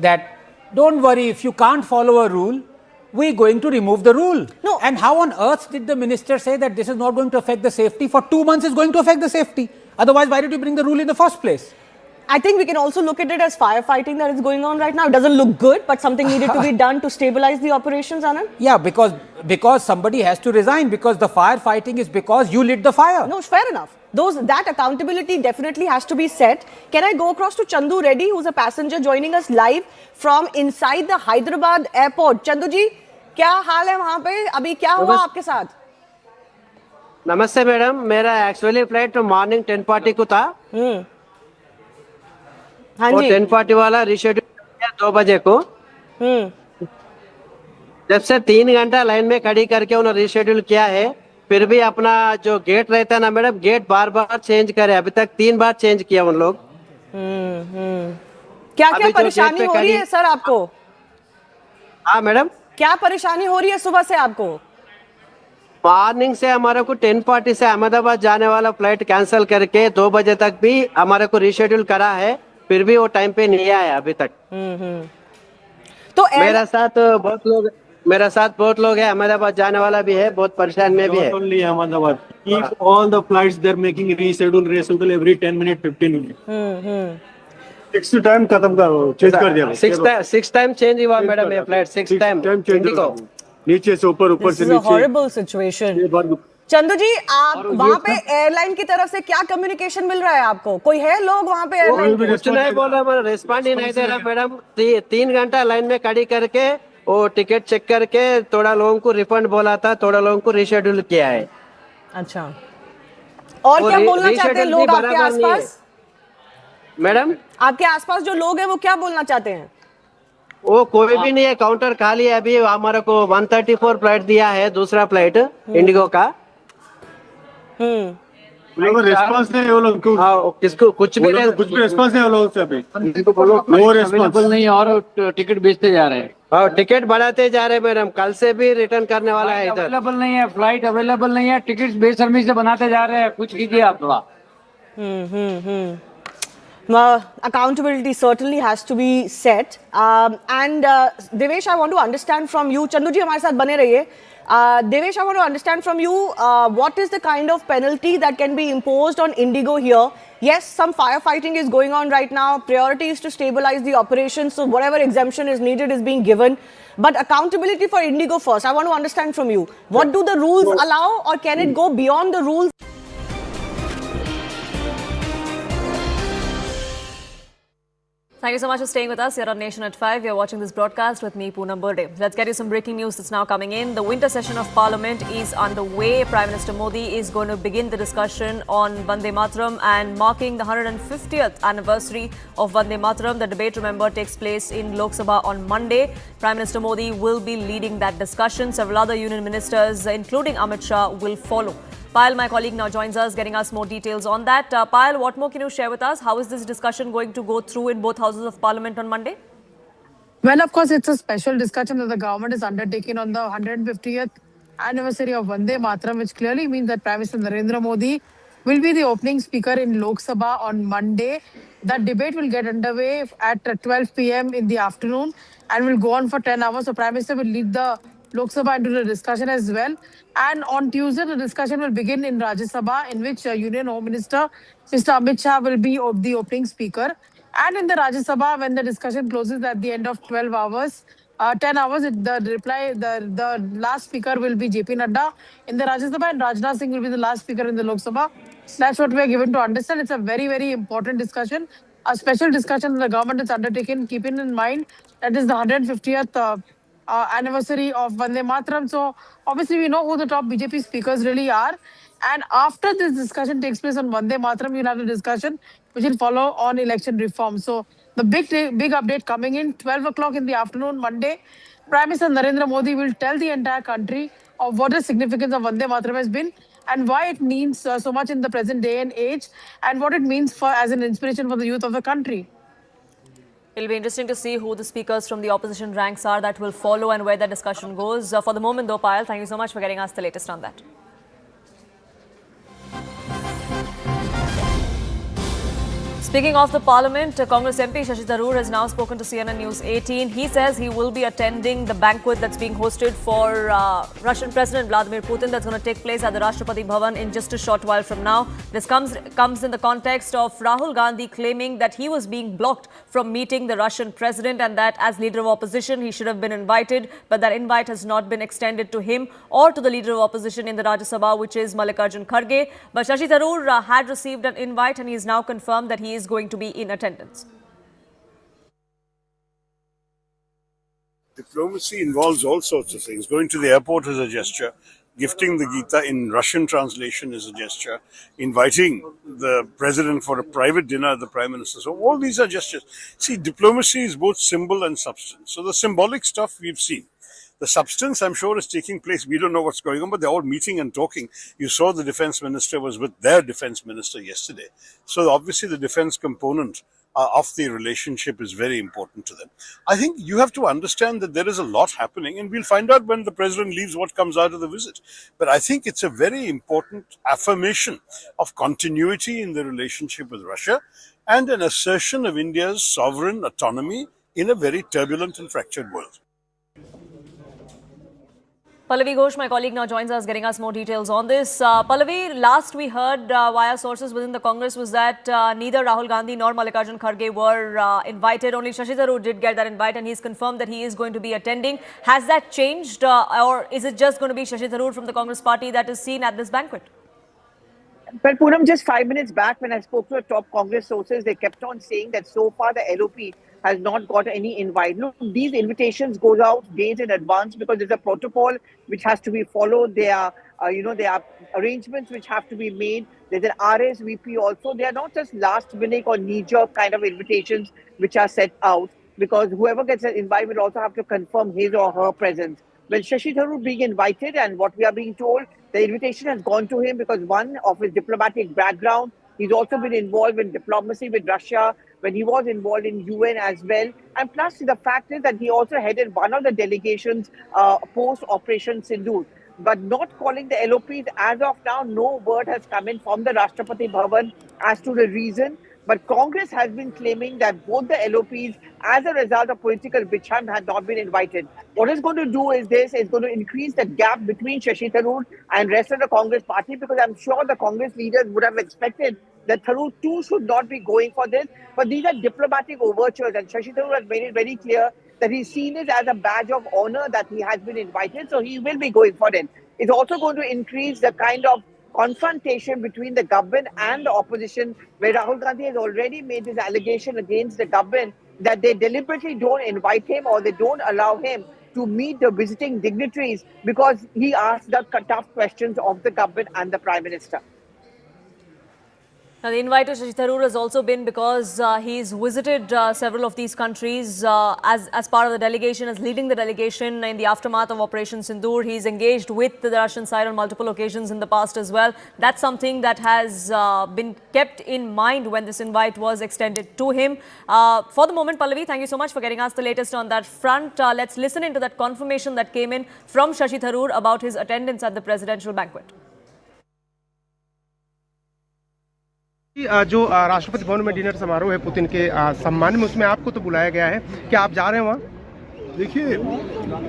Speaker 10: that don't worry, if you can't follow a rule, we're going to remove the rule.
Speaker 1: No.
Speaker 10: And how on earth did the minister say that this is not going to affect the safety? For 2 months, it's going to affect the safety. Otherwise, why did you bring the rule in the first place?
Speaker 1: I think we can also look at it as firefighting that is going on right now. It doesn't look good, but something needed to be done to stabilize the operations, Anand.
Speaker 10: Yeah, because somebody has to resign, because the firefighting is because you lit the fire.
Speaker 1: No, fair enough. That accountability definitely has to be set. Can I go across to Chandu Reddy, who's a passenger joining us live from inside the Hyderabad airport? Chandu ji, क्या हाल है वहाँ पे? अभी क्या हुआ आपके साथ?
Speaker 22: नमस्ते मैडम, मेरा एक्चुअली फ्लाइट मॉर्निंग 10:40 को था।
Speaker 1: हाँ
Speaker 22: वो
Speaker 1: जी।
Speaker 22: 10:40 वाला रिशेड्यूल किया 2 बजे को। जब से 3 घंटा लाइन में खड़ी करके उन्होंने रिशेड्यूल किया है, फिर भी अपना जो गेट रहता है ना मैडम, गेट बार बार चेंज करे। अभी तक 3 बार चेंज किया उन लोग।
Speaker 1: क्या
Speaker 22: अभी
Speaker 1: क्या
Speaker 22: जो
Speaker 1: परेशानी
Speaker 22: गेट पे
Speaker 1: हो रही है सर आपको?
Speaker 22: हाँ मैडम,
Speaker 1: क्या परेशानी हो रही है सुबह से आपको?
Speaker 22: मॉर्निंग से हमारे को 10:40 से अहमदाबाद जाने वाला फ्लाइट कैंसिल करके 2 बजे तक भी हमारे को रिशेड्यूल करा है, फिर भी वो टाइम पे नहीं आया अभी तक।
Speaker 1: तो
Speaker 22: मेरे साथ बहुत लोग हैं, अहमदाबाद जाने वाला भी है, बहुत परेशान में भी है।
Speaker 8: Only Ahmedabad. Keep all the flights they're making reschedule every 10 minutes, 15 minutes. 6 time खत्म करो, चेंज कर दिया।
Speaker 22: 6 टाइम चेंज हुआ मैडम ये फ्लाइट, 6 टाइम इंडिगो।
Speaker 8: नीचे से ऊपर, ऊपर से
Speaker 1: This is a
Speaker 8: नीचे।
Speaker 1: horrible situation. चंदू जी, आप वहाँ पे एयरलाइन की तरफ से क्या कम्युनिकेशन मिल रहा है आपको? कोई है लोग वहाँ पे एयरलाइन के?
Speaker 22: कुछ नहीं बोल रहा, मेरा रिस्पॉन्ड ही नहीं दे रहा मैडम। 3 घंटा लाइन में खड़ी करके वो टिकट चेक करके थोड़ा लोगों को रिफंड बोला था, थोड़ा लोगों को रिशेड्यूल किया है।
Speaker 1: अच्छा, और क्या बोलना चाहते हैं लोग आपके आसपास?
Speaker 22: मैडम,
Speaker 1: आपके आसपास जो लोग हैं वो क्या बोलना चाहते हैं?
Speaker 22: वो कोई भी नहीं है, काउंटर खाली है। अभी हमारे को 134 फ्लाइट दिया है, दूसरा फ्लाइट इंडिगो का।
Speaker 8: रिस्पांस नहीं है वो लोग।
Speaker 22: किसको कुछ भी
Speaker 8: रिस्पांस नहीं है वो लोग से अभी।
Speaker 22: नो रिस्पांस नहीं है और टिकट बेचते जा रहे हैं। हाँ, टिकट बढ़ाते जा रहे हैं मैडम, कल से भी रिटर्न करने वाला है इधर।
Speaker 9: अवेलेबल नहीं है, फ्लाइट अवेलेबल नहीं है, टिकट बेशर्मी से बनाते जा रहे हैं। कुछ कीजिए आप थोड़ा।
Speaker 1: Accountability certainly has to be set. And Devesh, I want to understand from you. Chandu ji हमारे साथ बने रहिए. Devesh, I want to understand from you what is the kind of penalty that can be imposed on Indigo here. Yes, some firefighting is going on right now. Priority is to stabilize the operation. So whatever exemption is needed is being given. But accountability for Indigo first. I want to understand from you. What do the rules allow, or can it go beyond the rules?
Speaker 4: Thank you so much for staying with us here on Nation at 5. You're watching this broadcast with me, Poonam Burde. Let's get you some breaking news that's now coming in. The winter session of Parliament is underway. Prime Minister Modi is going to begin the discussion on Vande Mataram, and marking the 150th anniversary of Vande Mataram. The debate, remember, takes place in Lok Sabha on Monday. Prime Minister Modi will be leading that discussion. Several other union ministers, including Amit Shah, will follow. Payal, my colleague, now joins us, getting us more details on that. Payal, what more can you share with us? How is this discussion going to go through in both houses of Parliament on Monday?
Speaker 7: Well, of course, it's a special discussion that the government is undertaking on the 150th anniversary of Vande Mataram, which clearly means that Prime Minister Narendra Modi will be the opening speaker in Lok Sabha on Monday. That debate will get underway at 12 p.m. in the afternoon and will go on for 10 hours. So Prime Minister will lead the Lok Sabha into the discussion as well. And on Tuesday, the discussion will begin in Rajya Sabha, in which Union Home Minister Mr. Amit Shah will be the opening speaker. And in the Rajya Sabha, when the discussion closes at the end of 12 hours, 10 hours, the last speaker will be JP Nadda in the Rajya Sabha, and Rajnath Singh will be the last speaker in the Lok Sabha. That's what we are given to understand. It's a very, very important discussion. a special discussion the government has undertaken, keeping in mind that is the 150th anniversary of Vande Mataram. So obviously we know who the top BJP speakers really are. And after this discussion takes place on Vande Mataram, you'll have a discussion which will follow on election reform. So the big update coming in 12 o'clock in the afternoon, Monday, Prime Minister Narendra Modi will tell the entire country of what the significance of Vande Mataram has been and why it means so much in the present day and age, and what it means for as an inspiration for the youth of the country.
Speaker 4: It'll be interesting to see who the speakers from the opposition ranks are that will follow and where the discussion goes. For the moment though, Payal, thank you so much for getting us the latest on that. Speaking of the parliament, Congress MP Shashi Tharoor has now spoken to CNN News 18. He says he will be attending the banquet that's being hosted for Russian President Vladimir Putin that's going to take place at the Rashtrapati Bhavan in just a short while from now. This comes in the context of Rahul Gandhi claiming that he was being blocked from meeting the Russian president and that as leader of opposition he should have been invited, but that invite has not been extended to him or to the leader of opposition in the Rajya Sabha, which is Mallikarjun Kharge. But Shashi Tharoor had received an invite and he is now confirmed that he is going to be in attendance.
Speaker 11: Diplomacy involves all sorts of things. Going to the airport is a gesture. Gifting the Gita in Russian translation is a gesture. Inviting the president for a private dinner at the prime minister. So all these are gestures. See, diplomacy is both symbol and substance. So the symbolic stuff we've seen. The substance, I'm sure, is taking place. We don't know what's going on, but they're all meeting and talking. You saw the defense minister was with their defense minister yesterday. So obviously the defense component of the relationship is very important to them. I think you have to understand that there is a lot happening, and we'll find out when the president leaves what comes out of the visit. But I think it's a very important affirmation of continuity in the relationship with Russia and an assertion of India's sovereign autonomy in a very turbulent and fractured world.
Speaker 4: Pallavi Ghosh, my colleague, now joins us, getting us more details on this. Pallavi, last we heard via sources within the Congress was that neither Rahul Gandhi nor Mallikarjun Kharge were invited. Only Shashi Tharoor did get that invite and he's confirmed that he is going to be attending. Has that changed or is it just going to be Shashi Tharoor from the Congress party that is seen at this banquet?
Speaker 13: Well, Poonam, just 5 minutes back when I spoke to the top Congress sources, they kept on saying that so far the LOP has not got any invite. Look, these invitations go out days in advance because there's a protocol which has to be followed. There are, there are arrangements which have to be made. There's an RSVP also. They are not just last minute or knee-jerk kind of invitations which are set out, because whoever gets an invite will also have to confirm his or her presence. When Shashi Tharoor being invited, and what we are being told, the invitation has gone to him because one of his diplomatic background, he's also been involved in diplomacy with Russia when he was involved in UN as well. And plus the fact is that he also headed one of the delegations post-Operation Sindoor. But not calling the LOPs as of now, no word has come in from the Rashtrapati Bhavan as to the reason. But Congress has been claiming that both the LOPs, as a result of political bitch hunt, had not been invited. What it's going to do is going to increase the gap between Shashi Tharoor and rest of the Congress party, because I'm sure the Congress leaders would have expected that Tharoor too should not be going for this. But these are diplomatic overtures, and Shashi Tharoor has made it very clear that he's seen it as a badge of honor that he has been invited, so he will be going for it. It's also going to increase the kind of confrontation between the government and the opposition, where Rahul Gandhi has already made this allegation against the government that they deliberately don't invite him or they don't allow him to meet the visiting dignitaries because he asked the tough questions of the government and the Prime Minister.
Speaker 4: Now, the invite to Shashi Tharoor has also been because he's visited several of these countries as part of the delegation, as leading the delegation in the aftermath of Operation Sindoor. He's engaged with the Russian side on multiple occasions in the past as well. That's something that has been kept in mind when this invite was extended to him. For the moment, Pallavi, thank you so much for getting us the latest on that front. Let's listen into that confirmation that came in from Shashi Tharoor about his attendance at the presidential banquet.
Speaker 14: जो राष्ट्रपति भवन में dinner समारोह है Putin के सम्मान में, उसमें आपको तो बुलाया गया है, क्या आप जा रहे हैं वहाँ?
Speaker 23: देखिए,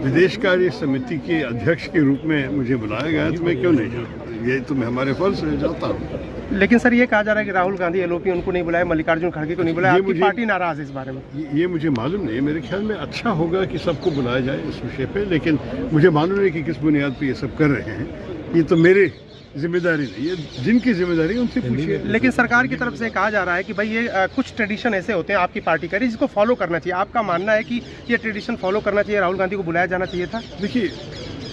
Speaker 23: विदेश कार्य समिति के अध्यक्ष के रूप में मुझे बुलाया गया है, तो मैं क्यों नहीं जाऊँ? ये तो मैं हमारे फर्ज से जाता हूँ।
Speaker 14: लेकिन सर, ये कहा जा रहा है कि राहुल गांधी एलओपी उनको नहीं बुलाया, मल्लिकार्जुन खड़गे को नहीं बुलाया, आपकी पार्टी नाराज है इस बारे में?
Speaker 23: ये मुझे मालूम नहीं। मेरे ख्याल में अच्छा होगा कि सबको बुलाया जाए इस विषय पे, लेकिन मुझे मालूम नहीं कि किस बुनियाद पे ये सब कर रहे हैं। ये तो मेरे
Speaker 11: जिम्मेदारी नहीं है, जिनकी जिम्मेदारी है उनसे पूछिए।
Speaker 14: लेकिन सरकार की तरफ से कहा जा रहा है कि भाई ये कुछ ट्रेडिशन ऐसे होते हैं आपकी पार्टी का जिसको फॉलो करना चाहिए। आपका मानना है कि ये ट्रेडिशन फॉलो करना चाहिए, राहुल गांधी को बुलाया जाना चाहिए था?
Speaker 11: देखिए,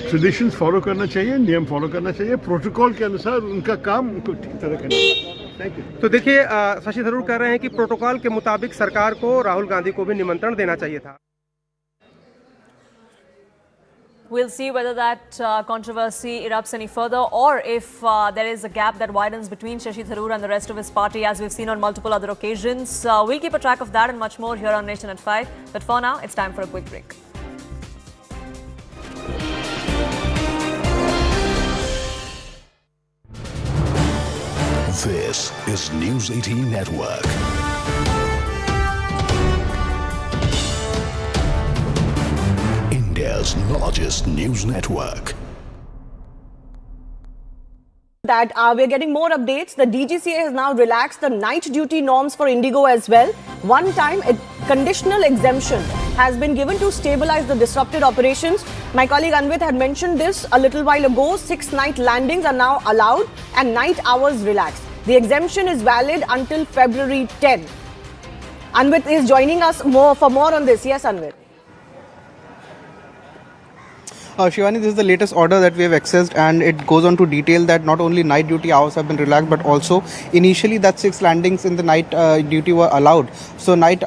Speaker 11: ट्रेडिशंस फॉलो करना चाहिए, नियम फॉलो करना चाहिए, प्रोटोकॉल के अनुसार उनका काम उनको ठीक तरह करना चाहिए। Thank you.
Speaker 14: तो देखिए, शशि थरूर कह रहे हैं कि प्रोटोकॉल के मुताबिक सरकार को राहुल गांधी को भी निमंत्रण देना चाहिए था।
Speaker 4: We'll see whether that controversy erupts any further, or if there is a gap that widens between Shashi Tharoor and the rest of his party, as we've seen on multiple other occasions. We'll keep a track of that and much more here on Nation at 5. But for now, it's time for a quick break.
Speaker 6: This is News 18 Network. India's largest news network.
Speaker 1: That we're getting more updates. The DGCA has now relaxed the night duty norms for Indigo as well. One time, a conditional exemption has been given to stabilize the disrupted operations. My colleague Anvit had mentioned this a little while ago. 6 night landings are now allowed and night hours relaxed. The exemption is valid until February 10. Anvit is joining us for more on this. Yes, Anvit.
Speaker 5: Shivani, this is the latest order that we have accessed, and it goes on to detail that not only night duty hours have been relaxed, but also initially that 6 landings in the night duty were allowed. So night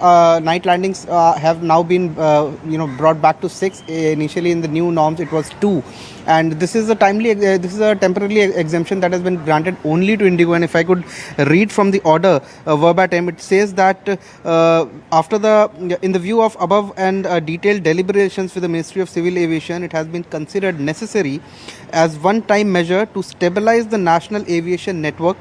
Speaker 5: landings have now been brought back to 6. Initially in the new norms it was 2, and this is a temporary exemption that has been granted only to Indigo. And if I could read from the order verbatim, it says that in the view of above and detailed deliberations with the Ministry of Civil Aviation, it has been considered necessary as one-time measure to stabilize the national aviation network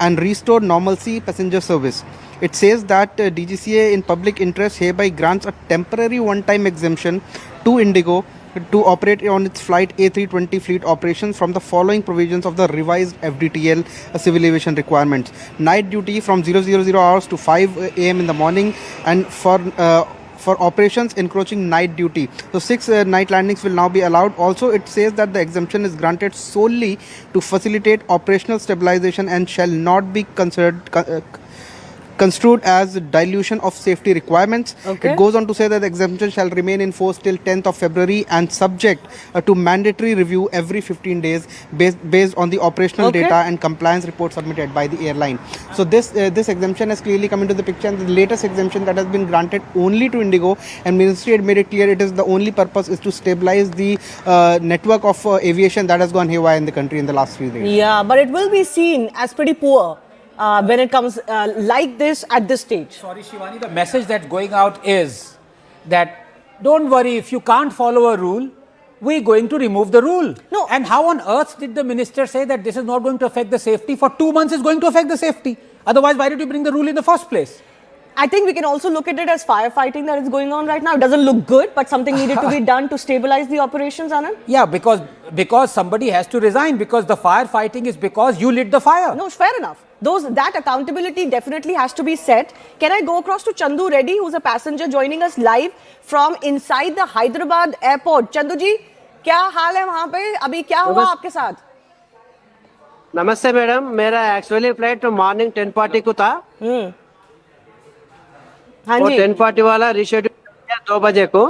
Speaker 5: and restore normalcy passenger service. It says that DGCA in public interest hereby grants a temporary one-time exemption to Indigo to operate on its flight A320 fleet operations from the following provisions of the revised FDTL civil aviation requirements. Night duty from 000 hours to 5 a.m. in the morning, and for operations encroaching night duty. So 6 night landings will now be allowed. Also, it says that the exemption is granted solely to facilitate operational stabilization and shall not be construed as dilution of safety requirements.
Speaker 1: Okay.
Speaker 5: It goes on to say that the exemption shall remain in force till 10th of February and subject to mandatory review every 15 days based on the operational data and compliance report submitted by the airline. So this exemption has clearly come into the picture, and the latest exemption that has been granted only to Indigo, and Ministry had made it clear it is the only purpose is to stabilize the network of aviation that has gone haywire in the country in the last few days.
Speaker 1: Yeah, but it will be seen as pretty poor when it comes like this at this stage.
Speaker 10: Sorry, Shivani, the message that's going out is that don't worry, if you can't follow a rule, we're going to remove the rule.
Speaker 1: No.
Speaker 10: And how on earth did the minister say that this is not going to affect the safety? For 2 months it's going to affect the safety. Otherwise, why did you bring the rule in the first place?
Speaker 1: I think we can also look at it as firefighting that is going on right now. It doesn't look good, but something needed to be done to stabilize the operations, Anand.
Speaker 10: Yeah, because somebody has to resign, because the firefighting is because you lit the fire.
Speaker 1: No, fair enough. That accountability definitely has to be set. Can I go across to Chandu Reddy, who's a passenger joining us live from inside the Hyderabad airport? Chandu ji, क्या हाल है वहाँ पे? अभी क्या हुआ आपके साथ?
Speaker 22: नमस्ते मैडम, मेरा एक्चुअली फ्लाइट मॉर्निंग 10:40 को था।
Speaker 1: हाँ
Speaker 22: वो
Speaker 1: जी।
Speaker 22: 10:40 वाला रिशेड्यूल किया 2 बजे को।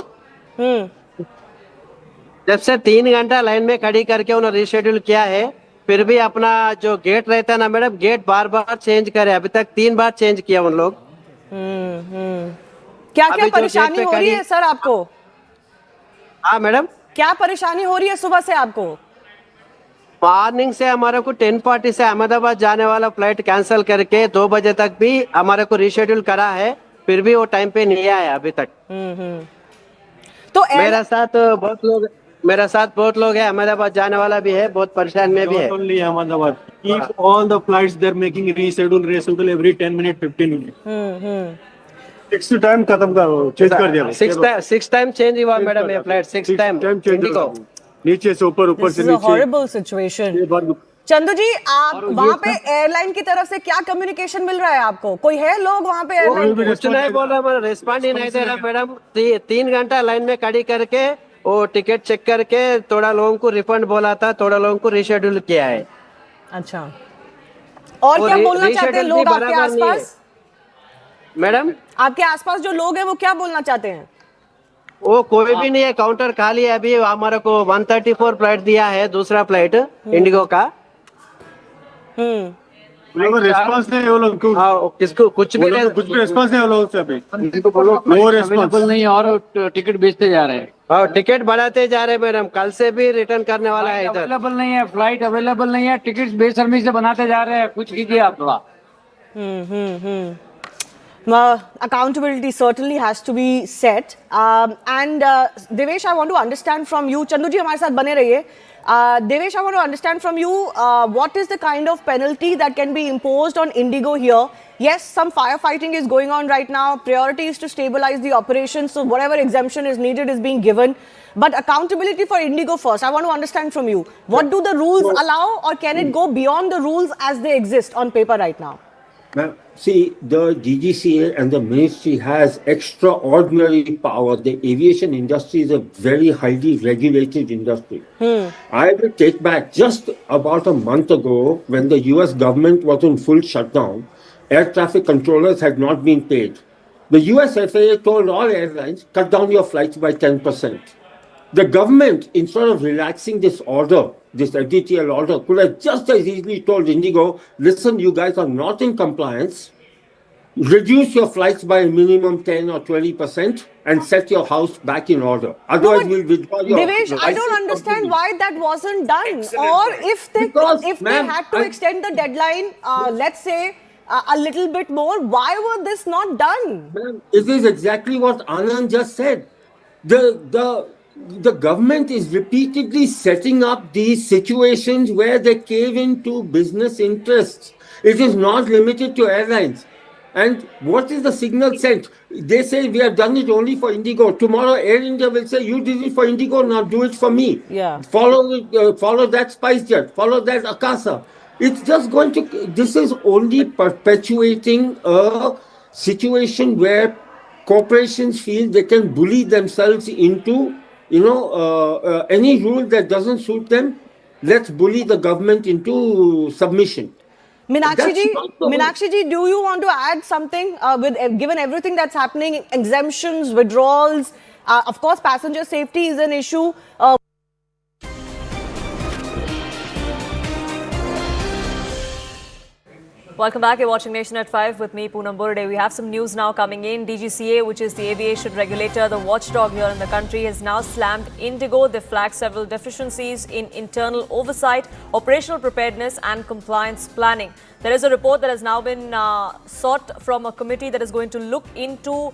Speaker 22: जब से 3 घंटा लाइन में खड़ी करके उन्होंने रिशेड्यूल किया है, फिर भी अपना जो गेट रहता है ना मैडम, गेट बार बार चेंज करे। अभी तक 3 बार चेंज किया उन लोग।
Speaker 1: क्या क्या परेशानी हो रही है सर आपको?
Speaker 22: हाँ मैडम,
Speaker 1: क्या परेशानी हो रही है सुबह से आपको?
Speaker 22: मॉर्निंग से हमारे को 10:40 से अहमदाबाद जाने वाला फ्लाइट कैंसिल करके 2 बजे तक भी हमारे को रिशेड्यूल करा है, फिर भी वो टाइम पे नहीं आया अभी तक।
Speaker 1: तो
Speaker 22: मेरे साथ बहुत लोग हैं, अहमदाबाद जाने वाला भी है, बहुत परेशान में भी है।
Speaker 8: Not only Ahmedabad. Keep all the flights they're making reschedule every 10 minutes, 15 minutes. 6 time खत्म करो, चेंज कर दिया।
Speaker 22: 6 टाइम चेंज हुआ मैडम ये फ्लाइट, 6 टाइम
Speaker 8: चेंज हो। नीचे से ऊपर, ऊपर से नीचे।
Speaker 1: Horrible situation. चंदू जी, आप वहाँ पे एयरलाइन की तरफ से क्या कम्युनिकेशन मिल रहा है आपको? कोई है लोग वहाँ पे एयरलाइन?
Speaker 22: कुछ नहीं बोल रहा, मेरा रिस्पॉन्ड ही नहीं दे रहा मैडम। 3 घंटा लाइन में खड़ी करके वो टिकट चेक करके थोड़ा लोगों को रिफंड बोला था, थोड़ा लोगों को रिशेड्यूल किया है।
Speaker 1: अच्छा, और क्या बोलना चाहते हैं लोग आपके आसपास?
Speaker 22: मैडम,
Speaker 1: आपके आसपास जो लोग हैं वो क्या बोलना चाहते हैं?
Speaker 22: वो कोई भी नहीं है, काउंटर खाली है। अभी हमारे को 134 फ्लाइट दिया है, दूसरा फ्लाइट इंडिगो का।
Speaker 8: रिस्पॉन्स नहीं है वो लोग,
Speaker 22: किसको कुछ भी
Speaker 8: रिस्पॉन्स नहीं है वो लोग से अभी।
Speaker 22: नो
Speaker 9: अवेलेबल नहीं है और टिकट बेचते जा रहे हैं।
Speaker 22: हाँ, टिकट बढ़ाते जा रहे हैं मैडम, कल से भी रिटर्न करने वाला है इधर।
Speaker 9: अवेलेबल नहीं है, फ्लाइट अवेलेबल नहीं है, टिकट बेशर्मी से बनाते जा रहे हैं। कुछ कीजिए आप थोड़ा।
Speaker 1: Accountability certainly has to be set. And Devesh, I want to understand from you. Chandu ji हमारे साथ बने रहिए. Devesh, I want to understand from you what is the kind of penalty that can be imposed on Indigo here. Yes, some firefighting is going on right now. Priority is to stabilize the operation, so whatever exemption is needed is being given. But accountability for Indigo first. I want to understand from you. What do the rules allow, or can it go beyond the rules as they exist on paper right now?
Speaker 15: See, the DGCA and the ministry has extraordinary power. The aviation industry is a very highly regulated industry. I will take back just about a month ago when the US government was in full shutdown, air traffic controllers had not been paid. The US FAA told all airlines, cut down your flights by 10%. The government, instead of relaxing this order, this editorial order, could have just as easily told Indigo, listen, you guys are not in compliance, reduce your flights by a minimum 10 or 20% and set your house back in order. Otherwise, we'll withdraw your
Speaker 1: Devesh, I don't understand why that wasn't done. Or if they had to extend the deadline, let's say, a little bit more, why was this not done?
Speaker 15: It is exactly what Anand just said. The government is repeatedly setting up these situations where they cave into business interests. It is not limited to airlines. And what is the signal sent? They say we have done it only for Indigo. Tomorrow Air India will say you did it for Indigo, now do it for me.
Speaker 1: Yeah.
Speaker 15: Follow that SpiceJet, follow that Akasa. It's just going to, this is only perpetuating a situation where corporations feel they can bully themselves into any rule that doesn't suit them. Let's bully the government into submission.
Speaker 1: Meenakshi ji, do you want to add something given everything that's happening, exemptions, withdrawals, of course passenger safety is an issue.
Speaker 4: Welcome back. You're watching Nation at 5 with me, Poonam Burde. We have some news now coming in. DGCA, which is the aviation regulator, the watchdog here in the country, has now slammed Indigo. They flagged several deficiencies in internal oversight, operational preparedness and compliance planning. There is a report that has now been sought from a committee that is going to look into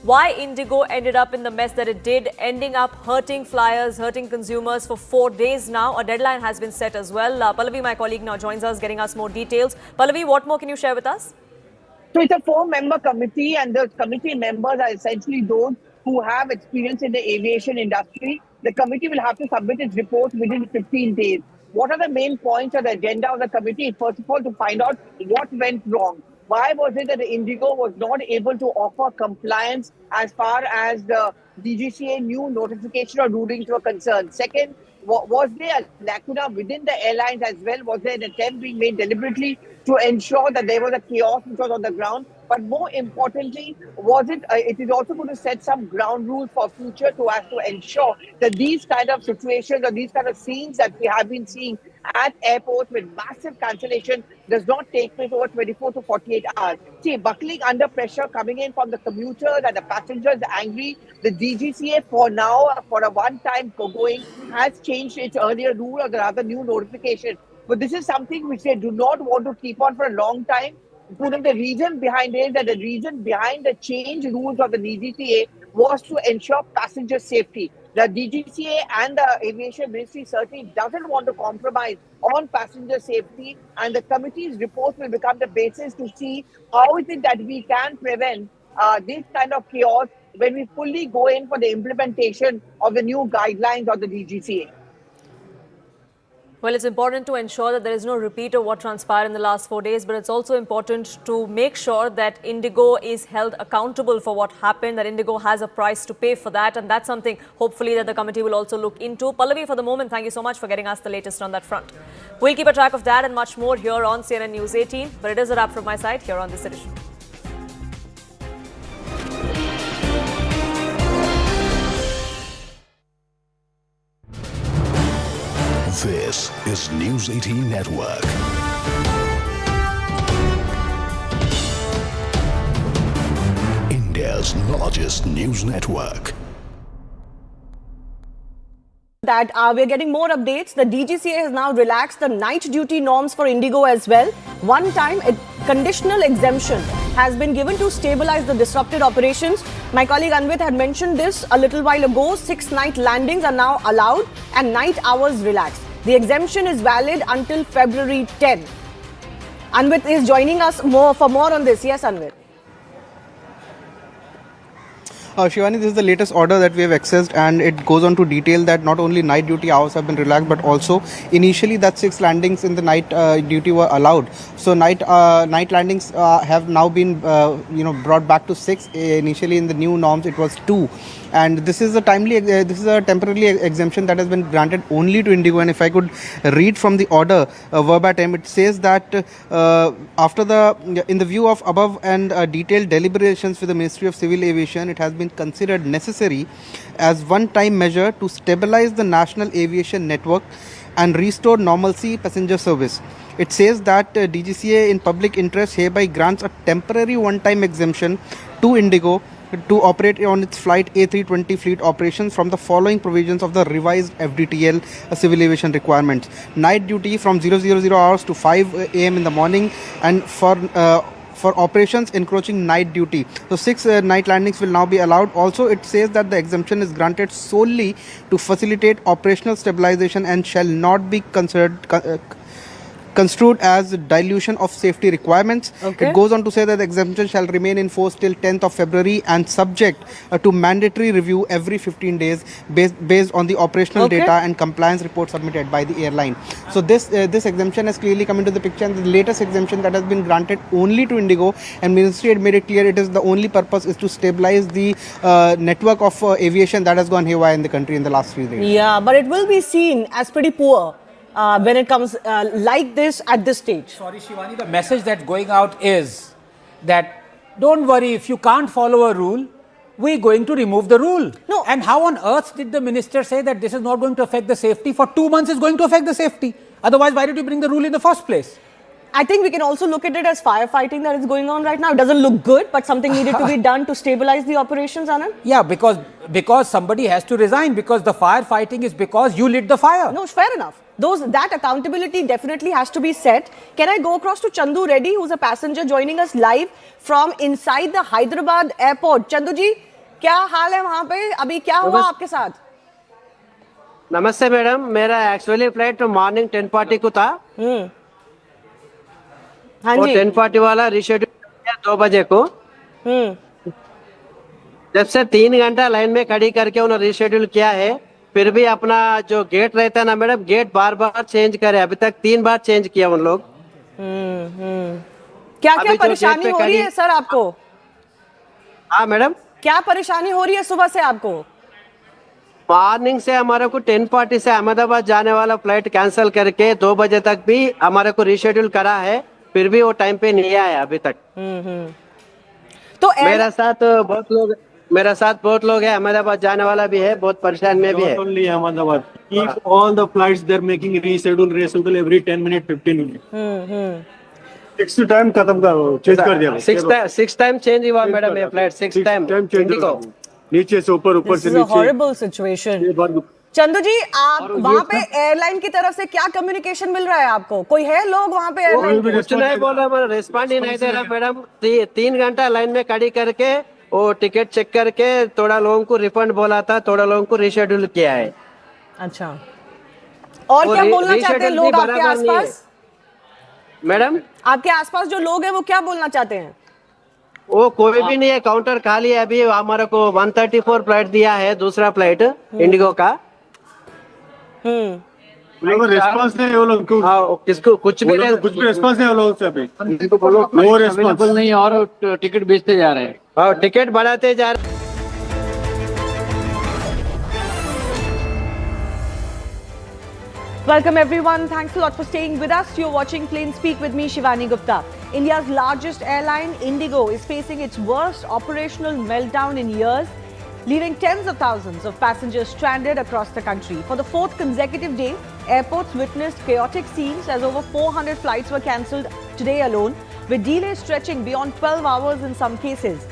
Speaker 4: why Indigo ended up in the mess that it did, ending up hurting flyers, hurting consumers for 4 days now. A deadline has been set as well. Pallavi, my colleague, now joins us, getting us more details. Pallavi, what more can you share with us?
Speaker 13: So it's a 4-member committee, and the committee members are essentially those who have experience in the aviation industry. The committee will have to submit its report within 15 days. What are the main points of the agenda of the committee? First of all, to find out what went wrong. Why was it that the Indigo was not able to offer compliance as far as the DGCA new notification or rulings were concerned? Second, was there a lacuna within the airlines as well? Was there an attempt being made deliberately to ensure that there was a chaos which was on the ground? But more importantly, was it? It is also going to set some ground rules for future to ensure that these kind of situations or these kind of scenes that we have been seeing at airports with massive cancellation does not take place over 24 to 48 hours. See, buckling under pressure coming in from the commuters and the passengers angry. The DGCA for now, for a one-time going, has changed its earlier rule or the rather new notification. But this is something which they do not want to keep on for a long time. Putting the reason behind it, that the reason behind the change rules of the DGCA was to ensure passenger safety. The DGCA and the Aviation Ministry certainly doesn't want to compromise on passenger safety, and the committee's report will become the basis to see how is it that we can prevent this kind of chaos when we fully go in for the implementation of the new guidelines of the DGCA.
Speaker 4: Well, it's important to ensure that there is no repeat of what transpired in the last 4 days, but it's also important to make sure that Indigo is held accountable for what happened, that Indigo has a price to pay for that, and that's something hopefully that the committee will also look into. Pallavi, for the moment, thank you so much for getting us the latest on that front. We'll keep a track of that and much more here on CNN News 18. But it is a wrap from my side here on this edition.
Speaker 6: This is News 18 Network. India's largest news network.
Speaker 1: That we're getting more updates. The DGCA has now relaxed the night duty norms for Indigo as well. One time, a conditional exemption has been given to stabilize the disrupted operations. My colleague Anvit had mentioned this a little while ago. 6 night landings are now allowed and night hours relaxed. The exemption is valid until February 10. Anvit is joining us for more on this. Yes, Anvit.
Speaker 5: Shivani, this is the latest order that we have accessed, and it goes on to detail that not only night duty hours have been relaxed, but also initially that 6 landings in the night duty were allowed. So night landings have now been brought back to 6. Initially in the new norms it was 2, and this is a temporary exemption that has been granted only to Indigo. And if I could read from the order verbatim, it says that in the view of above and detailed deliberations with the Ministry of Civil Aviation, it has been considered necessary as one-time measure to stabilize the national aviation network and restore normalcy passenger service. It says that DGCA in public interest hereby grants a temporary one-time exemption to Indigo to operate on its flight A320 fleet operations from the following provisions of the revised FDTL civil aviation requirements. Night duty from 000 hours to 5 a.m. in the morning, and for operations encroaching night duty. So 6 night landings will now be allowed. Also, it says that the exemption is granted solely to facilitate operational stabilization and shall not be construed as dilution of safety requirements.
Speaker 1: Okay.
Speaker 5: It goes on to say that the exemption shall remain in force till 10th of February and subject to mandatory review every 15 days based on the operational data and compliance report submitted by the airline. So this exemption has clearly come into the picture, and the latest exemption that has been granted only to Indigo, and Ministry had made it clear it is the only purpose is to stabilize the network of aviation that has gone haywire in the country in the last few days.
Speaker 1: Yeah, but it will be seen as pretty poor when it comes like this at this stage.
Speaker 10: Sorry, Shivani, the message that's going out is that don't worry, if you can't follow a rule, we're going to remove the rule.
Speaker 1: No.
Speaker 10: And how on earth did the minister say that this is not going to affect the safety? For 2 months it's going to affect the safety. Otherwise, why did you bring the rule in the first place?
Speaker 1: I think we can also look at it as firefighting that is going on right now. It doesn't look good, but something needed to be done to stabilize the operations, Anand.
Speaker 10: Yeah, because somebody has to resign, because the firefighting is because you lit the fire.
Speaker 1: No, fair enough. That accountability definitely has to be set. Can I go across to Chandu Reddy, who's a passenger joining us live from inside the Hyderabad airport? Chandu ji, क्या हाल है वहाँ पे? अभी क्या हुआ आपके साथ?
Speaker 22: नमस्ते मैडम, मेरा एक्चुअली फ्लाइट मॉर्निंग 10:40 को था।
Speaker 1: हाँ
Speaker 22: वो
Speaker 1: जी।
Speaker 22: 10:40 वाला रिशेड्यूल किया 2 बजे को। जब से 3 घंटा लाइन में खड़ी करके उन्होंने रिशेड्यूल किया है, फिर भी अपना जो गेट रहता है ना मैडम, गेट बार बार चेंज करे। अभी तक 3 बार चेंज किया उन लोग।
Speaker 1: क्या क्या परेशानी हो रही है सर आपको?
Speaker 22: हाँ मैडम,
Speaker 1: क्या परेशानी हो रही है सुबह से आपको?
Speaker 22: मॉर्निंग से हमारे को 10:40 से अहमदाबाद जाने वाला फ्लाइट कैंसिल करके 2 बजे तक भी हमारे को रिशेड्यूल करा है, फिर भी वो टाइम पे नहीं आया अभी तक।
Speaker 1: तो
Speaker 22: मेरे साथ बहुत लोग हैं, अहमदाबाद जाने वाला भी है, बहुत परेशान में भी है।
Speaker 8: Not only Ahmedabad. Keep all the flights they're making reschedule every 10 minutes, 15 minutes. 6 time खत्म करो, चेंज कर दिया।
Speaker 22: 6 टाइम चेंज हुआ मैडम ये फ्लाइट, 6 टाइम
Speaker 8: चेंज। नीचे से ऊपर, ऊपर से नीचे।
Speaker 1: Horrible situation. चंदू जी, आप वहाँ पे एयरलाइन की तरफ से क्या कम्युनिकेशन मिल रहा है आपको? कोई है लोग वहाँ पे एयरलाइन?
Speaker 22: कुछ नहीं बोल रहा, मेरा रिस्पॉन्ड ही नहीं दे रहा मैडम। 3 घंटा लाइन में खड़ी करके वो टिकट चेक करके थोड़ा लोगों को रिफंड बोला था, थोड़ा लोगों को रिशेड्यूल किया है।
Speaker 1: अच्छा, और क्या बोलना चाहते हैं लोग आपके आसपास?
Speaker 22: मैडम,
Speaker 1: आपके आसपास जो लोग हैं वो क्या बोलना चाहते हैं?
Speaker 22: वो कोई भी नहीं है, काउंटर खाली है। अभी हमारे को 134 फ्लाइट दिया है, दूसरा फ्लाइट इंडिगो का।
Speaker 8: रिस्पांस नहीं है वो लोग।
Speaker 22: किसको कुछ भी
Speaker 8: रिस्पांस नहीं है वो लोग से अभी।
Speaker 9: नो रिस्पांस नहीं, और टिकट बेचते जा रहे हैं।
Speaker 22: हाँ, टिकट बढ़ाते जा रहे हैं।
Speaker 1: Welcome everyone. Thanks a lot for staying with us. You're watching Plain Speak with me, Shivani Gupta. India's largest airline, Indigo, is facing its worst operational meltdown in years, leaving tens of thousands of passengers stranded across the country. For the fourth consecutive day, airports witnessed chaotic scenes as over 400 flights were cancelled today alone, with delays stretching beyond 12 hours in some cases.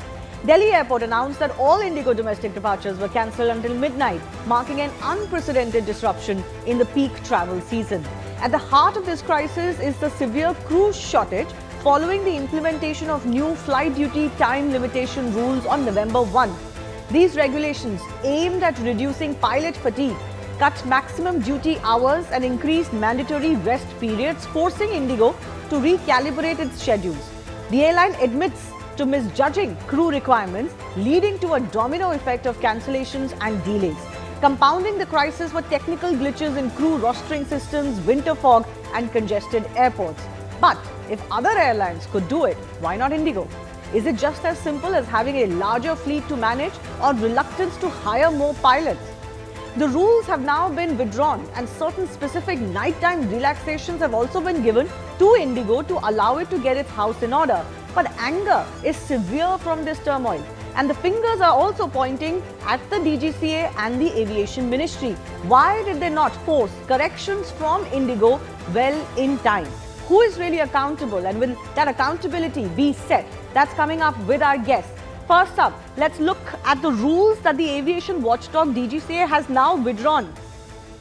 Speaker 1: Delhi Airport announced that all Indigo domestic departures were cancelled until midnight, marking an unprecedented disruption in the peak travel season. At the heart of this crisis is the severe crew shortage following the implementation of new flight duty time limitation rules on November 1. These regulations aimed at reducing pilot fatigue, cut maximum duty hours and increased mandatory rest periods, forcing Indigo to recalibrate its schedules. The airline admits to misjudging crew requirements, leading to a domino effect of cancellations and delays. Compounding the crisis were technical glitches in crew rostering systems, winter fog and congested airports. But if other airlines could do it, why not Indigo? Is it just as simple as having a larger fleet to manage or reluctance to hire more pilots? The rules have now been withdrawn and certain specific nighttime relaxations have also been given to Indigo to allow it to get its house in order. But anger is severe from this turmoil, and the fingers are also pointing at the DGCA and the Aviation Ministry. Why did they not force corrections from Indigo well in time? Who is really accountable, and will that accountability be set? That's coming up with our guests. First up, let's look at the rules that the aviation watchdog DGCA has now withdrawn.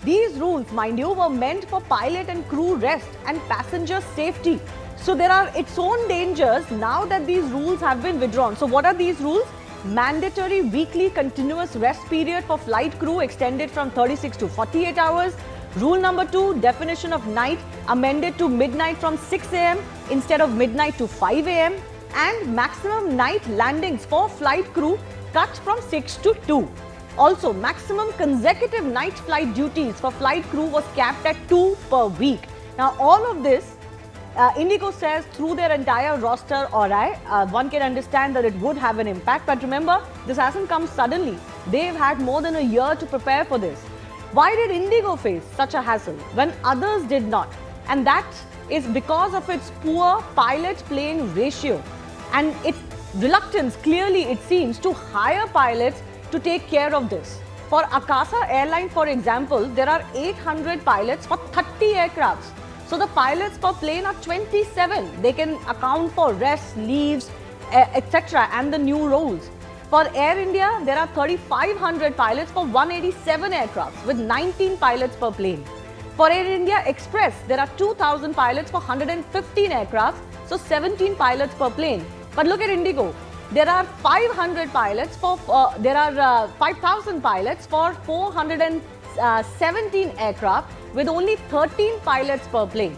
Speaker 1: These rules, mind you, were meant for pilot and crew rest and passenger safety. So there are its own dangers now that these rules have been withdrawn. So what are these rules? Mandatory weekly continuous rest period for flight crew extended from 36 to 48 hours. Rule number 2, definition of night amended to midnight from 6 a.m. instead of midnight to 5 a.m. and maximum night landings for flight crew cut from 6 to 2. Also, maximum consecutive night flight duties for flight crew was capped at 2 per week. Now, all of this, Indigo says through their entire roster, alright, one can understand that it would have an impact. But remember, this hasn't come suddenly. They've had more than a year to prepare for this. Why did Indigo face such a hassle when others did not? And that is because of its poor pilot-plane ratio and its reluctance, clearly it seems, to hire pilots to take care of this. For Akasa Airline, for example, there are 800 pilots for 30 aircrafts. So the pilots per plane are 27. They can account for rest, leaves, etc. and the new roles. For Air India, there are 3,500 pilots for 187 aircrafts with 19 pilots per plane. For Air India Express, there are 2,000 pilots for 115 aircrafts, so 17 pilots per plane. But look at Indigo. There are 500 pilots for 5,000 pilots for 417 aircraft with only 13 pilots per plane.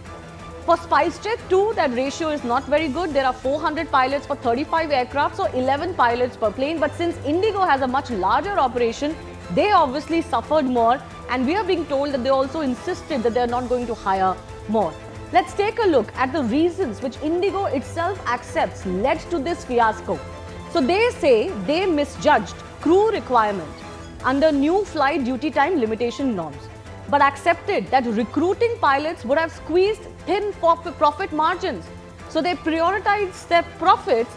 Speaker 1: For SpiceJet too, that ratio is not very good. There are 400 pilots for 35 aircraft, so 11 pilots per plane. But since Indigo has a much larger operation, they obviously suffered more, and we are being told that they also insisted that they are not going to hire more. Let's take a look at the reasons which Indigo itself accepts led to this fiasco. So they say they misjudged crew requirement under new flight duty time limitation norms, but accepted that recruiting pilots would have squeezed thin profit margins. So they prioritized their profits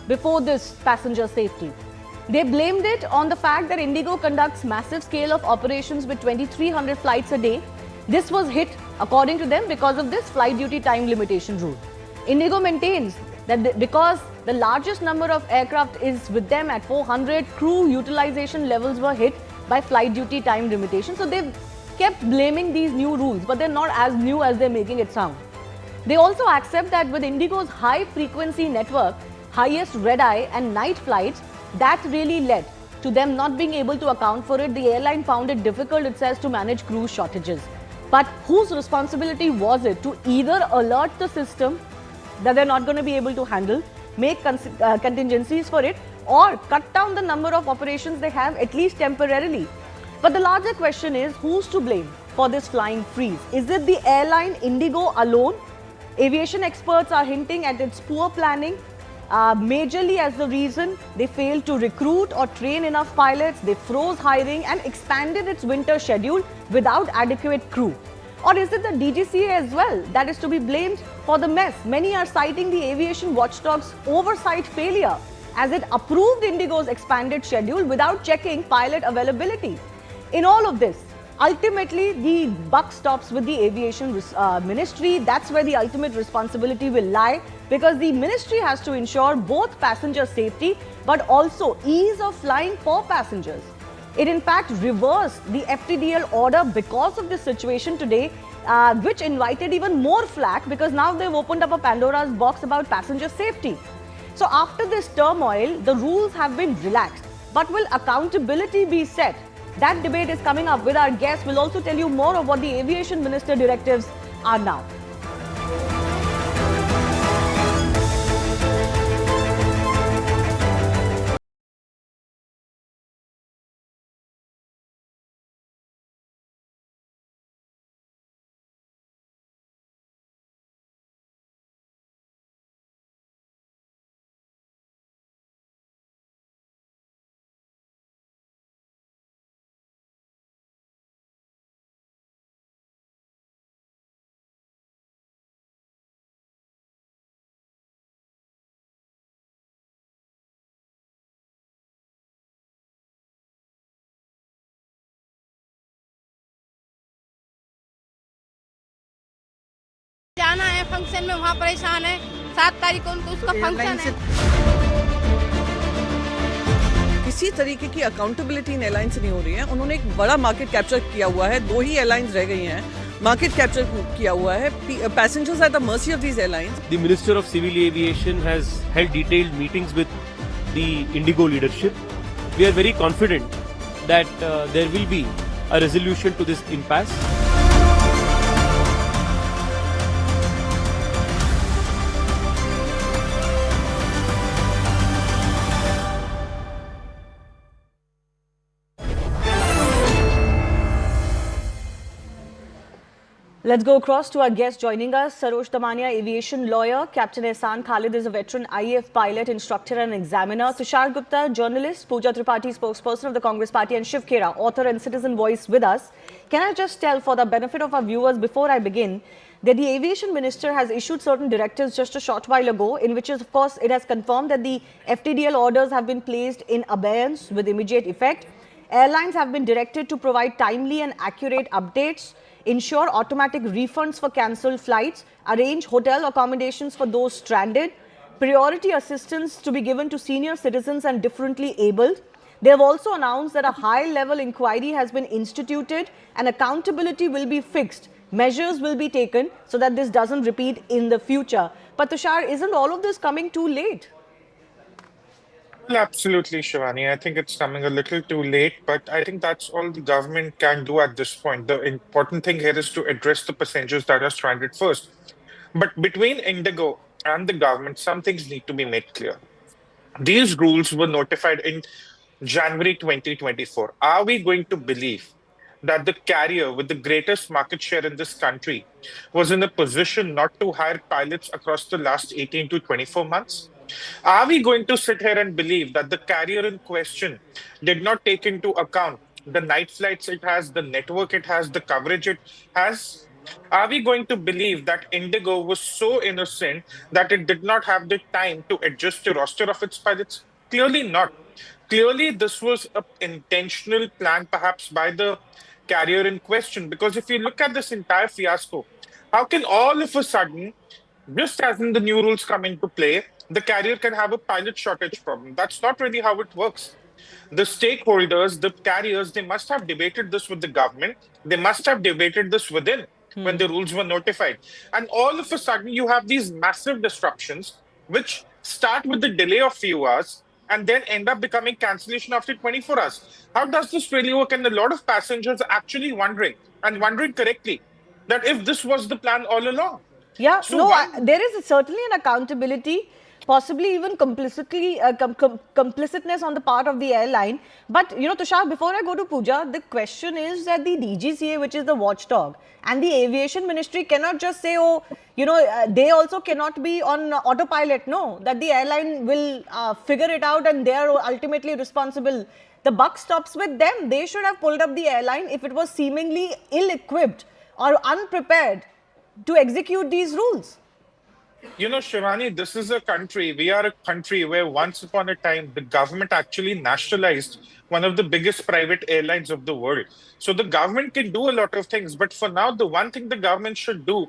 Speaker 1: before this passenger safety. They blamed it on the fact that Indigo conducts massive scale of operations with 2,300 flights a day. This was hit, according to them, because of this flight duty time limitation rule. Indigo maintains that because the largest number of aircraft is with them at 400, crew utilization levels were hit by flight duty time limitation. So they've kept blaming these new rules, but they're not as new as they're making it sound. They also accept that with Indigo's high frequency network, highest red-eye and night flights, that really led to them not being able to account for it. The airline found it difficult, it says, to manage crew shortages. But whose responsibility was it to either alert the system that they're not going to be able to handle, make contingencies for it, or cut down the number of operations they have, at least temporarily? But the larger question is, who's to blame for this flying freeze? Is it the airline Indigo alone? Aviation experts are hinting at its poor planning, majorly as the reason they failed to recruit or train enough pilots. They froze hiring and expanded its winter schedule without adequate crew. Or is it the DGCA as well that is to be blamed for the mess? Many are citing the aviation watchdog's oversight failure as it approved Indigo's expanded schedule without checking pilot availability. In all of this, ultimately the buck stops with the aviation ministry. That's where the ultimate responsibility will lie, because the ministry has to ensure both passenger safety but also ease of flying for passengers. It in fact reversed the FTDL order because of this situation today, which invited even more flack, because now they've opened up a Pandora's box about passenger safety. So after this turmoil, the rules have been relaxed. But will accountability be set? That debate is coming up with our guests. We'll also tell you more of what the aviation minister directives are now.
Speaker 2: जाना है function में, वहाँ परेशान है। 7 तारीख को उनको उसका फंक्शन है।
Speaker 12: किसी तरीके की अकाउंटेबिलिटी इन एयरलाइन से नहीं हो रही है। उन्होंने एक बड़ा मार्केट कैप्चर किया हुआ है, 2 ही एयरलाइंस रह गई हैं, मार्केट कैप्चर किया हुआ है। Passengers are the mercy of these airlines.
Speaker 16: The Minister of Civil Aviation has held detailed meetings with the Indigo leadership. We are very confident that there will be a resolution to this impasse.
Speaker 1: Let's go across to our guest joining us. Sarosh Damania, aviation lawyer. Captain Ehsan Khalid is a veteran IAF pilot, instructor and examiner. Tushar Gupta, journalist. Pooja Tripathi, spokesperson of the Congress Party. And Shiv Khera, author and citizen voice with us. Can I just tell, for the benefit of our viewers before I begin, that the aviation minister has issued certain directives just a short while ago, in which is, of course, it has confirmed that the FTDL orders have been placed in abeyance with immediate effect. Airlines have been directed to provide timely and accurate updates, ensure automatic refunds for cancelled flights, arrange hotel accommodations for those stranded, priority assistance to be given to senior citizens and differently abled. They have also announced that a high-level inquiry has been instituted and accountability will be fixed. Measures will be taken so that this doesn't repeat in the future. But Tushar, isn't all of this coming too late?
Speaker 17: Well, absolutely, Shivani. I think it's coming a little too late, but I think that's all the government can do at this point. The important thing here is to address the passengers that are stranded first. But between Indigo and the government, some things need to be made clear. These rules were notified in January 2024. Are we going to believe that the carrier with the greatest market share in this country was in a position not to hire pilots across the last 18 to 24 months? Are we going to sit here and believe that the carrier in question did not take into account the night flights it has, the network it has, the coverage it has? Are we going to believe that Indigo was so innocent that it did not have the time to adjust the roster of its pilots? Clearly not. Clearly, this was an intentional plan, perhaps by the carrier in question. Because if you look at this entire fiasco, how can all of a sudden, just as in the new rules come into play, the carrier can have a pilot shortage problem? That's not really how it works. The stakeholders, the carriers, they must have debated this with the government. They must have debated this within when the rules were notified. And all of a sudden, you have these massive disruptions, which start with the delay of few hours and then end up becoming cancellation after 24 hours. How does this really work? And a lot of passengers are actually wondering, and wondering correctly, that if this was the plan all along.
Speaker 1: Yeah,
Speaker 17: So
Speaker 1: no,
Speaker 17: why-
Speaker 1: there is certainly an accountability, possibly even complicitness on the part of the airline. But, you know, Tushar, before I go to Pooja, the question is that the DGCA, which is the watchdog, and the aviation ministry cannot just say, oh, you know, they also cannot be on autopilot. No, that the airline will figure it out and they are ultimately responsible. The buck stops with them. They should have pulled up the airline if it was seemingly ill-equipped or unprepared to execute these rules?
Speaker 17: You know, Shivani, this is a country, we are a country where once upon a time the government actually nationalized one of the biggest private airlines of the world. So the government can do a lot of things, but for now, the one thing the government should do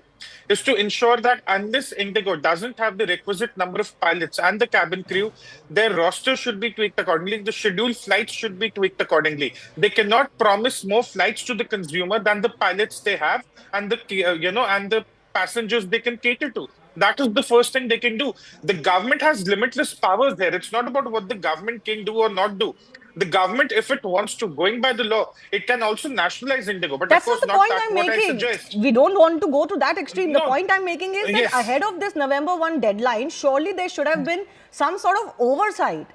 Speaker 17: is to ensure that unless Indigo doesn't have the requisite number of pilots and the cabin crew, their roster should be tweaked accordingly. The scheduled flights should be tweaked accordingly. They cannot promise more flights to the consumer than the pilots they have and the passengers they can cater to. That is the first thing they can do. The government has limitless powers there. It's not about what the government can do or not do. The government, if it wants to, going by the law, it can also nationalize Indigo. But
Speaker 1: That's
Speaker 17: of course,
Speaker 1: not the
Speaker 17: not
Speaker 1: point
Speaker 17: that
Speaker 1: I'm
Speaker 17: what I
Speaker 1: making.
Speaker 17: suggest.
Speaker 1: We don't want to go to that extreme. The
Speaker 17: No.
Speaker 1: point I'm making is that
Speaker 17: Yes.
Speaker 1: ahead of this November 1 deadline, surely there should have been some sort of oversight.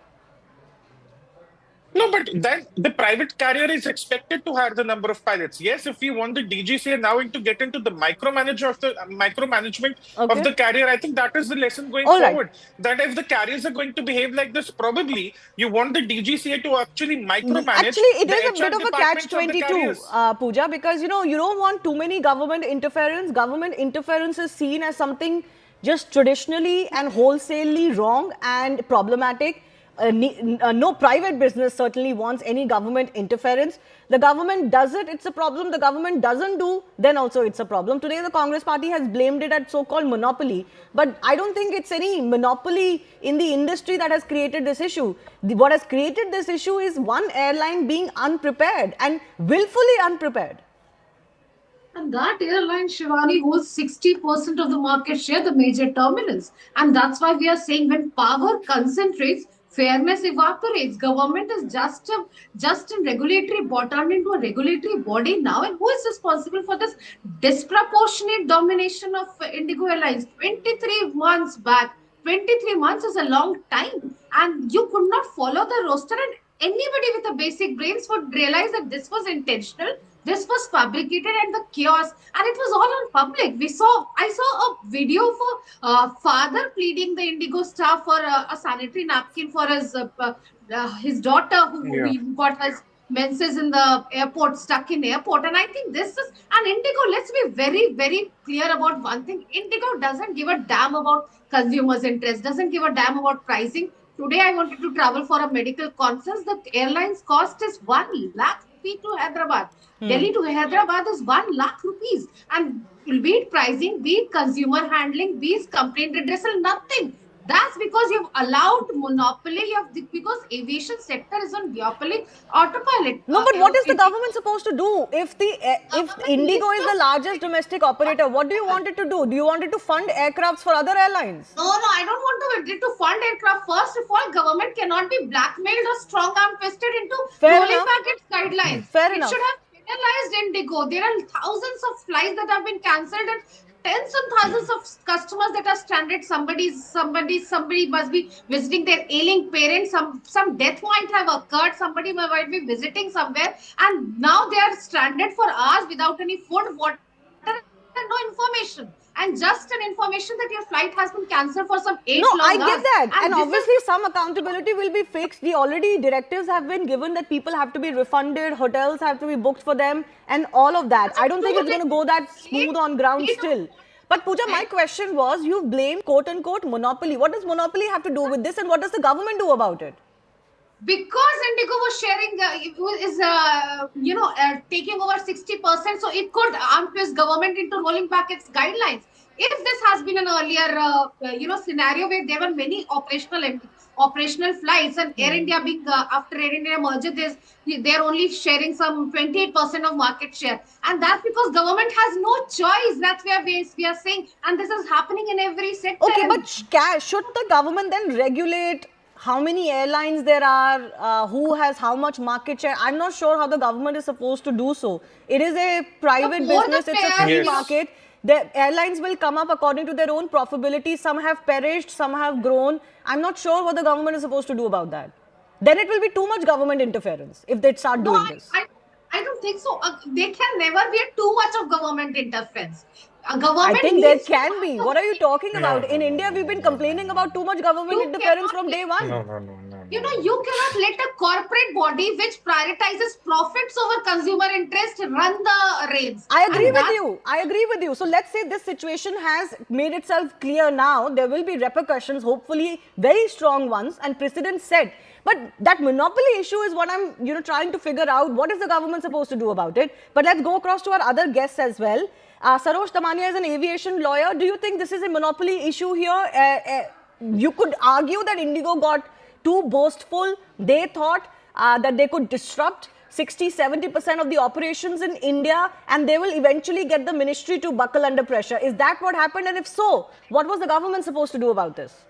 Speaker 17: No, but then the private carrier is expected to hire the number of pilots. Yes, if we want the DGCA now to get into the micromanagement of the carrier, I think that is the lesson going forward. That if the carriers are going to behave like this, probably you want the DGCA to actually micromanage.
Speaker 1: Actually, it
Speaker 17: the
Speaker 1: is a
Speaker 17: HR
Speaker 1: bit of a
Speaker 17: departments of the
Speaker 1: catch-22,
Speaker 17: carriers.
Speaker 1: Pooja, because you don't want too many government interference. Government interference is seen as something just traditionally and wholesalely wrong and problematic. No private business certainly wants any government interference. The government does it, it's a problem. The government doesn't do, then also it's a problem. Today, the Congress party has blamed it at so-called monopoly. But I don't think it's any monopoly in the industry that has created this issue. What has created this issue is one airline being unprepared and willfully unprepared.
Speaker 18: And that airline, Shivani, holds 60% of the market share, the major terminals. And that's why we are saying when power concentrates, fairness evaporates. Government is just a regulatory body, turned into a regulatory body now. And who is responsible for this disproportionate domination of Indigo Airlines? 23 months back. 23 months is a long time. And you could not follow the roster. And anybody with a basic brains would realize that this was intentional. This was fabricated and the chaos, and it was all on public. I saw a video of father pleading the Indigo staff for a sanitary napkin for his daughter who got his menses in the airport, stuck in airport. And I think this is an Indigo. Let's be very, very clear about one thing. Indigo doesn't give a damn about consumers' interest, doesn't give a damn about pricing. Today, I wanted to travel for a medical conference. The airline's cost is 1 lakh rupee to Hyderabad. Delhi to Hyderabad is 1 lakh rupees. And be it pricing, be it consumer handling, be it complaint redressal, nothing. That's because you've allowed monopoly, because aviation sector is on duopoly autopilot.
Speaker 1: No, but what is the government supposed to do? If Indigo is the largest domestic operator, what do you want it to do? Do you want it to fund aircrafts for other airlines?
Speaker 18: No, I don't want it to fund aircraft. First of all, government cannot be blackmailed or strong arm twisted into rolling back its guidelines.
Speaker 1: Fair enough.
Speaker 18: It should have penalized Indigo. There are thousands of flights that have been cancelled and tens and thousands of customers that are stranded. Somebody must be visiting their ailing parents. Some death might have occurred. Somebody might be visiting somewhere, and now they are stranded for hours without any food, water, and no information. And just an information that your flight has been cancelled for some 8 long hours.
Speaker 1: No, I get that. And obviously some accountability will be fixed. Already directives have been given that people have to be refunded, hotels have to be booked for them, and all of that. I don't think it's going to go that smooth on ground still. But Pooja, my question was, you blame quote-unquote monopoly. What does monopoly have to do with this, and what does the government do about it?
Speaker 18: Because Indigo was sharing, taking over 60%, so it could arm twist government into rolling back its guidelines. If this has been an earlier, scenario where there were many operational flights, and Air India being after Air India merger, they're only sharing some 28% of market share, and that's because government has no choice. That's where we are saying, and this is happening in every sector.
Speaker 1: Okay, but should the government then regulate how many airlines there are, who has how much market share? I'm not sure how the government is supposed to do so. It is a private business, it's a free market. The airlines will come up according to their own profitability. Some have perished, some have grown. I'm not sure what the government is supposed to do about that. Then it will be too much government interference if they start doing this.
Speaker 18: I don't think so. There can never be too much of government interference.
Speaker 1: I think there can be. What are you talking about? In India, we've been complaining about too much government interference from day one.
Speaker 18: You cannot let a corporate body which prioritizes profits over consumer interest run the reins.
Speaker 1: I agree with you. So let's say this situation has made itself clear now. There will be repercussions, hopefully very strong ones, and precedent set. But that monopoly issue is what I'm trying to figure out. What is the government supposed to do about it? But let's go across to our other guests as well. Sarosh Tamania is an aviation lawyer. Do you think this is a monopoly issue here? You could argue that Indigo got too boastful. They thought that they could disrupt 60-70% of the operations in India, and they will eventually get the ministry to buckle under pressure. Is that what happened? And if so, what was the government supposed to do about this?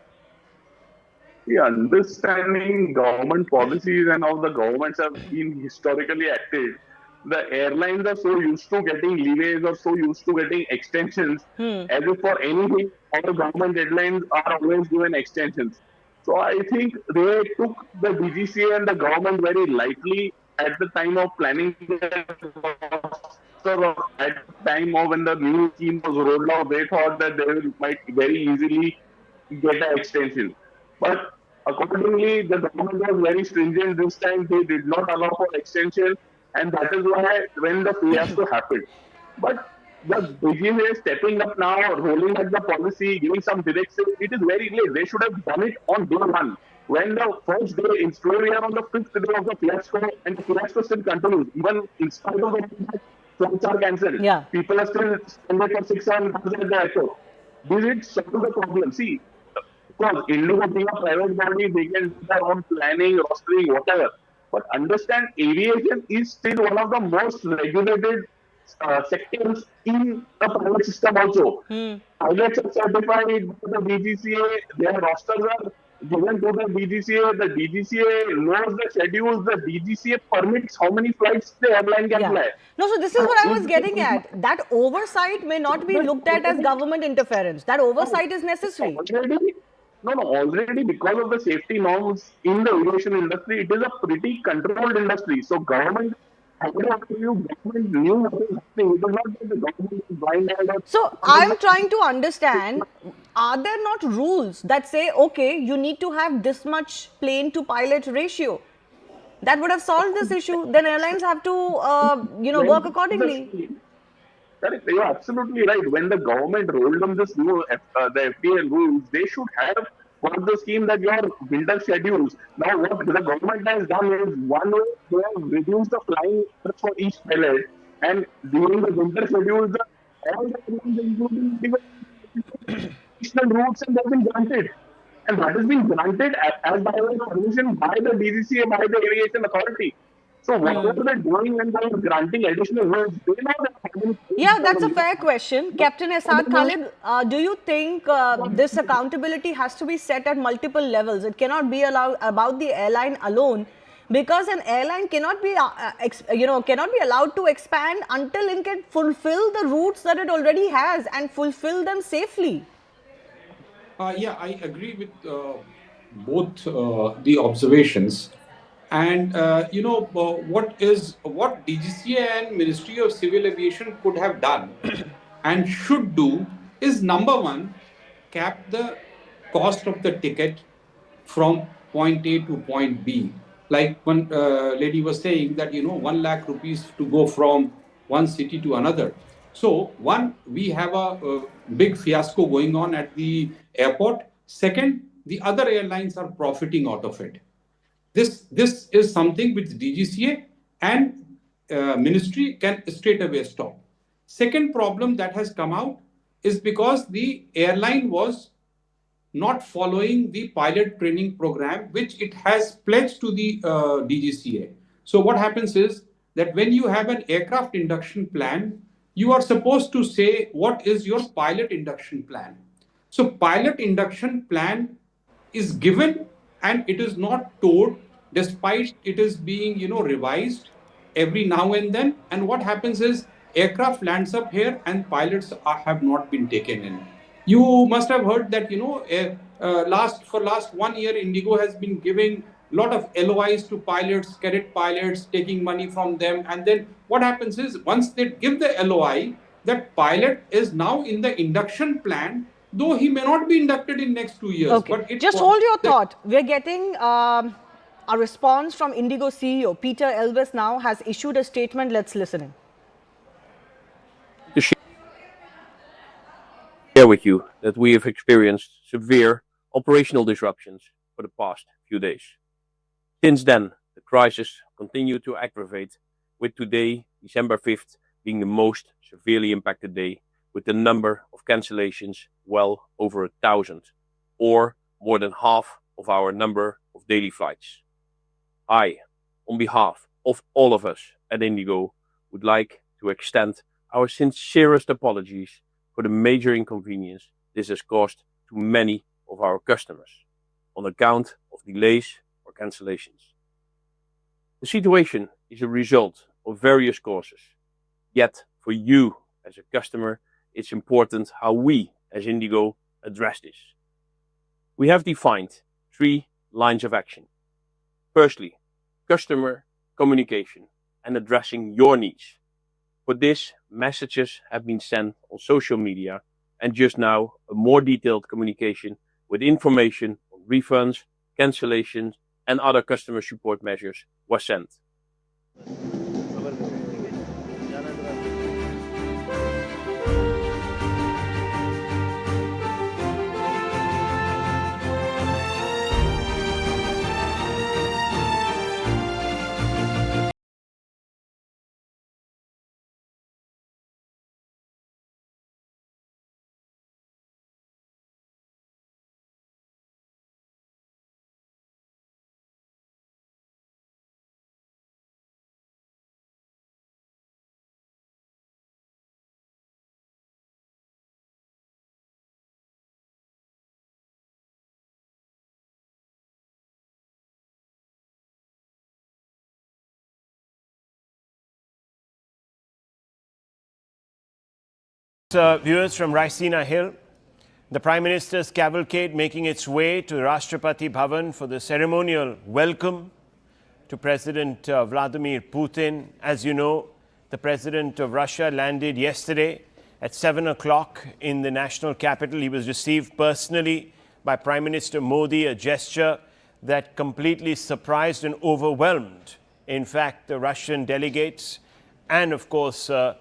Speaker 3: Understanding government policies and how the governments have been historically acted, the airlines are so used to getting leeways or so used to getting extensions, as if for anything, all government deadlines are always given extensions. So I think they took the DGCA and the government very lightly at the time of planning at the time of when the new scheme was rolled out. They thought that they might very easily get an extension. But accordingly, the government was very stringent this time. They did not allow for extension, and that is why when the fiasco happened. But the DGCA stepping up now, rolling out the policy, giving some direction, it is very late. They should have done it on day one. When the first day, we are on the 5th day of the fiasco, and the fiasco still continues. Even in spite of the flights are cancelled. People are still stranded for 6 hours at the airport. Did it solve the problem? See, because Indigo being a private body, they can do their own planning, rostering, whatever. But understand, aviation is still one of the most regulated sectors in the private system also. Pilots are certified by the DGCA, their rosters are given to the DGCA, the DGCA knows the schedules, the DGCA permits how many flights the airline can fly.
Speaker 1: No, so this is what I was getting at. That oversight may not be looked at as government interference. That oversight is necessary.
Speaker 3: Already because of the safety norms in the aviation industry, it is a pretty controlled industry. So government knew what is happening. It is not that the government is blind.
Speaker 1: So I'm trying to understand, are there not rules that say, okay, you need to have this much plane to pilot ratio? That would have solved this issue. Then airlines have to, work accordingly.
Speaker 3: Correct. You are absolutely right. When the government rolled on this new the FTA rules, they should have one of the scheme that your winter schedules. Now, what the government has done is one way they have reduced the flying hours for each pilot, and during the winter schedules, all the airlines, including additional routes, and they have been granted. And that has been granted as by permission by the DGCA, by the Aviation Authority. So whatever they're doing when they're granting additional routes, they know that.
Speaker 1: Yeah, that's a fair question. Captain Asad Khalid, do you think this accountability has to be set at multiple levels? It cannot be about the airline alone, because an airline cannot be, allowed to expand until it can fulfill the routes that it already has and fulfill them safely.
Speaker 19: I agree with both the observations. And what DGCA and Ministry of Civil Aviation could have done and should do is, number one, cap the cost of the ticket from point A to point B. Like one lady was saying that 1 lakh rupees to go from one city to another. So one, we have a big fiasco going on at the airport. Second, the other airlines are profiting out of it. This is something which DGCA and ministry can straight away stop. Second problem that has come out is because the airline was not following the pilot training program, which it has pledged to the DGCA. So what happens is that when you have an aircraft induction plan, you are supposed to say what is your pilot induction plan. So pilot induction plan is given, and it is not told, despite it is being, revised every now and then. And what happens is aircraft lands up here and pilots have not been taken in. You must have heard that, for last 1 year, Indigo has been giving a lot of LOIs to pilots, cadet pilots, taking money from them. And then what happens is once they give the LOI, that pilot is now in the induction plan, though he may not be inducted in next 2 years.
Speaker 1: Okay.
Speaker 19: But
Speaker 1: just hold your thought. We're getting A response from Indigo CEO Peter Elvis now has issued a statement. Let's listen in.
Speaker 16: To share with you that we have experienced severe operational disruptions for the past few days. Since then, the crisis continued to aggravate, with today, December 5th, being the most severely impacted day, with the number of cancellations well over 1,000, or more than half of our number of daily flights. I, on behalf of all of us at Indigo, would like to extend our sincerest apologies for the major inconvenience this has caused to many of our customers on account of delays or cancellations. The situation is a result of various causes. Yet, for you as a customer, it's important how we as Indigo address this. We have defined 3 lines of action. Firstly, customer communication and addressing your needs. For this, messages have been sent on social media, and just now a more detailed communication with information on refunds, cancellations and other customer support measures was sent.
Speaker 7: Viewers from Raisina Hill, the Prime Minister's cavalcade making its way to Rashtrapati Bhavan for the ceremonial welcome to President Vladimir Putin. As you know, the President of Russia landed yesterday at 7 o'clock in the national capital. He was received personally by Prime Minister Modi, a gesture that completely surprised and overwhelmed, in fact, the Russian delegates and, of course, Mr.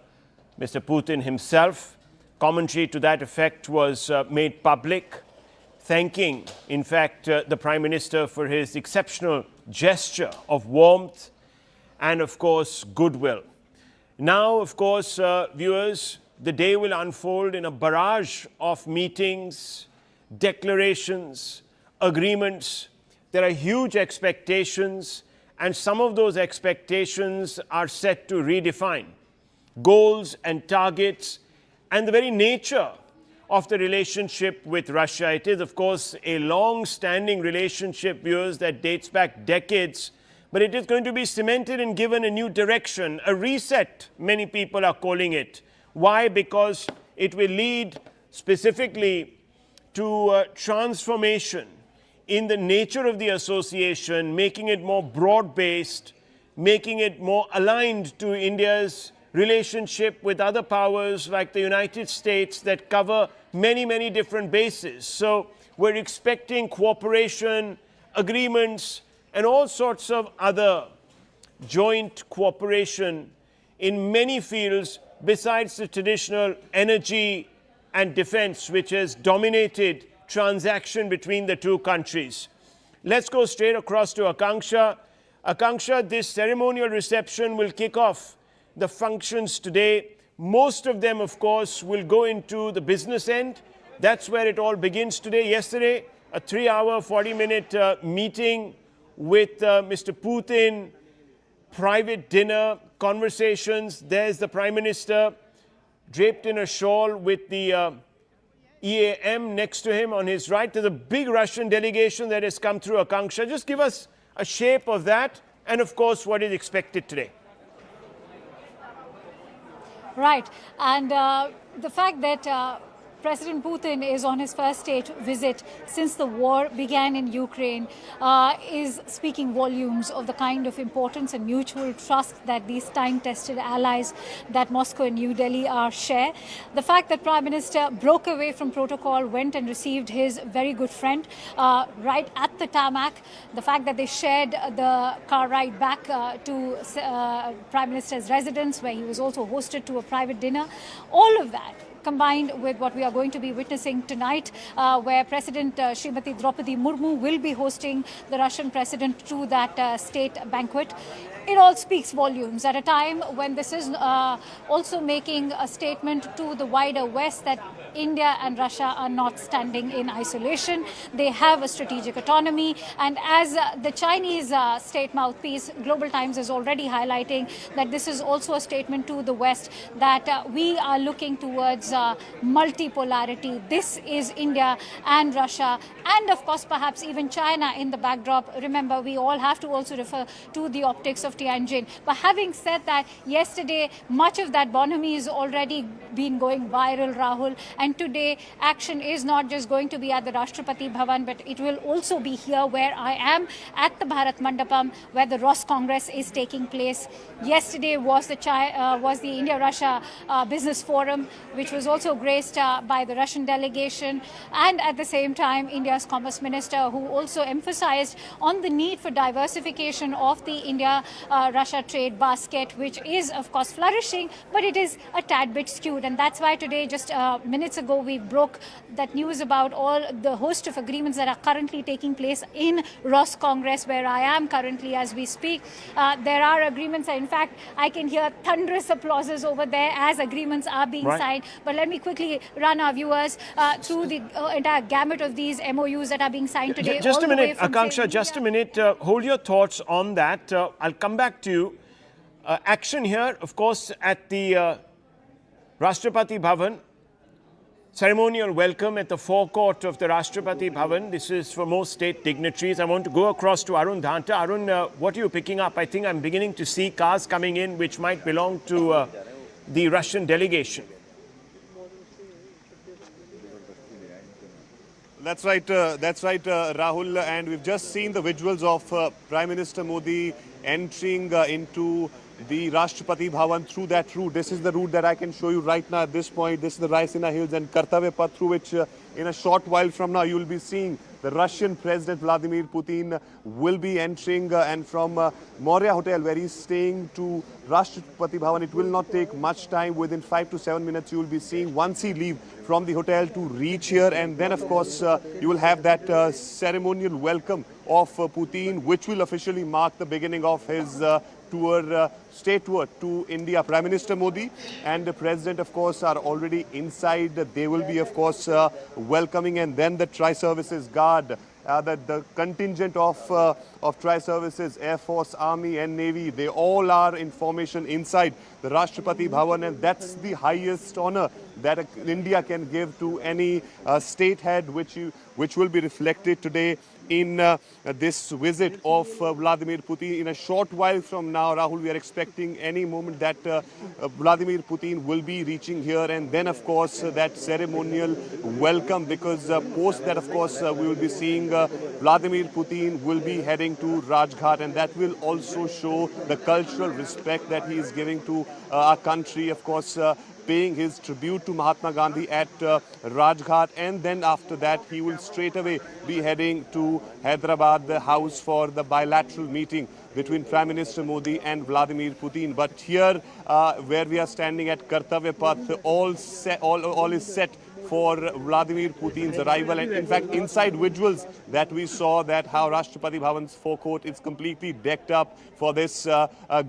Speaker 7: Putin himself. Commentary to that effect was made public, thanking, in fact, the Prime Minister for his exceptional gesture of warmth and, of course, goodwill. Now, of course, viewers, the day will unfold in a barrage of meetings, declarations, agreements. There are huge expectations, and some of those expectations are set to redefine goals and targets and the very nature of the relationship with Russia. It is, of course, a long-standing relationship, viewers, that dates back decades, but it is going to be cemented and given a new direction, a reset, many people are calling it. Why? Because it will lead specifically to transformation in the nature of the association, making it more broad-based, making it more aligned to India's relationship with other powers like the United States that cover many, many different bases. So we're expecting cooperation, agreements, and all sorts of other joint cooperation in many fields besides the traditional energy and defense, which has dominated transaction between the two countries. Let's go straight across to Akanksha. Akanksha, this ceremonial reception will kick off the functions today. Most of them, of course, will go into the business end. That's where it all begins today. Yesterday, a 3-hour, 40-minute meeting with Mr. Putin, private dinner, conversations. There's the Prime Minister draped in a shawl with the EAM next to him on his right. There's a big Russian delegation that has come through Akanksha. Just give us a shape of that and, of course, what is expected today.
Speaker 20: Right. And the fact that
Speaker 18: President Putin is on his first state visit since the war began in Ukraine is speaking volumes of the kind of importance and mutual trust that these time-tested allies that Moscow and New Delhi share. The fact that Prime Minister broke away from protocol, went and received his very good friend right at the tarmac, the fact that they shared the car ride back to Prime Minister's residence, where he was also hosted to a private dinner, all of that combined with what we are going to be witnessing tonight, where President Srimati Draupadi Murmu will be hosting the Russian president to that state banquet. It all speaks volumes at a time when this is also making a statement to the wider West that India and Russia are not standing in isolation. They have a strategic autonomy. And as the Chinese state mouthpiece, Global Times is already highlighting that this is also a statement to the West that we are looking towards multipolarity. This is India and Russia, and of course perhaps even China in the backdrop. Remember, we all have to also refer to the optics of Tianjin. But having said that, yesterday much of that bonhomie has already been going viral, Rahul, and today action is not just going to be at the Rashtrapati Bhavan, but it will also be here where I am at the Bharat Mandapam, where the Ross Congress is taking place. Yesterday was the India-Russia Business Forum, which was also graced by the Russian delegation, and at the same time India's Commerce Minister, who also emphasized on the need for diversification of the India-Russia trade basket, which is of course flourishing, but it is a tad bit skewed. And that's why today, just minutes ago, we broke that news about all the host of agreements that are currently taking place in Ross Congress, where I am currently as we speak. There are agreements, in fact I can hear thunderous applauses over there as agreements are being signed. But let me quickly run our viewers through the entire gamut of these MOUs that are being signed today.
Speaker 7: Just a minute, Akanksha, just a minute. Hold your thoughts on that. I'll come back to you. Action here, of course, at the Rashtrapati Bhavan. Ceremonial welcome at the forecourt of the Rashtrapati Bhavan. This is for most state dignitaries. I want to go across to Arun Dhanta. Arun, what are you picking up? I think I'm beginning to see cars coming in which might belong to the Russian delegation.
Speaker 20: That's right, Rahul. And we've just seen the visuals of Prime Minister Modi entering into the Rashtrapati Bhavan through that route. This is the route that I can show you right now at this point. This is the Raisina Hills and Kartavya Path, through which in a short while from now you will be seeing the Russian President Vladimir Putin will be entering, and from Maurya Hotel, where he's staying, to Rashtrapati Bhavan. It will not take much time. Within 5 to 7 minutes you will be seeing, once he leaves from the hotel, to reach here. And then of course you will have that ceremonial welcome of Putin, which will officially mark the beginning of his state tour to India. Prime Minister Modi and the President, of course, are already inside. They will be, of course, welcoming, and then the Tri-Services Guard, the contingent of Tri-Services, Air Force, Army and Navy, they all are in formation inside the Rashtrapati Bhavan, and that's the highest honor that India can give to any state head, which will be reflected today in this visit of Vladimir Putin. In a short while from now, Rahul, we are expecting any moment that Vladimir Putin will be reaching here, and then of course that ceremonial welcome, because post that, of course, we will be seeing Vladimir Putin will be heading to Rajghat, and that will also show the cultural respect that he is giving to our country, of course, paying his tribute to Mahatma Gandhi at Rajghat, and then after that he will straight away be heading to Hyderabad, the house for the bilateral meeting between Prime Minister Modi and Vladimir Putin. But here, where we are standing at Kartavya Path, all is set for Vladimir Putin's arrival. And in fact, inside visuals that we saw, that how Rashtrapati Bhavan's forecourt is completely decked up for this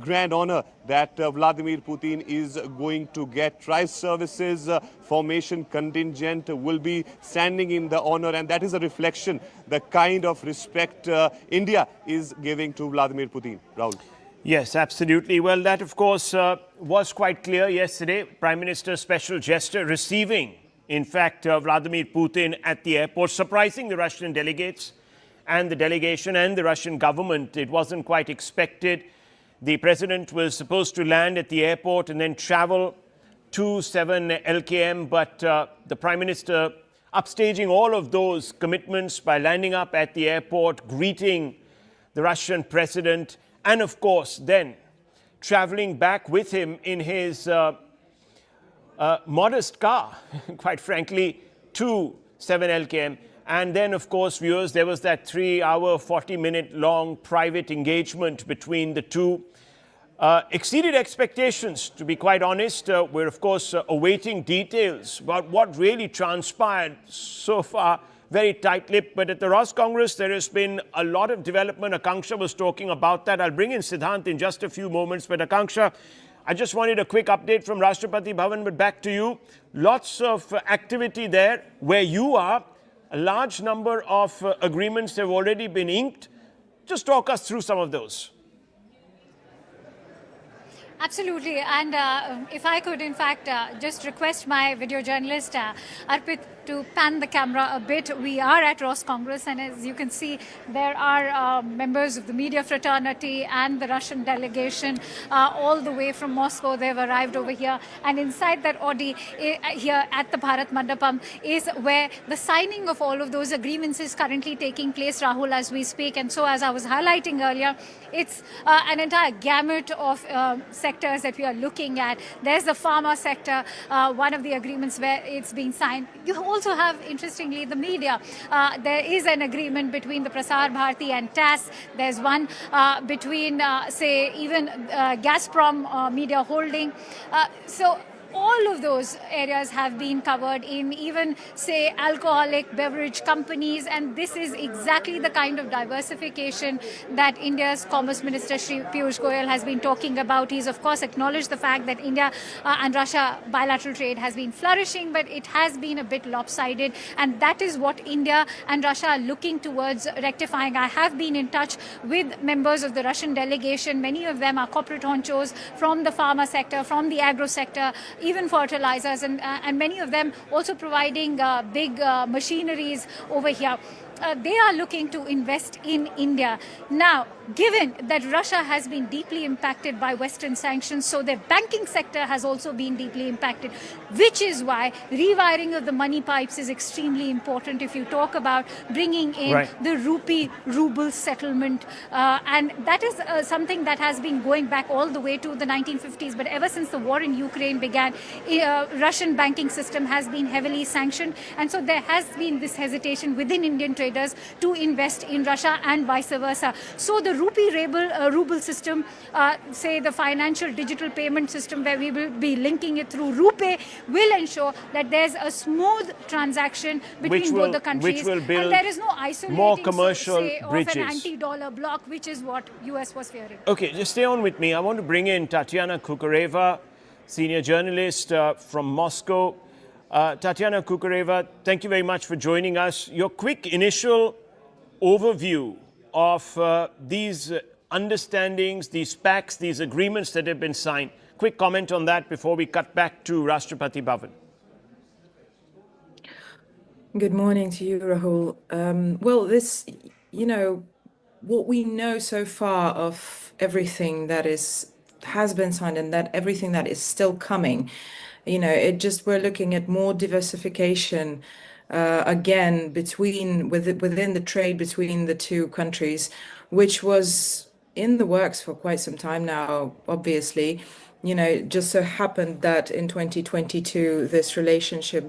Speaker 20: grand honor that Vladimir Putin is going to get. Tri-Services formation contingent will be standing in the honor, and that is a reflection, the kind of respect India is giving to Vladimir Putin. Rahul.
Speaker 7: Yes, absolutely. Well, that of course was quite clear yesterday. Prime Minister's special gesture receiving, in fact, Vladimir Putin at the airport, surprising the Russian delegates and the delegation and the Russian government. It wasn't quite expected. The president was supposed to land at the airport and then travel 7 LKM, but the Prime Minister upstaging all of those commitments by landing up at the airport, greeting the Russian president, and of course then traveling back with him in his modest car, quite frankly, to 7 LKM. And then, of course, viewers, there was that 3-hour, 40-minute long private engagement between the two. Exceeded expectations, to be quite honest. We're, of course, awaiting details about what really transpired so far. Very tight-lipped, but at the Ross Congress, there has been a lot of development. Akanksha was talking about that. I'll bring in Siddhant in just a few moments, but Akanksha, I just wanted a quick update from Rashtrapati Bhavan, but back to you. Lots of activity there where you are. A large number of agreements have already been inked. Just talk us through some of those.
Speaker 11: Absolutely, and if I could, in fact, just request my video journalist, Arpit, to pan the camera a bit. We are at Ross Congress, and as you can see, there are members of the media fraternity and the Russian delegation all the way from Moscow. They've arrived over here, and inside that Audi here at the Bharat Mandapam is where the signing of all of those agreements is currently taking place, Rahul, as we speak. And so, as I was highlighting earlier, it's an entire gamut of sectors that we are looking at. There's the pharma sector, one of the agreements where it's being signed. You also have, interestingly, the media. There is an agreement between the Prasar Bharati and TASS. There's one between, say, even Gazprom Media Holding. So all of those areas have been covered in even, say, alcoholic beverage companies, and this is exactly the kind of diversification that India's Commerce Minister Shri Piyush Goyal has been talking about. He's, of course, acknowledged the fact that India and Russia bilateral trade has been flourishing, but it has been a bit lopsided, and that is what India and Russia are looking towards rectifying. I have been in touch with members of the Russian delegation. Many of them are corporate honchos from the pharma sector, from the agro sector, even fertilizers, and many of them also providing big machineries over here. They are looking to invest in India. Now, given that Russia has been deeply impacted by Western sanctions, so their banking sector has also been deeply impacted, which is why rewiring of the money pipes is extremely important if you talk about bringing in the rupee-ruble settlement. And that is something that has been going back all the way to the 1950s. But ever since the war in Ukraine began, Russian banking system has been heavily sanctioned. And so there has been this hesitation within Indian traders to invest in Russia and vice versa. So the rupee-ruble system, say the financial digital payment system where we will be linking it through RuPay, will ensure that there's a smooth transaction between both the countries.
Speaker 7: Which will build
Speaker 11: and there is no isolating,
Speaker 7: more commercial
Speaker 11: bridges of an
Speaker 7: bridges.
Speaker 11: anti-dollar bloc, which is what US was fearing.
Speaker 7: Okay, just stay on with me. I want to bring in Tatiana Kukureva, senior journalist from Moscow. Tatiana Kukureva, thank you very much for joining us. Your quick initial overview of these understandings, these pacts, these agreements that have been signed. Quick comment on that before we cut back to Rashtrapati Bhavan.
Speaker 21: Good morning to you, Rahul. Well, this, what we know so far of everything that has been signed and that everything that is still coming, we're looking at more diversification again within the trade between the two countries, which was in the works for quite some time now, obviously. Just so happened that in 2022, this relationship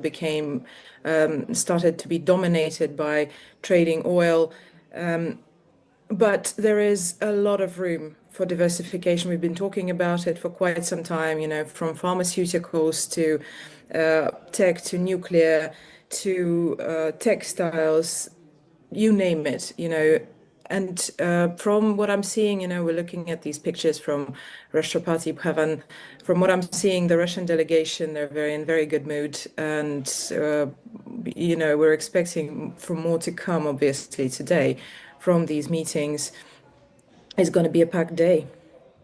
Speaker 21: started to be dominated by trading oil. But there is a lot of room for diversification. We've been talking about it for quite some time, from pharmaceuticals to tech to nuclear to textiles, you name it, And from what I'm seeing, we're looking at these pictures from Rashtrapati Bhavan. From what I'm seeing, the Russian delegation, they're in very good mood. And, we're expecting for more to come, obviously, today from these meetings. It's going to be a packed day.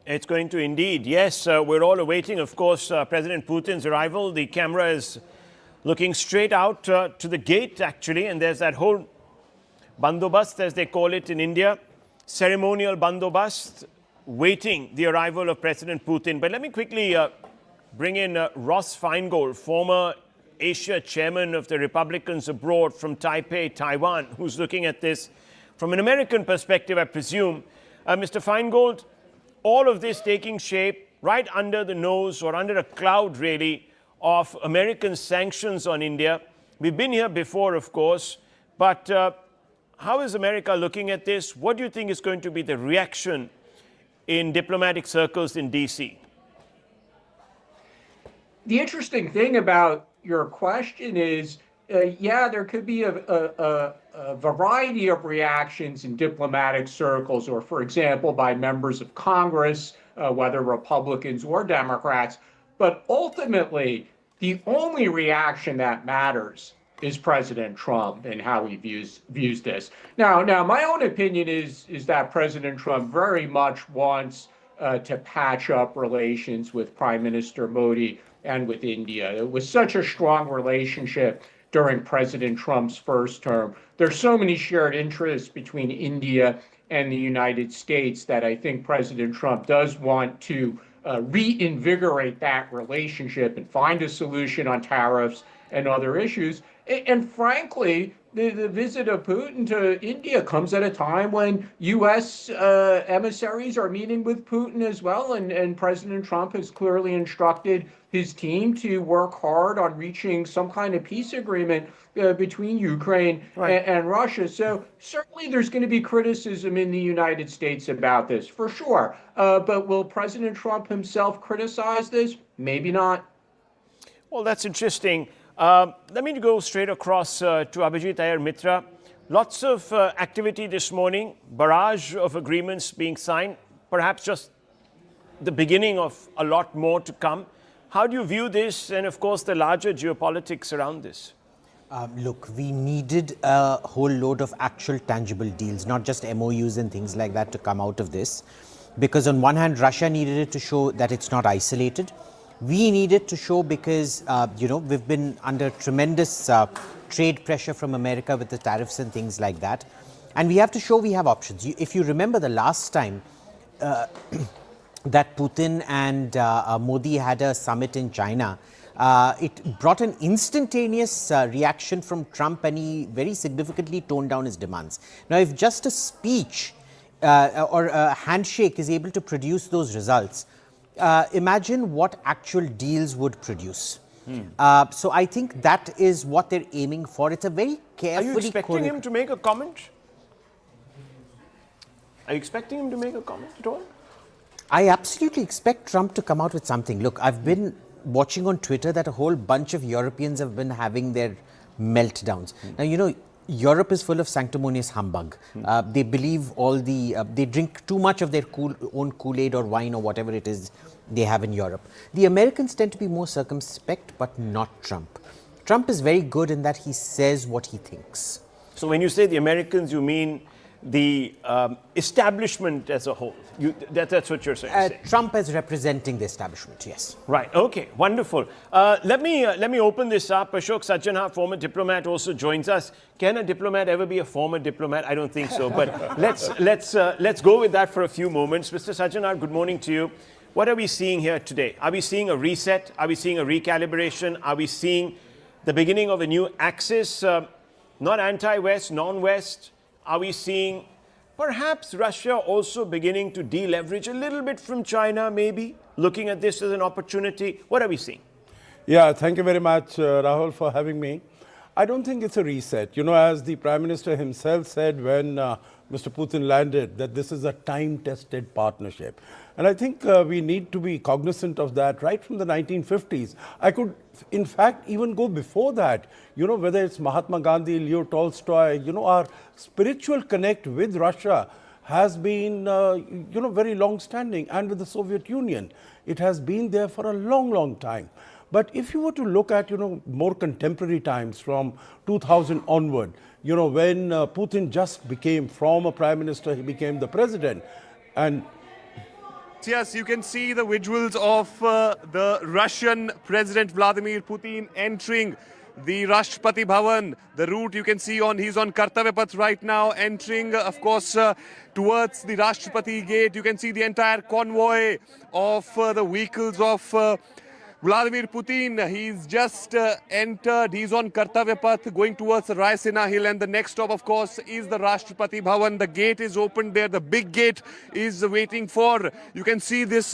Speaker 7: It's going to indeed. Yes, we're all awaiting, of course, President Putin's arrival. The camera is looking straight out to the gate, actually, and there's that whole bandobast, as they call it in India, ceremonial bandobast, waiting the arrival of President Putin. But let me quickly bring in Ross Feingold, former Asia chairman of the Republicans abroad from Taipei, Taiwan, who's looking at this from an American perspective, I presume. Mr. Feingold, all of this taking shape right under the nose or under a cloud, really, of American sanctions on India. We've been here before, of course, but how is America looking at this? What do you think is going to be the reaction in diplomatic circles in DC?
Speaker 10: The interesting thing about your question is, yeah, there could be a variety of reactions in diplomatic circles, or, for example, by members of Congress, whether Republicans or Democrats. But ultimately, the only reaction that matters is President Trump and how he views this. Now, my own opinion is that President Trump very much wants to patch up relations with Prime Minister Modi and with India. It was such a strong relationship during President Trump's first term. There's so many shared interests between India and the United States that I think President Trump does want to reinvigorate that relationship and find a solution on tariffs and other issues. And frankly, the visit of Putin to India comes at a time when U.S. emissaries are meeting with Putin as well, and President Trump has clearly instructed his team to work hard on reaching some kind of peace agreement between Ukraine and Russia. So certainly there's going to be criticism in the United States about this, for sure. But will President Trump himself criticize this? Maybe not.
Speaker 7: Well, that's interesting. Let me go straight across to Abhijit Iyer Mitra. Lots of activity this morning, barrage of agreements being signed, perhaps just the beginning of a lot more to come. How do you view this and, of course, the larger geopolitics around this?
Speaker 14: Look, we needed a whole load of actual tangible deals, not just MOUs and things like that to come out of this. Because on one hand, Russia needed it to show that it's not isolated. We needed to show because, we've been under tremendous trade pressure from America with the tariffs and things like that. And we have to show we have options. If you remember the last time that Putin and Modi had a summit in China, it brought an instantaneous reaction from Trump, and he very significantly toned down his demands. Now, if just a speech or a handshake is able to produce those results, imagine what actual deals would produce. So I think that is what they're aiming for. It's a very carefully...
Speaker 7: Are you expecting him to make a comment? Are you expecting him to make a comment at all?
Speaker 14: I absolutely expect Trump to come out with something. Look, I've been watching on Twitter that a whole bunch of Europeans have been having their meltdowns. Now, Europe is full of sanctimonious humbug. They believe they drink too much of their own Kool-Aid or wine or whatever it is they have in Europe. The Americans tend to be more circumspect, but not Trump. Trump is very good in that he says what he thinks.
Speaker 7: So when you say the Americans, you mean the establishment as a whole. That's what you're saying.
Speaker 14: Trump is representing the establishment, yes.
Speaker 7: Right, okay, wonderful. Let me open this up. Ashok Sajjanha, former diplomat, also joins us. Can a diplomat ever be a former diplomat? I don't think so, but let's go with that for a few moments. Mr. Sajjanha, good morning to you. What are we seeing here today? Are we seeing a reset? Are we seeing a recalibration? Are we seeing the beginning of a new axis? Not anti-West, non-West. Are we seeing perhaps Russia also beginning to deleverage a little bit from China, maybe? Looking at this as an opportunity? What are we seeing?
Speaker 15: Yeah, thank you very much, Rahul, for having me. I don't think it's a reset. As the Prime Minister himself said when Mr. Putin landed, that this is a time-tested partnership. And I think we need to be cognizant of that right from the 1950s. I could, in fact, even go before that. Whether it's Mahatma Gandhi, Leo Tolstoy, our spiritual connect with Russia has been, very long-standing. And with the Soviet Union, it has been there for a long, long time. But if you were to look at, more contemporary times from 2000 onward, when Putin just became from a prime minister, he became the president. And
Speaker 20: yes, you can see the visuals of the Russian President Vladimir Putin entering the Rashtrapati Bhavan. The route you can see he's on Kartavya Path right now, entering, of course, towards the Rashtrapati Gate. You can see the entire convoy of the vehicles of Vladimir Putin. He's just entered. He's on Kartavya Path going towards Raisina Hill. And the next stop, of course, is the Rashtrapati Bhavan. The gate is opened there. The big gate is waiting for. You can see this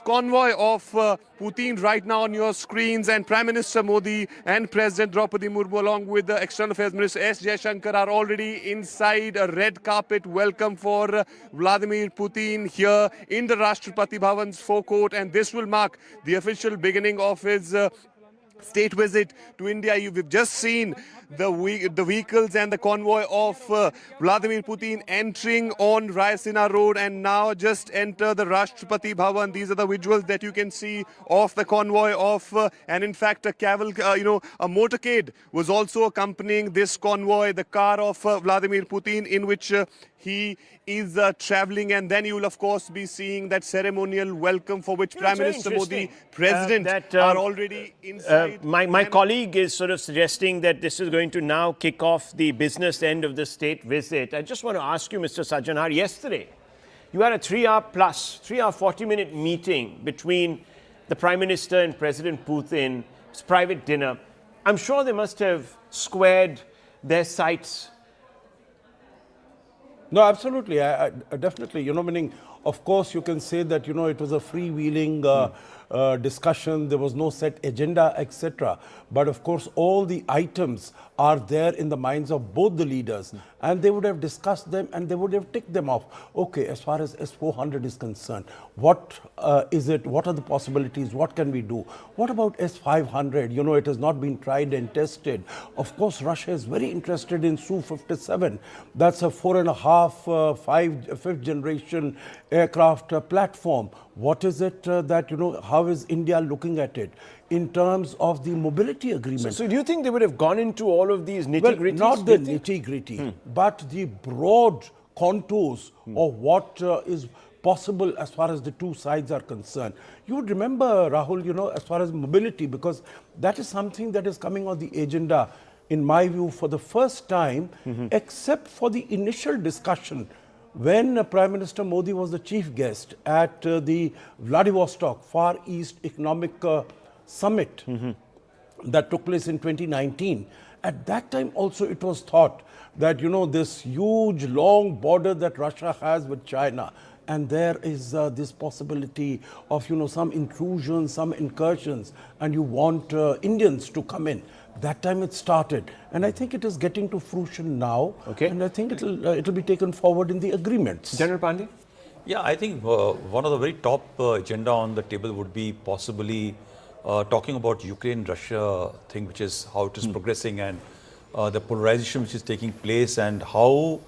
Speaker 20: convoy of Putin right now on your screens, and Prime Minister Modi and President Draupadi Murmu along with the External Affairs Minister S. Jaishankar are already inside a red carpet welcome for Vladimir Putin here in the Rashtrapati Bhavan's forecourt, and this will mark the official beginning of his state visit to India. We've just seen the vehicles and the convoy of Vladimir Putin entering on Raisina Road, and now just enter the Rashtrapati Bhavan. These are the visuals that you can see of the convoy of, and in fact, a motorcade was also accompanying this convoy, the car of Vladimir Putin, in which he is traveling, and then you will of course be seeing that ceremonial welcome for which Prime Minister Modi, President are already inside.
Speaker 7: My colleague is sort of suggesting that this is going to now kick off the business end of the state visit. I just want to ask you, Mr. Sajjanar, yesterday you had a 3-hour 40-minute meeting between the Prime Minister and President Putin, his private dinner. I'm sure they must have squared their sights.
Speaker 15: No, absolutely. I definitely, meaning, of course, you can say that, it was a freewheeling discussion. There was no set agenda, etc. But of course, all the items are there in the minds of both the leaders, and they would have discussed them and they would have ticked them off. Okay, as far as S-400 is concerned, what is it? What are the possibilities? What can we do? What about S-500? It has not been tried and tested. Of course, Russia is very interested in Su-57. That's a 4.5, fifth generation aircraft platform. What is it that, how is India looking at it in terms of the mobility agreement?
Speaker 7: So do you think they would have gone into all of these nitty-gritties?
Speaker 15: Well, not the nitty-gritty, but the broad contours of what is possible as far as the two sides are concerned. You would remember, Rahul, as far as mobility, because that is something that is coming on the agenda, in my view, for the first time, except for the initial discussion when Prime Minister Modi was the chief guest at the Vladivostok Far East Economic Summit that took place in 2019. At that time also it was thought that, this huge long border that Russia has with China, and there is this possibility of, some intrusion, some incursions, and you want Indians to come in. That time it started, and I think it is getting to fruition now. Okay. And I think it'll be taken forward in the agreements.
Speaker 7: General Pandey?
Speaker 4: Yeah, I think one of the very top agenda on the table would be possibly talking about Ukraine-Russia thing, which is how it is progressing, and the polarization which is taking place, and how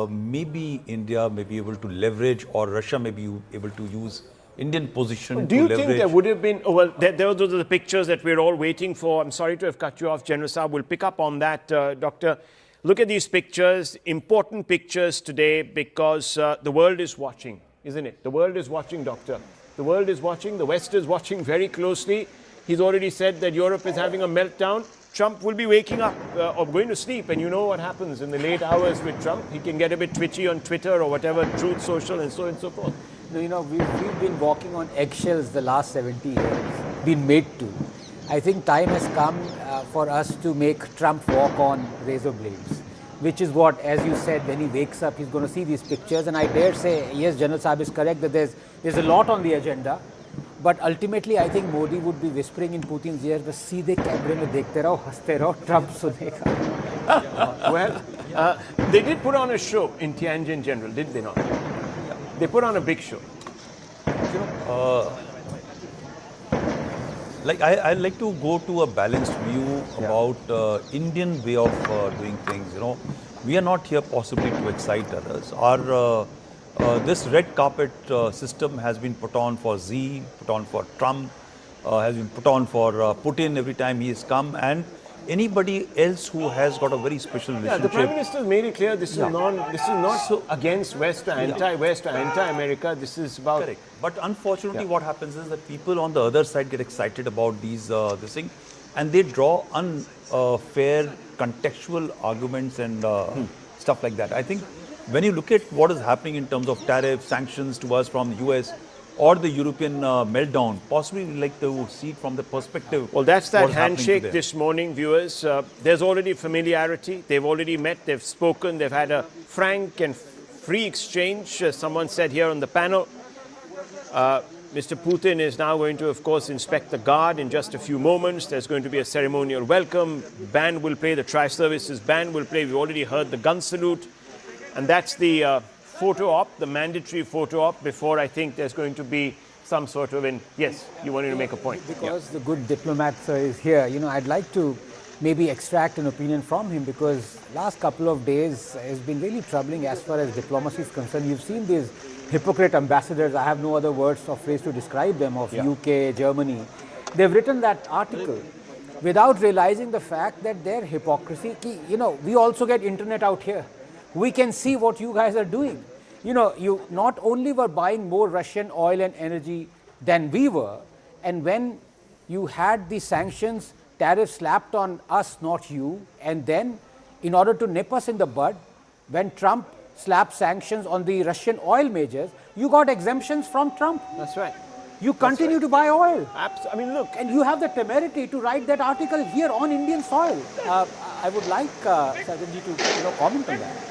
Speaker 4: maybe India may be able to leverage, or Russia may be able to use Indian position
Speaker 7: do
Speaker 4: to
Speaker 7: you
Speaker 4: leverage.
Speaker 7: think there would have been, those are the pictures that we're all waiting for. I'm sorry to have cut you off, General Saab. We'll pick up on that, Doctor. Look at these pictures, important pictures today, because the world is watching, isn't it? The world is watching, Doctor. The world is watching, the West is watching very closely. He's already said that Europe is having a meltdown. Trump will be waking up or going to sleep, and you know what happens in the late hours with Trump. He can get a bit twitchy on Twitter or whatever, Truth Social and so on and so forth.
Speaker 13: We've been walking on eggshells the last 70 years, been made to. I think time has come for us to make Trump walk on razor blades, which is what, as you said, when he wakes up, he's going to see these pictures. And I dare say, yes, General Saab is correct that there's a lot on the agenda. But ultimately, I think Modi would be whispering in Putin's ears, "Bas seedhe camera mein dekhte raho, haste raho, Trump sunega."
Speaker 7: Well, they did put on a show in Tianjin, General, did they not? They put on a big show.
Speaker 4: I'd like to go to a balanced view about Indian way of doing things. We are not here possibly to excite others. This red carpet system has been put on for Xi, put on for Trump, has been put on for Putin every time he has come, and anybody else who has got a very special relationship.
Speaker 7: The Prime Minister made it clear this is not so against West or anti-West or anti-America. This is about.
Speaker 4: Correct. But unfortunately, what happens is that people on the other side get excited about this thing, and they draw unfair contextual arguments and stuff like that. I think when you look at what is happening in terms of tariff sanctions to us from the US, or the European meltdown. Possibly like to see it from the perspective.
Speaker 7: Well, that's that
Speaker 4: what's happening to
Speaker 7: handshake
Speaker 4: them.
Speaker 7: this morning, viewers. There's already familiarity. They've already met, they've spoken, they've had a frank and free exchange. Someone said here on the panel, Mr. Putin is now going to, of course, inspect the guard in just a few moments. There's going to be a ceremonial welcome. Band will play, the tri-services band will play. We've already heard the gun salute. And that's the photo op, the mandatory photo op, before I think there's going to be some sort of yes, you wanted to make a point.
Speaker 13: Because the good diplomat is here, I'd like to maybe extract an opinion from him, because last couple of days has been really troubling as far as diplomacy is concerned. You've seen these hypocrite ambassadors, I have no other words or phrase to describe them, of UK, Germany. They've written that article without realizing the fact that their hypocrisy, we also get internet out here. We can see what you guys are doing. You not only were buying more Russian oil and energy than we were, and when you had the sanctions, tariffs slapped on us, not you, and then in order to nip us in the bud, when Trump slapped sanctions on the Russian oil majors, you got exemptions from Trump.
Speaker 7: That's right.
Speaker 13: You continue to buy oil.
Speaker 7: I mean, look.
Speaker 13: And you have the temerity to write that article here on Indian soil. I would like Sajanji to comment on that.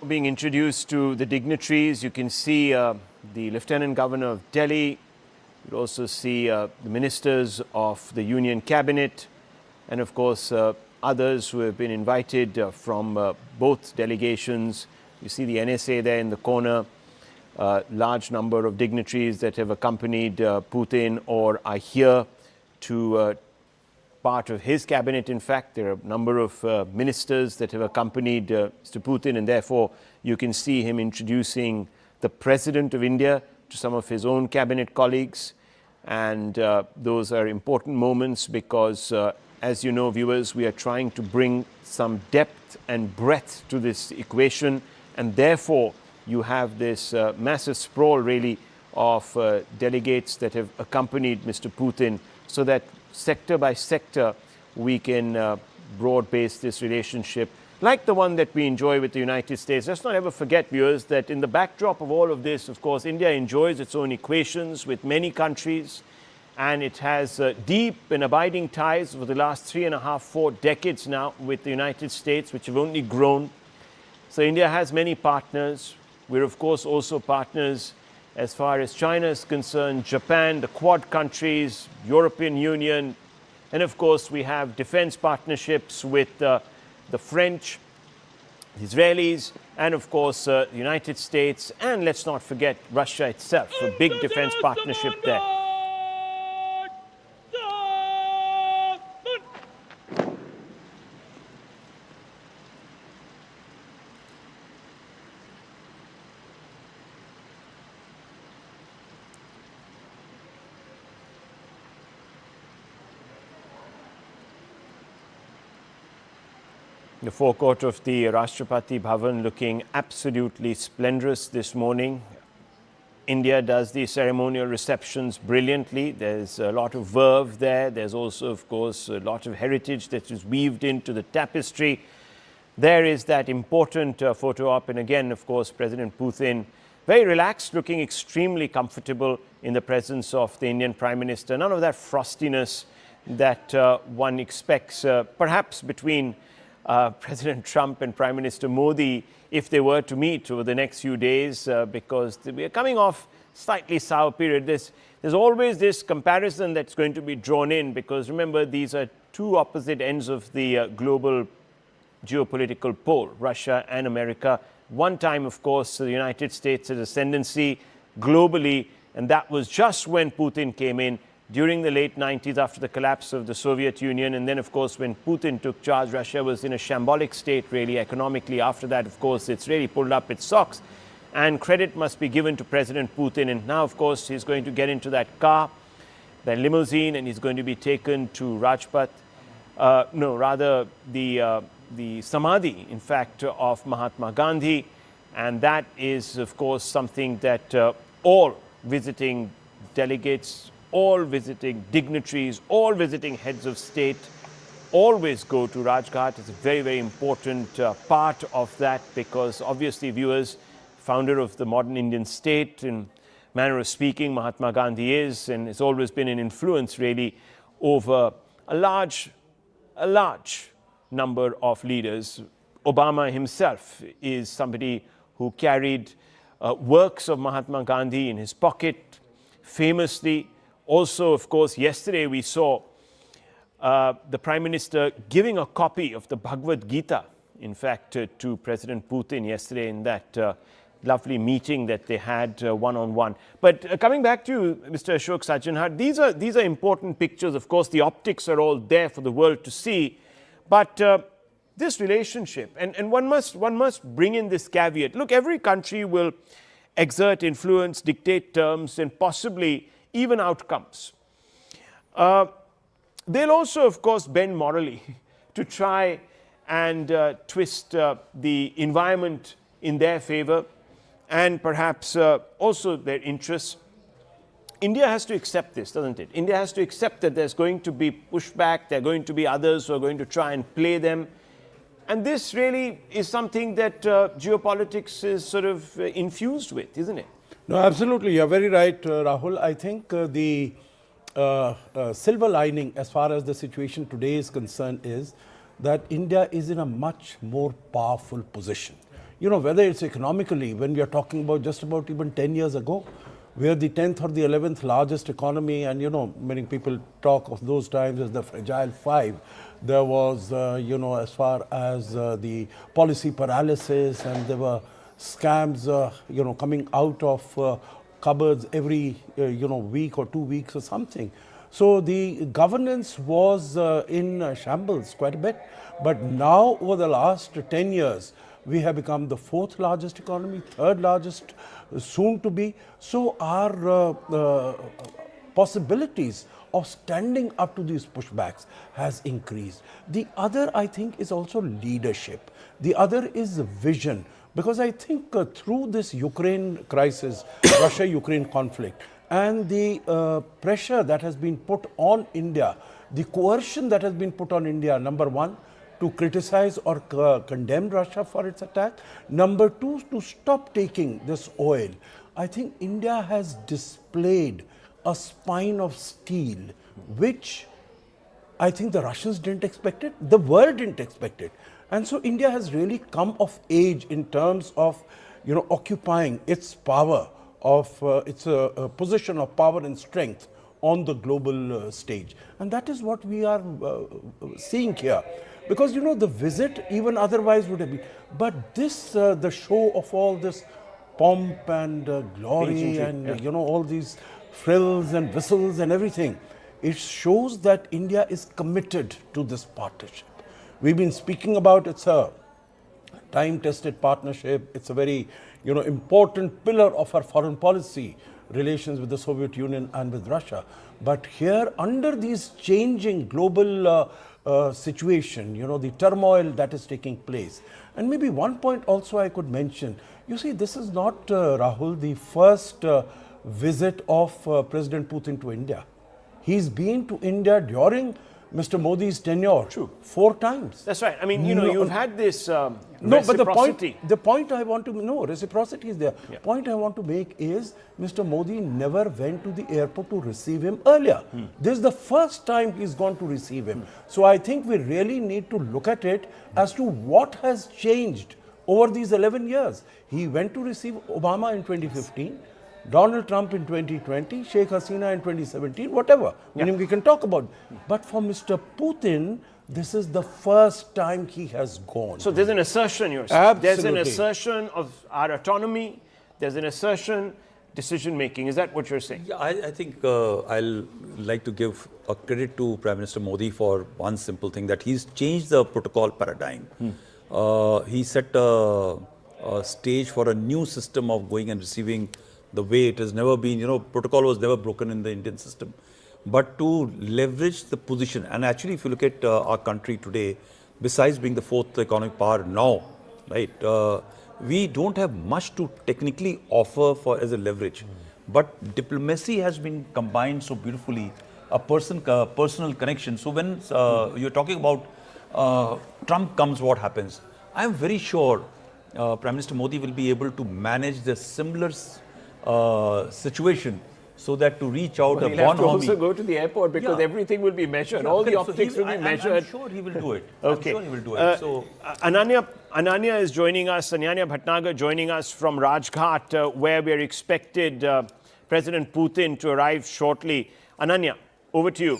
Speaker 7: being introduced to the dignitaries. You can see the Lieutenant Governor of Delhi. You also see the ministers of the Union Cabinet, and of course others who have been invited from both delegations. You see the NSA there in the corner. Large number of dignitaries that have accompanied Putin or are here to part of his cabinet. In fact, there are a number of ministers that have accompanied Mr. Putin, and therefore you can see him introducing the President of India to some of his own cabinet colleagues. And those are important moments because, as you know, viewers, we are trying to bring some depth and breadth to this equation, and therefore you have this massive sprawl really of delegates that have accompanied Mr. Putin, so that sector by sector we can broad base this relationship like the one that we enjoy with the United States. Let's not ever forget, viewers, that in the backdrop of all of this, of course, India enjoys its own equations with many countries, and it has deep and abiding ties for the last 3.5, 4 decades now with the United States, which have only grown. So India has many partners. We're of course also partners as far as China is concerned, Japan, the Quad countries, European Union, and of course we have defense partnerships with the French, the Israelis, and of course the United States, and let's not forget Russia itself, a big defense partnership there. The forecourt of the Rashtrapati Bhavan looking absolutely splendorous this morning. India does the ceremonial receptions brilliantly. There's a lot of verve there. There's also, of course, a lot of heritage that is weaved into the tapestry. There is that important photo op, and again, of course, President Putin, very relaxed, looking extremely comfortable in the presence of the Indian Prime Minister. None of that frostiness that one expects, perhaps between President Trump and Prime Minister Modi, if they were to meet over the next few days, because we are coming off slightly sour period. There's always this comparison that's going to be drawn in, because remember, these are two opposite ends of the global geopolitical pole, Russia and America. One time, of course, the United States had ascendancy globally, and that was just when Putin came in during the late 90s after the collapse of the Soviet Union. And then, of course, when Putin took charge, Russia was in a shambolic state, really, economically. After that, of course, it's really pulled up its socks. And credit must be given to President Putin. And now, of course, he's going to get into that car, that limousine, and he's going to be taken to Rajpath. The Samadhi, in fact, of Mahatma Gandhi. And that is, of course, something that all visiting delegates, all visiting dignitaries, all visiting heads of state always go to Rajghat. It's a very, very important part of that, because obviously, viewers, founder of the modern Indian state, in manner of speaking, Mahatma Gandhi is, and it's always been an influence really over a large number of leaders. Obama himself is somebody who carried works of Mahatma Gandhi in his pocket, famously. Also, of course, yesterday we saw the Prime Minister giving a copy of the Bhagavad Gita, in fact, to President Putin yesterday in that lovely meeting that they had one-on-one. But coming back to you, Mr. Ashok Sajjanhar, these are important pictures. Of course, the optics are all there for the world to see. But this relationship, and one must bring in this caveat. Look, every country will exert influence, dictate terms, and possibly even outcomes. They'll also, of course, bend morally to try and twist the environment in their favor, and perhaps also their interests. India has to accept this, doesn't it? India has to accept that there's going to be pushback, there are going to be others who are going to try and play them. And this really is something that geopolitics is sort of infused with, isn't it?
Speaker 15: No, absolutely. You're very right, Rahul. I think the silver lining as far as the situation today is concerned is that India is in a much more powerful position. whether it's economically, when we are talking about just about even 10 years ago, we are the 10th or the 11th largest economy, and many people talk of those times as the fragile five. There was, as far as the policy paralysis, and there were scams, coming out of cupboards every, week or 2 weeks or something. So the governance was in shambles quite a bit. But now, over the last 10 years, we have become the 4th largest economy, 3rd largest, soon to be. So our possibilities of standing up to these pushbacks has increased. The other, I think, is also leadership. The other is vision. Because I think through this Ukraine crisis, Russia-Ukraine conflict, and the pressure that has been put on India, the coercion that has been put on India, number one, to criticize or condemn Russia for its attack. Number two, to stop taking this oil. I think India has displayed a spine of steel, which I think the Russians didn't expect it, the world didn't expect it. And so India has really come of age in terms of, occupying its power, of its position of power and strength on the global stage. And that is what we are seeing here. Because, the visit even otherwise would have been. But this, the show of all this pomp and glory and, all these frills and whistles and everything, it shows that India is committed to this partnership. We've been speaking about it's a time-tested partnership. It's a very, important pillar of our foreign policy relations with the Soviet Union and with Russia. But here, under these changing global situation, the turmoil that is taking place. And maybe one point also I could mention, you see, this is not, Rahul, the first visit of President Putin to India. He's been to India during Mr. Modi's tenure 4 times.
Speaker 7: That's right. I mean, you've had this reciprocity.
Speaker 15: No, but the point I want to know, reciprocity is there. Yeah. Point I want to make is Mr. Modi never went to the airport to receive him earlier. This is the first time he's gone to receive him. So I think we really need to look at it as to what has changed over these 11 years. He went to receive Obama in 2015. Donald Trump in 2020, Sheikh Hasina in 2017, whatever. Yeah. We can talk about. But for Mr. Putin, this is the first time he has gone.
Speaker 7: So there's an assertion, you're saying.
Speaker 15: Absolutely.
Speaker 7: There's an assertion of our autonomy. There's an assertion, decision-making. Is that what you're saying?
Speaker 4: Yeah, I think I'll like to give a credit to Prime Minister Modi for one simple thing, that he's changed the protocol paradigm. He set a stage for a new system of going and receiving the way it has never been, protocol was never broken in the Indian system. But to leverage the position, and actually if you look at our country today, besides being the 4th economic power now, right, we don't have much to technically offer as a leverage. But diplomacy has been combined so beautifully, a personal connection. So when you're talking about Trump comes, what happens? I'm very sure Prime Minister Modi will be able to manage the similar situation, so that to reach out
Speaker 7: he'll have to also go to the airport, because everything will be measured. All the optics will be measured.
Speaker 4: I'm sure he will do it.
Speaker 7: Okay.
Speaker 4: I'm sure he will do it. So
Speaker 7: Ananya is joining us. Ananya Bhatnagar joining us from Rajghat, where we are expected President Putin to arrive shortly. Ananya, over to you.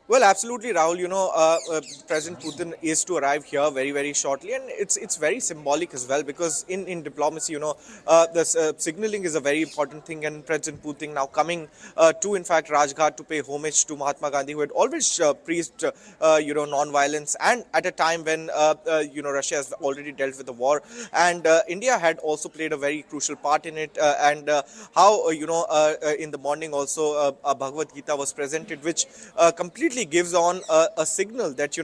Speaker 5: Well, absolutely, Rahul. President Putin is to arrive here very, very shortly, and it's very symbolic as well, because in diplomacy, the signaling is a very important thing, and President Putin now coming to, in fact, Rajghat to pay homage to Mahatma Gandhi, who had always preached, non-violence, and at a time when, Russia has already dealt with the war, and India had also played a very crucial part in it, and how, in the morning also, a Bhagavad Gita was presented, which completely gives on a signal that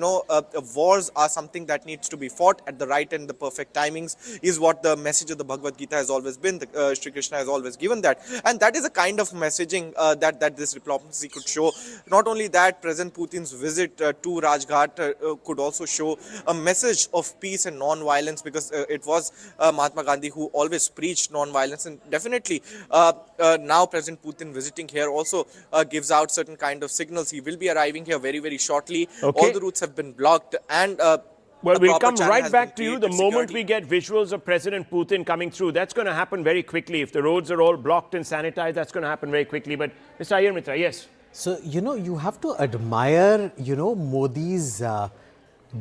Speaker 5: wars are something that needs to be fought at the right and the perfect timings, is what the message of the Bhagavad Gita has always been. Shri Krishna has always given that, and that is a kind of messaging that this diplomacy could show. Not only that, President Putin's visit to Rajghat could also show a message of peace and non-violence, because it was Mahatma Gandhi who always preached non-violence, and definitely now President Putin visiting here also gives out certain kind of signals. He will be arriving here very, very shortly.
Speaker 7: Okay.
Speaker 5: All the routes have been blocked, and
Speaker 7: Well,
Speaker 5: a
Speaker 7: we'll
Speaker 5: proper
Speaker 7: come
Speaker 5: channel
Speaker 7: right
Speaker 5: has
Speaker 7: back
Speaker 5: been
Speaker 7: to you the
Speaker 5: created,
Speaker 7: moment
Speaker 5: security.
Speaker 7: we get visuals of President Putin coming through. That's going to happen very quickly. If the roads are all blocked and sanitized, that's going to happen very quickly. But Mr. Iyer Mitra, yes.
Speaker 14: So, you have to admire, Modi's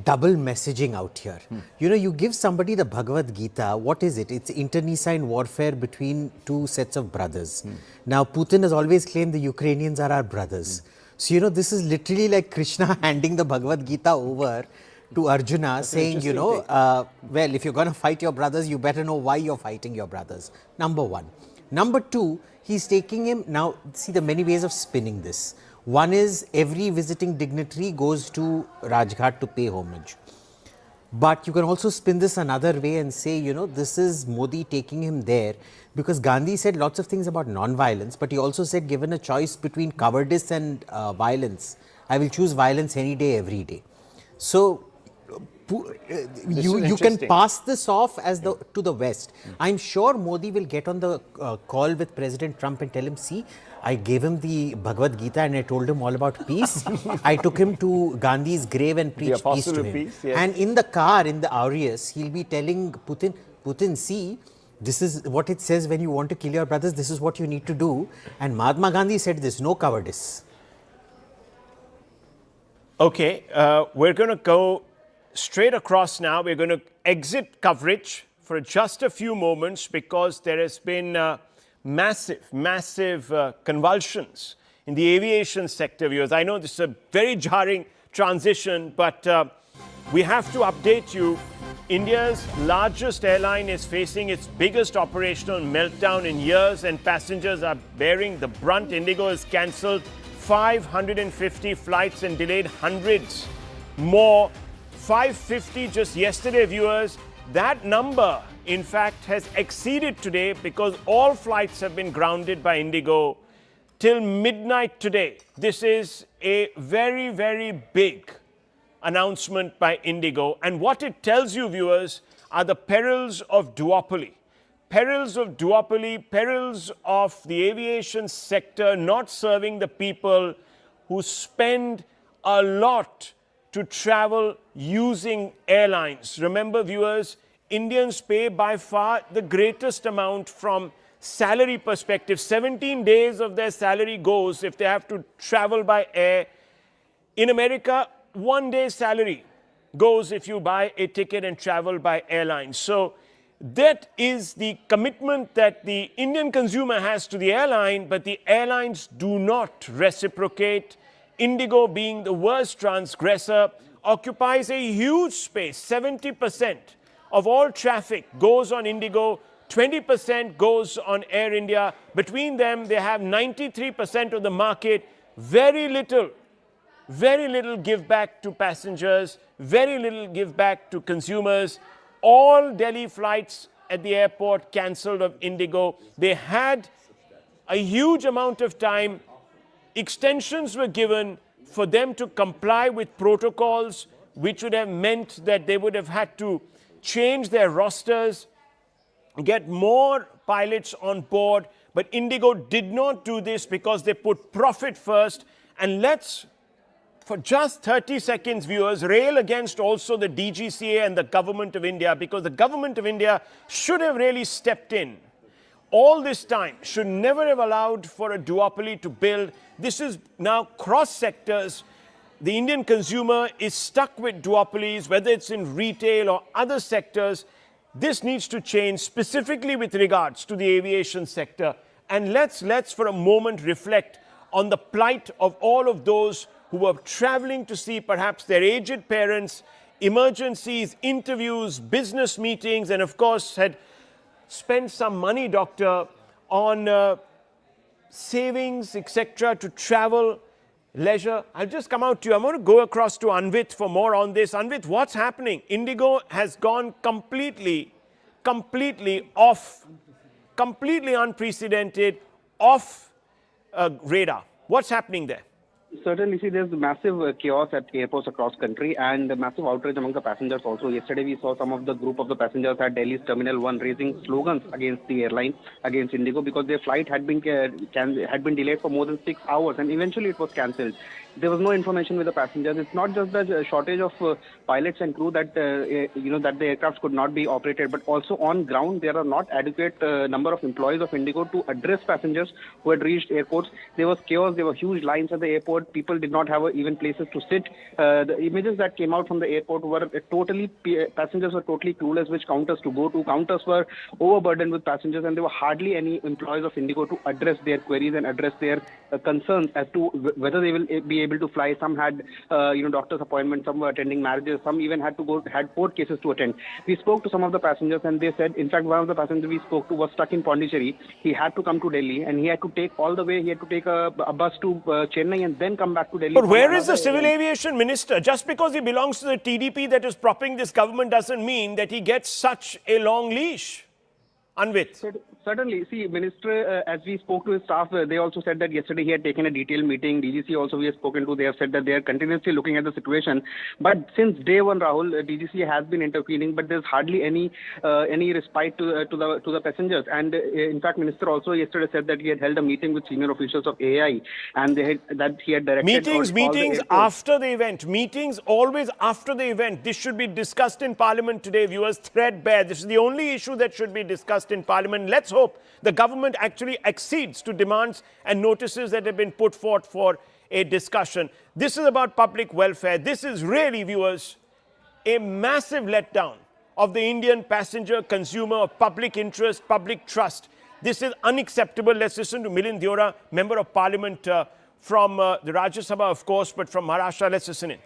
Speaker 14: double messaging out here. You give somebody the Bhagavad Gita, what is it? It's internecine warfare between two sets of brothers. Now, Putin has always claimed the Ukrainians are our brothers. So, this is literally like Krishna handing the Bhagavad Gita over to Arjuna, saying, well, if you're going to fight your brothers, you better know why you're fighting your brothers. Number one. Number two, he's taking him, now see the many ways of spinning this. One is every visiting dignitary goes to Rajghat to pay homage. But you can also spin this another way and say, this is Modi taking him there because Gandhi said lots of things about non-violence, but he also said given a choice between cowardice and violence, I will choose violence any day, every day. So, you can pass this off as to the West. I'm sure Modi will get on the call with President Trump and tell him, see, I gave him the Bhagavad Gita and I told him all about peace. I took him to Gandhi's grave and preached peace to him.
Speaker 7: Peace, yes.
Speaker 14: And in the car, in the Aureus, he'll be telling Putin, see, this is what it says when you want to kill your brothers, this is what you need to do. And Mahatma Gandhi said this, no cowardice.
Speaker 7: Okay, we're going to go straight across now. We're going to exit coverage for just a few moments because there has been massive convulsions in the aviation sector, viewers. I know this is a very jarring transition, but we have to update you. India's largest airline is facing its biggest operational meltdown in years and passengers are bearing the brunt. Indigo has cancelled 550 flights and delayed hundreds more. 550 just yesterday, viewers. That number, in fact, has exceeded today because all flights have been grounded by Indigo till midnight today. This is a very, very big announcement by Indigo. And what it tells you, viewers, are the perils of duopoly. Perils of duopoly, perils of the aviation sector not serving the people who spend a lot to travel using airlines. Remember, viewers, Indians pay by far the greatest amount from salary perspective. 17 days of their salary goes if they have to travel by air. In America, 1 day's salary goes if you buy a ticket and travel by airlines. So that is the commitment that the Indian consumer has to the airline, but the airlines do not reciprocate. Indigo, being the worst transgressor, occupies a huge space. 70% of all traffic goes on Indigo, 20% goes on Air India. Between them, they have 93% of the market. Very little give back to passengers, very little give back to consumers. All Delhi flights at the airport cancelled of Indigo. They had a huge amount of time. Extensions were given for them to comply with protocols, which would have meant that they would have had to change their rosters, get more pilots on board. But Indigo did not do this because they put profit first. And let's, for just 30 seconds, viewers, rail against also the DGCA and the Government of India, because the Government of India should have really stepped in. All this time, should never have allowed for a duopoly to build. This is now cross sectors. The Indian consumer is stuck with duopolies, whether it's in retail or other sectors. This needs to change, specifically with regards to the aviation sector. And let's for a moment reflect on the plight of all of those who were traveling to see perhaps their aged parents, emergencies, interviews, business meetings, and of course had spend some money, doctor, on savings, etc., to travel, leisure. I'll just come out to you. I'm going to go across to Anvit for more on this. Anvit, what's happening? Indigo has gone completely off, completely unprecedented, off radar. What's happening there?
Speaker 6: Certainly, see, there's massive chaos at airports across country and massive outrage among the passengers also. Yesterday, we saw some of the group of the passengers at Delhi's Terminal 1 raising slogans against the airline, against Indigo, because their flight had been delayed for more than 6 hours and eventually it was cancelled. There was no information with the passengers. It's not just the shortage of pilots and crew that that the aircrafts could not be operated, but also on ground there are not adequate number of employees of Indigo to address passengers who had reached airports. There was chaos. There were huge lines at the airport. People did not have even places to sit. The images that came out from the airport were passengers were totally clueless which counters to go to. Counters were overburdened with passengers, and there were hardly any employees of Indigo to address their queries and address their concerns as to whether they will be able to fly. Some had doctor's appointments, some were attending marriages, some even had court cases to attend. We spoke to some of the passengers, and they said, in fact, one of the passengers we spoke to was stuck in Pondicherry. He had to come to Delhi, and he had to take a bus to Chennai and then come back to Delhi.
Speaker 7: But where is the civil aviation minister? Just because he belongs to the TDP that is propping this government doesn't mean that he gets such a long leash. Anvit.
Speaker 6: Certainly. See, Minister, as we spoke to his staff, they also said that yesterday he had taken a detailed meeting. DGCA also we have spoken to. They have said that they are continuously looking at the situation. But since day one, Rahul, DGCA has been intervening, but there's hardly any respite to the passengers. And in fact, Minister also yesterday said that he had held a meeting with senior officials of AI, and that he had directed
Speaker 7: Meetings after the event. Meetings always after the event. This should be discussed in Parliament today, viewers. Threadbare. This is the only issue that should be discussed in Parliament. Let's hope the government actually accedes to demands and notices that have been put forth for a discussion. This is about public welfare. This is really, viewers, a massive letdown of the Indian passenger consumer of public interest, public trust. This is unacceptable. Let's listen to Milind Deora, Member of Parliament from the Rajya Sabha, of course, but from Maharashtra. Let's listen in.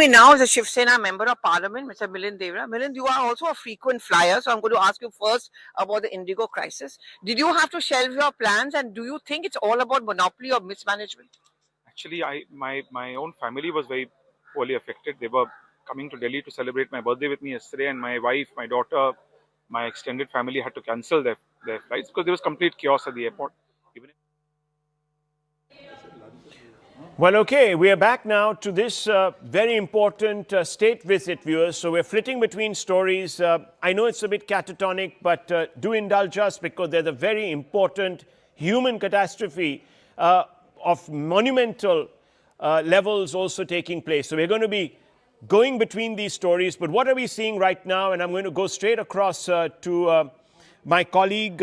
Speaker 8: Now is a Shiv Sena Member of Parliament, Mr. Milind Deora. Milind, you are also a frequent flyer, so I'm going to ask you first about the Indigo crisis. Did you have to shelve your plans, and do you think it's all about monopoly or mismanagement?
Speaker 9: Actually, my own family was very poorly affected. They were coming to Delhi to celebrate my birthday with me yesterday, and my wife, my daughter, my extended family had to cancel their flights because there was complete chaos at the airport.
Speaker 7: Well, okay, we are back now to this very important state visit, viewers. So we're flitting between stories. I know it's a bit catatonic, but do indulge us because there's a very important human catastrophe of monumental levels also taking place. So we're going to be going between these stories. But what are we seeing right now? And I'm going to go straight across to my colleague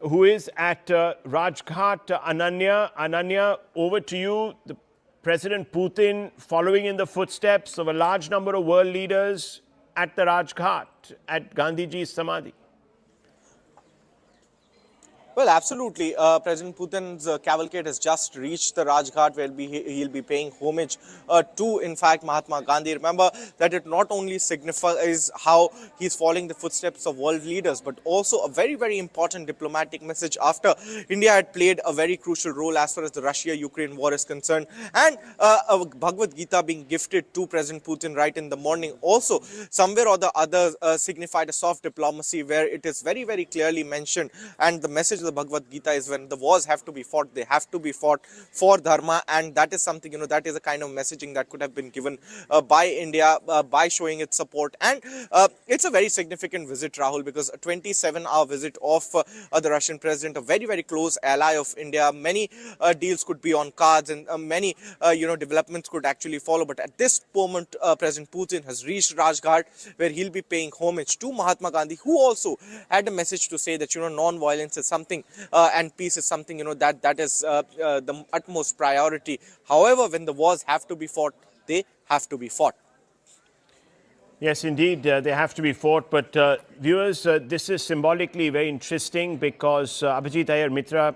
Speaker 7: who is at Rajghat, Ananya. Ananya, over to you. The President Putin following in the footsteps of a large number of world leaders at the Rajghat, at Gandhiji's Samadhi.
Speaker 5: Well, absolutely. President Putin's cavalcade has just reached the Rajghat, where he'll be paying homage to, in fact, Mahatma Gandhi. Remember that it not only signifies how he's following the footsteps of world leaders, but also a very, very important diplomatic message after India had played a very crucial role as far as the Russia-Ukraine war is concerned. And Bhagavad Gita being gifted to President Putin right in the morning also somewhere or the other signified a soft diplomacy, where it is very, very clearly mentioned, and the message the Bhagavad Gita is when the wars have to be fought, they have to be fought for dharma, and that is something, that is a kind of messaging that could have been given by India by showing its support. And it's a very significant visit, Rahul, because a 27-hour visit of the Russian president, a very, very close ally of India. Many deals could be on cards, and many developments could actually follow. But at this moment, President Putin has reached Rajghat, where he'll be paying homage to Mahatma Gandhi, who also had a message to say that non-violence is something and peace is something that is the utmost priority. However, when the wars have to be fought, they have to be fought.
Speaker 7: Yes, indeed, they have to be fought. But viewers, this is symbolically very interesting because Abhijit Iyer Mitra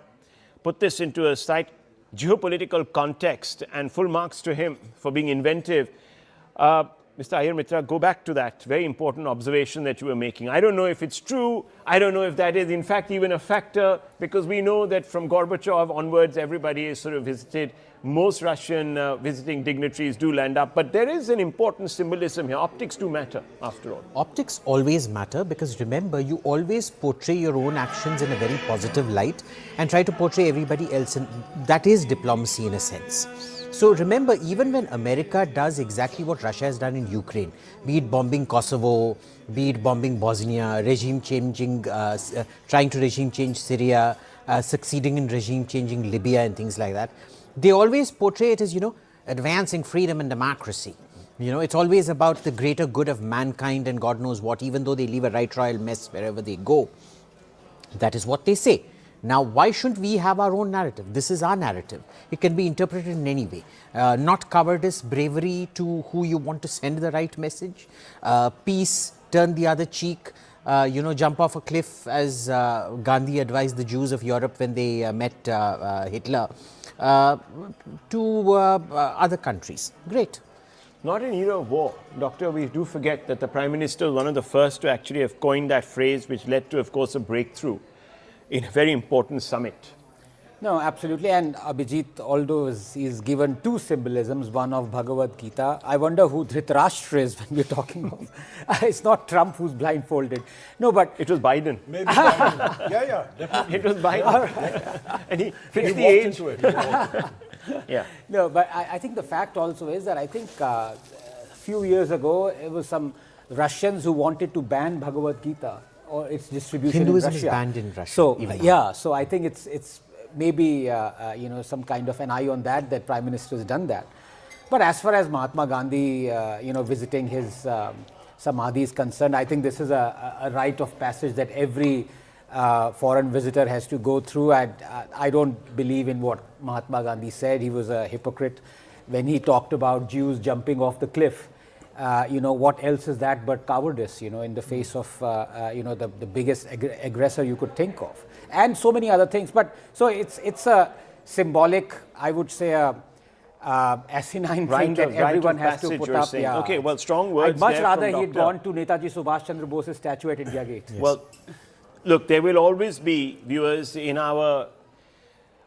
Speaker 7: put this into a slight geopolitical context, and full marks to him for being inventive. Mr. Iyer Mitra, go back to that very important observation that you were making. I don't know if it's true. I don't know if that is, in fact, even a factor, because we know that from Gorbachev onwards, everybody is sort of visited. Most Russian visiting dignitaries do land up. But there is an important symbolism here. Optics do matter, after all.
Speaker 14: Optics always matter because, remember, you always portray your own actions in a very positive light and try to portray everybody else. And that is diplomacy in a sense. So remember, even when America does exactly what Russia has done in Ukraine, be it bombing Kosovo, be it bombing Bosnia, regime changing, trying to regime change Syria, succeeding in regime changing Libya and things like that, they always portray it as, advancing freedom and democracy. It's always about the greater good of mankind and God knows what, even though they leave a right royal mess wherever they go. That is what they say. Now, why shouldn't we have our own narrative? This is our narrative. It can be interpreted in any way. Not cowardice, bravery to who you want to send the right message. Peace, turn the other cheek. Jump off a cliff as Gandhi advised the Jews of Europe when they met Hitler, to other countries. Great.
Speaker 7: Not an era of war. Doctor, we do forget that the Prime Minister was one of the first to actually have coined that phrase, which led to, of course, a breakthrough in a very important summit.
Speaker 13: No, absolutely. And Abhijit, although he's given two symbolisms, one of Bhagavad Gita, I wonder who Dhritarashtra is when we're talking of. It's not Trump who's blindfolded. No, but
Speaker 7: it was Biden.
Speaker 15: Maybe Biden. Yeah, definitely.
Speaker 7: It was Biden. And he fixed the age.
Speaker 15: Into it.
Speaker 13: Yeah. No, but I think the fact also is that I think a few years ago, it was some Russians who wanted to ban Bhagavad Gita or its distribution
Speaker 14: Hinduism
Speaker 13: in Russia.
Speaker 14: is banned in Russia.
Speaker 13: So, so I think it's maybe some kind of an eye on that Prime Minister has done that. But as far as Mahatma Gandhi, visiting his Samadhi is concerned, I think this is a rite of passage that every foreign visitor has to go through. I don't believe in what Mahatma Gandhi said. He was a hypocrite when he talked about Jews jumping off the cliff. What else is that but cowardice, in the face of, the biggest aggressor you could think of, and so many other things. But so it's a symbolic, I would say, asinine thing that everyone has to put up.
Speaker 7: Yeah. Okay, well, strong words.
Speaker 13: I'd much rather he'd gone to Netaji Subhash Chandra Bose's statue at India Gate.
Speaker 7: Yes. Well, look, there will always be, viewers, in our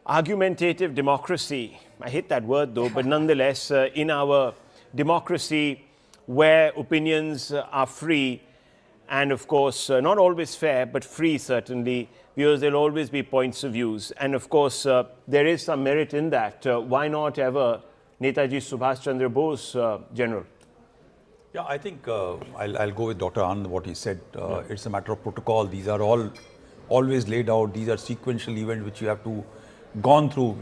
Speaker 7: argumentative democracy, I hate that word though, but nonetheless, in our democracy where opinions are free and, of course, not always fair, but free certainly, viewers, there will always be points of views. And, of course, there is some merit in that. Why not ever Netaji Subhash Chandra Bose, General?
Speaker 4: Yeah, I think I'll go with Dr. Anand, what he said. It's a matter of protocol. These are all always laid out. These are sequential events which you have to gone through.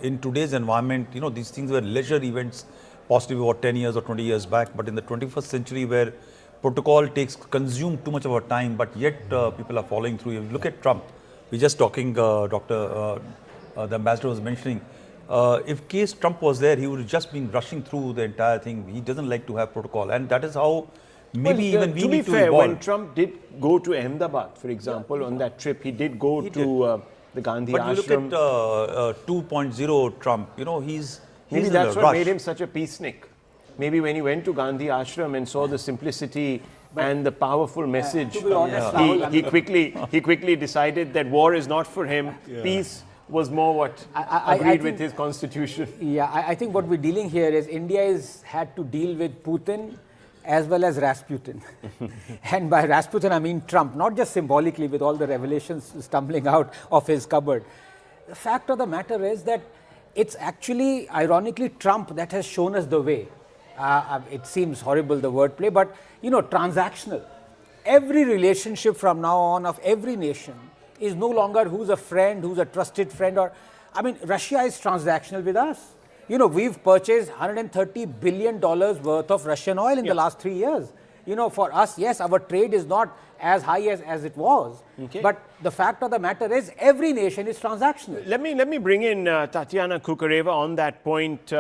Speaker 4: In today's environment, these things were leisure events, possibly about 10 years or 20 years back. But in the 21st century, where protocol consume too much of our time, but yet people are following through. If you look at Trump, we're just talking, the ambassador was mentioning, if case Trump was there, he would have just been rushing through the entire thing. He doesn't like to have protocol, and that is how maybe even we need to evolve.
Speaker 7: When Trump did go to Ahmedabad, for example, on that trip, he did go to the Gandhi Ashram.
Speaker 4: But you look at 2.0 Trump, he's
Speaker 7: maybe that's what made him such a peacenik. Maybe when he went to Gandhi Ashram and saw the simplicity and the powerful message, he quickly decided that war is not for him. Peace was more what agreed with his constitution.
Speaker 13: Yeah, I think what we're dealing here is India has had to deal with Putin as well as Rasputin. And by Rasputin, I mean Trump, not just symbolically with all the revelations stumbling out of his cupboard. The fact of the matter is that it's actually, ironically, Trump that has shown us the way. It seems horrible, the wordplay, but, transactional. Every relationship from now on of every nation is no longer who's a friend, who's a trusted friend, Russia is transactional with us. We've purchased $130 billion worth of Russian oil in the last 3 years. For us, yes, our trade is not as high as it was. Okay. But the fact of the matter is every nation is transactional.
Speaker 7: Let me bring in Tatiana Kukareva on that point.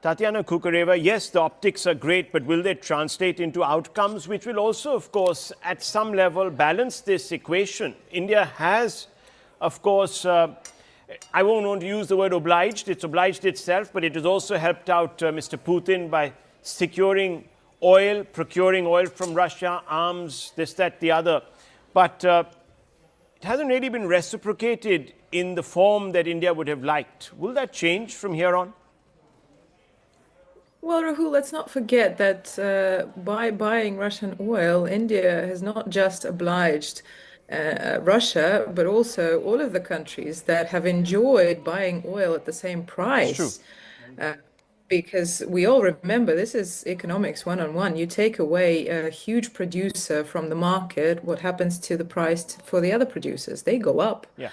Speaker 7: Tatiana Kukareva, yes, the optics are great, but will they translate into outcomes which will also, of course, at some level balance this equation? India has, of course, I won't want to use the word obliged. It's obliged itself, but it has also helped out Mr. Putin by securing oil, procuring oil from Russia, arms, this, that, the other. But it hasn't really been reciprocated in the form that India would have liked. Will that change from here on?
Speaker 21: Well, Rahul, let's not forget that by buying Russian oil, India has not just obliged Russia, but also all of the countries that have enjoyed buying oil at the same price.
Speaker 7: It's true.
Speaker 21: Because we all remember, this is economics 101. You take away a huge producer from the market, what happens to the price for the other producers? They go up.
Speaker 7: Yeah.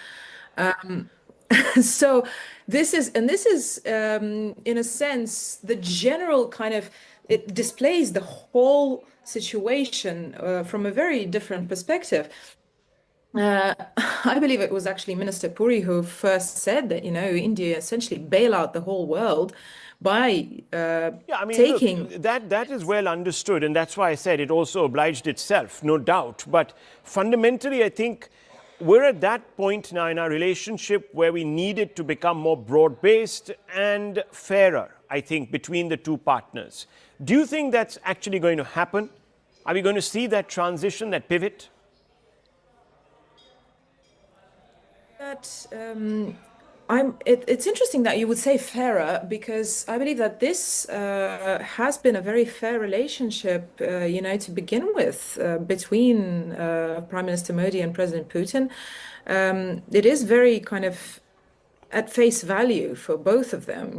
Speaker 21: So this is, in a sense, the general kind of, it displays the whole situation from a very different perspective. I believe it was actually Minister Puri who first said that, India essentially bail out the whole world by taking...
Speaker 7: Look, that is well understood, and that's why I said it also obliged itself, no doubt. But fundamentally, I think we're at that point now in our relationship where we need it to become more broad-based and fairer, I think, between the two partners. Do you think that's actually going to happen? Are we going to see that transition, that pivot?
Speaker 21: It's interesting that you would say fairer, because I believe that this has been a very fair relationship, to begin with, between Prime Minister Modi and President Putin. It is very kind of at face value for both of them,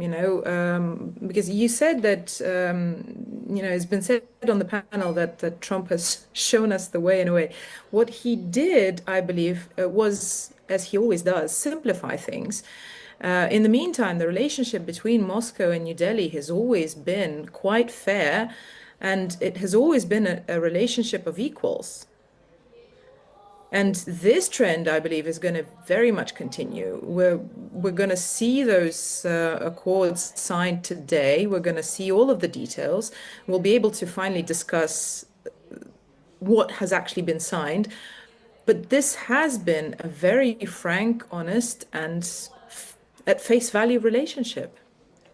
Speaker 21: because you said that, it's been said on the panel that Trump has shown us the way in a way. What he did, I believe, was, as he always does, simplify things. In the meantime, the relationship between Moscow and New Delhi has always been quite fair, and it has always been a relationship of equals. And this trend, I believe, is going to very much continue. We're going to see those accords signed today. We're going to see all of the details. We'll be able to finally discuss what has actually been signed. But this has been a very frank, honest, and at face value relationship.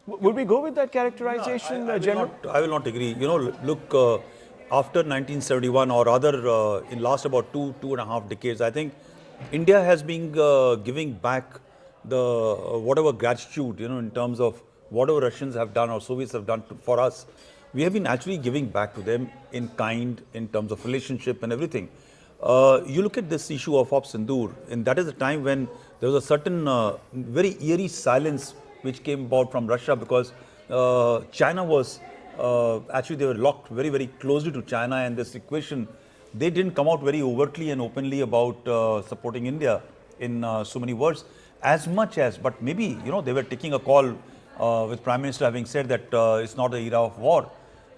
Speaker 7: Would we go with that characterization, General?
Speaker 4: I will not agree. Look, after 1971 or rather in last about two and a half decades, I think India has been giving back the whatever gratitude, in terms of whatever Russians have done or Soviets have done for us. We have been actually giving back to them in kind, in terms of relationship and everything. You look at this issue of Sindoor, and that is the time when there was a certain very eerie silence which came about from Russia, because China was actually they were locked very, very closely to China, and this equation, they didn't come out very overtly and openly about supporting India in so many words, as much as, but maybe, they were taking a call with Prime Minister having said that it's not an era of war.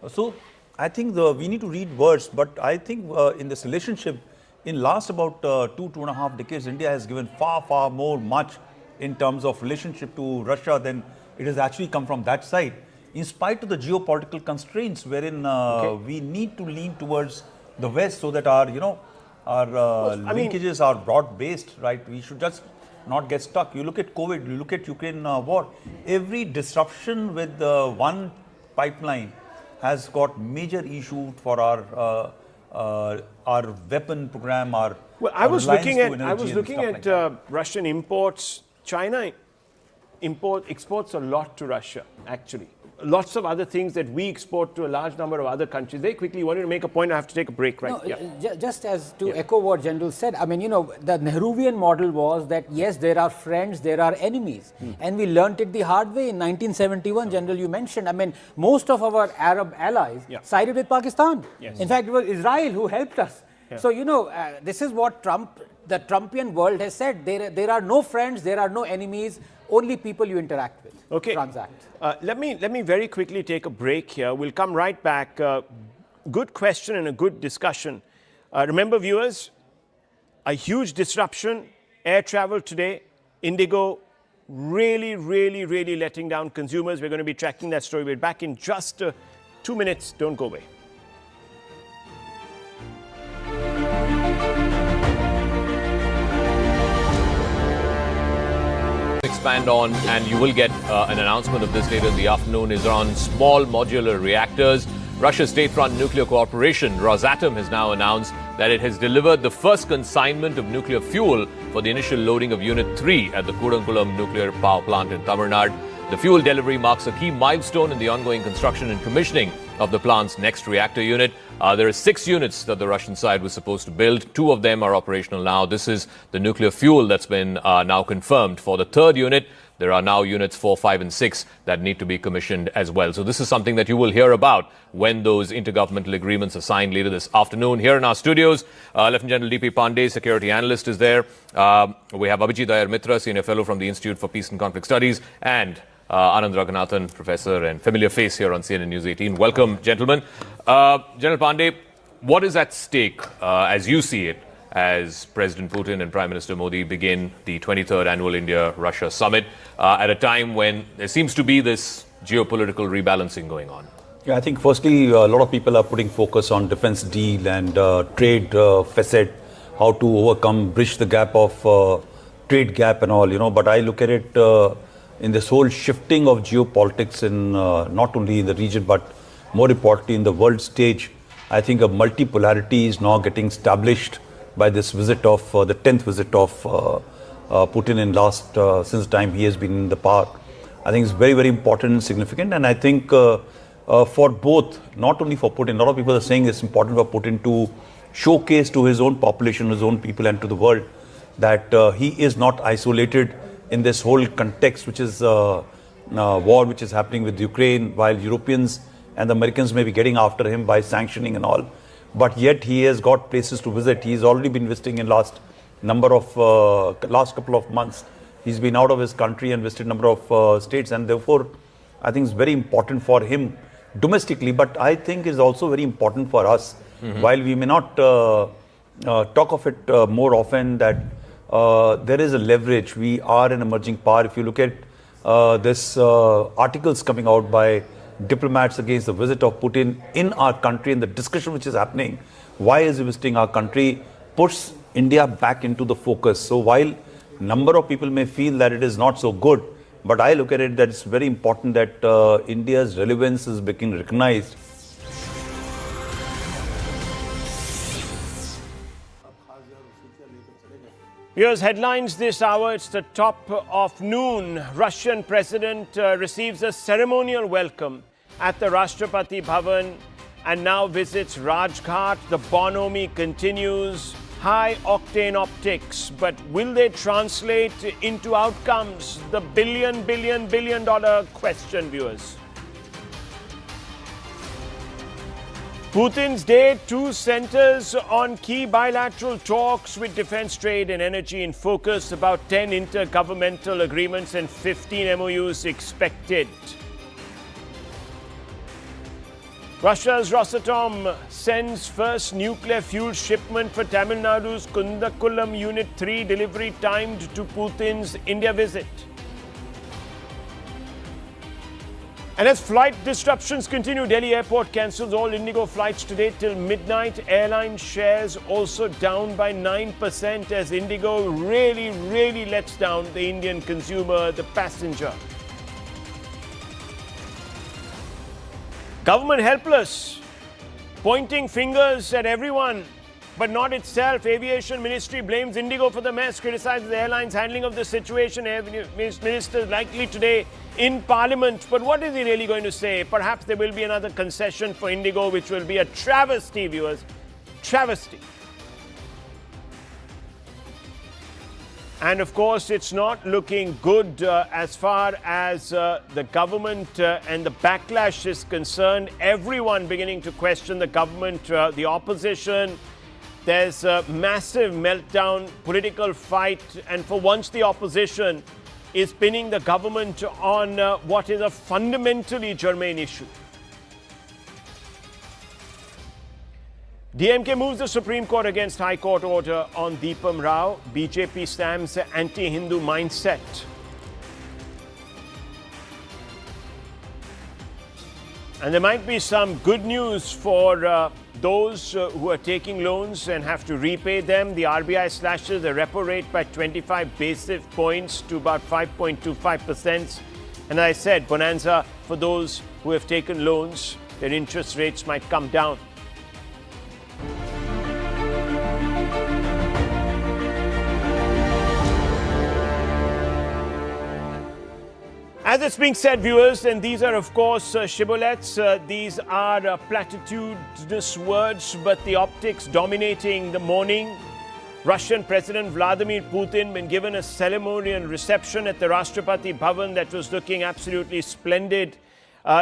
Speaker 4: So I think we need to read words, but I think in this relationship, in last about 2.5 decades, India has given far much in terms of relationship to Russia than it has actually come from that side. In spite of the geopolitical constraints, wherein we need to lean towards the West so that our, linkages are broad-based, right? We should just not get stuck. You look at COVID, you look at Ukraine war. Every disruption with one pipeline has got major issue for our weapon program,
Speaker 7: I was looking at Russian imports. China exports a lot to Russia, actually. Lots of other things that we export to a large number of other countries. Very quickly, you wanted to make a point. I have to take a break
Speaker 13: Just as to echo what General said, the Nehruvian model was that, yes, there are friends, there are enemies. And we learnt it the hard way in 1971, General, you mentioned. Most of our Arab allies sided with Pakistan.
Speaker 7: Yes.
Speaker 13: In fact, it was Israel who helped us.
Speaker 7: Yeah.
Speaker 13: So, this is what the Trumpian world has said. There are no friends, there are no enemies, only people you interact with.
Speaker 7: Okay.
Speaker 13: Transact.
Speaker 7: Let me very quickly take a break here. We'll come right back. Good question and a good discussion. Remember, viewers, a huge disruption, air travel today. Indigo really letting down consumers. We're going to be tracking that story. We're back in just 2 minutes. Don't go away.
Speaker 2: Expand on, and you will get an announcement of this later in the afternoon, is on small modular reactors. Russia's state-run nuclear corporation Rosatom has now announced that it has delivered the first consignment of nuclear fuel for the initial loading of Unit 3 at the Kudankulam nuclear power plant in Tamil Nadu. The fuel delivery marks a key milestone in the ongoing construction and commissioning of the plant's next reactor unit. There are 6 units that the Russian side was supposed to build. 2 of them are operational now. This is the nuclear fuel that's been now confirmed for the 3rd unit. there are now units 4, 5 and 6 that need to be commissioned as well. So this is something that you will hear about when those intergovernmental agreements are signed later this afternoon. Here in our studios, Lieutenant General D.P. Pandey, security analyst, is there. We have Abhijit Iyer Mitra, senior fellow from the Institute for Peace and Conflict Studies, and Anand Raghunathan, professor and familiar face here on CNN News 18. Welcome, gentlemen. General Pandey, what is at stake, as you see it, as President Putin and Prime Minister Modi begin the 23rd Annual India-Russia Summit at a time when there seems to be this geopolitical rebalancing going on?
Speaker 4: Yeah, I think firstly, a lot of people are putting focus on defense deal and trade facet, how to overcome, bridge the gap of trade gap and all, but I look at it in this whole shifting of geopolitics in not only in the region, but more importantly in the world stage. I think a multipolarity is now getting established by this visit of the 10th visit of Putin in since the time he has been in the power. I think it's very, very important and significant. And I think for both, not only for Putin, a lot of people are saying it's important for Putin to showcase to his own population, his own people and to the world that he is not isolated in this whole context, which is war which is happening with Ukraine, while Europeans and the Americans may be getting after him by sanctioning and all. But yet he has got places to visit. He's already been visiting in last couple of months. He's been out of his country and visited a number of states, and therefore I think it's very important for him domestically, but I think it's also very important for us. While we may not talk of it more often, that there is a leverage. We are an emerging power. If you look at this articles coming out by diplomats against the visit of Putin in our country and the discussion which is happening, why is he visiting our country, puts India back into the focus. So while number of people may feel that it is not so good, but I look at it that it's very important that India's relevance is being recognized.
Speaker 7: Here's headlines this hour. It's the top of noon. Russian president receives a ceremonial welcome at the Rashtrapati Bhavan and now visits Rajghat. The bonhomie continues. High octane optics, but will they translate into outcomes? The billion dollar question, viewers. Putin's day 2 centers on key bilateral talks with defense, trade and energy in focus. About 10 intergovernmental agreements and 15 MOUs expected. Russia's Rosatom sends first nuclear fuel shipment for Tamil Nadu's Kundakulam Unit 3, delivery timed to Putin's India visit. And as flight disruptions continue, Delhi airport cancels all Indigo flights today till midnight. Airline shares also down by 9% as Indigo really lets down the Indian consumer, the passenger. Government helpless, pointing fingers at everyone, but not itself. Aviation Ministry blames Indigo for the mess, criticizes the airline's handling of the situation. Air Minister likely today in Parliament. But what is he really going to say? Perhaps there will be another concession for Indigo, which will be a travesty, viewers. Travesty. And of course, it's not looking good as far as the government and the backlash is concerned. Everyone beginning to question the government, the opposition. There's a massive meltdown, political fight, and for once the opposition is pinning the government on what is a fundamentally germane issue. DMK moves the Supreme Court against High Court order on Deepam Rao. BJP stamps anti-Hindu mindset. And there might be some good news for those who are taking loans and have to repay them. The RBI slashes the repo rate by 25 basis points to about 5.25%. And as I said, bonanza for those who have taken loans. Their interest rates might come down. As it's being said, viewers, and these are of course shibboleths, these are platitudinous words, but the optics dominating the morning. Russian President Vladimir Putin been given a ceremonial reception at the Rashtrapati Bhavan that was looking absolutely splendid.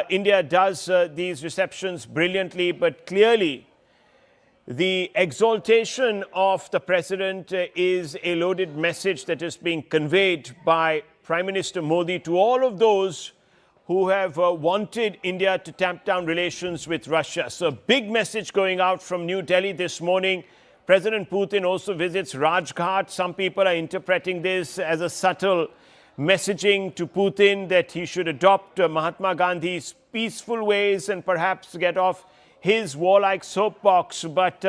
Speaker 7: India does these receptions brilliantly, but clearly the exaltation of the president is a loaded message that is being conveyed by Prime Minister Modi to all of those who have wanted India to tamp down relations with Russia. So a big message going out from New Delhi this morning. President Putin also visits Rajghat. Some people are interpreting this as a subtle messaging to Putin that he should adopt Mahatma Gandhi's peaceful ways and perhaps get off his warlike soapbox. But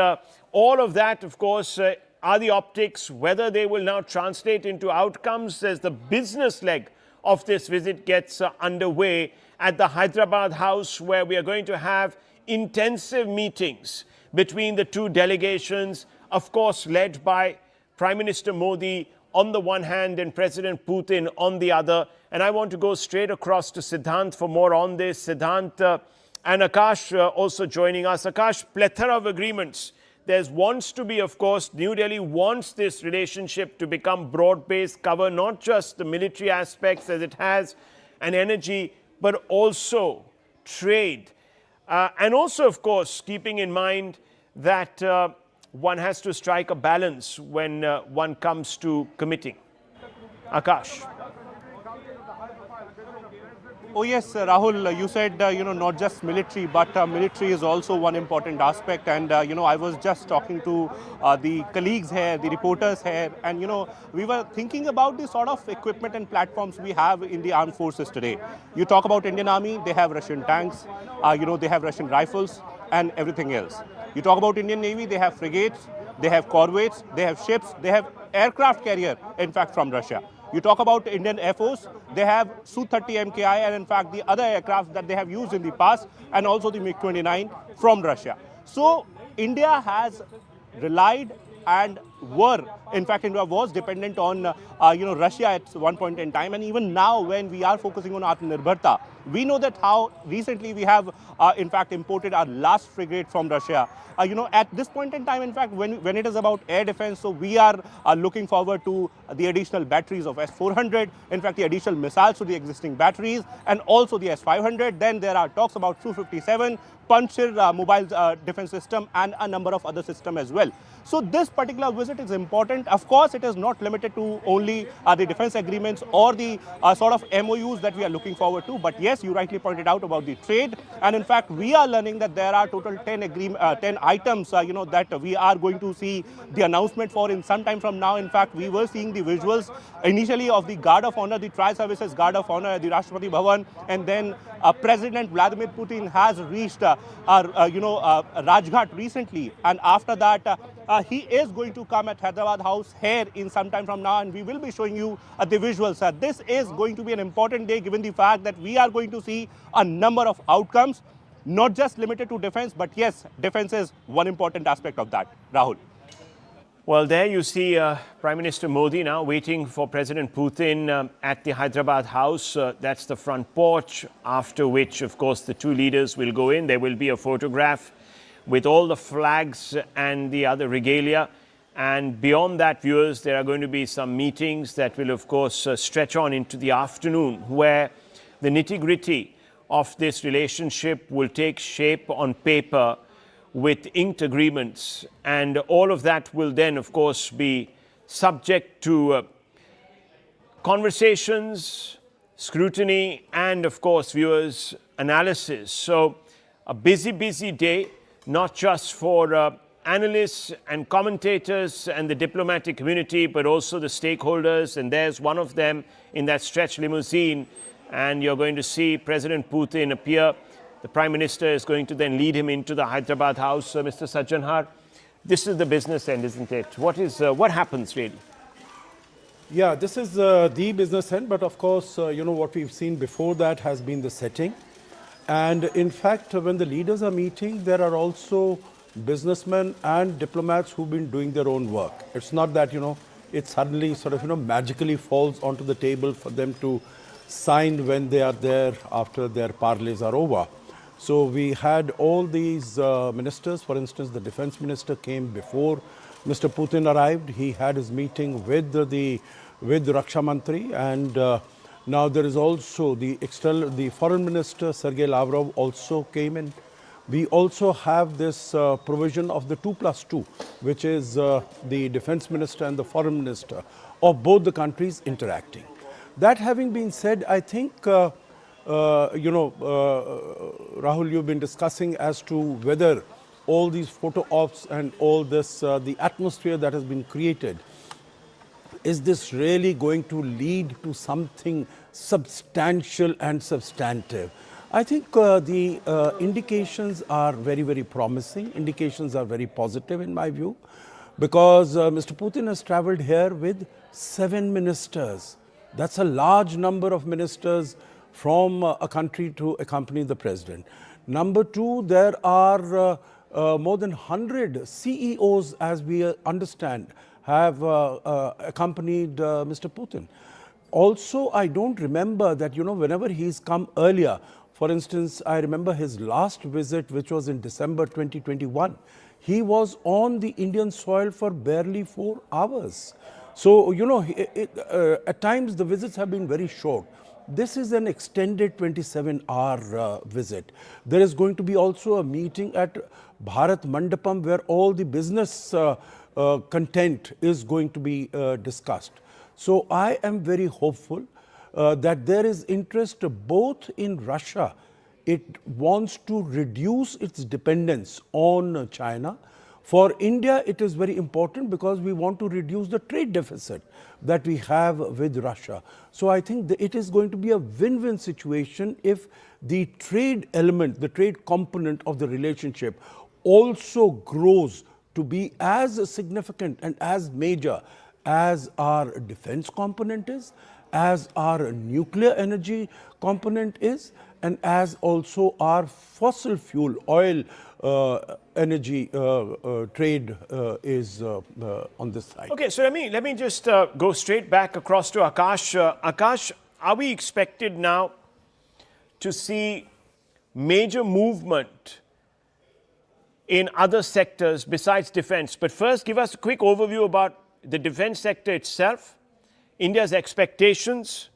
Speaker 7: all of that, of course, are the optics. Whether they will now translate into outcomes as the business leg of this visit gets underway at the Hyderabad House, where we are going to have intensive meetings between the two delegations, of course, led by Prime Minister Modi on the one hand and President Putin on the other. And I want to go straight across to Siddhant for more on this. Siddhant and Akash also joining us. Akash, plethora of agreements. There wants to be, of course, New Delhi wants this relationship to become broad-based, cover not just the military aspects as it has and energy, but also trade. And also, of course, keeping in mind that one has to strike a balance when one comes to committing. Akash.
Speaker 20: Oh yes, Rahul, you said, not just military, but military is also one important aspect. And, I was just talking to the colleagues here, the reporters here, and, we were thinking about the sort of equipment and platforms we have in the armed forces today. You talk about Indian Army, they have Russian tanks, they have Russian rifles and everything else. You talk about Indian Navy, they have frigates, they have corvettes, they have ships, they have aircraft carrier, in fact, from Russia. You talk about Indian Air Force, they have Su-30 MKI and in fact the other aircraft that they have used in the past, and also the MiG-29 from Russia. So India has relied and India was dependent on Russia at one point in time, and even now when we are focusing on Atmanirbharta, we know that how recently we have in fact imported our last frigate from Russia. At this point in time, in fact, when it is about air defense, so we are looking forward to the additional batteries of S-400, in fact, the additional missiles to the existing batteries, and also the S-500. Then there are talks about Su-57, Panchir mobile defense system, and a number of other systems as well. So this particular visit is important. Of course, it is not limited to only the defense agreements or the sort of MOUs that we are looking forward to. But yes, you rightly pointed out about the trade. And in fact, we are learning that there are total 10 items, that we are going to see the announcement for in some time from now. In fact, we were seeing the visuals initially of the Guard of Honor, the Tri-Services Guard of Honor at the Rashtrapati Bhavan. And then President Vladimir Putin has reached Rajghat recently. And after that, he is going to come at Hyderabad House here in some time from now, and we will be showing you the visuals. This is going to be an important day given the fact that we are going to see a number of outcomes, not just limited to defense, but yes, defense is one important aspect of that. Rahul.
Speaker 7: Well, there you see Prime Minister Modi now waiting for President Putin at the Hyderabad House. That's the front porch, after which, of course, the two leaders will go in. There will be a photograph with all the flags and the other regalia. And beyond that, viewers, there are going to be some meetings that will, of course, stretch on into the afternoon, where the nitty-gritty of this relationship will take shape on paper with inked agreements. And all of that will then, of course, be subject to conversations, scrutiny, and, of course, viewers' analysis. So a busy, busy day, not just for analysts and commentators and the diplomatic community, but also the stakeholders. And there's one of them in that stretch limousine. And you're going to see President Putin appear. The Prime Minister is going to then lead him into the Hyderabad House. Mr. Sajjanhar, this is the business end, isn't it? What happens really?
Speaker 15: Yeah, this is the business end. But of course, what we've seen before that has been the setting. And in fact, when the leaders are meeting, there are also businessmen and diplomats who've been doing their own work. It's not that, it suddenly sort of, magically falls onto the table for them to sign when they are there after their parleys are over. So we had all these ministers. For instance, the defense minister came before Mr. Putin arrived. He had his meeting with Raksha Mantri, and now there is also the Foreign Minister Sergei Lavrov also came in. We also have this provision of the 2+2, which is the Defense Minister and the Foreign Minister of both the countries interacting. That having been said, I think Rahul, you've been discussing as to whether all these photo ops and all this, the atmosphere that has been created, is this really going to lead to something substantial and substantive? I think the indications are very, very promising. Indications are very positive in my view, because Mr. Putin has traveled here with 7 ministers. That's a large number of ministers from a country to accompany the president. Number 2, there are more than 100 CEOs, as we understand, have accompanied Mr. Putin. Also, I don't remember that, whenever he's come earlier, for instance, I remember his last visit, which was in December 2021. He was on the Indian soil for barely 4 hours. So, at times the visits have been very short. This is an extended 27-hour visit. There is going to be also a meeting at Bharat Mandapam where all the business content is going to be discussed. So I am very hopeful that there is interest both in Russia. It wants to reduce its dependence on China. For India, it is very important because we want to reduce the trade deficit that we have with Russia. So I think that it is going to be a win-win situation if the trade element, the trade component of the relationship also grows to be as significant and as major as our defense component is, as our nuclear energy component is, and as also our fossil fuel, oil energy trade is on this side.
Speaker 7: Okay, so let me just go straight back across to Akash. Akash, are we expected now to see major movement in other sectors besides defense? But first, give us a quick overview about the defense sector itself, India's expectations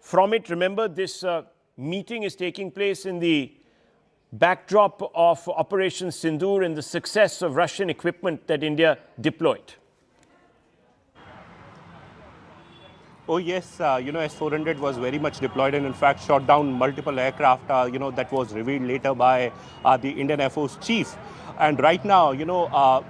Speaker 7: from it. Remember, this meeting is taking place in the backdrop of Operation Sindoor and the success of Russian equipment that India deployed.
Speaker 20: Oh yes, S-400 was very much deployed and in fact shot down multiple aircraft, that was revealed later by the Indian Air Force chief. And right now,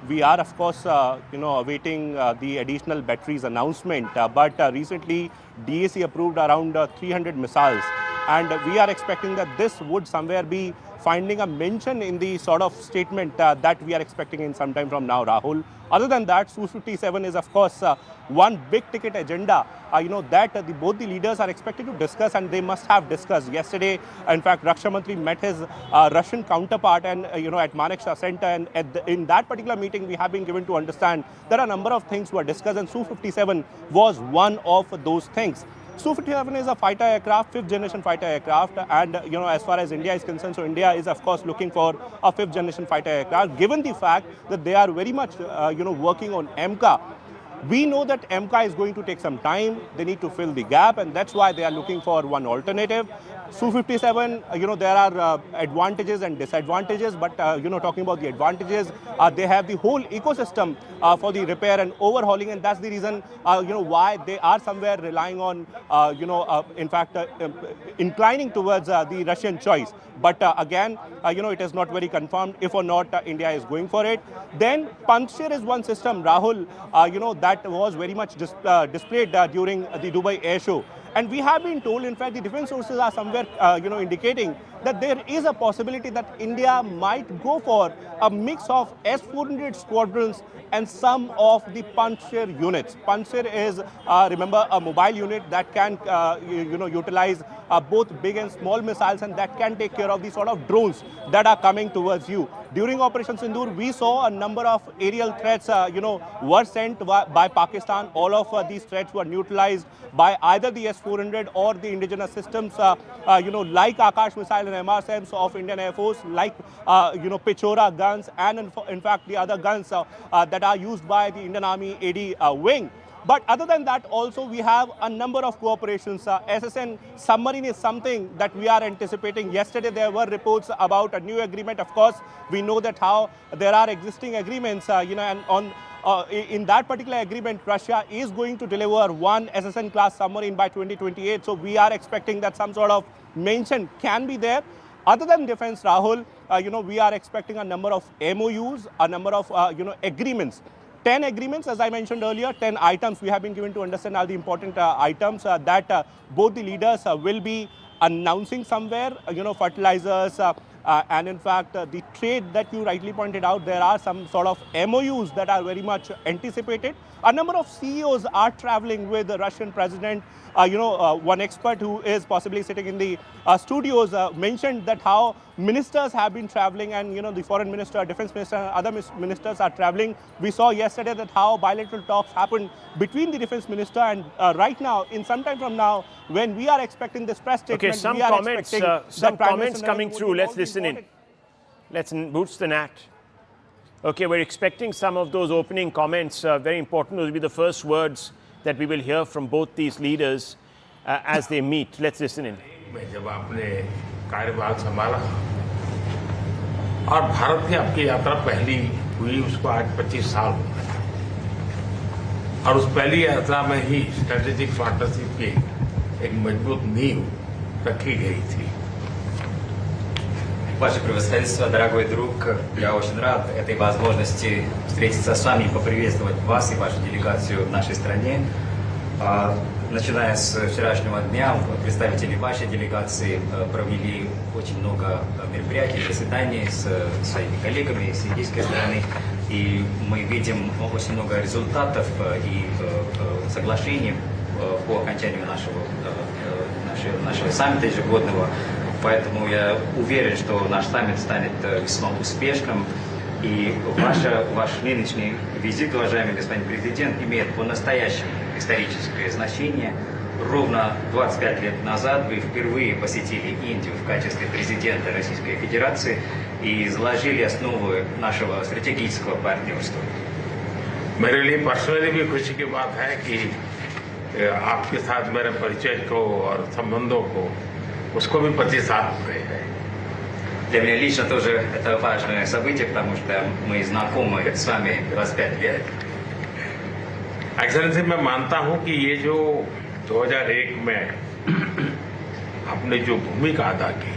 Speaker 20: we are of course, awaiting the additional batteries announcement. But recently, DGCA approved around 300 missiles. And we are expecting that this would somewhere be finding a mention in the sort of statement that we are expecting in some time from now, Rahul. Other than that, Su-57 is of course one big ticket agenda, that both the leaders are expected to discuss, and they must have discussed. Yesterday, in fact, Raksha Mantri met his Russian counterpart and, at Manekshaw Center, and in that particular meeting, we have been given to understand there are a number of things were discussed, and Su-57 was one of those things. Su-57 is a fighter aircraft, 5th generation fighter aircraft, and as far as India is concerned, so India is of course looking for a 5th generation fighter aircraft. Given the fact that they are very much working on MCA, we know that MCA is going to take some time. They need to fill the gap, and that's why they are looking for one alternative. Su-57, there are advantages and disadvantages, but talking about the advantages, they have the whole ecosystem for the repair and overhauling, and that's the reason why they are somewhere relying on in fact inclining towards the Russian choice. But again, it is not very confirmed if or not India is going for it. Then Pantsir is one system, Rahul, that was very much displayed during the Dubai Air Show. And we have been told, in fact, the defense sources are somewhere, indicating that there is a possibility that India might go for a mix of S-400 squadrons and some of the Pantsir units. Pantsir is, remember, a mobile unit that can, utilize both big and small missiles, and that can take care of the sort of drones that are coming towards you. During Operation Sindoor, we saw a number of aerial threats, were sent by Pakistan. All of these threats were neutralized by either the S-400 or the indigenous systems, like Akash missile and MRSAMs of Indian Air Force, like Pechora guns, and in fact the other guns that are used by the Indian Army AD wing. But other than that, also we have a number of cooperations. SSN submarine is something that we are anticipating. Yesterday there were reports about a new agreement. Of course, we know that how there are existing agreements, and on in that particular agreement, Russia is going to deliver one SSN class submarine by 2028. So we are expecting that some sort of mention can be there. Other than defense, Rahul, we are expecting a number of MOUs, a number of agreements. 10 agreements, as I mentioned earlier, 10 items we have been given to understand are the important items that both the leaders will be announcing somewhere, fertilizers, and in fact, the trade that you rightly pointed out, there are some sort of MOUs that are very much anticipated. A number of CEOs are traveling with the Russian president. One expert who is possibly sitting in the studios mentioned that how ministers have been traveling, and the foreign minister, defense minister, and other ministers are traveling. We saw yesterday that how bilateral talks happened between the defense minister, and right now, in some time from now, when we are expecting this press statement,
Speaker 7: okay, some comments coming through. Let's listen in. Let's boost the NAT. Okay, we're expecting some of those opening comments. Very important. Those will be the first words that we will hear from both these leaders as they meet. Let's listen in.
Speaker 12: जब आपने कार्यभार संभाला और भारत की आपकी यात्रा पहली हुई, उसको आज 25 साल हो गए, और उस पहली यात्रा में ही स्ट्रेटेजिक पार्टनरशिप की एक मजबूत नींव रखी गई थी.
Speaker 22: Ваше превосходительство, дорогой друг, я очень рад этой возможности встретиться с вами и поприветствовать вас и вашу делегацию в нашей стране. Начиная с вчерашнего дня, представители вашей делегации провели очень много мероприятий, заседаний с своими коллегами с индийской стороны. И мы видим очень много результатов и соглашений по окончанию нашего саммита ежегодного. Поэтому я уверен, что наш саммит станет весьма успешным. И ваш нынешний визит, уважаемый господин президент, имеет по-настоящему историческое значение. Ровно 25 лет назад вы впервые посетили Индию в качестве президента Российской Федерации и заложили основы нашего стратегического партнерства.
Speaker 12: मेरे लिए पर्सनली भी खुशी की बात है कि आपके साथ मेरे परिचय को और संबंधों को उसको भी 25 साल हो गए हैं.
Speaker 22: Для меня лично тоже это важное событие, потому что мы знакомы с вами 25 лет.
Speaker 12: एक्सेलेंसी, मैं मानता हूं कि ये जो 2001 में आपने जो भूमिका अदा की,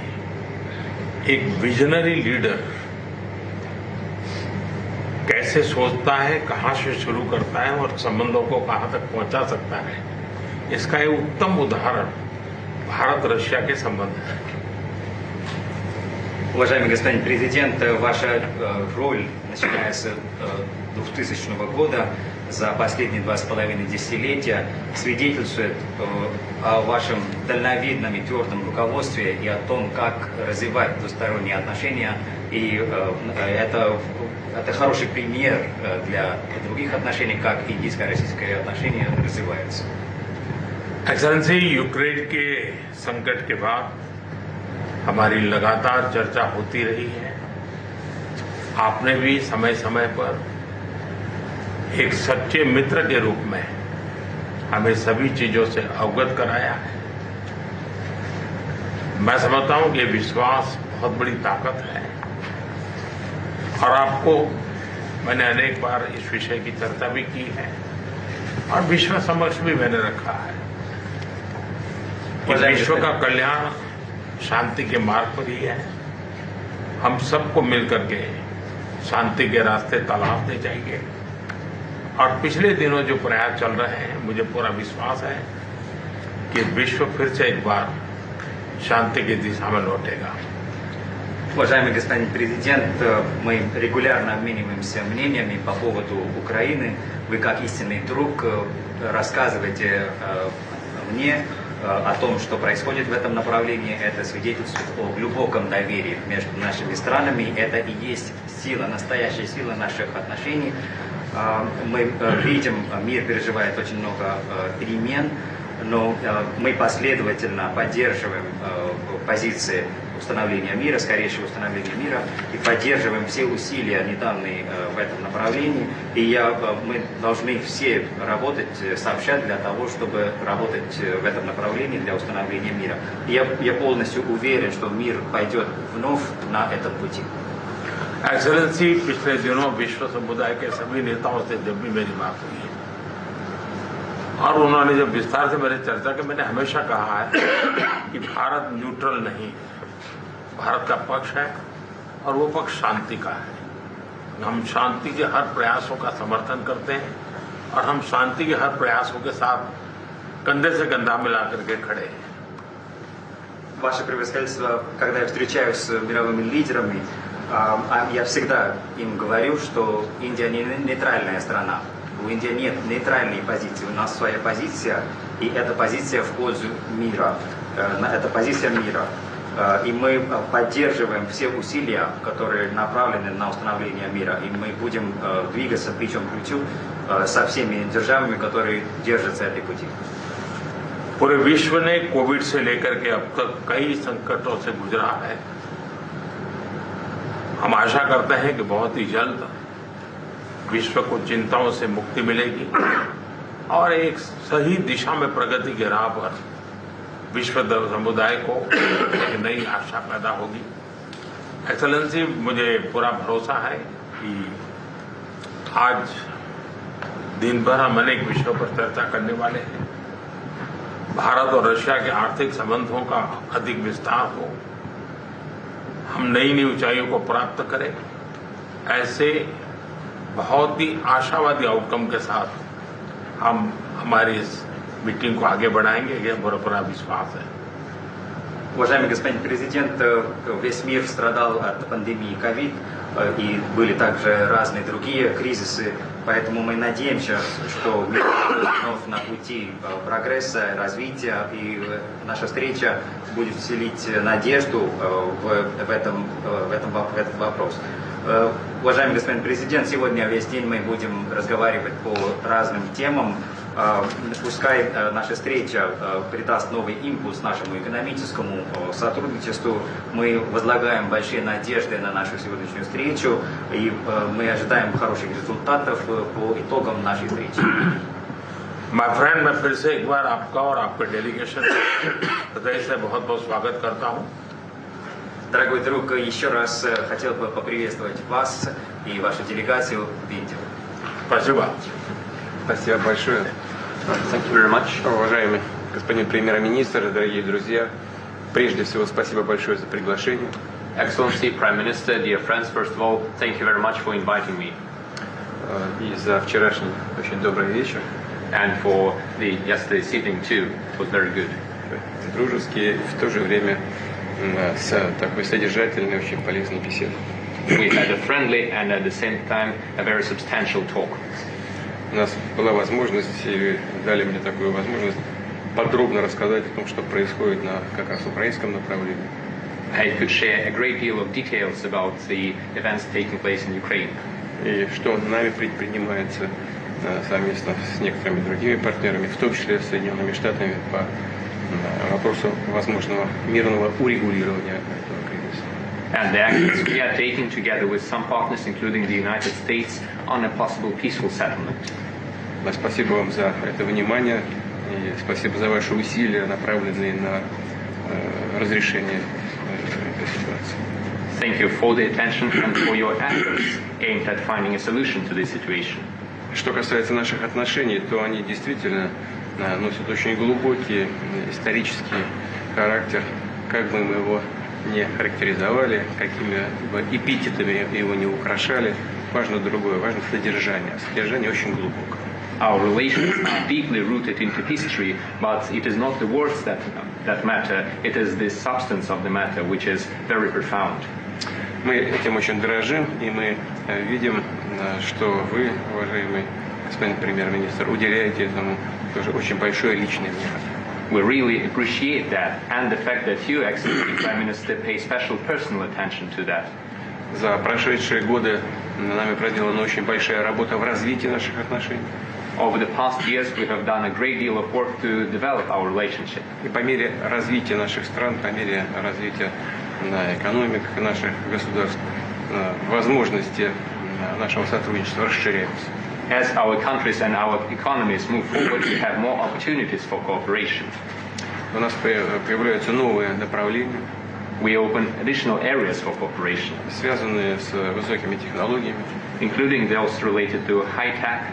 Speaker 12: एक विजनरी लीडर कैसे सोचता है, कहां से शुरू करता है और संबंधों को कहां तक पहुंचा सकता है, इसका एक उत्तम उदाहरण भारत रशिया के संबंध है.
Speaker 22: Уважаемый господин президент, ваша роль, начиная с 2000 года, за последние 2,5 десятилетия, свидетельствует о вашем дальновидном и твердом руководстве и о том, как развивать двусторонние отношения. И это хороший пример для других отношений, как индийско-российские отношения развиваются.
Speaker 12: एक्सेलेंसी, यूक्रेन के संकट के बाद हमारी लगातार चर्चा होती रही है. आपने भी समय समय पर एक सच्चे मित्र के रूप में हमें सभी चीजों से अवगत कराया है. मैं समझता हूं कि विश्वास बहुत बड़ी ताकत है, और आपको मैंने अनेक बार इस विषय की चर्चा भी की है और विश्व समक्ष भी मैंने रखा है. विश्व का कल्याण शांति के मार्ग पर ही है. हम सबको मिलकर के शांति के रास्ते तलाशने चाहिए. और पिछले दिनों जो प्रयास चल रहे हैं, मुझे पूरा विश्वास है कि विश्व फिर से एक बार शांति की दिशा में लौटेगा.
Speaker 22: Уважаемый господин президент, мы регулярно обмениваемся мнениями по поводу Украины. Вы, как истинный друг, рассказываете мне о том, что происходит в этом направлении. Это свидетельствует о глубоком доверии между нашими странами. Это и есть сила, настоящая сила наших отношений. Мы видим, мир переживает очень много перемен, но мы последовательно поддерживаем позиции установления мира, скорейшего установления мира, и поддерживаем все усилия, недавние в этом направлении. И мы должны все работать, сообща для того, чтобы работать в этом направлении для установления мира. И я полностью уверен, что мир пойдет вновь на этом пути.
Speaker 12: एक्सेलेंसी पिछले दिनों विश्व समुदाय के सभी नेताओं से जब भी मेरी बात हुई और उन्होंने जब विस्तार से मेरी चर्चा की, मैंने हमेशा कहा है कि भारत न्यूट्रल नहीं है, भारत का पक्ष है और वो पक्ष शांति का है। हम शांति के हर प्रयासों का समर्थन करते हैं और हम शांति के हर प्रयासों के साथ कंधे से कंधा मिला करके खड़े हैं।
Speaker 22: Ваше превосходительство, когда я встречаюсь с мировыми лидерами, я всегда им говорю, что Индия не нейтральная страна. У Индии нет нейтральной позиции, у нас своя позиция, и эта позиция в пользу мира. Это позиция мира. И мы поддерживаем все усилия, которые направлены на установление мира. И мы будем двигаться плечом к плечу со всеми державами, которые держатся этой пути.
Speaker 12: पूरे विश्व ने कोविड से लेकर के अब तक कई संकटों से गुजरा है। हम आशा करते हैं कि बहुत ही जल्द विश्व को चिंताओं से मुक्ति मिलेगी और एक सही दिशा में प्रगति के राह पर विश्व समुदाय को एक नई आशा पैदा होगी। एक्सेलेंसी, मुझे पूरा भरोसा है कि आज दिन भर हम अनेक विषयों पर चर्चा करने वाले हैं। भारत और रशिया के आर्थिक संबंधों का अधिक विस्तार हो, हम नई नई ऊंचाइयों को प्राप्त करें, ऐसे बहुत ही आशावादी आउटकम के साथ हम हमारी इस मीटिंग को आगे बढ़ाएंगे, ये मेरा पूरा विश्वास है।
Speaker 22: Уважаемый господин президент, весь мир страдал от пандемии ковид, и были также разные другие кризисы, поэтому мы надеемся, что мир вновь на пути прогресса, развития, и наша встреча будет вселить надежду в этот вопрос. Уважаемый господин президент, сегодня весь день мы будем разговаривать по разным темам. Пускай наша встреча придаст новый импульс нашему экономическому сотрудничеству. Мы возлагаем большие надежды на нашу сегодняшнюю встречу, и мы ожидаем хороших результатов по итогам нашей встречи.
Speaker 12: My friend, मैं फिर से एक बार आपका और आपके डेलीगेशन हृदय से बहुत-बहुत स्वागत करता हूँ।
Speaker 22: Дорогой друг, еще раз хотел бы поприветствовать вас и вашу делегацию в Индии.
Speaker 12: Спасибо.
Speaker 3: Спасибо большое. Thank you very much. Уважаемый господин премьер-министр, дорогие друзья, прежде всего спасибо большое за приглашение.
Speaker 17: Excellency, Prime Minister, dear friends, first of all, thank you very much for inviting me.
Speaker 3: И за вчерашний очень добрый вечер.
Speaker 17: And for the yesterday's evening too, it was very good.
Speaker 3: Дружески, в то же время с такой содержательной, очень полезной беседой.
Speaker 17: We had a friendly and at the same time a very substantial talk.
Speaker 3: У нас была возможность, и дали мне такую возможность подробно рассказать о том, что происходит на как раз украинском направлении.
Speaker 17: I could share a great deal of details about the events taking place in Ukraine.
Speaker 3: И что нами предпринимается совместно с некоторыми другими партнерами, в том числе с Соединенными Штатами, по вопросу возможного мирного урегулирования этого кризиса.
Speaker 17: And the actions we are taking together with some partners, including the United States, on a possible peaceful settlement.
Speaker 3: Спасибо вам за это внимание и спасибо за ваши усилия, направленные на разрешение этой ситуации.
Speaker 17: Thank you for the attention and for your efforts aimed at finding a solution to this situation.
Speaker 3: Что касается наших отношений, то они действительно носят очень глубокий исторический характер, как бы мы его не характеризовали, какими бы эпитетами его не украшали. Важно другое, важно содержание. Содержание очень глубокое.
Speaker 17: Our relations are deeply rooted into history, but it is not the words that matter, it is the substance of the matter, which is very profound.
Speaker 3: Мы этим очень дорожим, и мы видим, что вы, уважаемый господин премьер-министр, уделяете этому тоже очень большое личное внимание.
Speaker 17: We really appreciate that, and the fact that you, Excellency Prime Minister, pay special personal attention to that.
Speaker 3: За прошедшие годы нами проделана очень большая работа в развитии наших отношений.
Speaker 17: Over the past years, we have done a great deal of work to develop our relationship.
Speaker 3: И по мере развития наших стран, по мере развития экономик наших государств, возможности нашего сотрудничества расширяются.
Speaker 17: As our countries and our economies move forward, we have more opportunities for cooperation.
Speaker 3: У нас появляются новые направления.
Speaker 17: We open additional areas for cooperation,
Speaker 3: связанные с высокими технологиями,
Speaker 17: including those related to high tech,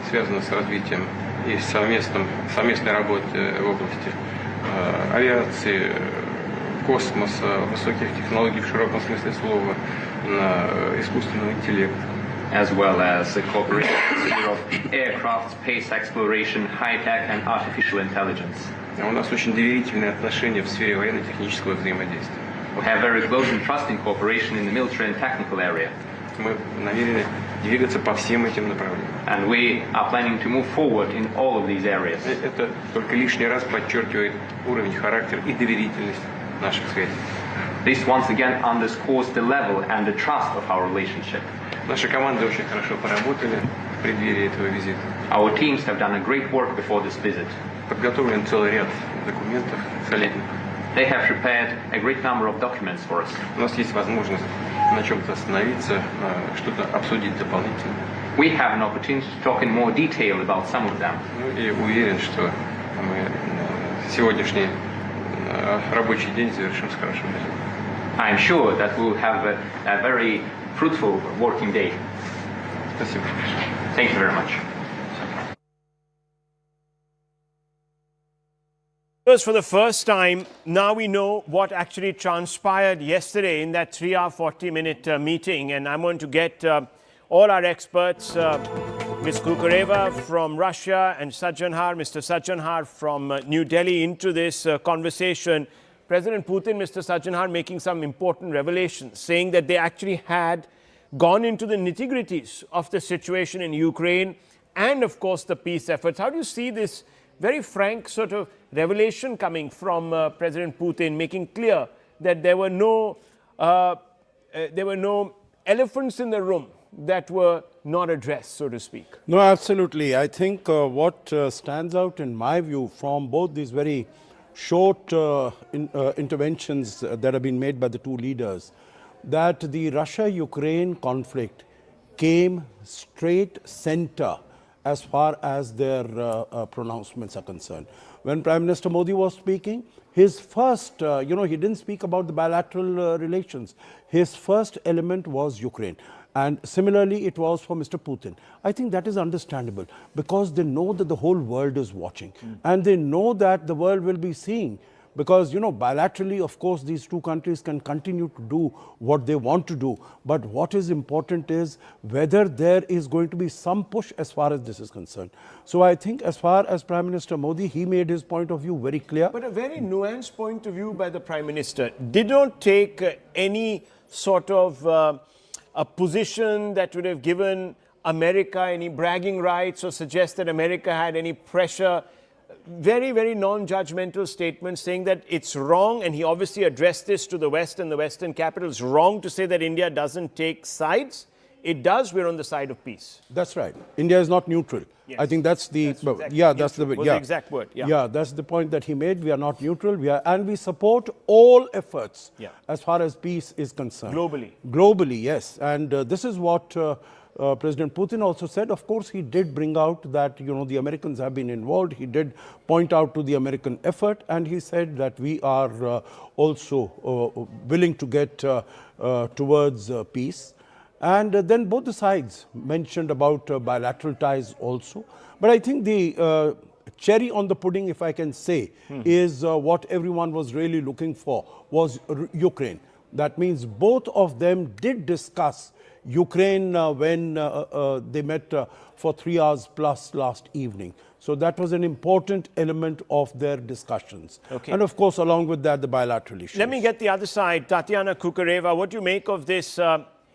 Speaker 3: связанные с развитием и совместной работы в области авиации, космоса, высоких технологий в широком смысле слова, искусственного интеллекта.
Speaker 17: As well as the cooperation in the sphere of aircraft, space exploration, high tech and artificial intelligence.
Speaker 3: У нас очень доверительные отношения в сфере военно-технического взаимодействия.
Speaker 17: We have very close and trusting cooperation in the military and technical area.
Speaker 3: Мы намерены двигаться по всем этим направлениям.
Speaker 17: And we are planning to move forward in all of these areas.
Speaker 3: Это только лишний раз подчеркивает уровень, характер и доверительность наших связей.
Speaker 17: This once again underscores the level and the trust of our relationship.
Speaker 3: Наши команды очень хорошо поработали в преддверии этого визита.
Speaker 17: Our teams have done a great work before this visit.
Speaker 3: Подготовлен целый ряд документов солидных.
Speaker 17: They have prepared a great number of documents for us.
Speaker 3: У нас есть возможность на чем-то остановиться, что-то обсудить дополнительно.
Speaker 17: We have an opportunity to talk in more detail about some of them.
Speaker 3: И уверен, что мы сегодняшний рабочий день завершим с хорошим результатом.
Speaker 17: I am sure that we will have a very fruitful working day.
Speaker 3: Спасибо.
Speaker 17: Thank you very much.
Speaker 7: For the first time, now we know what actually transpired yesterday in that 3-hour, 40-minute meeting. And I'm going to get all our experts, Ms. Kukareva from Russia and Mr. Sajjanhar from New Delhi into this conversation. President Putin, Mr. Sajjanhar, making some important revelations, saying that they actually had gone into the nitty-gritties of the situation in Ukraine and, of course, the peace efforts. How do you see this very frank sort of revelation coming from President Putin, making clear that there were no elephants in the room that were not addressed, so to speak?
Speaker 15: No, absolutely. I think what stands out in my view from both these very short interventions that have been made by the two leaders, that the Russia-Ukraine conflict came straight center as far as their pronouncements are concerned. When Prime Minister Modi was speaking, his first, he didn't speak about the bilateral relations. His first element was Ukraine. And similarly, it was for Mr. Putin. I think that is understandable because they know that the whole world is watching. And they know that the world will be seeing. Because, bilaterally, of course, these two countries can continue to do what they want to do. But what is important is whether there is going to be some push as far as this is concerned. So I think as far as Prime Minister Modi, he made his point of view very clear.
Speaker 7: But a very nuanced point of view by the Prime Minister. Did not take any sort of a position that would have given America any bragging rights or suggest that America had any pressure. Very, very non-judgmental statement saying that it's wrong, and he obviously addressed this to the West and the Western capitals. Wrong to say that India doesn't take sides. It does. We're on the side of peace.
Speaker 15: That's right. India is not neutral. Yes. I think that's the
Speaker 7: the exact word.
Speaker 15: Yeah, that's the point that he made. We are not neutral. And we support all efforts as far as peace is concerned. Globally, yes. And this is what President Putin also said. Of course, he did bring out that the Americans have been involved. He did point out to the American effort, and he said that we are also willing to get towards peace. And then both the sides mentioned about bilateral ties also. But I think the cherry on the pudding, if I can say, is what everyone was really looking for was Ukraine. That means both of them did discuss Ukraine when they met for 3 hours plus last evening. So that was an important element of their discussions.
Speaker 7: Okay.
Speaker 15: And of course, along with that, the bilateral issues.
Speaker 7: Let me get the other side. Tatiana Kukareva, what do you make of this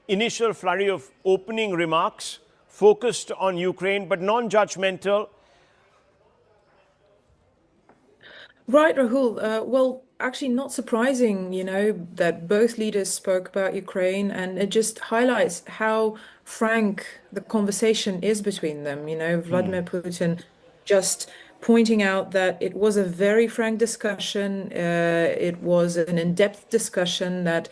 Speaker 7: initial flurry of opening remarks focused on Ukraine, but non-judgmental?
Speaker 21: Right, Rahul. Well, actually not surprising, that both leaders spoke about Ukraine, and it just highlights how frank the conversation is between them. Vladimir Putin just pointing out that it was a very frank discussion. It was an in-depth discussion that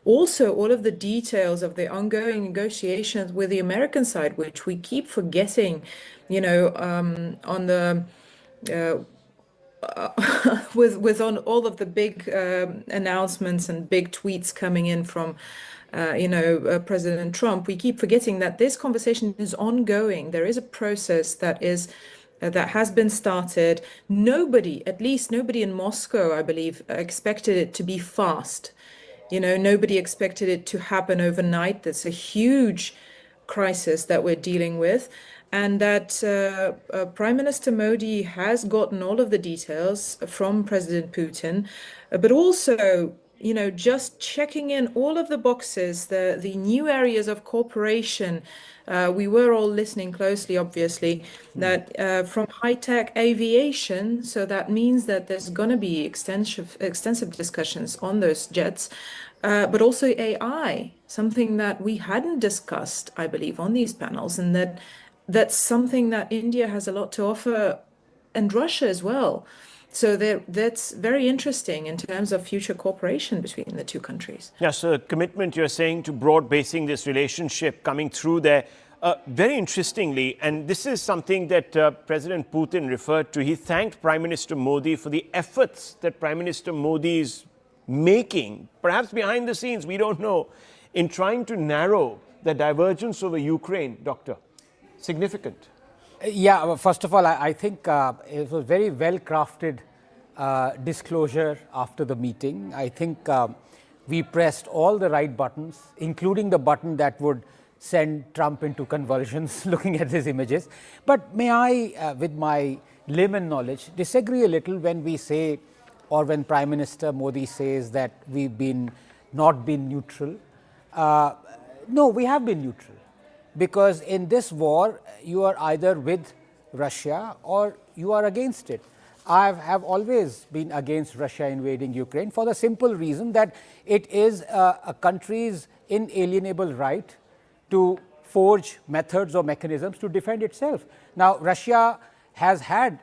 Speaker 21: also all of the details of the ongoing negotiations with the American side, which we keep forgetting, on the with on all of the big announcements and big tweets coming in from President Trump, we keep forgetting that this conversation is ongoing. There is a process that has been started. Nobody, at least nobody in Moscow, I believe, expected it to be fast. Nobody expected it to happen overnight. That's a huge crisis that we're dealing with. And that Prime Minister Modi has gotten all of the details from President Putin, but also, just checking in all of the boxes, the new areas of cooperation. We were all listening closely, obviously, that from high-tech aviation, so that means that there's going to be extensive discussions on those jets, but also AI, something that we hadn't discussed, I believe, on these panels, and that's something that India has a lot to offer, and Russia as well. So that's very interesting in terms of future cooperation between the two countries.
Speaker 7: Yeah, so the commitment you're saying to broad basing this relationship coming through there. Very interestingly, and this is something that President Putin referred to, he thanked Prime Minister Modi for the efforts that Prime Minister Modi is making, perhaps behind the scenes, we don't know, in trying to narrow the divergence over Ukraine, Doctor. Significant.
Speaker 13: Yeah, well, first of all, I think it was very well-crafted disclosure after the meeting. I think we pressed all the right buttons, including the button that would send Trump into convulsions looking at these images. But may I, with my layman knowledge, disagree a little when we say, or when Prime Minister Modi says that we've not been neutral. No, we have been neutral. Because in this war, you are either with Russia or you are against it. I have always been against Russia invading Ukraine for the simple reason that it is a country's inalienable right to forge methods or mechanisms to defend itself. Now, Russia has had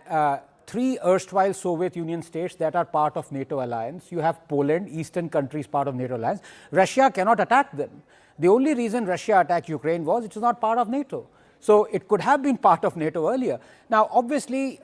Speaker 13: 3 erstwhile Soviet Union states that are part of NATO alliance. You have Poland, eastern countries part of NATO alliance. Russia cannot attack them. The only reason Russia attacked Ukraine was it was not part of NATO. So it could have been part of NATO earlier. Now, obviously,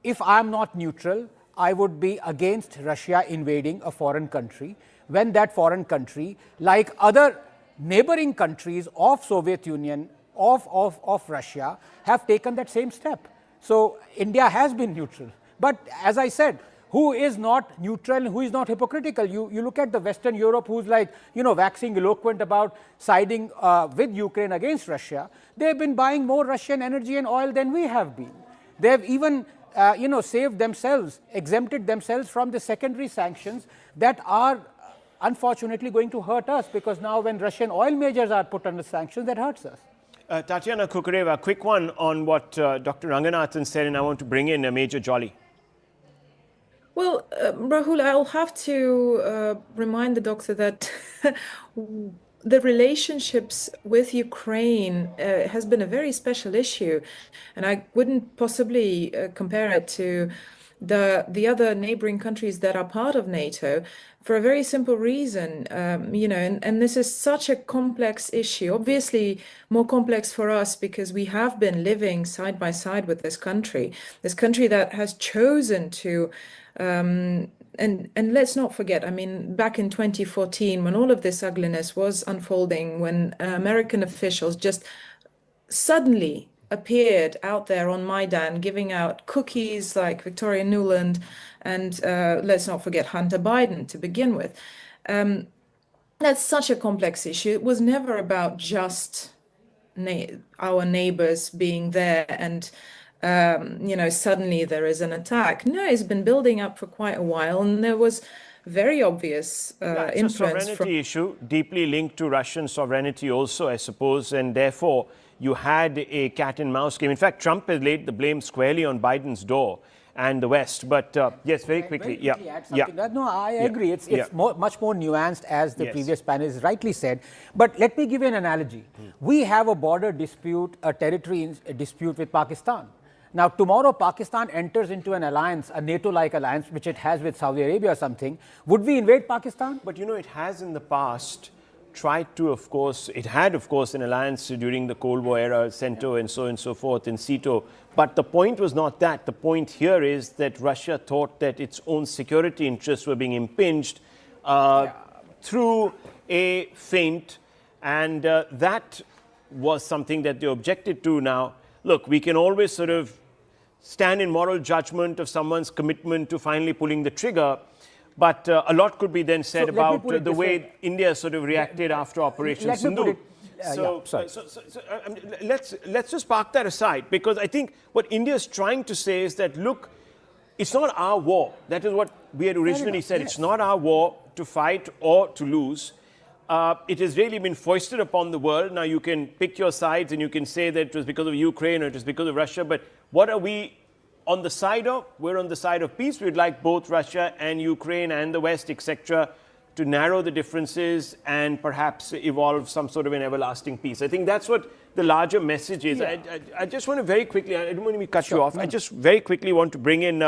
Speaker 13: if I'm not neutral, I would be against Russia invading a foreign country when that foreign country, like other neighboring countries of Soviet Union, of Russia, have taken that same step. So India has been neutral. But as I said, who is not neutral and who is not hypocritical? You look at the Western Europe, who's like, waxing eloquent about siding with Ukraine against Russia. They've been buying more Russian energy and oil than we have been. They've even, saved themselves, exempted themselves from the secondary sanctions that are unfortunately going to hurt us, because now when Russian oil majors are put under sanctions, that hurts us.
Speaker 7: Tatiana Kukureva, quick one on what Dr. Ranganathan said, and I want to bring in Major Jolly.
Speaker 21: Well, Rahul, I'll have to remind the doctor that the relationships with Ukraine has been a very special issue, and I wouldn't possibly compare it to the other neighboring countries that are part of NATO, for a very simple reason, and this is such a complex issue, obviously more complex for us because we have been living side by side with this country that has chosen to and let's not forget, I mean, back in 2014, when all of this ugliness was unfolding, when American officials just suddenly appeared out there on Maidan, giving out cookies like Victoria Nuland and let's not forget Hunter Biden to begin with. That's such a complex issue. It was never about just our neighbors being there and suddenly there is an attack. No, it's been building up for quite a while, and there was very obvious influence.
Speaker 7: It's a sovereignty issue, deeply linked to Russian sovereignty also, I suppose, and therefore you had a cat and mouse game. In fact, Trump has laid the blame squarely on Biden's door and the West. But yes, very quickly.
Speaker 13: No, I agree. It's much more nuanced, as the previous panelist rightly said. But let me give you an analogy. We have a border dispute, a territory dispute with Pakistan. Now, tomorrow Pakistan enters into an alliance, a NATO-like alliance, which it has with Saudi Arabia or something. Would we invade Pakistan?
Speaker 7: But you know, it has in the past tried to, of course, it had, of course, an alliance during the Cold War era, CENTO and so on and so forth, in CETO. But the point was not that. The point here is that Russia thought that its own security interests were being impinged through a feint, and that was something that they objected to. Now, look, we can always sort of stand in moral judgment of someone's commitment to finally pulling the trigger, but a lot could be then said about the way India sort of reacted after Operation Sindoor. Let's just park that aside, because I think what India is trying to say is that, look, it's not our war. That is what we had originally said. It's not our war to fight or to lose. It has really been foisted upon the world. Now, you can pick your sides and you can say that it was because of Ukraine or it was because of Russia, but what are we on the side of? We're on the side of peace. We'd like both Russia and Ukraine and the West, etc., to narrow the differences and perhaps evolve some sort of an everlasting peace. I think that's what the larger message is. Yeah. I just want to very quickly, I don't want to cut you off. I just very quickly want to bring in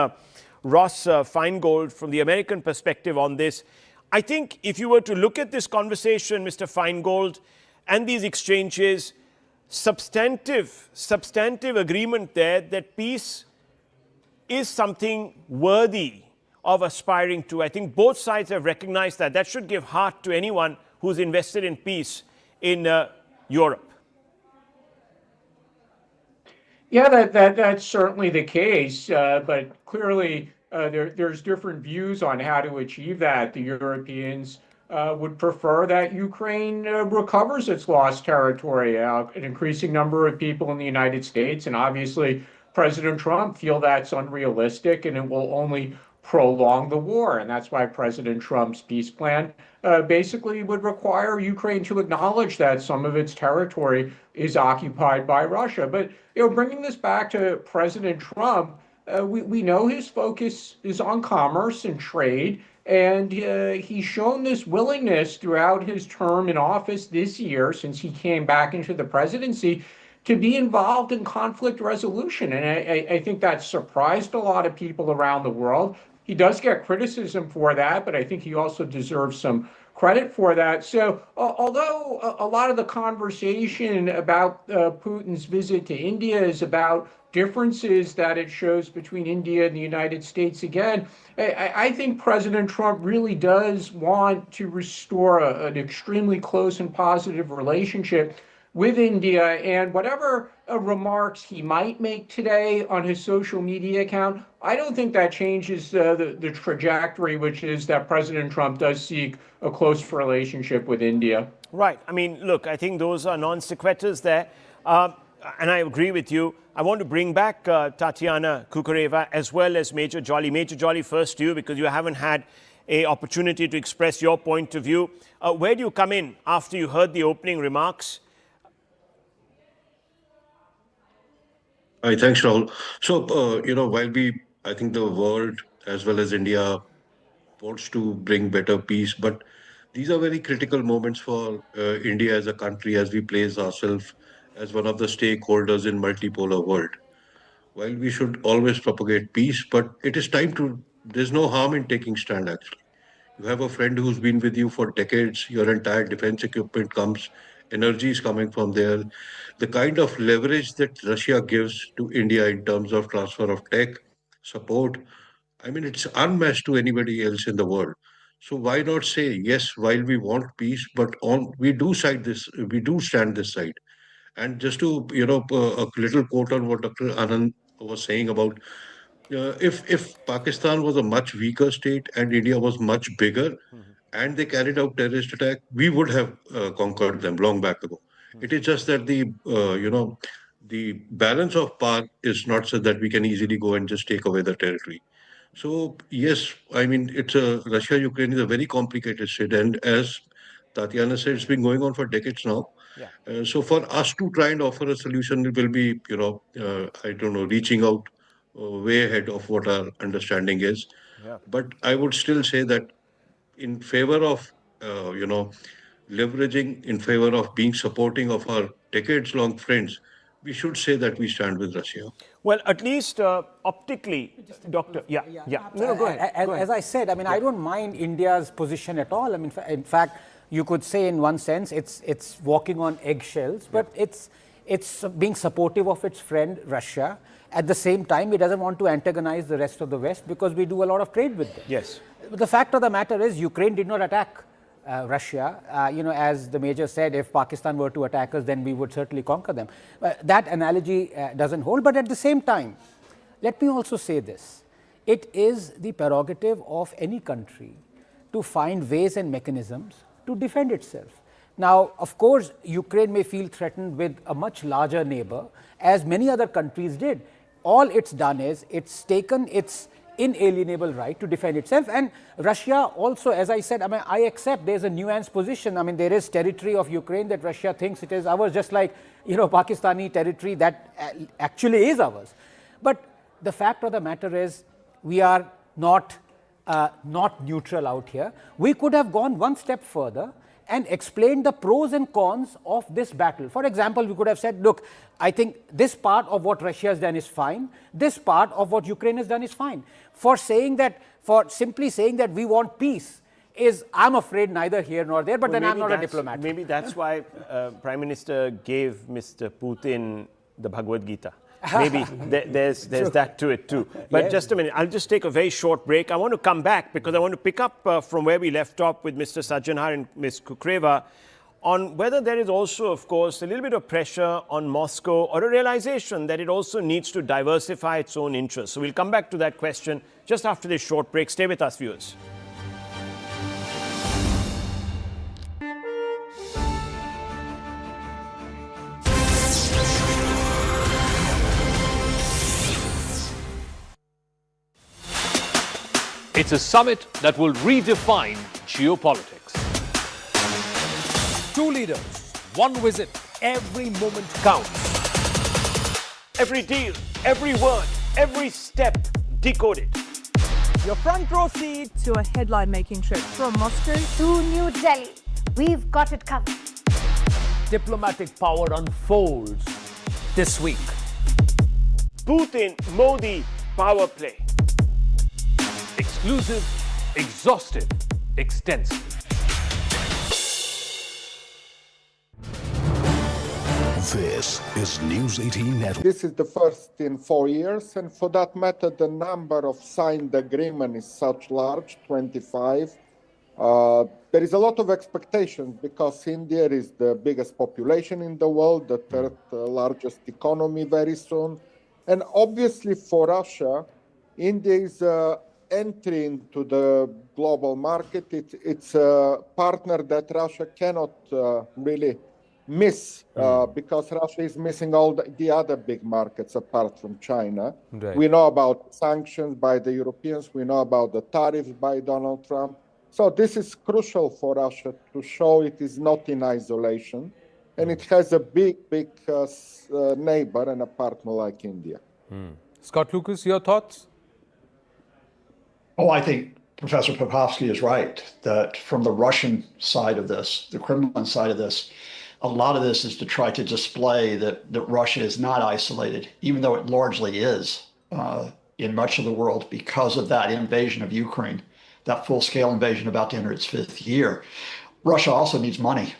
Speaker 7: Ross Feingold from the American perspective on this. I think if you were to look at this conversation, Mr. Feingold, and these exchanges, substantive agreement there that peace is something worthy of aspiring to. I think both sides have recognized that. That should give heart to anyone who's invested in peace in Europe.
Speaker 10: Yeah, that's certainly the case, but clearly there's different views on how to achieve that. The Europeans would prefer that Ukraine recovers its lost territory. An increasing number of people in the United States and obviously President Trump feel that's unrealistic and it will only prolong the war. And that's why President Trump's peace plan basically would require Ukraine to acknowledge that some of its territory is occupied by Russia. But bringing this back to President Trump, we know his focus is on commerce and trade, and he's shown this willingness throughout his term in office this year, since he came back into the presidency, to be involved in conflict resolution. And I think that surprised a lot of people around the world. He does get criticism for that, but I think he also deserves some credit for that. So although a lot of the conversation about Putin's visit to India is about differences that it shows between India and the United States, again, I think President Trump really does want to restore an extremely close and positive relationship with India, and whatever remarks he might make today on his social media account, I don't think that changes the trajectory, which is that President Trump does seek a close relationship with India.
Speaker 7: Right. I mean, look, I think those are non sequiturs there. And I agree with you. I want to bring back Tatiana Kukureva as well as Major Jolly. Major Jolly, first to you, because you haven't had an opportunity to express your point of view. Where do you come in after you heard the opening remarks?
Speaker 1: Hi, thanks, Rahul. So, while I think the world as well as India wants to bring better peace, but these are very critical moments for India as a country as we place ourselves as one of the stakeholders in multipolar world. While we should always propagate peace, but it is time to, there's no harm in taking stand actually. You have a friend who's been with you for decades, your entire defense equipment comes, energy is coming from there. The kind of leverage that Russia gives to India in terms of transfer of tech, support, I mean, it's unmatched to anybody else in the world. So why not say, yes, while we want peace, but we do stand this side. And just to, a little quote on what Dr. Anand was saying about if Pakistan was a much weaker state and India was much bigger, and they carried out terrorist attack, we would have conquered them long back ago. It is just that the balance of power is not so that we can easily go and just take away the territory. So yes, I mean Russia-Ukraine is a very complicated state, and as Tatiana said, it's been going on for decades now.
Speaker 7: Yeah.
Speaker 1: So for us to try and offer a solution, it will be I don't know, reaching out way ahead of what our understanding is.
Speaker 7: Yeah.
Speaker 1: But I would still say that in favor of leveraging, in favor of being supporting of our decades-long friends, we should say that we stand with Russia.
Speaker 7: Well, at least optically, Doctor. Yeah. No, go ahead.
Speaker 13: As I said, I mean, I don't mind India's position at all. I mean, in fact, you could say in one sense it's walking on eggshells, but it's being supportive of its friend Russia. At the same time, it doesn't want to antagonize the rest of the West because we do a lot of trade with them.
Speaker 7: Yes.
Speaker 13: But the fact of the matter is, Ukraine did not attack Russia. As the Major said, if Pakistan were to attack us, then we would certainly conquer them. That analogy doesn't hold. But at the same time, let me also say this. It is the prerogative of any country to find ways and mechanisms to defend itself. Now, of course, Ukraine may feel threatened with a much larger neighbor, as many other countries did. All it's done is it's taken its inalienable right to defend itself. And Russia also, as I said, I mean, I accept there's a nuanced position. I mean, there is territory of Ukraine that Russia thinks it is ours, just like, Pakistani territory that actually is ours. But the fact of the matter is, we are not neutral out here. We could have gone one step further and explained the pros and cons of this battle. For example, we could have said, look, I think this part of what Russia has done is fine. This part of what Ukraine has done is fine. For simply saying that we want peace is, I'm afraid, neither here nor there, but then I'm not a diplomat.
Speaker 7: Maybe that's why Prime Minister gave Mr. Putin the Bhagavad Gita. Maybe there's that to it too. But just a minute, I'll just take a very short break. I want to come back because I want to pick up from where we left off with Mr. Sajjanhar and Ms. Kukreva on whether there is also, of course, a little bit of pressure on Moscow or a realization that it also needs to diversify its own interests. So we'll come back to that question just after this short break. Stay with us, viewers. It's a summit that will redefine geopolitics.
Speaker 16: Two leaders, one visit, every moment counts.
Speaker 7: Every deal, every word, every step decoded.
Speaker 19: Your front row seat to a headline-making trip from Moscow
Speaker 11: to New Delhi. We've got it covered.
Speaker 16: Diplomatic power unfolds this week.
Speaker 7: Putin-Modi power play.
Speaker 16: Exclusive, exhaustive, extensive.
Speaker 23: This is News 18 Network.
Speaker 24: This is the first in 4 years, and for that matter, the number of signed agreements is such large, 25. There is a lot of expectations because India is the biggest population in the world, the third largest economy very soon. And obviously for Russia, India is entry into the global market. It's a partner that Russia cannot really miss because Russia is missing all the other big markets apart from China. Right. We know about sanctions by the Europeans. We know about the tariffs by Donald Trump. So this is crucial for Russia to show it is not in isolation and it has a big neighbor and a partner like India.
Speaker 16: Scott Lucas, your thoughts?
Speaker 25: Oh, I think Professor Popovsky is right that from the Russian side of this, the Kremlin side of this, a lot of this is to try to display that Russia is not isolated, even though it largely is in much of the world because of that invasion of Ukraine, that full-scale invasion about to enter its 5th year. Russia also needs money.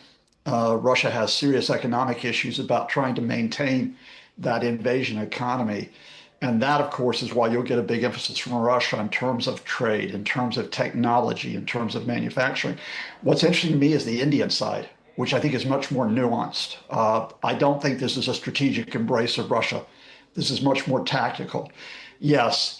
Speaker 25: Russia has serious economic issues about trying to maintain that invasion economy. And that, of course, is why you'll get a big emphasis from Russia in terms of trade, in terms of technology, in terms of manufacturing. What's interesting to me is the Indian side, which I think is much more nuanced. I don't think this is a strategic embrace of Russia. This is much more tactical. Yes,